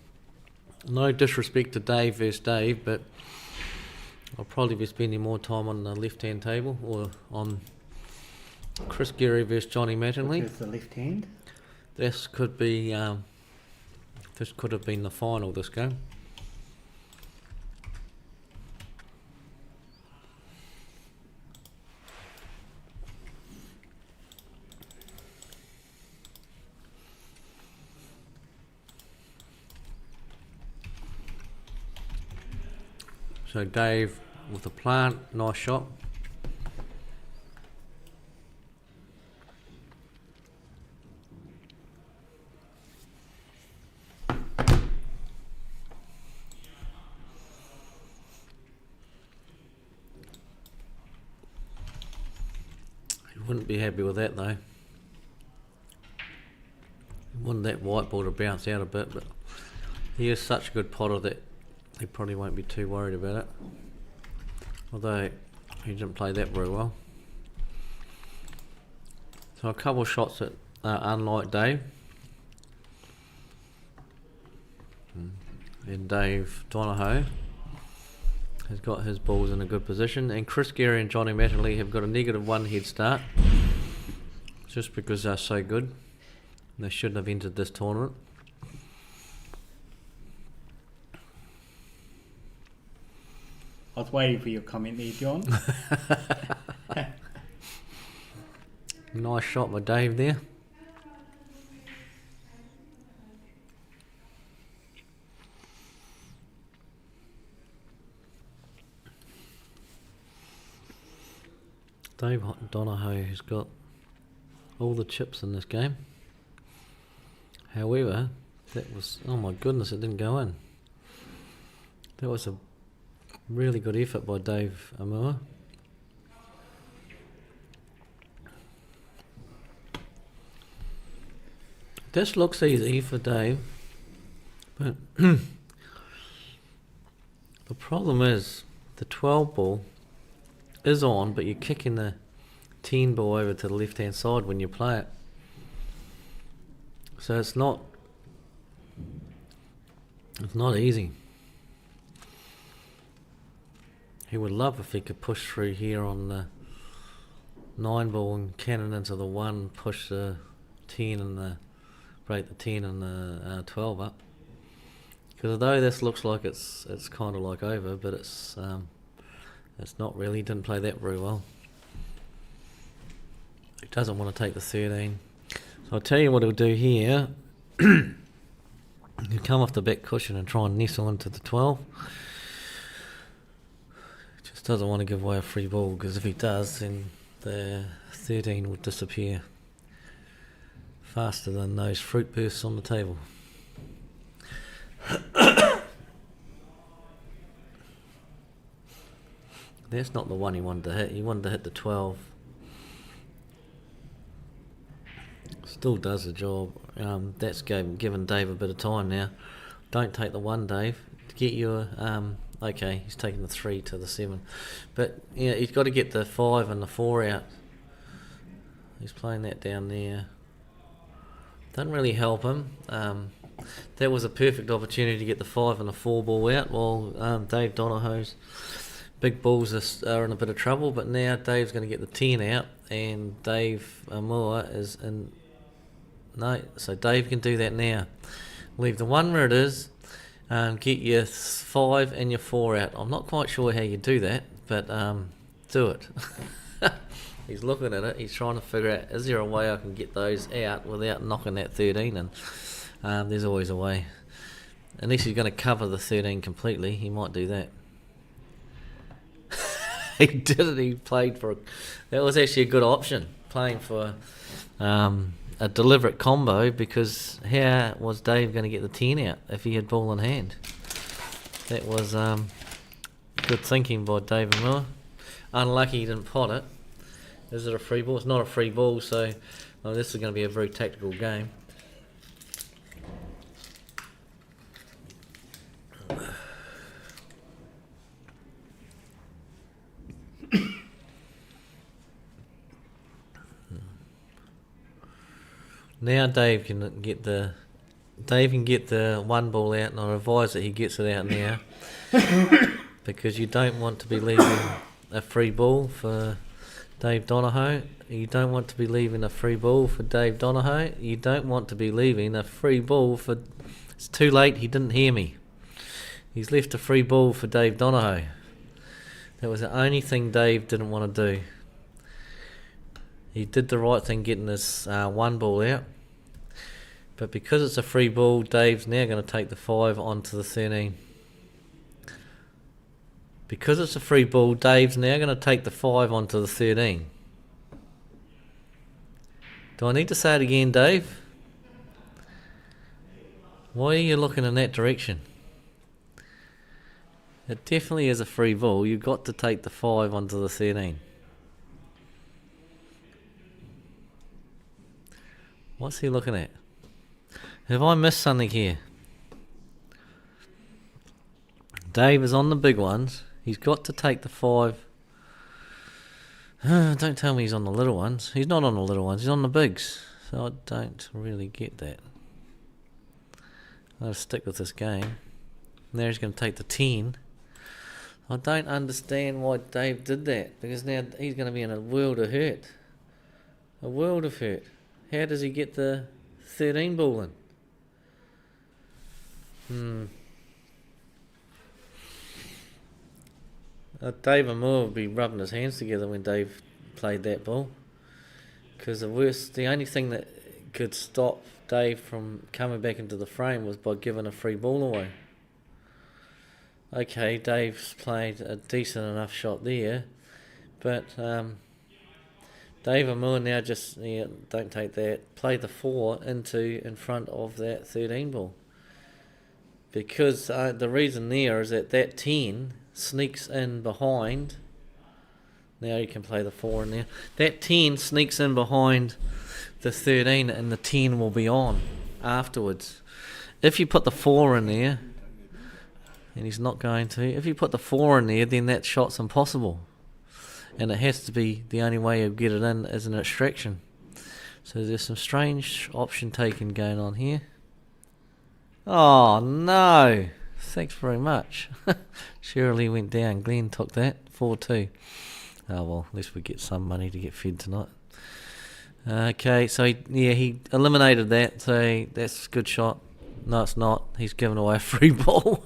No disrespect to Dave versus Dave, but I'll probably be spending more time on the left-hand table or on Chris Geary versus Johnny Mattingly. Which is the left hand. This could be. This could have been the final. This game. So Dave with the plant, nice shot. Wouldn't be happy with that though. Wanted that white ball to bounce out a bit, but he is such a good potter that he probably won't be too worried about it. Although he didn't play that very well. So a couple of shots that are unlike Dave. And Dave Donohoe has got his balls in a good position, and Chris Gary and Johnny Mattingly have got a -1 head start just because they're so good. They shouldn't have entered this tournament. I was waiting for your comment there, John. Nice shot by Dave there. Dave Donohoe has got all the chips in this game. However, that was, oh my goodness, it didn't go in. That was a really good effort by Dave Amua. This looks easy for Dave, but the problem is the 12 ball is on, but you're kicking the 10 ball over to the left hand side when you play it. So it's not easy. He would love if he could push through here on the 9 ball and cannon into the 1, push the 10 and break the 10 and the 12 up. Because although this looks like it's kind of like over, but it's not really. He didn't play that very well. He doesn't want to take the 13. So I'll tell you what he'll do here. He'll come off the back cushion and try and nestle into the 12. Just doesn't want to give away a free ball, because if he does, then the 13 will disappear faster than those fruit bursts on the table. That's not the one he wanted to hit. He wanted to hit the 12. Still does the job. That's given Dave a bit of time now. Don't take the 1, Dave. Get your okay, he's taking the 3 to the 7, but yeah, he's got to get the 5 and the 4 out. He's playing that down there. Doesn't really help him. That was a perfect opportunity to get the 5 and the 4 ball out, while Dave Donohoe's big balls are in a bit of trouble. But now Dave's going to get the 10 out, and Dave Amua is in. No, so Dave can do that now. Leave the 1 where it is, get your 5 and your 4 out. I'm not quite sure how you do that, but do it. He's looking at it. He's trying to figure out, is there a way I can get those out without knocking that 13? And there's always a way. Unless he's going to cover the 13 completely, he might do that. He did it. He played for. That was actually a good option, playing for a deliberate combo, because how was Dave going to get the 10 out if he had ball in hand? That was good thinking by David Miller. Unlucky he didn't pot it. Is it a free ball? It's not a free ball, so this is going to be a very tactical game. Now Dave can get the 1 ball out, and I advise that he gets it out now, because you don't want to be leaving a free ball for Dave Donohoe. You don't want to be leaving a free ball for Dave Donohoe. You don't want to be leaving a free ball for. It's too late. He didn't hear me. He's left a free ball for Dave Donohoe. That was the only thing Dave didn't want to do. He did the right thing getting this 1 ball out. But because it's a free ball, Dave's now going to take the 5 onto the 13. Because it's a free ball, Dave's now going to take the 5 onto the 13. Do I need to say it again, Dave? Why are you looking in that direction? It definitely is a free ball. You've got to take the 5 onto the 13. What's he looking at? Have I missed something here? Dave is on the big ones. He's got to take the 5. Don't tell me he's on the little ones. He's not on the little ones. He's on the bigs. So I don't really get that. I'll stick with this game. Now he's going to take the 10. I don't understand why Dave did that, because now he's going to be in a world of hurt. A world of hurt. How does he get the 13 ball in? Dave and Moore would be rubbing his hands together when Dave played that ball, because the only thing that could stop Dave from coming back into the frame was by giving a free ball away. Okay, Dave's played a decent enough shot there, but Dave and Moore now just don't take that. Play the 4 in front of that 13 ball, because the reason there is that 10 sneaks in behind. Now you can play the 4 in there. That 10 sneaks in behind the 13, and the 10 will be on afterwards. If you put the 4 in there, and he's not going to, if you put the 4 in there, then that shot's impossible. And it has to be, the only way you get it in is an extraction. So there's some strange option taking going on here. Oh no! Thanks very much. Shirley went down. Glenn took that. 4-2. Oh well, at least we get some money to get fed tonight. Okay, so he eliminated that. So that's a good shot. No, it's not. He's given away a free ball.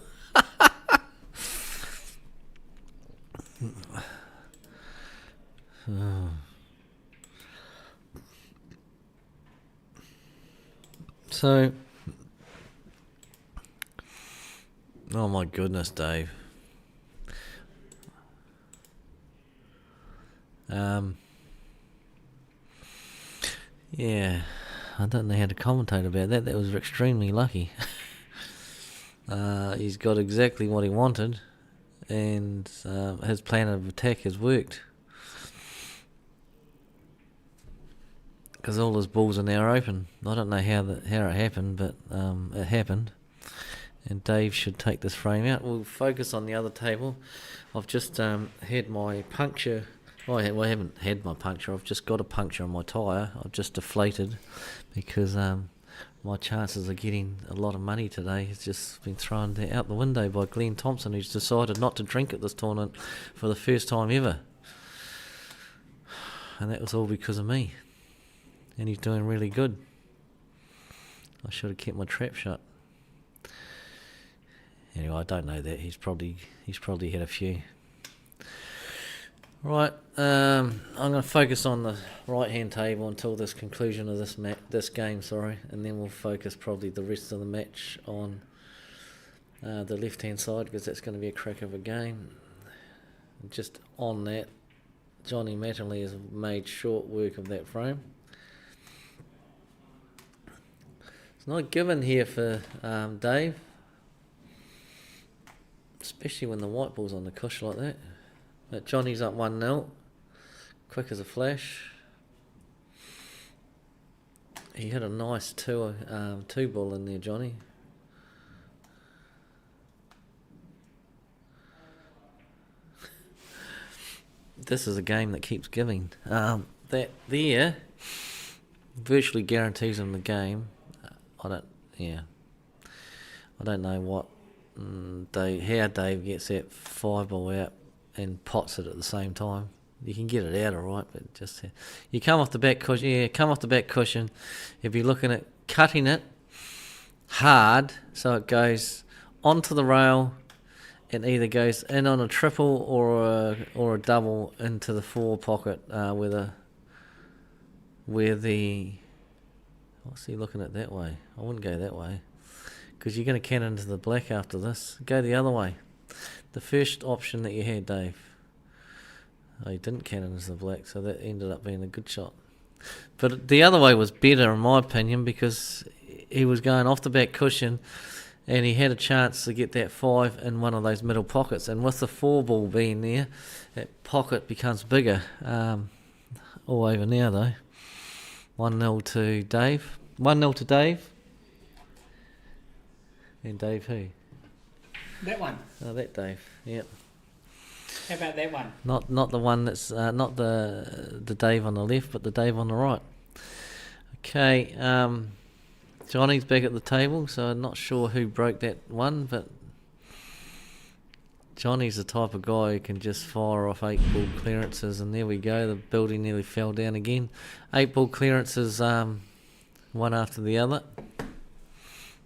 So, oh my goodness, Dave. Yeah, I don't know how to commentate about that. That was extremely lucky. He's got exactly what he wanted, and his plan of attack has worked. Because all his balls are now open. I don't know how it happened, but it happened. And Dave should take this frame out. We'll focus on the other table. I've just had my puncture. Well, I haven't had my puncture. I've just got a puncture on my tyre. I've just deflated because my chances of getting a lot of money today has just been thrown out the window by Glenn Thompson, who's decided not to drink at this tournament for the first time ever. And that was all because of me. And he's doing really good. I should have kept my trap shut. Anyway, I don't know that. He's probably had a few. Right, I'm going to focus on the right-hand table until this conclusion of this game, and then we'll focus probably the rest of the match on the left-hand side, because that's going to be a crack of a game. Just on that, Johnny Mattingly has made short work of that frame. It's not given here for Dave, especially when the white ball's on the cush like that. But Johnny's up 1-0, quick as a flash. He hit a nice two ball in there, Johnny. This is a game that keeps giving. That there virtually guarantees him the game. I don't know what how Dave gets that 5 ball out and pots it at the same time. You can get it out alright, but just you come off the back cushion. Yeah, come off the back cushion. If you're looking at cutting it hard, so it goes onto the rail and either goes in on a triple or a double into the 4 pocket where the what's he looking at that way? I wouldn't go that way, because you're going to cannon into the black after this. Go the other way. The first option that you had, Dave. Oh, he didn't cannon into the black, so that ended up being a good shot. But the other way was better, in my opinion, because he was going off the back cushion and he had a chance to get that 5 in one of those middle pockets. And with the 4 ball being there, that pocket becomes bigger. All over now, though. 1-0 to Dave. 1-0 to Dave. And Dave who? That one. Oh, that Dave. Yep. How about that one? Not the one that's not the Dave on the left, but the Dave on the right. Okay. Johnny's back at the table, so I'm not sure who broke that one, but Johnny's the type of guy who can just fire off 8-ball clearances, and there we go. The building nearly fell down again. 8-ball clearances, one after the other.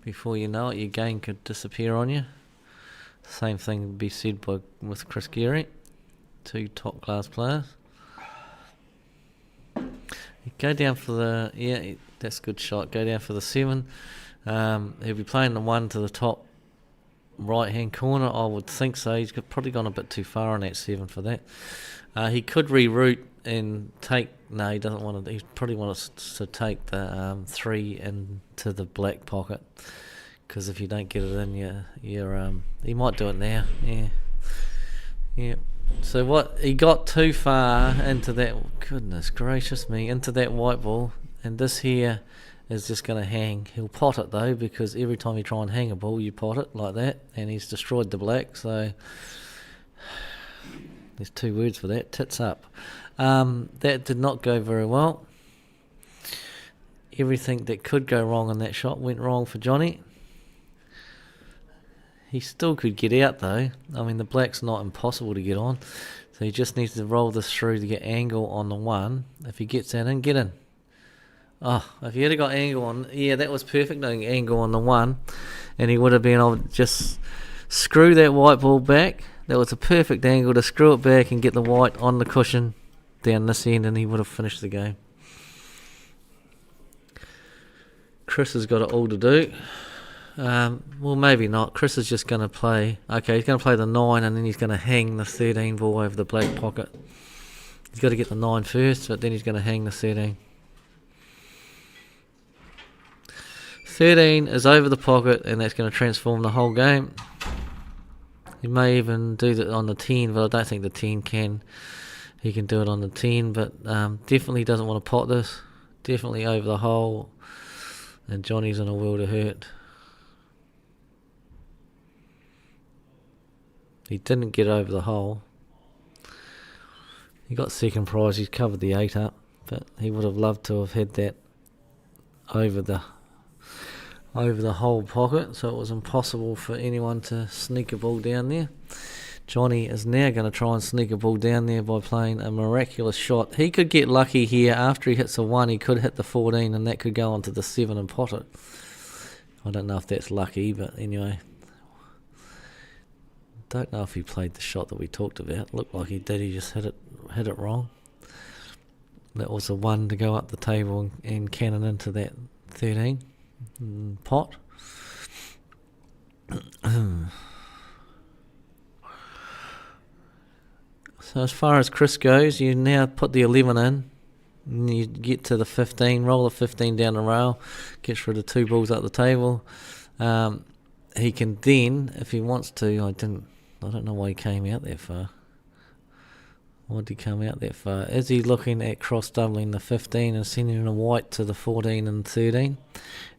Before you know it, your game could disappear on you. Same thing would be said with Chris Geary. 2 top-class players. You go down for the... Yeah, that's a good shot. Go down for the 7. He'll be playing the 1 to the top right-hand corner. I would think so. He's probably gone a bit too far on that 7 for that. He could reroute and take... No, he doesn't want to... He probably wants to take the 3 into the black pocket. Because if you don't get it in, he might do it now. Yeah. So what he got too far into that, goodness gracious me, into that white ball, and this here is just going to hang. He'll pot it though, because every time you try and hang a ball, you pot it like that, and he's destroyed the black. So there's 2 words for that: tits up. That did not go very well. Everything that could go wrong in that shot went wrong for Johnny. He still could get out though. I mean, the black's not impossible to get on. So he just needs to roll this through to get angle on the 1. If he gets that in, get in. Oh, if he had got angle on... Yeah, that was perfect, angle on the 1. And he would have been able to just screw that white ball back. That was a perfect angle to screw it back and get the white on the cushion down this end, and he would have finished the game. Chris has got it all to do. Well, maybe not. Chris is just going to play... Okay, he's going to play the 9, and then he's going to hang the 13 ball over the black pocket. He's got to get the 9 first, but then he's going to hang the 13. 13 is over the pocket, and that's going to transform the whole game. He may even do that on the 10, but I don't think the 10 can. He can do it on the 10, but definitely doesn't want to pot this. Definitely over the hole, and Johnny's in a world of hurt. He didn't get over the hole. He got second prize. He's covered the 8 up, but he would have loved to have had that over the whole pocket, so it was impossible for anyone to sneak a ball down there. Johnny is now going to try and sneak a ball down there by playing a miraculous shot. He could get lucky here. After he hits a 1, he could hit the 14, and that could go onto the 7 and pot it. I don't know if that's lucky, but anyway. Don't know if he played the shot that we talked about. Looked like he did. He just hit it wrong. That was a 1 to go up the table and cannon into that 13 pot. So as far as Chris goes, you now put the 11 in. And you get to the 15, roll the 15 down the rail, gets rid of 2 balls up the table. He can then, if he wants to, I don't know why he came out that far. Why did he come out that far? Is he looking at cross doubling the 15 and sending a white to the 14 and 13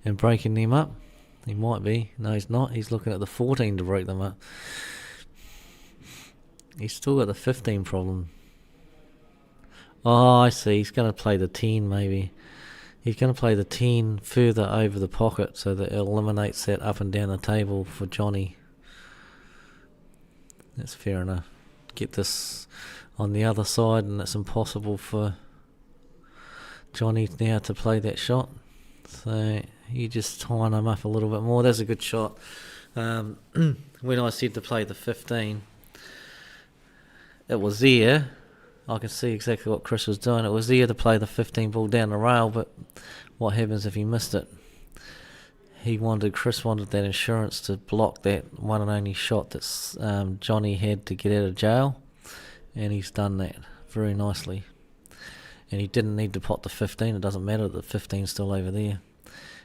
and breaking them up? He might be. No, he's not. He's looking at the 14 to break them up. He's still got the 15 problem. Oh, I see. He's going to play the 10 maybe. He's going to play the 10 further over the pocket so that it eliminates that up and down the table for Johnny. That's fair enough. Get this on the other side, and it's impossible for Johnny now to play that shot. So you just tying him up a little bit more. That's a good shot. When I said to play the 15, it was there. I can see exactly what Chris was doing. It was there to play the 15 ball down the rail, but what happens if he missed it? Chris wanted that insurance to block that one and only shot that Johnny had to get out of jail, and he's done that very nicely. And he didn't need to pot the 15. It doesn't matter, the 15's still over there.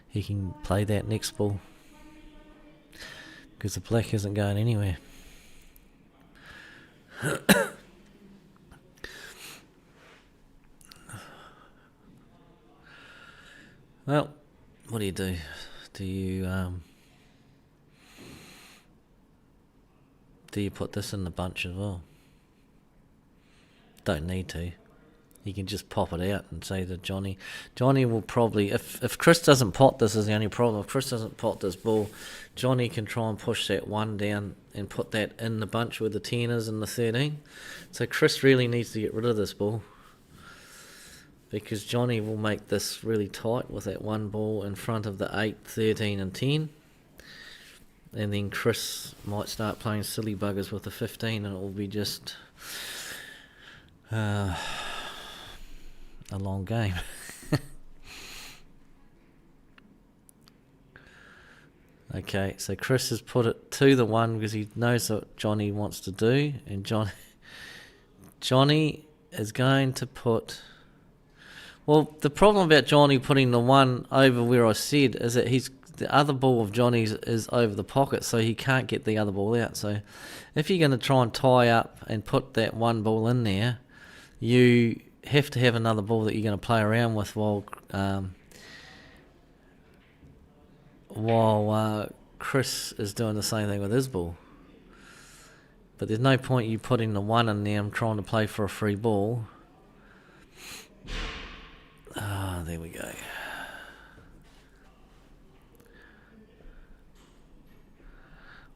He can play that next ball because the black isn't going anywhere. Well, What do you do? Do you put this in the bunch as well? Don't need to. You can just pop it out and say to Johnny. Johnny will probably, if Chris doesn't pot this is the only problem. If Chris doesn't pot this ball, Johnny can try and push that 1 down and put that in the bunch where the 10 is and the 13. So Chris really needs to get rid of this ball, because Johnny will make this really tight with that 1 ball in front of the 8, 13 and 10. And then Chris might start playing silly buggers with the 15, and it will be just a long game. Okay, so Chris has put it to the 1 because he knows what Johnny wants to do, and Johnny is going to put... Well, the problem about Johnny putting the 1 over where I said is that the other ball of Johnny's is over the pocket, so he can't get the other ball out. So if you're going to try and tie up and put that 1 ball in there, you have to have another ball that you're going to play around with while Chris is doing the same thing with his ball. But there's no point you putting the 1 in there and trying to play for a free ball. There we go.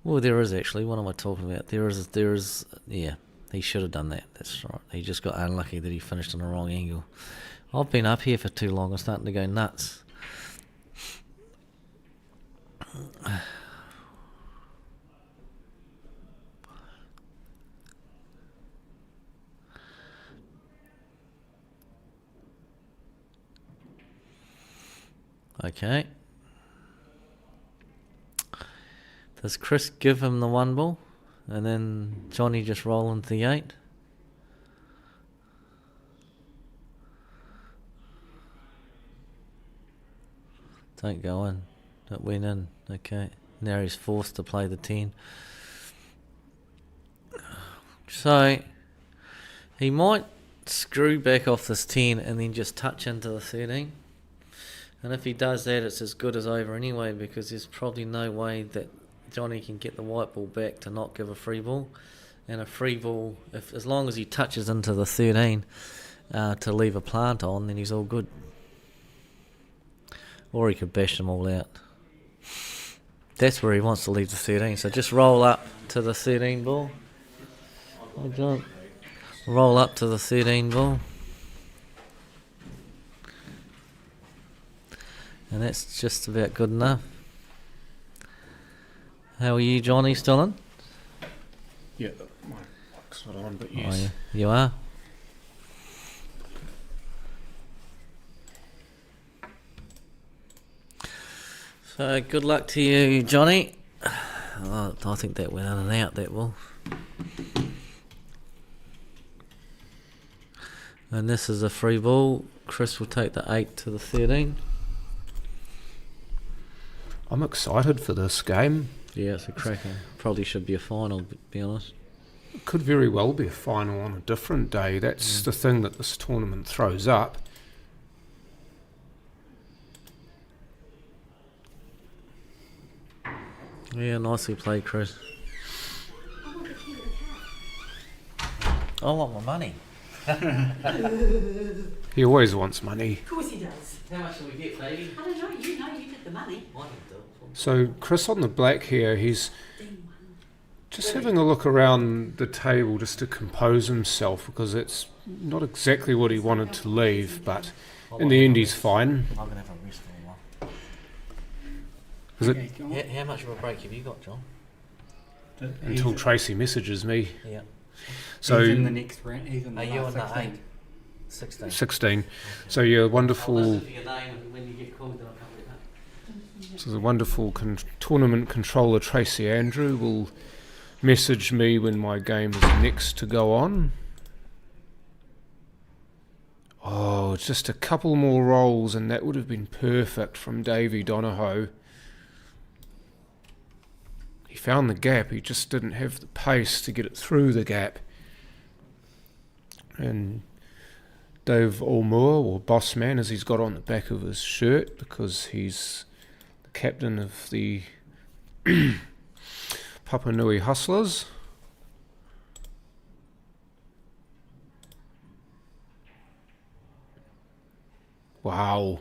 Well, there is actually. What am I talking about? There is. Yeah, he should have done that. That's right. He just got unlucky that he finished on the wrong angle. I've been up here for too long. I'm starting to go nuts. Okay. Does Chris give him the 1 ball? And then Johnny just roll into the 8? Don't go in. That went in. Okay. Now he's forced to play the 10. So he might screw back off this 10 and then just touch into the 13. And if he does that, it's as good as over anyway, because there's probably no way that Johnny can get the white ball back to not give a free ball. And a free ball, as long as he touches into the 13 to leave a plant on, then he's all good. Or he could bash them all out. That's where he wants to leave the 13. So just roll up to the 13 ball. Oh, John. Roll up to the 13 ball. And that's just about good enough. How are you, Johnny? Still in? Yeah, my mic's not on, but yes. Oh, yeah. You are? So good luck to you, Johnny. Oh, I think that went in and out, that ball. And this is a free ball. Chris will take the 8 to the 13. I'm excited for this game. Yeah, it's a cracker. Probably should be a final, to be honest. It could very well be a final on a different day. That's the thing that this tournament throws up. Yeah, nicely played, Chris. I want my money. He always wants money. Of course he does. How much do we get, baby? I don't know, you get the money. So Chris on the black here, he's just having a look around the table just to compose himself, because it's not exactly what he wanted to leave, but in the end he's fine. I'm going to have a rest for a while. Is it Okay, John. How much of a break have you got, John? until Tracy messages me? Yeah. So he's in the next round. He's in the Are you last on the 16. 8? 16. 16. So you're I'll wonderful. listen to your name, and when you get called, then I'll come back. So the wonderful tournament controller Tracy Andrew will message me when my game is next to go on. Oh, just a couple more rolls and that would have been perfect from Davey Donahoe. He found the gap, he just didn't have the pace to get it through the gap. And Dave Allmoore, or Boss Man as he's got on the back of his shirt, because he's the captain of the Papua Nui Hustlers. Wow.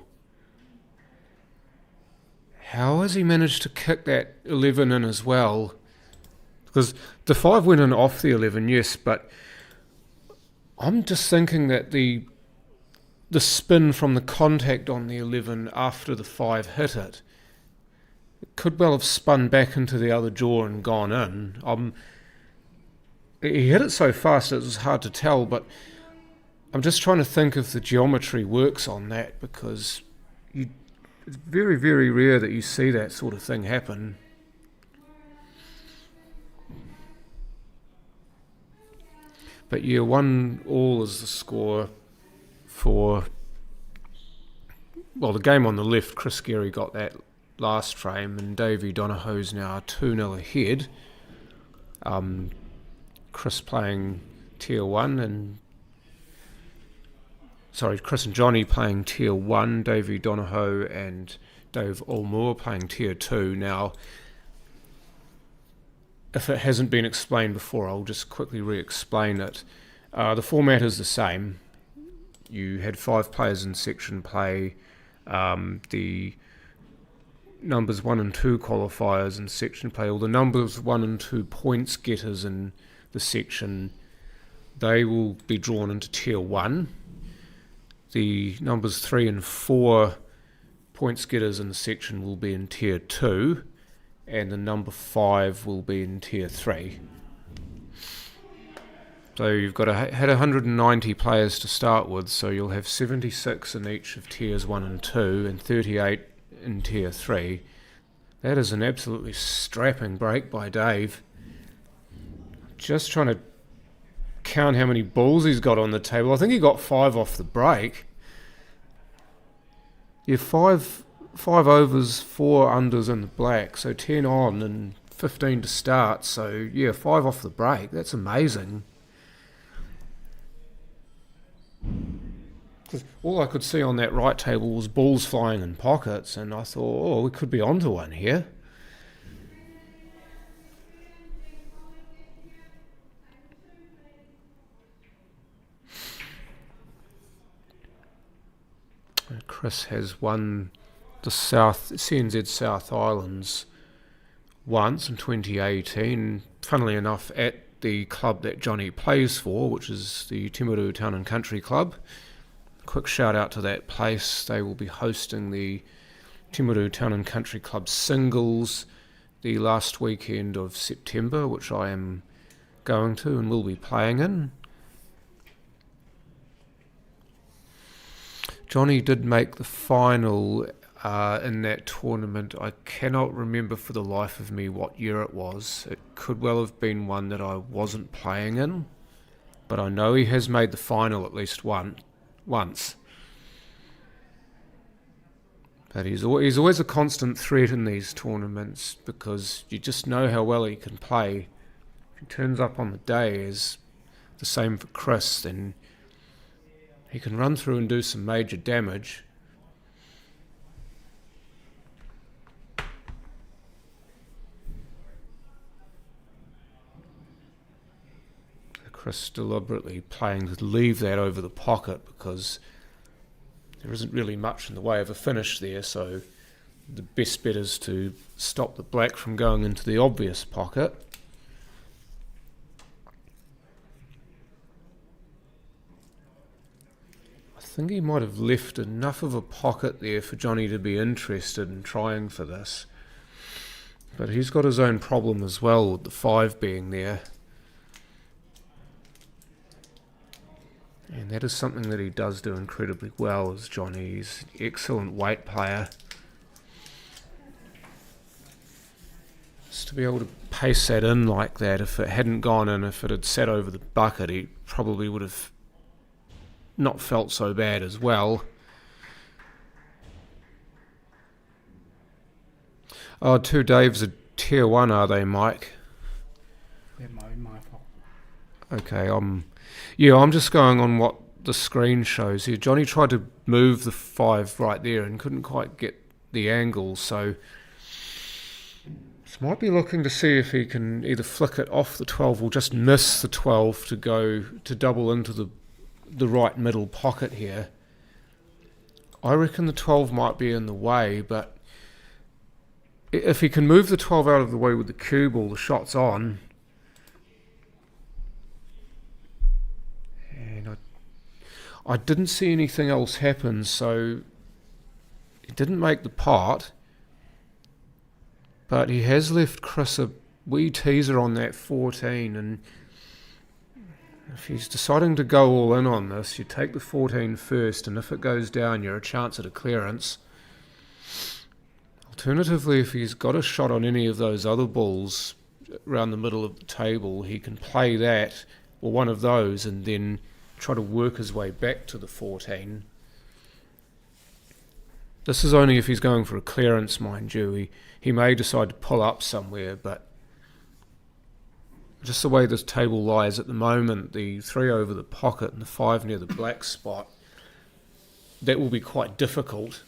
How has he managed to kick that 11 in as well? Because the 5 went in off the 11, yes, but I'm just thinking that the spin from the contact on the 11 after the 5 hit it could well have spun back into the other jaw and gone in. He hit it so fast it was hard to tell, but I'm just trying to think if the geometry works on that, because it's very, very rare that you see that sort of thing happen. But yeah, 1-1 is the score for, well, the game on the left. Chris Geary got that last frame, and Davey Donahoe's now 2-0 ahead. Chris playing tier 1, and Chris and Johnny playing tier 1, Davey Donahoe and Dave Allmoore playing tier 2. Now, if it hasn't been explained before, I'll just quickly re-explain it. The format is the same. You had 5 players in section play. The numbers 1 and 2 qualifiers in section play, or the numbers 1 and 2 points getters in the section, they will be drawn into tier 1. The numbers 3 and 4 points getters in the section will be in tier 2, and the number 5 will be in tier 3. So you've got had 190 players to start with, so you'll have 76 in each of tiers 1 and 2, and 38 in tier 3. That is an absolutely strapping break by Dave. Just trying to count how many balls he's got on the table. I think he got 5 off the break. Yeah, 5 overs, 4 unders in the black, so 10 on and 15 to start. So yeah, 5 off the break. That's amazing. 'Cause all I could see on that right table was balls flying in pockets, and I thought, oh, we could be onto one here. Chris has won the CNZ South Islands once in 2018, funnily enough at the club that Johnny plays for, which is the Timaru Town and Country Club. Quick shout out to that place. They will be hosting the Timaru Town and Country Club singles the last weekend of September, which I am going to and will be playing in. Johnny did make the final in that tournament. I cannot remember for the life of me what year it was. It could well have been one that I wasn't playing in, but I know he has made the final at least once. But he's always a constant threat in these tournaments, because you just know how well he can play. If he turns up on the day as the same for Chris, then he can run through and do some major damage. Chris deliberately playing to leave that over the pocket, because there isn't really much in the way of a finish there, so the best bet is to stop the black from going into the obvious pocket. I think he might have left enough of a pocket there for Johnny to be interested in trying for this. But he's got his own problem as well, with the 5 being there. And that is something that he does do incredibly well, is Johnny. He's an excellent weight player. Just to be able to pace that in like that, if it hadn't gone in, if it had sat over the bucket, he probably would have not felt so bad as well. Oh, 2 Daves are tier 1, are they, Mike? Yeah, my fault. Okay, I'm just going on what the screen shows here. Johnny tried to move the 5 right there and couldn't quite get the angle, so might be looking to see if he can either flick it off the 12 or just miss the 12 to go to double into the right middle pocket here. I reckon the 12 might be in the way, but if he can move the 12 out of the way with the cue ball, the shot's on. And I didn't see anything else happen, so he didn't make the pot. But he has left Chris a wee teaser on that 14, and if he's deciding to go all in on this, you take the 14 first, and if it goes down, you're a chance at a clearance. Alternatively, if he's got a shot on any of those other balls around the middle of the table, he can play that, or one of those, and then try to work his way back to the 14. This is only if he's going for a clearance, mind you. He may decide to pull up somewhere, but just the way this table lies at the moment, the 3 over the pocket and the 5 near the black spot, that will be quite difficult.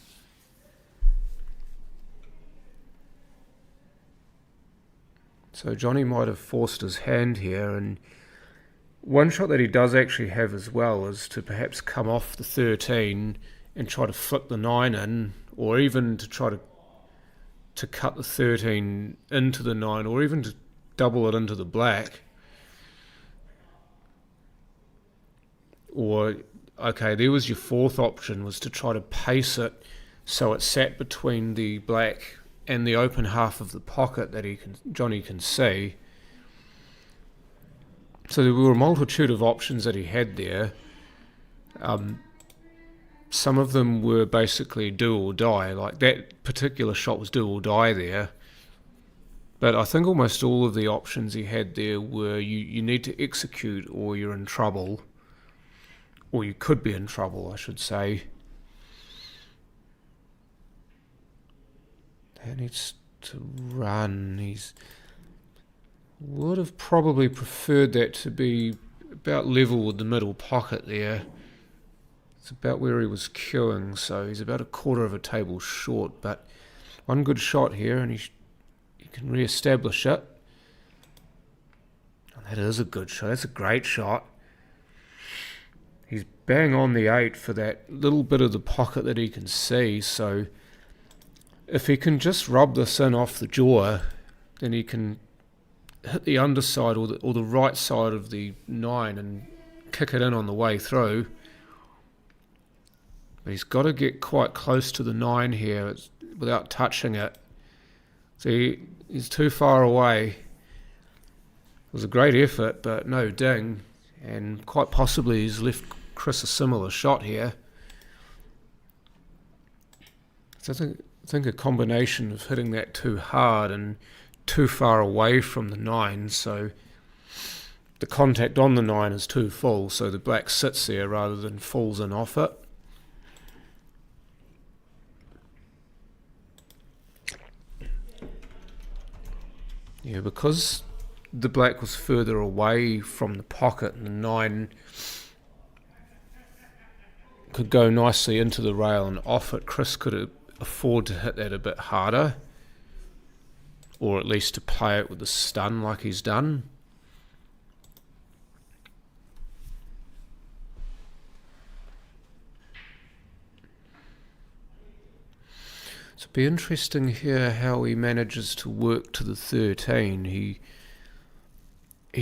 So Johnny might have forced his hand here, and one shot that he does actually have as well is to perhaps come off the 13 and try to flick the 9 in, or even to try to cut the 13 into the 9, or even to double it into the black. Or, okay, there was your 4th option, was to try to pace it so it sat between the black and the open half of the pocket that Johnny can see. So there were a multitude of options that he had there. Some of them were basically do or die, like that particular shot was do or die there. But I think almost all of the options he had there were you need to execute or you're in trouble. Or you could be in trouble, I should say. That needs to run. He's would have probably preferred that to be about level with the middle pocket there. It's about where he was queuing, so he's about a quarter of a table short, but one good shot here and he can re-establish it. And that is a good shot. That's a great shot. He's bang on the 8 for that little bit of the pocket that he can see, so if he can just rub this in off the jaw, then he can hit the underside or the right side of the 9 and kick it in on the way through. But he's got to get quite close to the 9 here without touching it. See, he's too far away. It was a great effort, but no ding. And quite possibly he's left Chris a similar shot here. So I think a combination of hitting that too hard and too far away from the 9, so the contact on the 9 is too full, so the black sits there rather than falls in off it. Yeah, because the black was further away from the pocket and the 9 could go nicely into the rail and off it, Chris could afford to hit that a bit harder, or at least to play it with a stun like he's done. So it'll be interesting here how he manages to work to the 13. He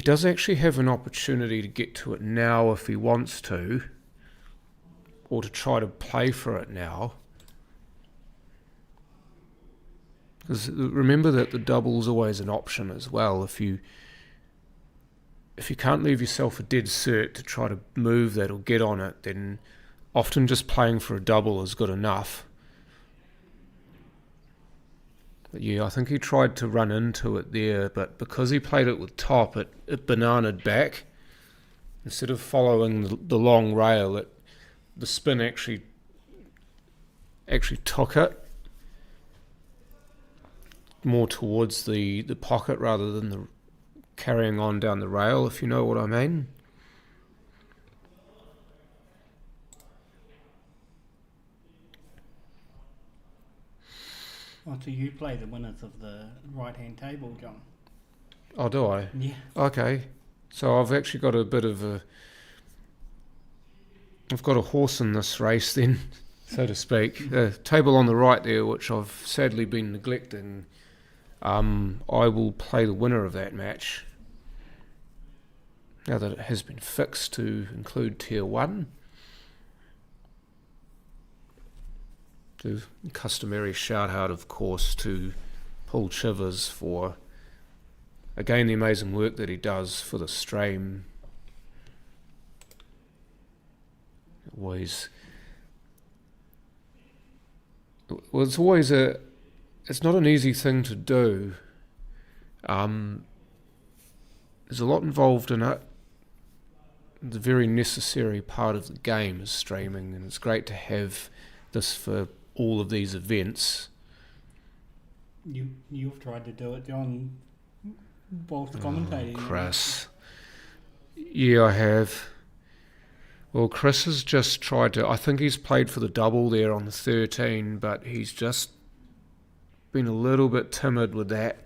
does actually have an opportunity to get to it now if he wants to, or to try to play for it now. Because remember that the double's always an option as well. If you can't leave yourself a dead cert to try to move that or get on it, then often just playing for a double is good enough. But yeah, I think he tried to run into it there, but because he played it with top, it bananaed back. Instead of following the long rail, the spin actually took it more towards the pocket rather than the carrying on down the rail, if you know what I mean. Oh, so you play the winners of the right-hand table, John? Oh, do I? Yeah. Okay. So I've actually got a bit of a... I've got a horse in this race then, so to speak. The table on the right there, which I've sadly been neglecting, I will play the winner of that match. Now that it has been fixed to include Tier 1. The customary shout out, of course, to Paul Chivers for, again, the amazing work that he does for the stream. Always, well, it's always it's not an easy thing to do. There's a lot involved in it. The very necessary part of the game is streaming, and it's great to have this for all of these events. You've tried to do it, John, whilst commentating. Oh, Chris. Yeah, I have. Well, Chris has just tried to... I think he's played for the double there on the 13, but he's just been a little bit timid with that.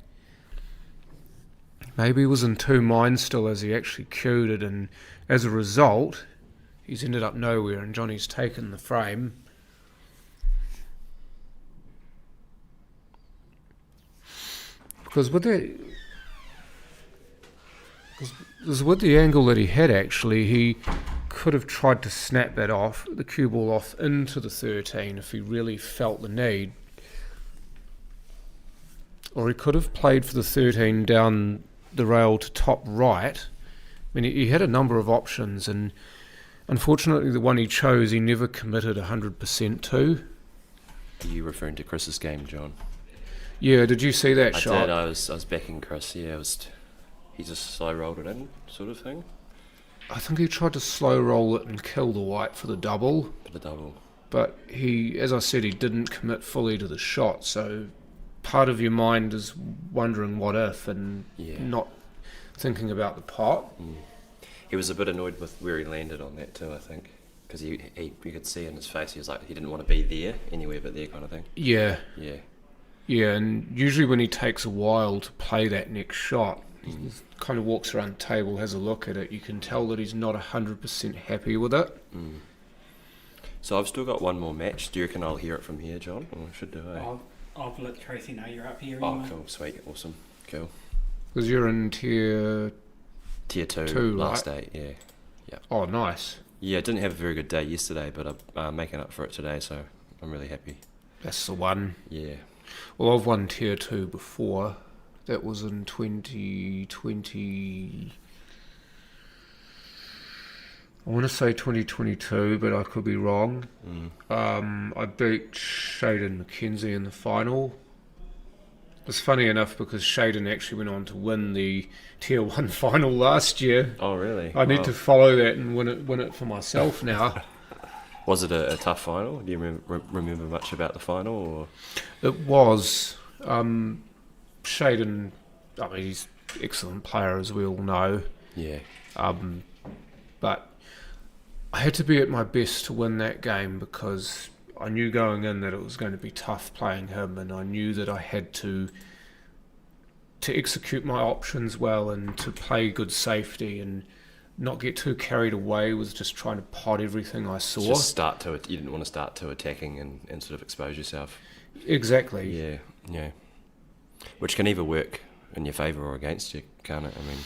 Maybe he was in two minds still as he actually queued it, and as a result, he's ended up nowhere, and Johnny's taken the frame. Because with the angle that he had, actually, he could have tried to snap that off, the cue ball off into the 13 if he really felt the need. Or he could have played for the 13 down the rail to top right. I mean, he had a number of options, and unfortunately the one he chose he never committed 100% to. Are you referring to Chris's game, John? Yeah, did you see that shot? I did. I was backing Chris. Yeah, he just slow rolled it in, sort of thing. I think he tried to slow roll it and kill the white for the double. For the double. But he, as I said, he didn't commit fully to the shot, so part of your mind is wondering what if and not thinking about the pot. Mm. He was a bit annoyed with where he landed on that too, I think. Because you could see in his face, he was like, he didn't want to be there, anywhere but there kind of thing. Yeah. Yeah. Yeah, and usually when he takes a while to play that next shot, he kind of walks around the table, has a look at it, you can tell that he's not 100% happy with it. Mm. So I've still got one more match. Do you reckon I'll hear it from here, John? Or should do I? I've let Tracy know you're up here. Oh, anyway. cool, sweet, awesome, cool. Because you're in tier 2, last right? day, yeah. Oh, nice. Yeah, I didn't have a very good day yesterday, but I'm making up for it today, so I'm really happy. That's the one. Yeah. Well, I've won tier 2 before. That was in 2020. I want to say 2022, but I could be wrong. I beat Shaden McKenzie in the final. It's funny enough because Shaden actually went on to win the Tier 1 final last year. Oh, really? I need to follow that and win it for myself now. Was it a tough final? Do you remember much about the final? Or? It was. Shaden, I mean, he's an excellent player, as we all know. Yeah. But I had to be at my best to win that game because I knew going in that it was going to be tough playing him, and I knew that I had to execute my options well and to play good safety and not get too carried away with just trying to pot everything I saw. Just you didn't want to start to attacking and sort of expose yourself. Exactly. Yeah. Which can either work in your favour or against you, can't it? I mean...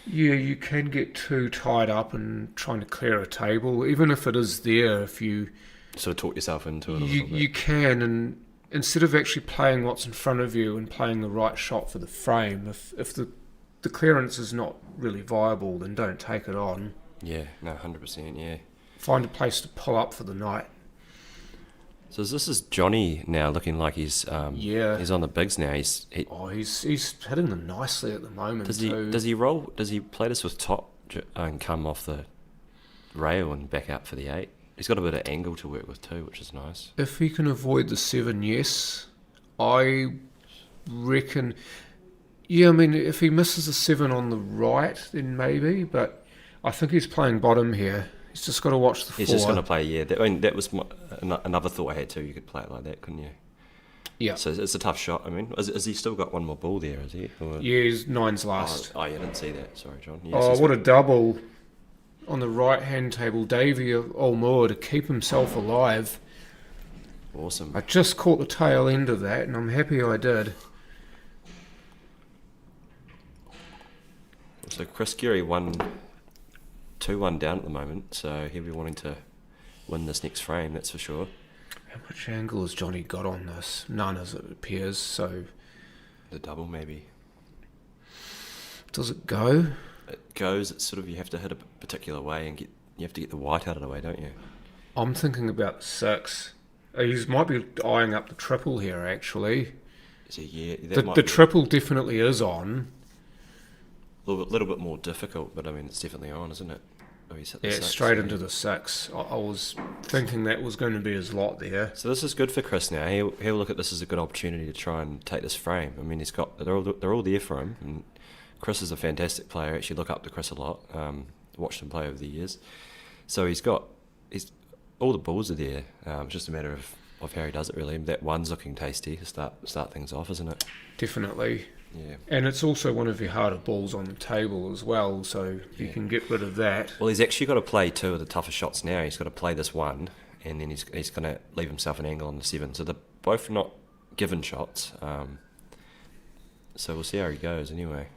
Yeah, you can get too tied up in trying to clear a table, even if it is there. If you sort of talk yourself into it a little bit. You can, and instead of actually playing what's in front of you and playing the right shot for the frame, if the clearance is not really viable, then don't take it on. Yeah, no, 100%, yeah. Find a place to pull up for the night. So this is Johnny now looking like he's he's on the bigs now. He's hitting them nicely at the moment. Does he play this with top and come off the rail and back out for the 8? He's got a bit of angle to work with too, which is nice. If he can avoid the 7, yes. I reckon... Yeah, I mean, if he misses the 7 on the right, then maybe, but I think he's playing bottom here. He's just got to watch the 4. He's just going to play, that was another thought I had too. You could play it like that, couldn't you? Yeah. So it's a tough shot. I mean, has he still got one more ball there? Is he? Or, Yeah, he's nine's last. Oh, yeah, I didn't see that. Sorry, John. Yes, Oh, he's what got- a double on the right-hand table. Davey Olmoor to keep himself alive. awesome. I just caught the tail end of that, and I'm happy I did. So Chris Geary won 2-1 down at the moment, so he'll be wanting to win this next frame, that's for sure. How much angle has Johnny got on this? None, as it appears. So The double, maybe. does it go? It goes, it's sort of, you have to hit a particular way and you have to get the white out of the way, don't you? I'm thinking about 6. He might be eyeing up the triple here, actually. So yeah, that The might be triple definitely is on. a little bit more difficult, but I mean, it's definitely on, isn't it? Oh, he's hit the Yeah, six, straight yeah. into the 6. I was thinking that was going to be his lot there. So this is good for Chris now. He'll look at this as a good opportunity to try and take this frame. I mean, they're all there for him. And Chris is a fantastic player. I actually look up to Chris a lot. Watched him play over the years. So he's all the balls are there. It's just a matter of how he does it really. That one's looking tasty to start things off, isn't it? Definitely. Yeah. And it's also one of your harder balls on the table as well, so you Yeah. can get rid of that. Well, he's actually got to play 2 of the tougher shots now. He's got to play this one, and then he's going to leave himself an angle on the 7. So they're both not given shots. So we'll see how he goes anyway.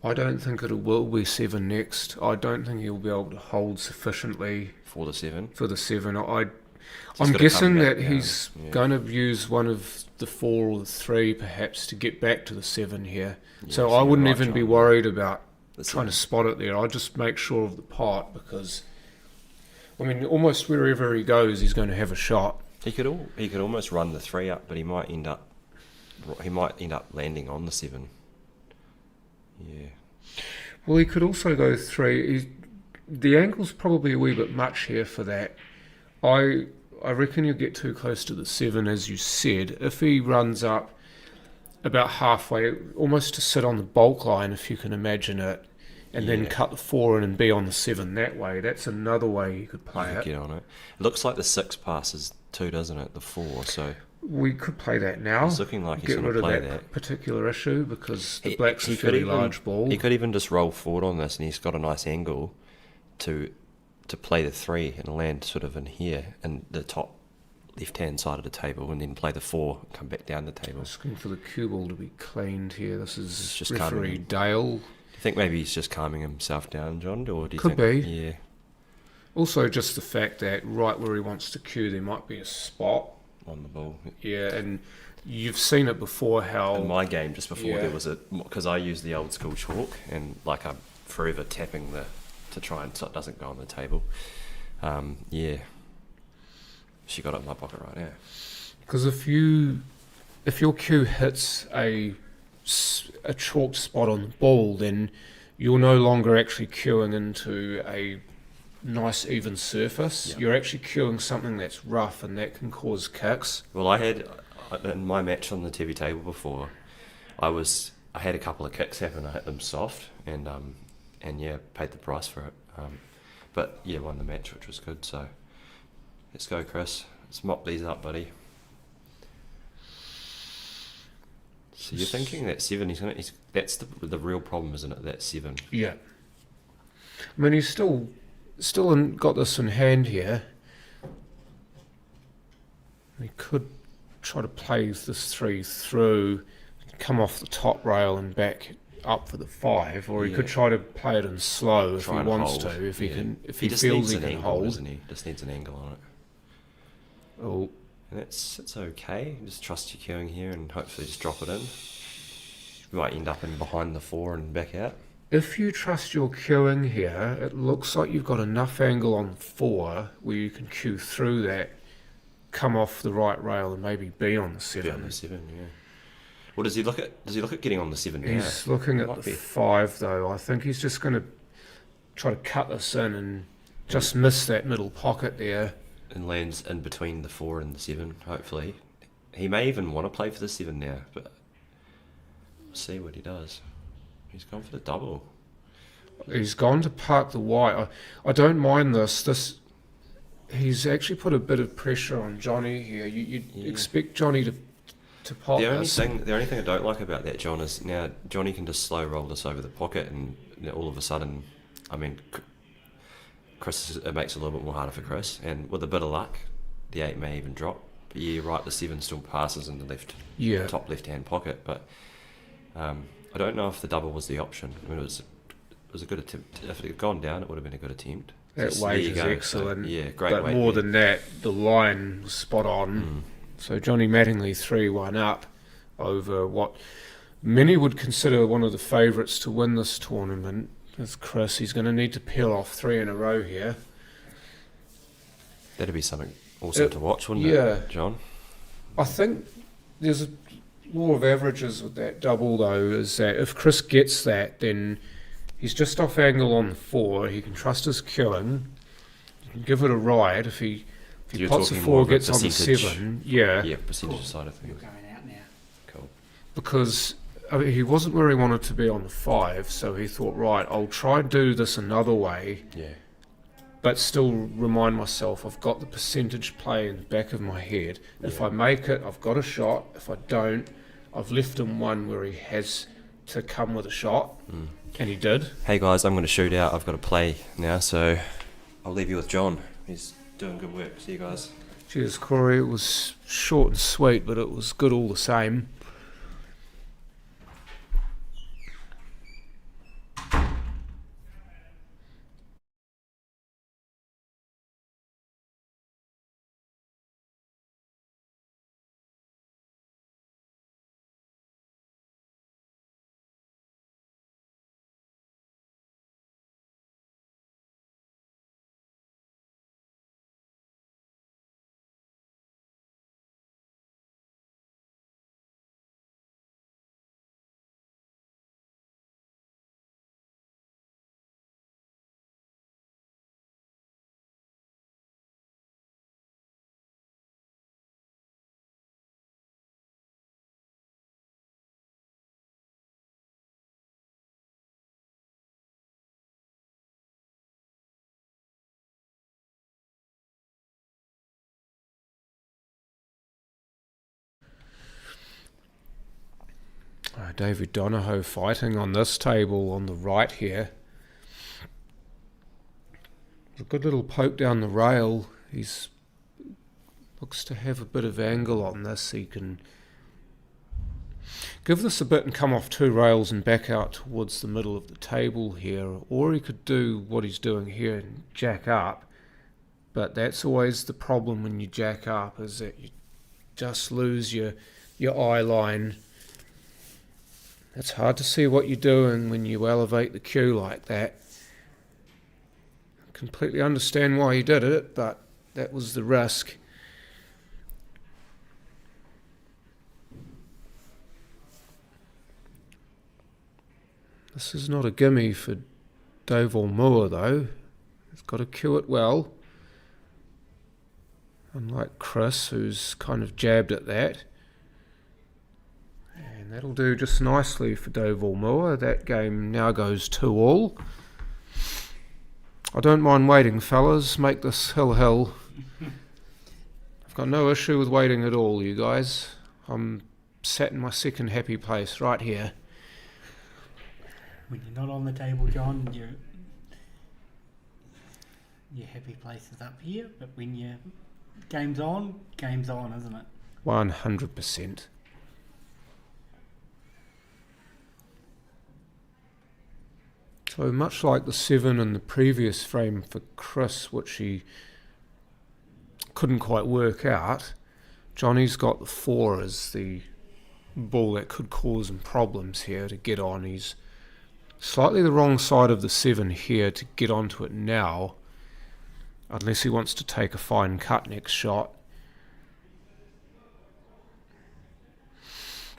I don't think it will be 7 next. I don't think he'll be able to hold sufficiently For the 7. for the 7. He's I'm gotta guessing come back that down, he's yeah. going to use one of the 4 or the 3 perhaps to get back to the 7 here. Yeah, So so I you're wouldn't right, even be John. worried about The trying to 7. spot it there. I'd just make sure of the pot because, I mean, almost wherever he goes, he's going to have a shot. He could almost run the 3 up, but he might end up landing on the 7. Yeah. Well, he could also go 3. The angle's probably a wee bit much here for that. I reckon you'll get too close to the 7, as you said. If he runs up about halfway, almost to sit on the bulk line, if you can imagine it, and then Yeah. cut the 4 in and be on the 7 that way, that's another way you could play You could it. get on it. It looks like the 6 passes 2, doesn't it? The 4. So We could play that now. it's looking like he's Get going rid to of play that, that. particular issue because the He- black's a he could fairly even- large ball. He could even just roll forward on this, and he's got a nice angle to play the 3 and land sort of in here in the top left-hand side of the table, and then play the 4 and come back down the table. Asking for the cue ball to be cleaned here. This is It's just referee coming. Dale. Do you think maybe he's just calming himself down, John, or do you Could think? be. Yeah, Also, just the fact that right where he wants to cue, there might be a spot. on the ball. Yeah, and you've seen it before how... In my game, just before Yeah. there was because I use the old school chalk, and like I'm forever tapping to try and so it doesn't go on the table. Yeah, she got it in my pocket right now. Because if your cue hits a chalked spot on the ball, then you're no longer actually cueing into a nice even surface. Yeah. You're actually cueing something that's rough, and that can cause kicks. Well, I had in my match on the TV table before, I had a couple of kicks happen. I hit them soft, and yeah, paid the price for it. But yeah, won the match, which was good. So let's go, Chris. Let's mop these up, buddy. So you're thinking that 7? That's the real problem, isn't it? That 7. Yeah. I mean, he's still got this in hand here. He could try to play this 3 through, come off the top rail and back up for the 5, or he could Yeah. try to play it in slow if Try he and wants hold, to, if he yeah. can, if He he just feels needs he an can angle, hold. doesn't he? Just needs an angle on it. Oh, And it's okay. Just trust your queuing here and hopefully just drop it in. You might end up in behind the 4 and back out. if you trust your queuing here, it looks like you've got enough angle on 4 where you can cue through that, come off the right rail and maybe be on the Be on 7. the 7, yeah. Well, does he look at getting on the 7 now? He's looking at Might the be. 5 though. I think he's just going to try to cut this in and just miss that middle pocket there. And lands in between the 4 and the 7, hopefully. He may even want to play for the 7 now, but we'll see what he does. He's gone for the double. He's gone to park the white. I don't mind this. He's actually put a bit of pressure on Johnny here. You'd Yeah. expect Johnny to to pot The only this. thing I don't like about that, John, is now Johnny can just slow roll this over the pocket, and all of a sudden, I mean, Chris, it makes it a little bit more harder for Chris, and with a bit of luck, the 8 may even drop. But yeah, you're right, the 7 still passes in the top left-hand pocket, but I don't know if the double was the option. I mean, it was a good attempt. If it had gone down, it would have been a good attempt. That So weight there is you go. excellent. So, yeah, great but weight. more there. than that, the line was spot on. So Johnny Mattingly 3-1 up over what many would consider one of the favourites to win this tournament. As Chris, he's going to need to peel off 3 in a row here. That'd be something awesome to watch, wouldn't yeah. it, John? I think there's a law of averages with that double, though, is that if Chris gets that, then he's just off angle on the 4. He can trust his queuing. He can give it a ride. If he You're pots a talking 4, more of a gets on the percentage. 7. Yeah, percentage side of You're things. going out now. Cool. Because I mean, he wasn't where he wanted to be on the 5, so he thought, right, I'll try and do this another way, Yeah. but still remind myself I've got the percentage play in the back of my head. If Yeah. I make it, I've got a shot. If I don't, I've left him one where he has to come with a shot, and he did. Hey guys, I'm going to shoot out. I've got to play now, so I'll leave you with John. He's doing good work. See you guys. Cheers, Corey. It was short and sweet, but it was good all the same. David Donahoe fighting on this table on the right here. A good little poke down the rail. He's looks to have a bit of angle on this. He can give this a bit and come off 2 rails and back out towards the middle of the table here, or he could do what he's doing here and jack up. But that's always the problem when you jack up, is that you just lose your eye line. It's hard to see what you're doing when you elevate the cue like that. I completely understand why he did it, but that was the risk. This is not a gimme for Dave or Moore, though. He's got to cue it well. Unlike Chris, who's kind of jabbed at that. And that'll do just nicely for Dave or Moore. That game now goes 2-all. I don't mind waiting, fellas. Make this hill. I've got no issue with waiting at all, you guys. I'm sat in my second happy place right here. When you're not on the table, John, your happy place is up here. But when your game's on, isn't it? 100%. So much like the 7 in the previous frame for Chris, which he couldn't quite work out, Johnny's got the 4 as the ball that could cause him problems here to get on. He's slightly the wrong side of the 7 here to get onto it now, unless he wants to take a fine cut next shot.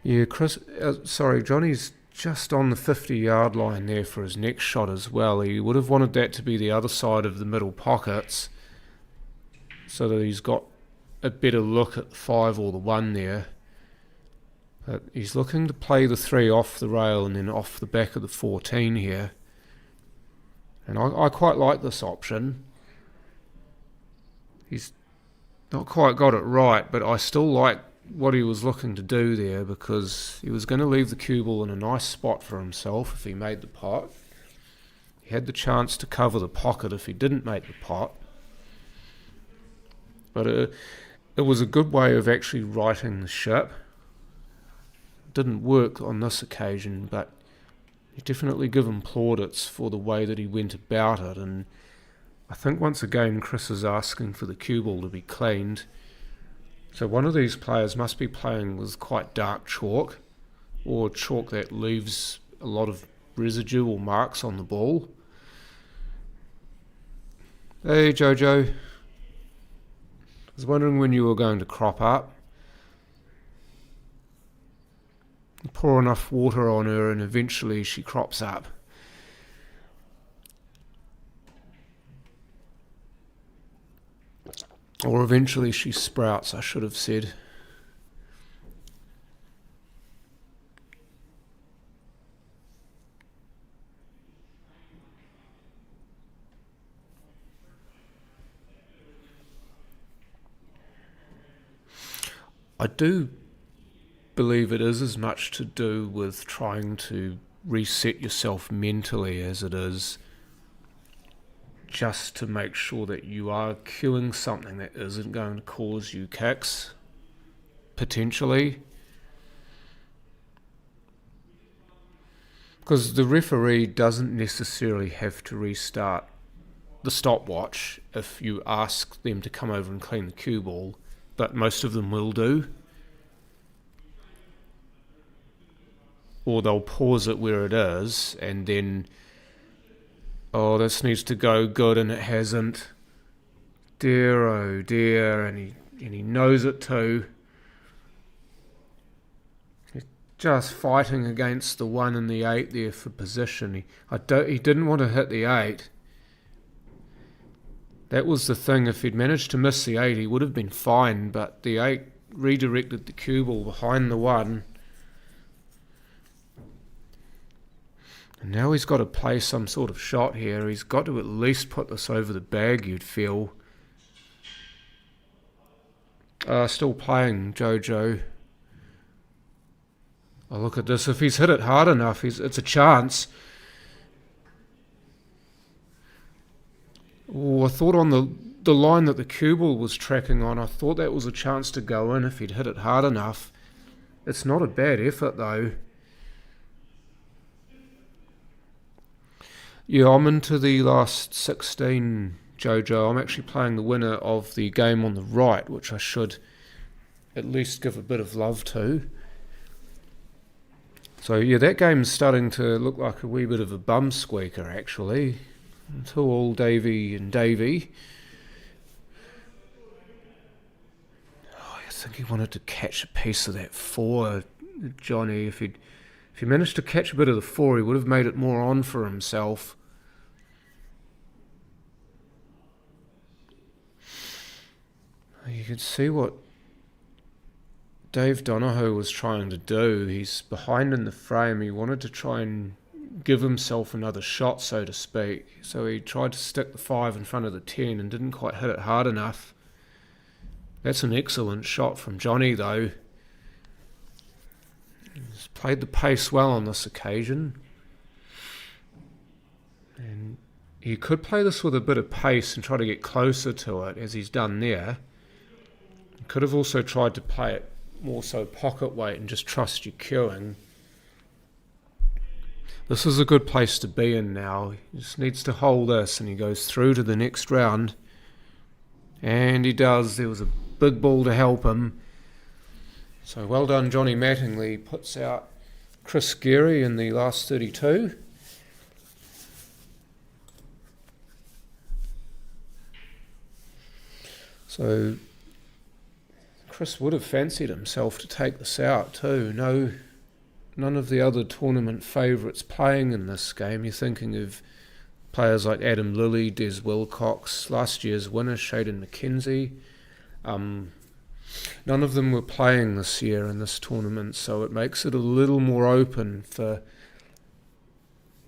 Yeah, Johnny's just on the 50-yard line there for his next shot as well. He would have wanted that to be the other side of the middle pockets, so that he's got a better look at the 5 or the 1 there. But he's looking to play the 3 off the rail and then off the back of the 14 here. And I quite like this option. He's not quite got it right, but I still like what he was looking to do there, because he was going to leave the cue ball in a nice spot for himself if he made the pot. He had the chance to cover the pocket if he didn't make the pot. But it was a good way of actually righting the ship. It didn't work on this occasion, but you definitely give him plaudits for the way that he went about it. And I think once again Chris is asking for the cue ball to be cleaned. So one of these players must be playing with quite dark chalk, or chalk that leaves a lot of residue or marks on the ball. Hey Jojo, I was wondering when you were going to crop up. You pour enough water on her and eventually she crops up. Or eventually she sprouts, I should have said. I do believe it is as much to do with trying to reset yourself mentally as it is just to make sure that you are cueing something that isn't going to cause you kicks, potentially. Because the referee doesn't necessarily have to restart the stopwatch if you ask them to come over and clean the cue ball, but most of them will do. Or they'll pause it where it is and then, oh, this needs to go good and it hasn't. Dear, oh dear, and he knows it too. He's just fighting against the 1 and the 8 there for position. He didn't want to hit the 8. That was the thing. If he'd managed to miss the 8, he would have been fine, but the 8 redirected the cue ball behind the 1. And now he's got to play some sort of shot here. He's got to at least put this over the bag, you'd feel. Still playing, Jojo. Oh, look at this. If he's hit it hard enough, it's a chance. Oh, I thought on the line that the cue ball was tracking on, I thought that was a chance to go in if he'd hit it hard enough. It's not a bad effort, though. Yeah, I'm into the last 16, Jojo. I'm actually playing the winner of the game on the right, which I should at least give a bit of love to. So yeah, that game's starting to look like a wee bit of a bum squeaker, actually. Until all Davey and Davey. Oh, I think he wanted to catch a piece of that 4, Johnny. If he managed to catch a bit of the 4, he would have made it more on for himself. You can see what Dave Donohoe was trying to do. He's behind in the frame. He wanted to try and give himself another shot, so to speak. So he tried to stick the 5 in front of the 10 and didn't quite hit it hard enough. That's an excellent shot from Johnny, though. He's played the pace well on this occasion. And he could play this with a bit of pace and try to get closer to it, as he's done there. He could have also tried to play it more so pocket weight and just trust your cueing. This is a good place to be in now. He just needs to hold this and he goes through to the next round. And he does. There was a big ball to help him. So well done, Johnny Mattingly. Puts out Chris Geary in the last 32. So Chris would have fancied himself to take this out too. None of the other tournament favourites playing in this game. You're thinking of players like Adam Lilly, Des Wilcox, last year's winner, Shaden McKenzie. None of them were playing this year in this tournament, so it makes it a little more open for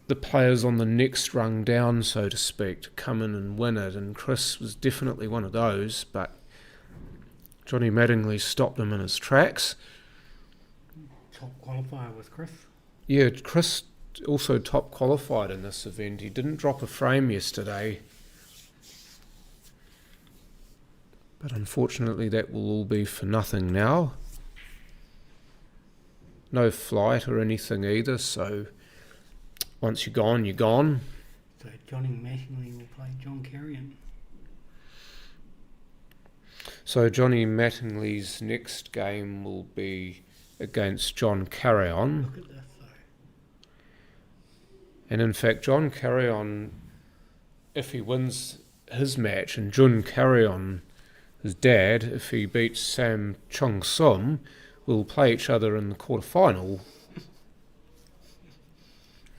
the players on the next rung down, so to speak, to come in and win it. And Chris was definitely one of those, but Johnny Mattingly stopped him in his tracks. Top qualifier was Chris. Yeah, Chris also top qualified in this event. He didn't drop a frame yesterday. But unfortunately that will all be for nothing now. No flight or anything either, so once you're gone, you're gone. So Johnny Mattingly will play John Carrion. So Johnny Mattingly's next game will be against John Carrion. Look at this though. And in fact, John Carrion, if he wins his match, and Jun Carrion, his dad, if he beats Sam Chung Sum, will play each other in the quarterfinal.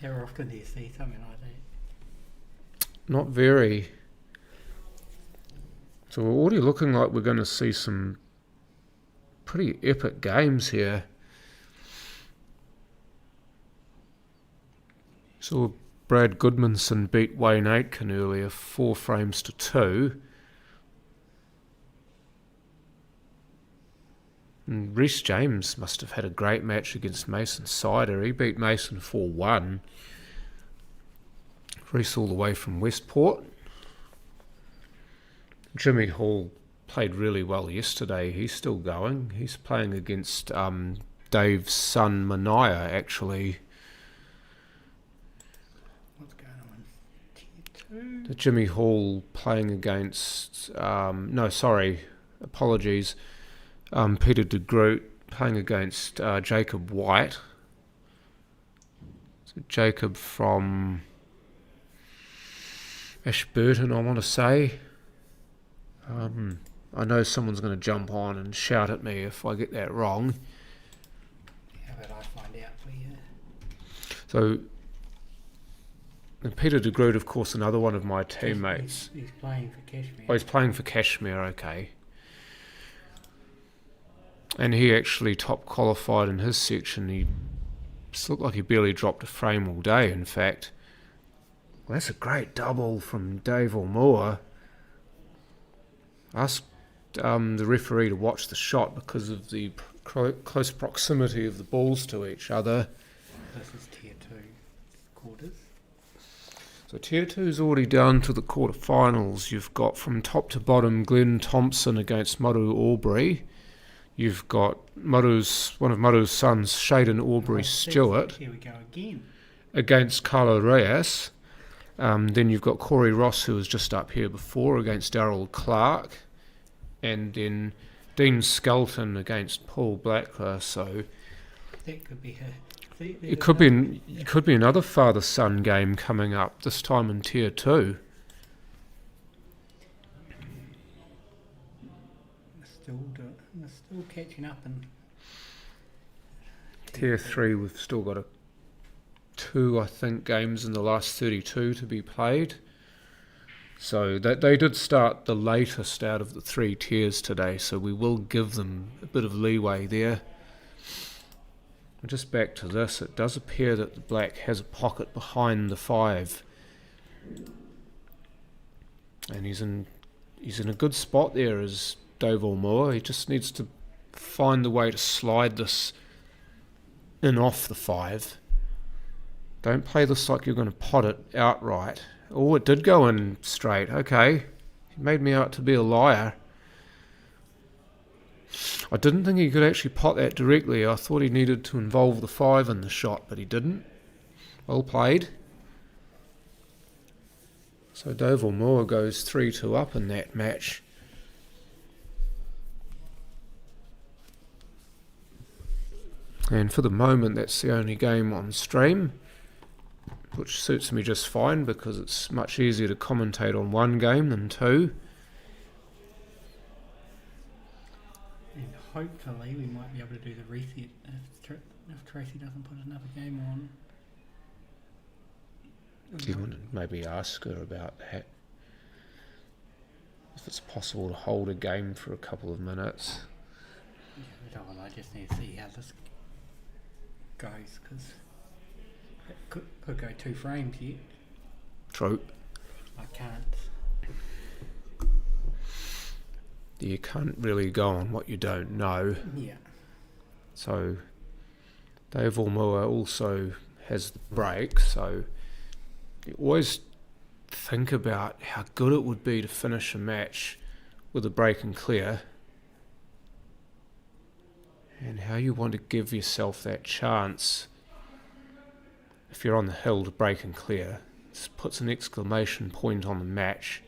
How often do you see something like that? Not very. So we're already looking like we're going to see some pretty epic games here. Saw Brad Goodmanson beat Wayne Aitken earlier, 4 frames to 2. And Rhys James must have had a great match against Mason Sider. He beat Mason 4-1. Rhys all the way from Westport. Jimmy Hall played really well yesterday. He's still going. He's playing against Dave's son Manaya, actually. What's going on? Tier 2? The Jimmy Hall playing against... apologies. Peter de Groot playing against Jacob White. So Jacob from Ashburton, I want to say. I know someone's going to jump on and shout at me if I get that wrong. How about I find out for you? So, and Peter de Groot, of course, another one of my teammates. He's playing for Cashmere. Oh, he's playing for Cashmere, okay. And he actually top qualified in his section. He looked like he barely dropped a frame all day, in fact. Well, that's a great double from Dave Ormua. Asked the referee to watch the shot because of the close proximity of the balls to each other. This is tier 2 quarters. So tier 2's already down to the quarterfinals. You've got from top to bottom Glenn Thompson against Maru Aubrey. You've got one of Maru's sons, Shaden Aubrey Stewart, Here we go again. against Carlo Reyes. Then you've got Corey Ross, who was just up here before, against Darryl Clark. And then Dean Skelton against Paul Blackler. So That could be her. See, it could be another father-son game coming up, this time in Tier 2. They're still catching up in Tier 3, we've still got 2, I think, games in the last 32 to be played. So they did start the latest out of the 3 tiers today, so we will give them a bit of leeway there. And just back to this, it does appear that the black has a pocket behind the 5. And he's in a good spot there as Dave Ormua. He just needs to find the way to slide this in off the 5. Don't play this like you're going to pot it outright. Oh, it did go in straight. Okay. He made me out to be a liar. I didn't think he could actually pot that directly. I thought he needed to involve the 5 in the shot, but he didn't. Well played. So Dave Ormua goes 3-2 up in that match. And for the moment, that's the only game on stream, which suits me just fine because it's much easier to commentate on one game than 2. and hopefully we might be able to do the reset if Tracy doesn't put another game on. Do you want to maybe ask her about that? If it's possible to hold a game for a couple of minutes. Yeah, I just need to see how this goes because it could go 2 frames yet. True. I can't. you can't really go on what you don't know. Yeah. So Dave Ormua also has the break, so you always think about how good it would be to finish a match with a break and clear, and how you want to give yourself that chance if you're on the hill to break and clear. This puts an exclamation point on the match.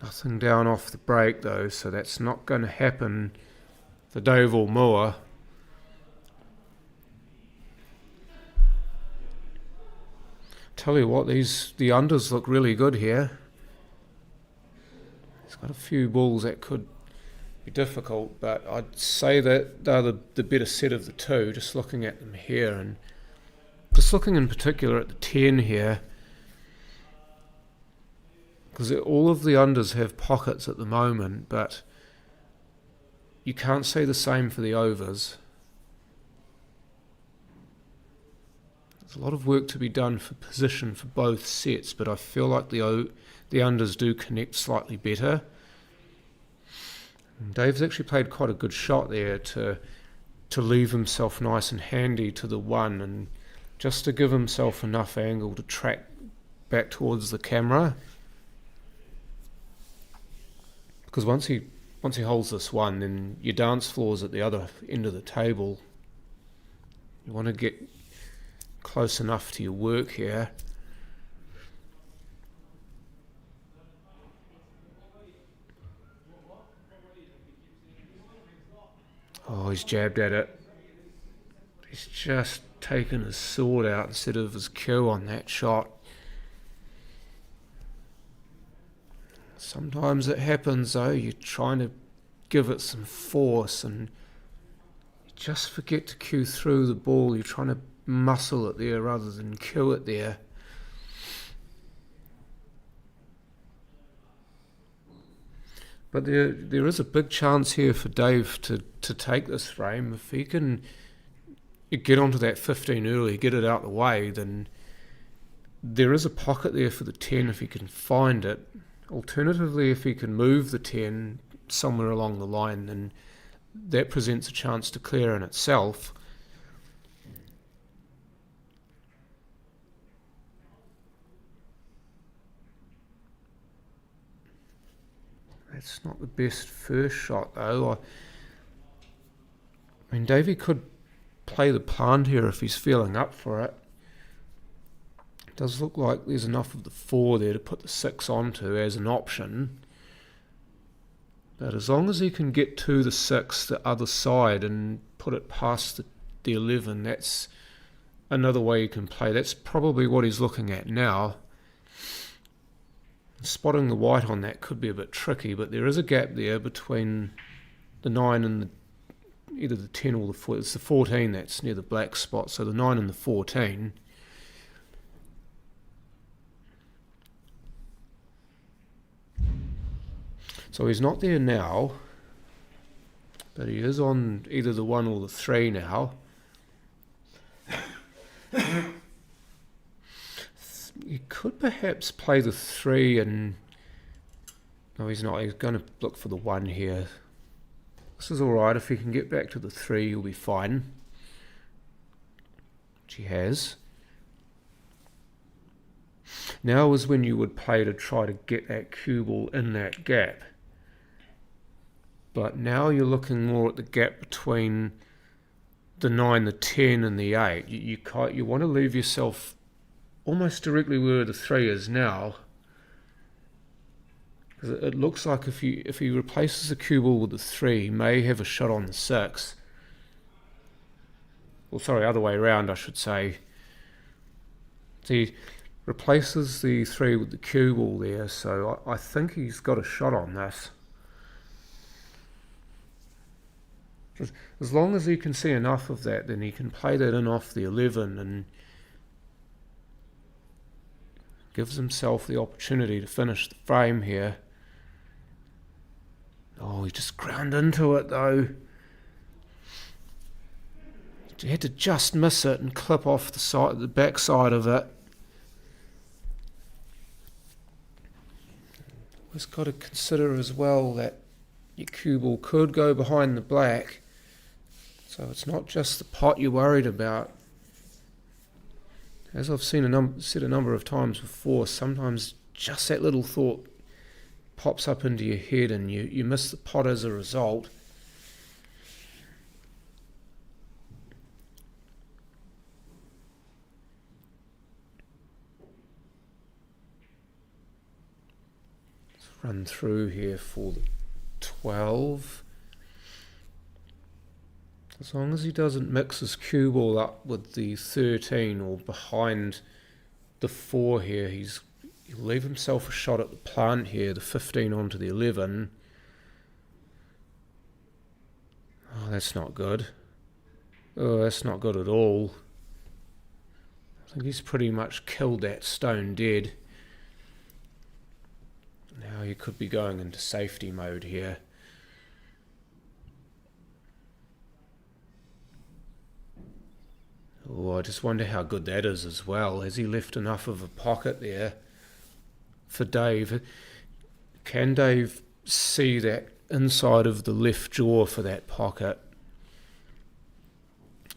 Nothing down off the break though, so that's not going to happen for Dave Ormua. Tell you what, the unders look really good here. He's got a few balls that could be difficult, but I'd say that they're the better set of the two, just looking at them here, and just looking in particular at the 10 here, because all of the unders have pockets at the moment, but you can't say the same for the overs. There's a lot of work to be done for position for both sets, but I feel like the unders do connect slightly better. And Dave's actually played quite a good shot there to leave himself nice and handy to the 1, and just to give himself enough angle to track back towards the camera. Because once he holds this 1, then your dance floor's at the other end of the table. You want to get close enough to your work here. Oh, he's jabbed at it. He's just taken his sword out instead of his cue on that shot. Sometimes it happens though, you're trying to give it some force and you just forget to cue through the ball. You're trying to muscle it there rather than cue it there. But there is a big chance here for Dave to take this frame. If he can get onto that 15 early, get it out the way, then there is a pocket there for the 10 if he can find it. Alternatively, if he can move the 10 somewhere along the line, then that presents a chance to clear in itself. That's not the best first shot though. I mean, Davey could play the plant here if he's feeling up for it. It does look like there's enough of the 4 there to put the 6 onto as an option. But as long as he can get to the 6 the other side and put it past the 11, that's another way you can play. That's probably what he's looking at now. Spotting the white on that could be a bit tricky, but there is a gap there between the 9 and either the 10 or the 4. It's the 14 that's near the black spot, so the 9 and the 14. So he's not there now, but he is on either the 1 or the 3 now. You could perhaps play the 3 and... No, he's not. He's going to look for the 1 here. This is alright. If he can get back to the 3, he'll be fine. Which he has. Now is when you would play to try to get that cue ball in that gap. But now you're looking more at the gap between the 9, the 10 and the 8. You want to leave yourself almost directly where the 3 is now. Because it looks like if he replaces the cue ball with the 3, he may have a shot on the 6. Well, sorry, other way around, I should say. So he replaces the 3 with the cue ball there, so I think he's got a shot on this. As long as he can see enough of that, then he can play that in off the 11 and gives himself the opportunity to finish the frame here. Oh, he just ground into it though. He had to just miss it and clip off the back side of it. Always got to consider as well that your cue ball could go behind the black, so it's not just the pot you're worried about. As I've said a number of times before, sometimes just that little thought pops up into your head and you miss the pot as a result. Let's run through here for the 12. As long as he doesn't mix his cue ball up with the 13 or behind the 4 here, he'll leave himself a shot at the plant here, the 15 onto the 11. Oh, that's not good. Oh, that's not good at all. I think he's pretty much killed that stone dead. Now he could be going into safety mode here. Oh, I just wonder how good that is as well. Has he left enough of a pocket there for Dave? Can Dave see that inside of the left jaw for that pocket?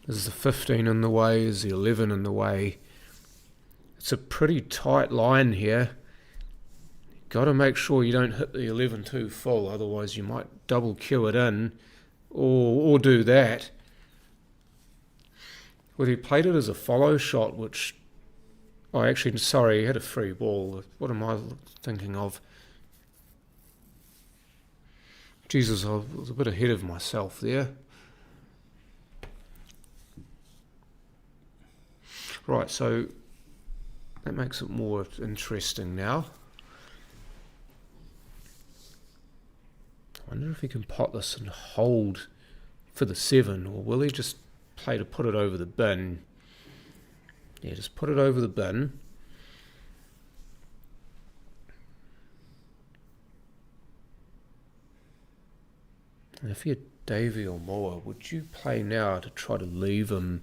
Is the 15 in the way? Is the 11 in the way? It's a pretty tight line here. You've got to make sure you don't hit the 11 too full, otherwise you might double cue it in, or do that. Well, he played it as a follow shot, which... Oh, actually, sorry, he had a free ball. What am I thinking of? Jesus, I was a bit ahead of myself there. Right, so that makes it more interesting now. I wonder if he can pot this and hold for the 7, or will he just play to put it over the bin? Yeah, just put it over the bin. And if you're Davey or Moore, would you play now to try to leave him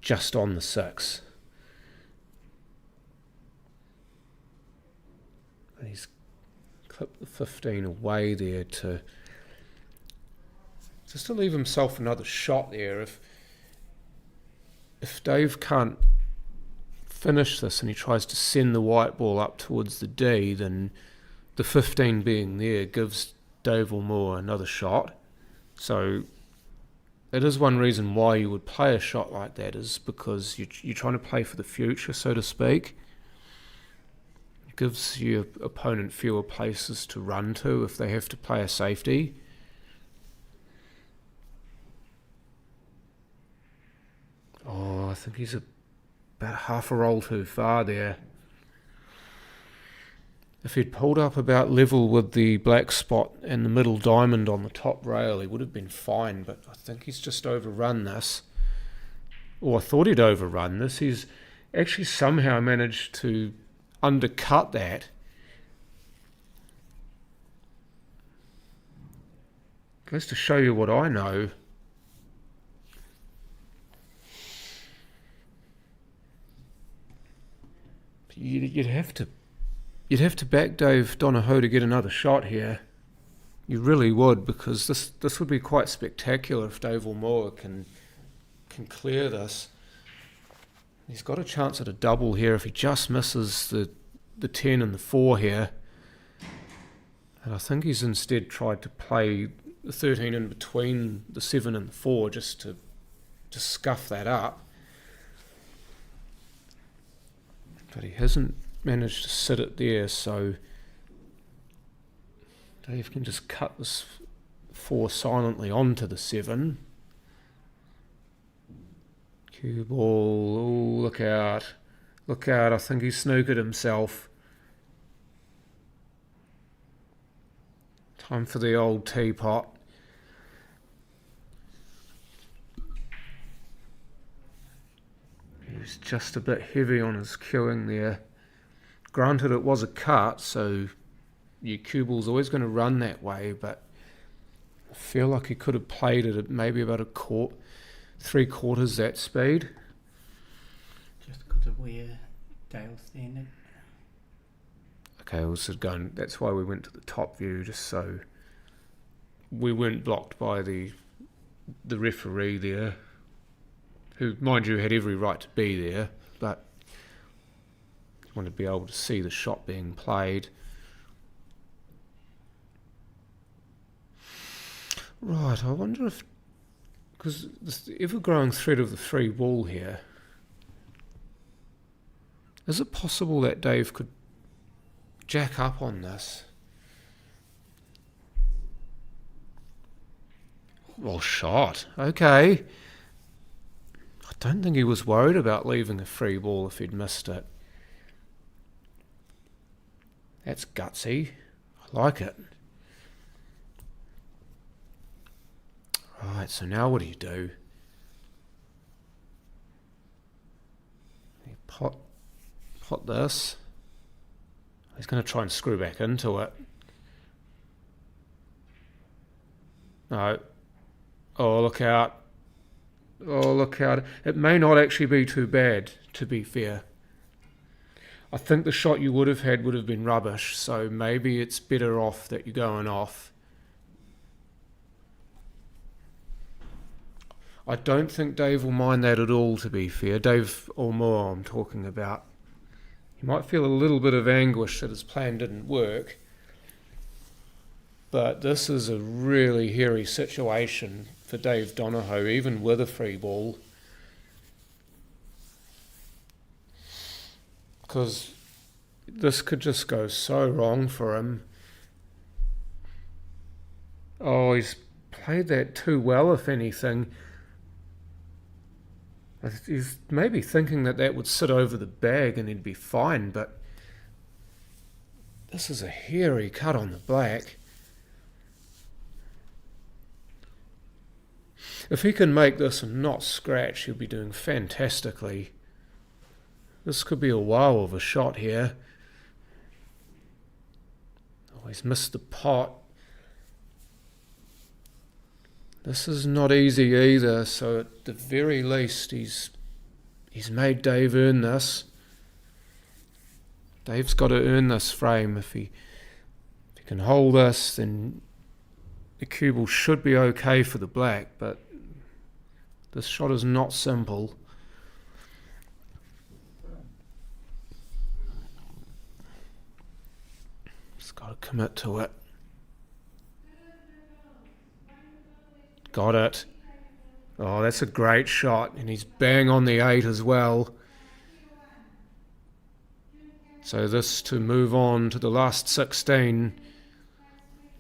just on the 6? And he's clipped the 15 away there to just to leave himself another shot there. If Dave can't finish this and he tries to send the white ball up towards the D, then the 15 being there gives Dave or Moore another shot. So it is one reason why you would play a shot like that, is because you're trying to play for the future, so to speak. It gives your opponent fewer places to run to if they have to play a safety. Oh, I think he's about half a roll too far there. If he'd pulled up about level with the black spot and the middle diamond on the top rail, he would have been fine, but I think he's just overrun this. Or I thought he'd overrun this. He's actually somehow managed to undercut that. Goes to show you what I know. You'd have to back Dave Donohoe to get another shot here. You really would, because this would be quite spectacular if Dave Moore can clear this. He's got a chance at a double here if he just misses the 10 and the 4 here. And I think he's instead tried to play the 13 in between the 7 and the 4 just to scuff that up. But he hasn't managed to sit it there, so Dave can just cut this 4 silently onto the 7. Cue ball, oh, look out, I think he snookered himself. Time for the old teapot. He was just a bit heavy on his cueing there. Granted, it was a cut, so your cue ball's always going to run that way, but I feel like he could have played it at maybe about 3/4 that speed. Just because of where Dale's standing. Okay, also going. That's why we went to the top view, just so we weren't blocked by the referee there, who, mind you, had every right to be there, but wanted to be able to see the shot being played. Right, I wonder if, because the ever-growing threat of the free ball here, is it possible that Dave could jack up on this? Well, shot. Okay. I don't think he was worried about leaving a free ball if he'd missed it. That's gutsy. I like it. Right, so now what do you do? You pot this. He's going to try and screw back into it. No. Oh, look out. Oh, look out. It may not actually be too bad, to be fair. I think the shot you would have had would have been rubbish, so maybe it's better off that you're going off. I don't think Dave will mind that at all, to be fair. Dave Ormore I'm talking about. He might feel a little bit of anguish that his plan didn't work, but this is a really hairy situation for Dave Donohoe, even with a free ball. Because this could just go so wrong for him. Oh, he's played that too well, if anything. He's maybe thinking that would sit over the bag and he'd be fine, but this is a hairy cut on the black. If he can make this and not scratch, he'll be doing fantastically. This could be a wow of a shot here. Oh, he's missed the pot. This is not easy either, so at the very least he's made Dave earn this. Dave's got to earn this frame. If he can hold this, then the cue ball should be okay for the black, but this shot is not simple. Just got to commit to it. Got it. Oh, that's a great shot, and he's bang on the 8 as well. So this to move on to the last 16.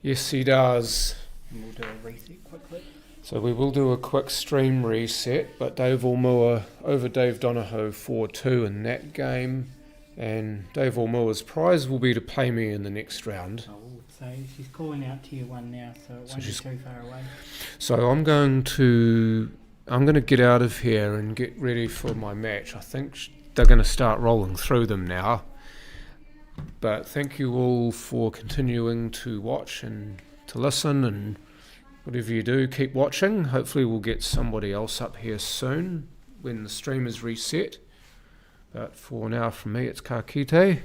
Yes, he does. And we'll do a reset quickly. So we will do a quick stream reset, but Dave Ormore over Dave Donohoe 4-2 in that game, and Dave Ormore's prize will be to play me in the next round. Oh, so she's calling out tier 1 now, so it won't be too far away. So I'm going to get out of here and get ready for my match. I think they're going to start rolling through them now. But thank you all for continuing to watch and to listen, and whatever you do, keep watching. Hopefully we'll get somebody else up here soon when the stream is reset. But for now, from me, it's ka kite.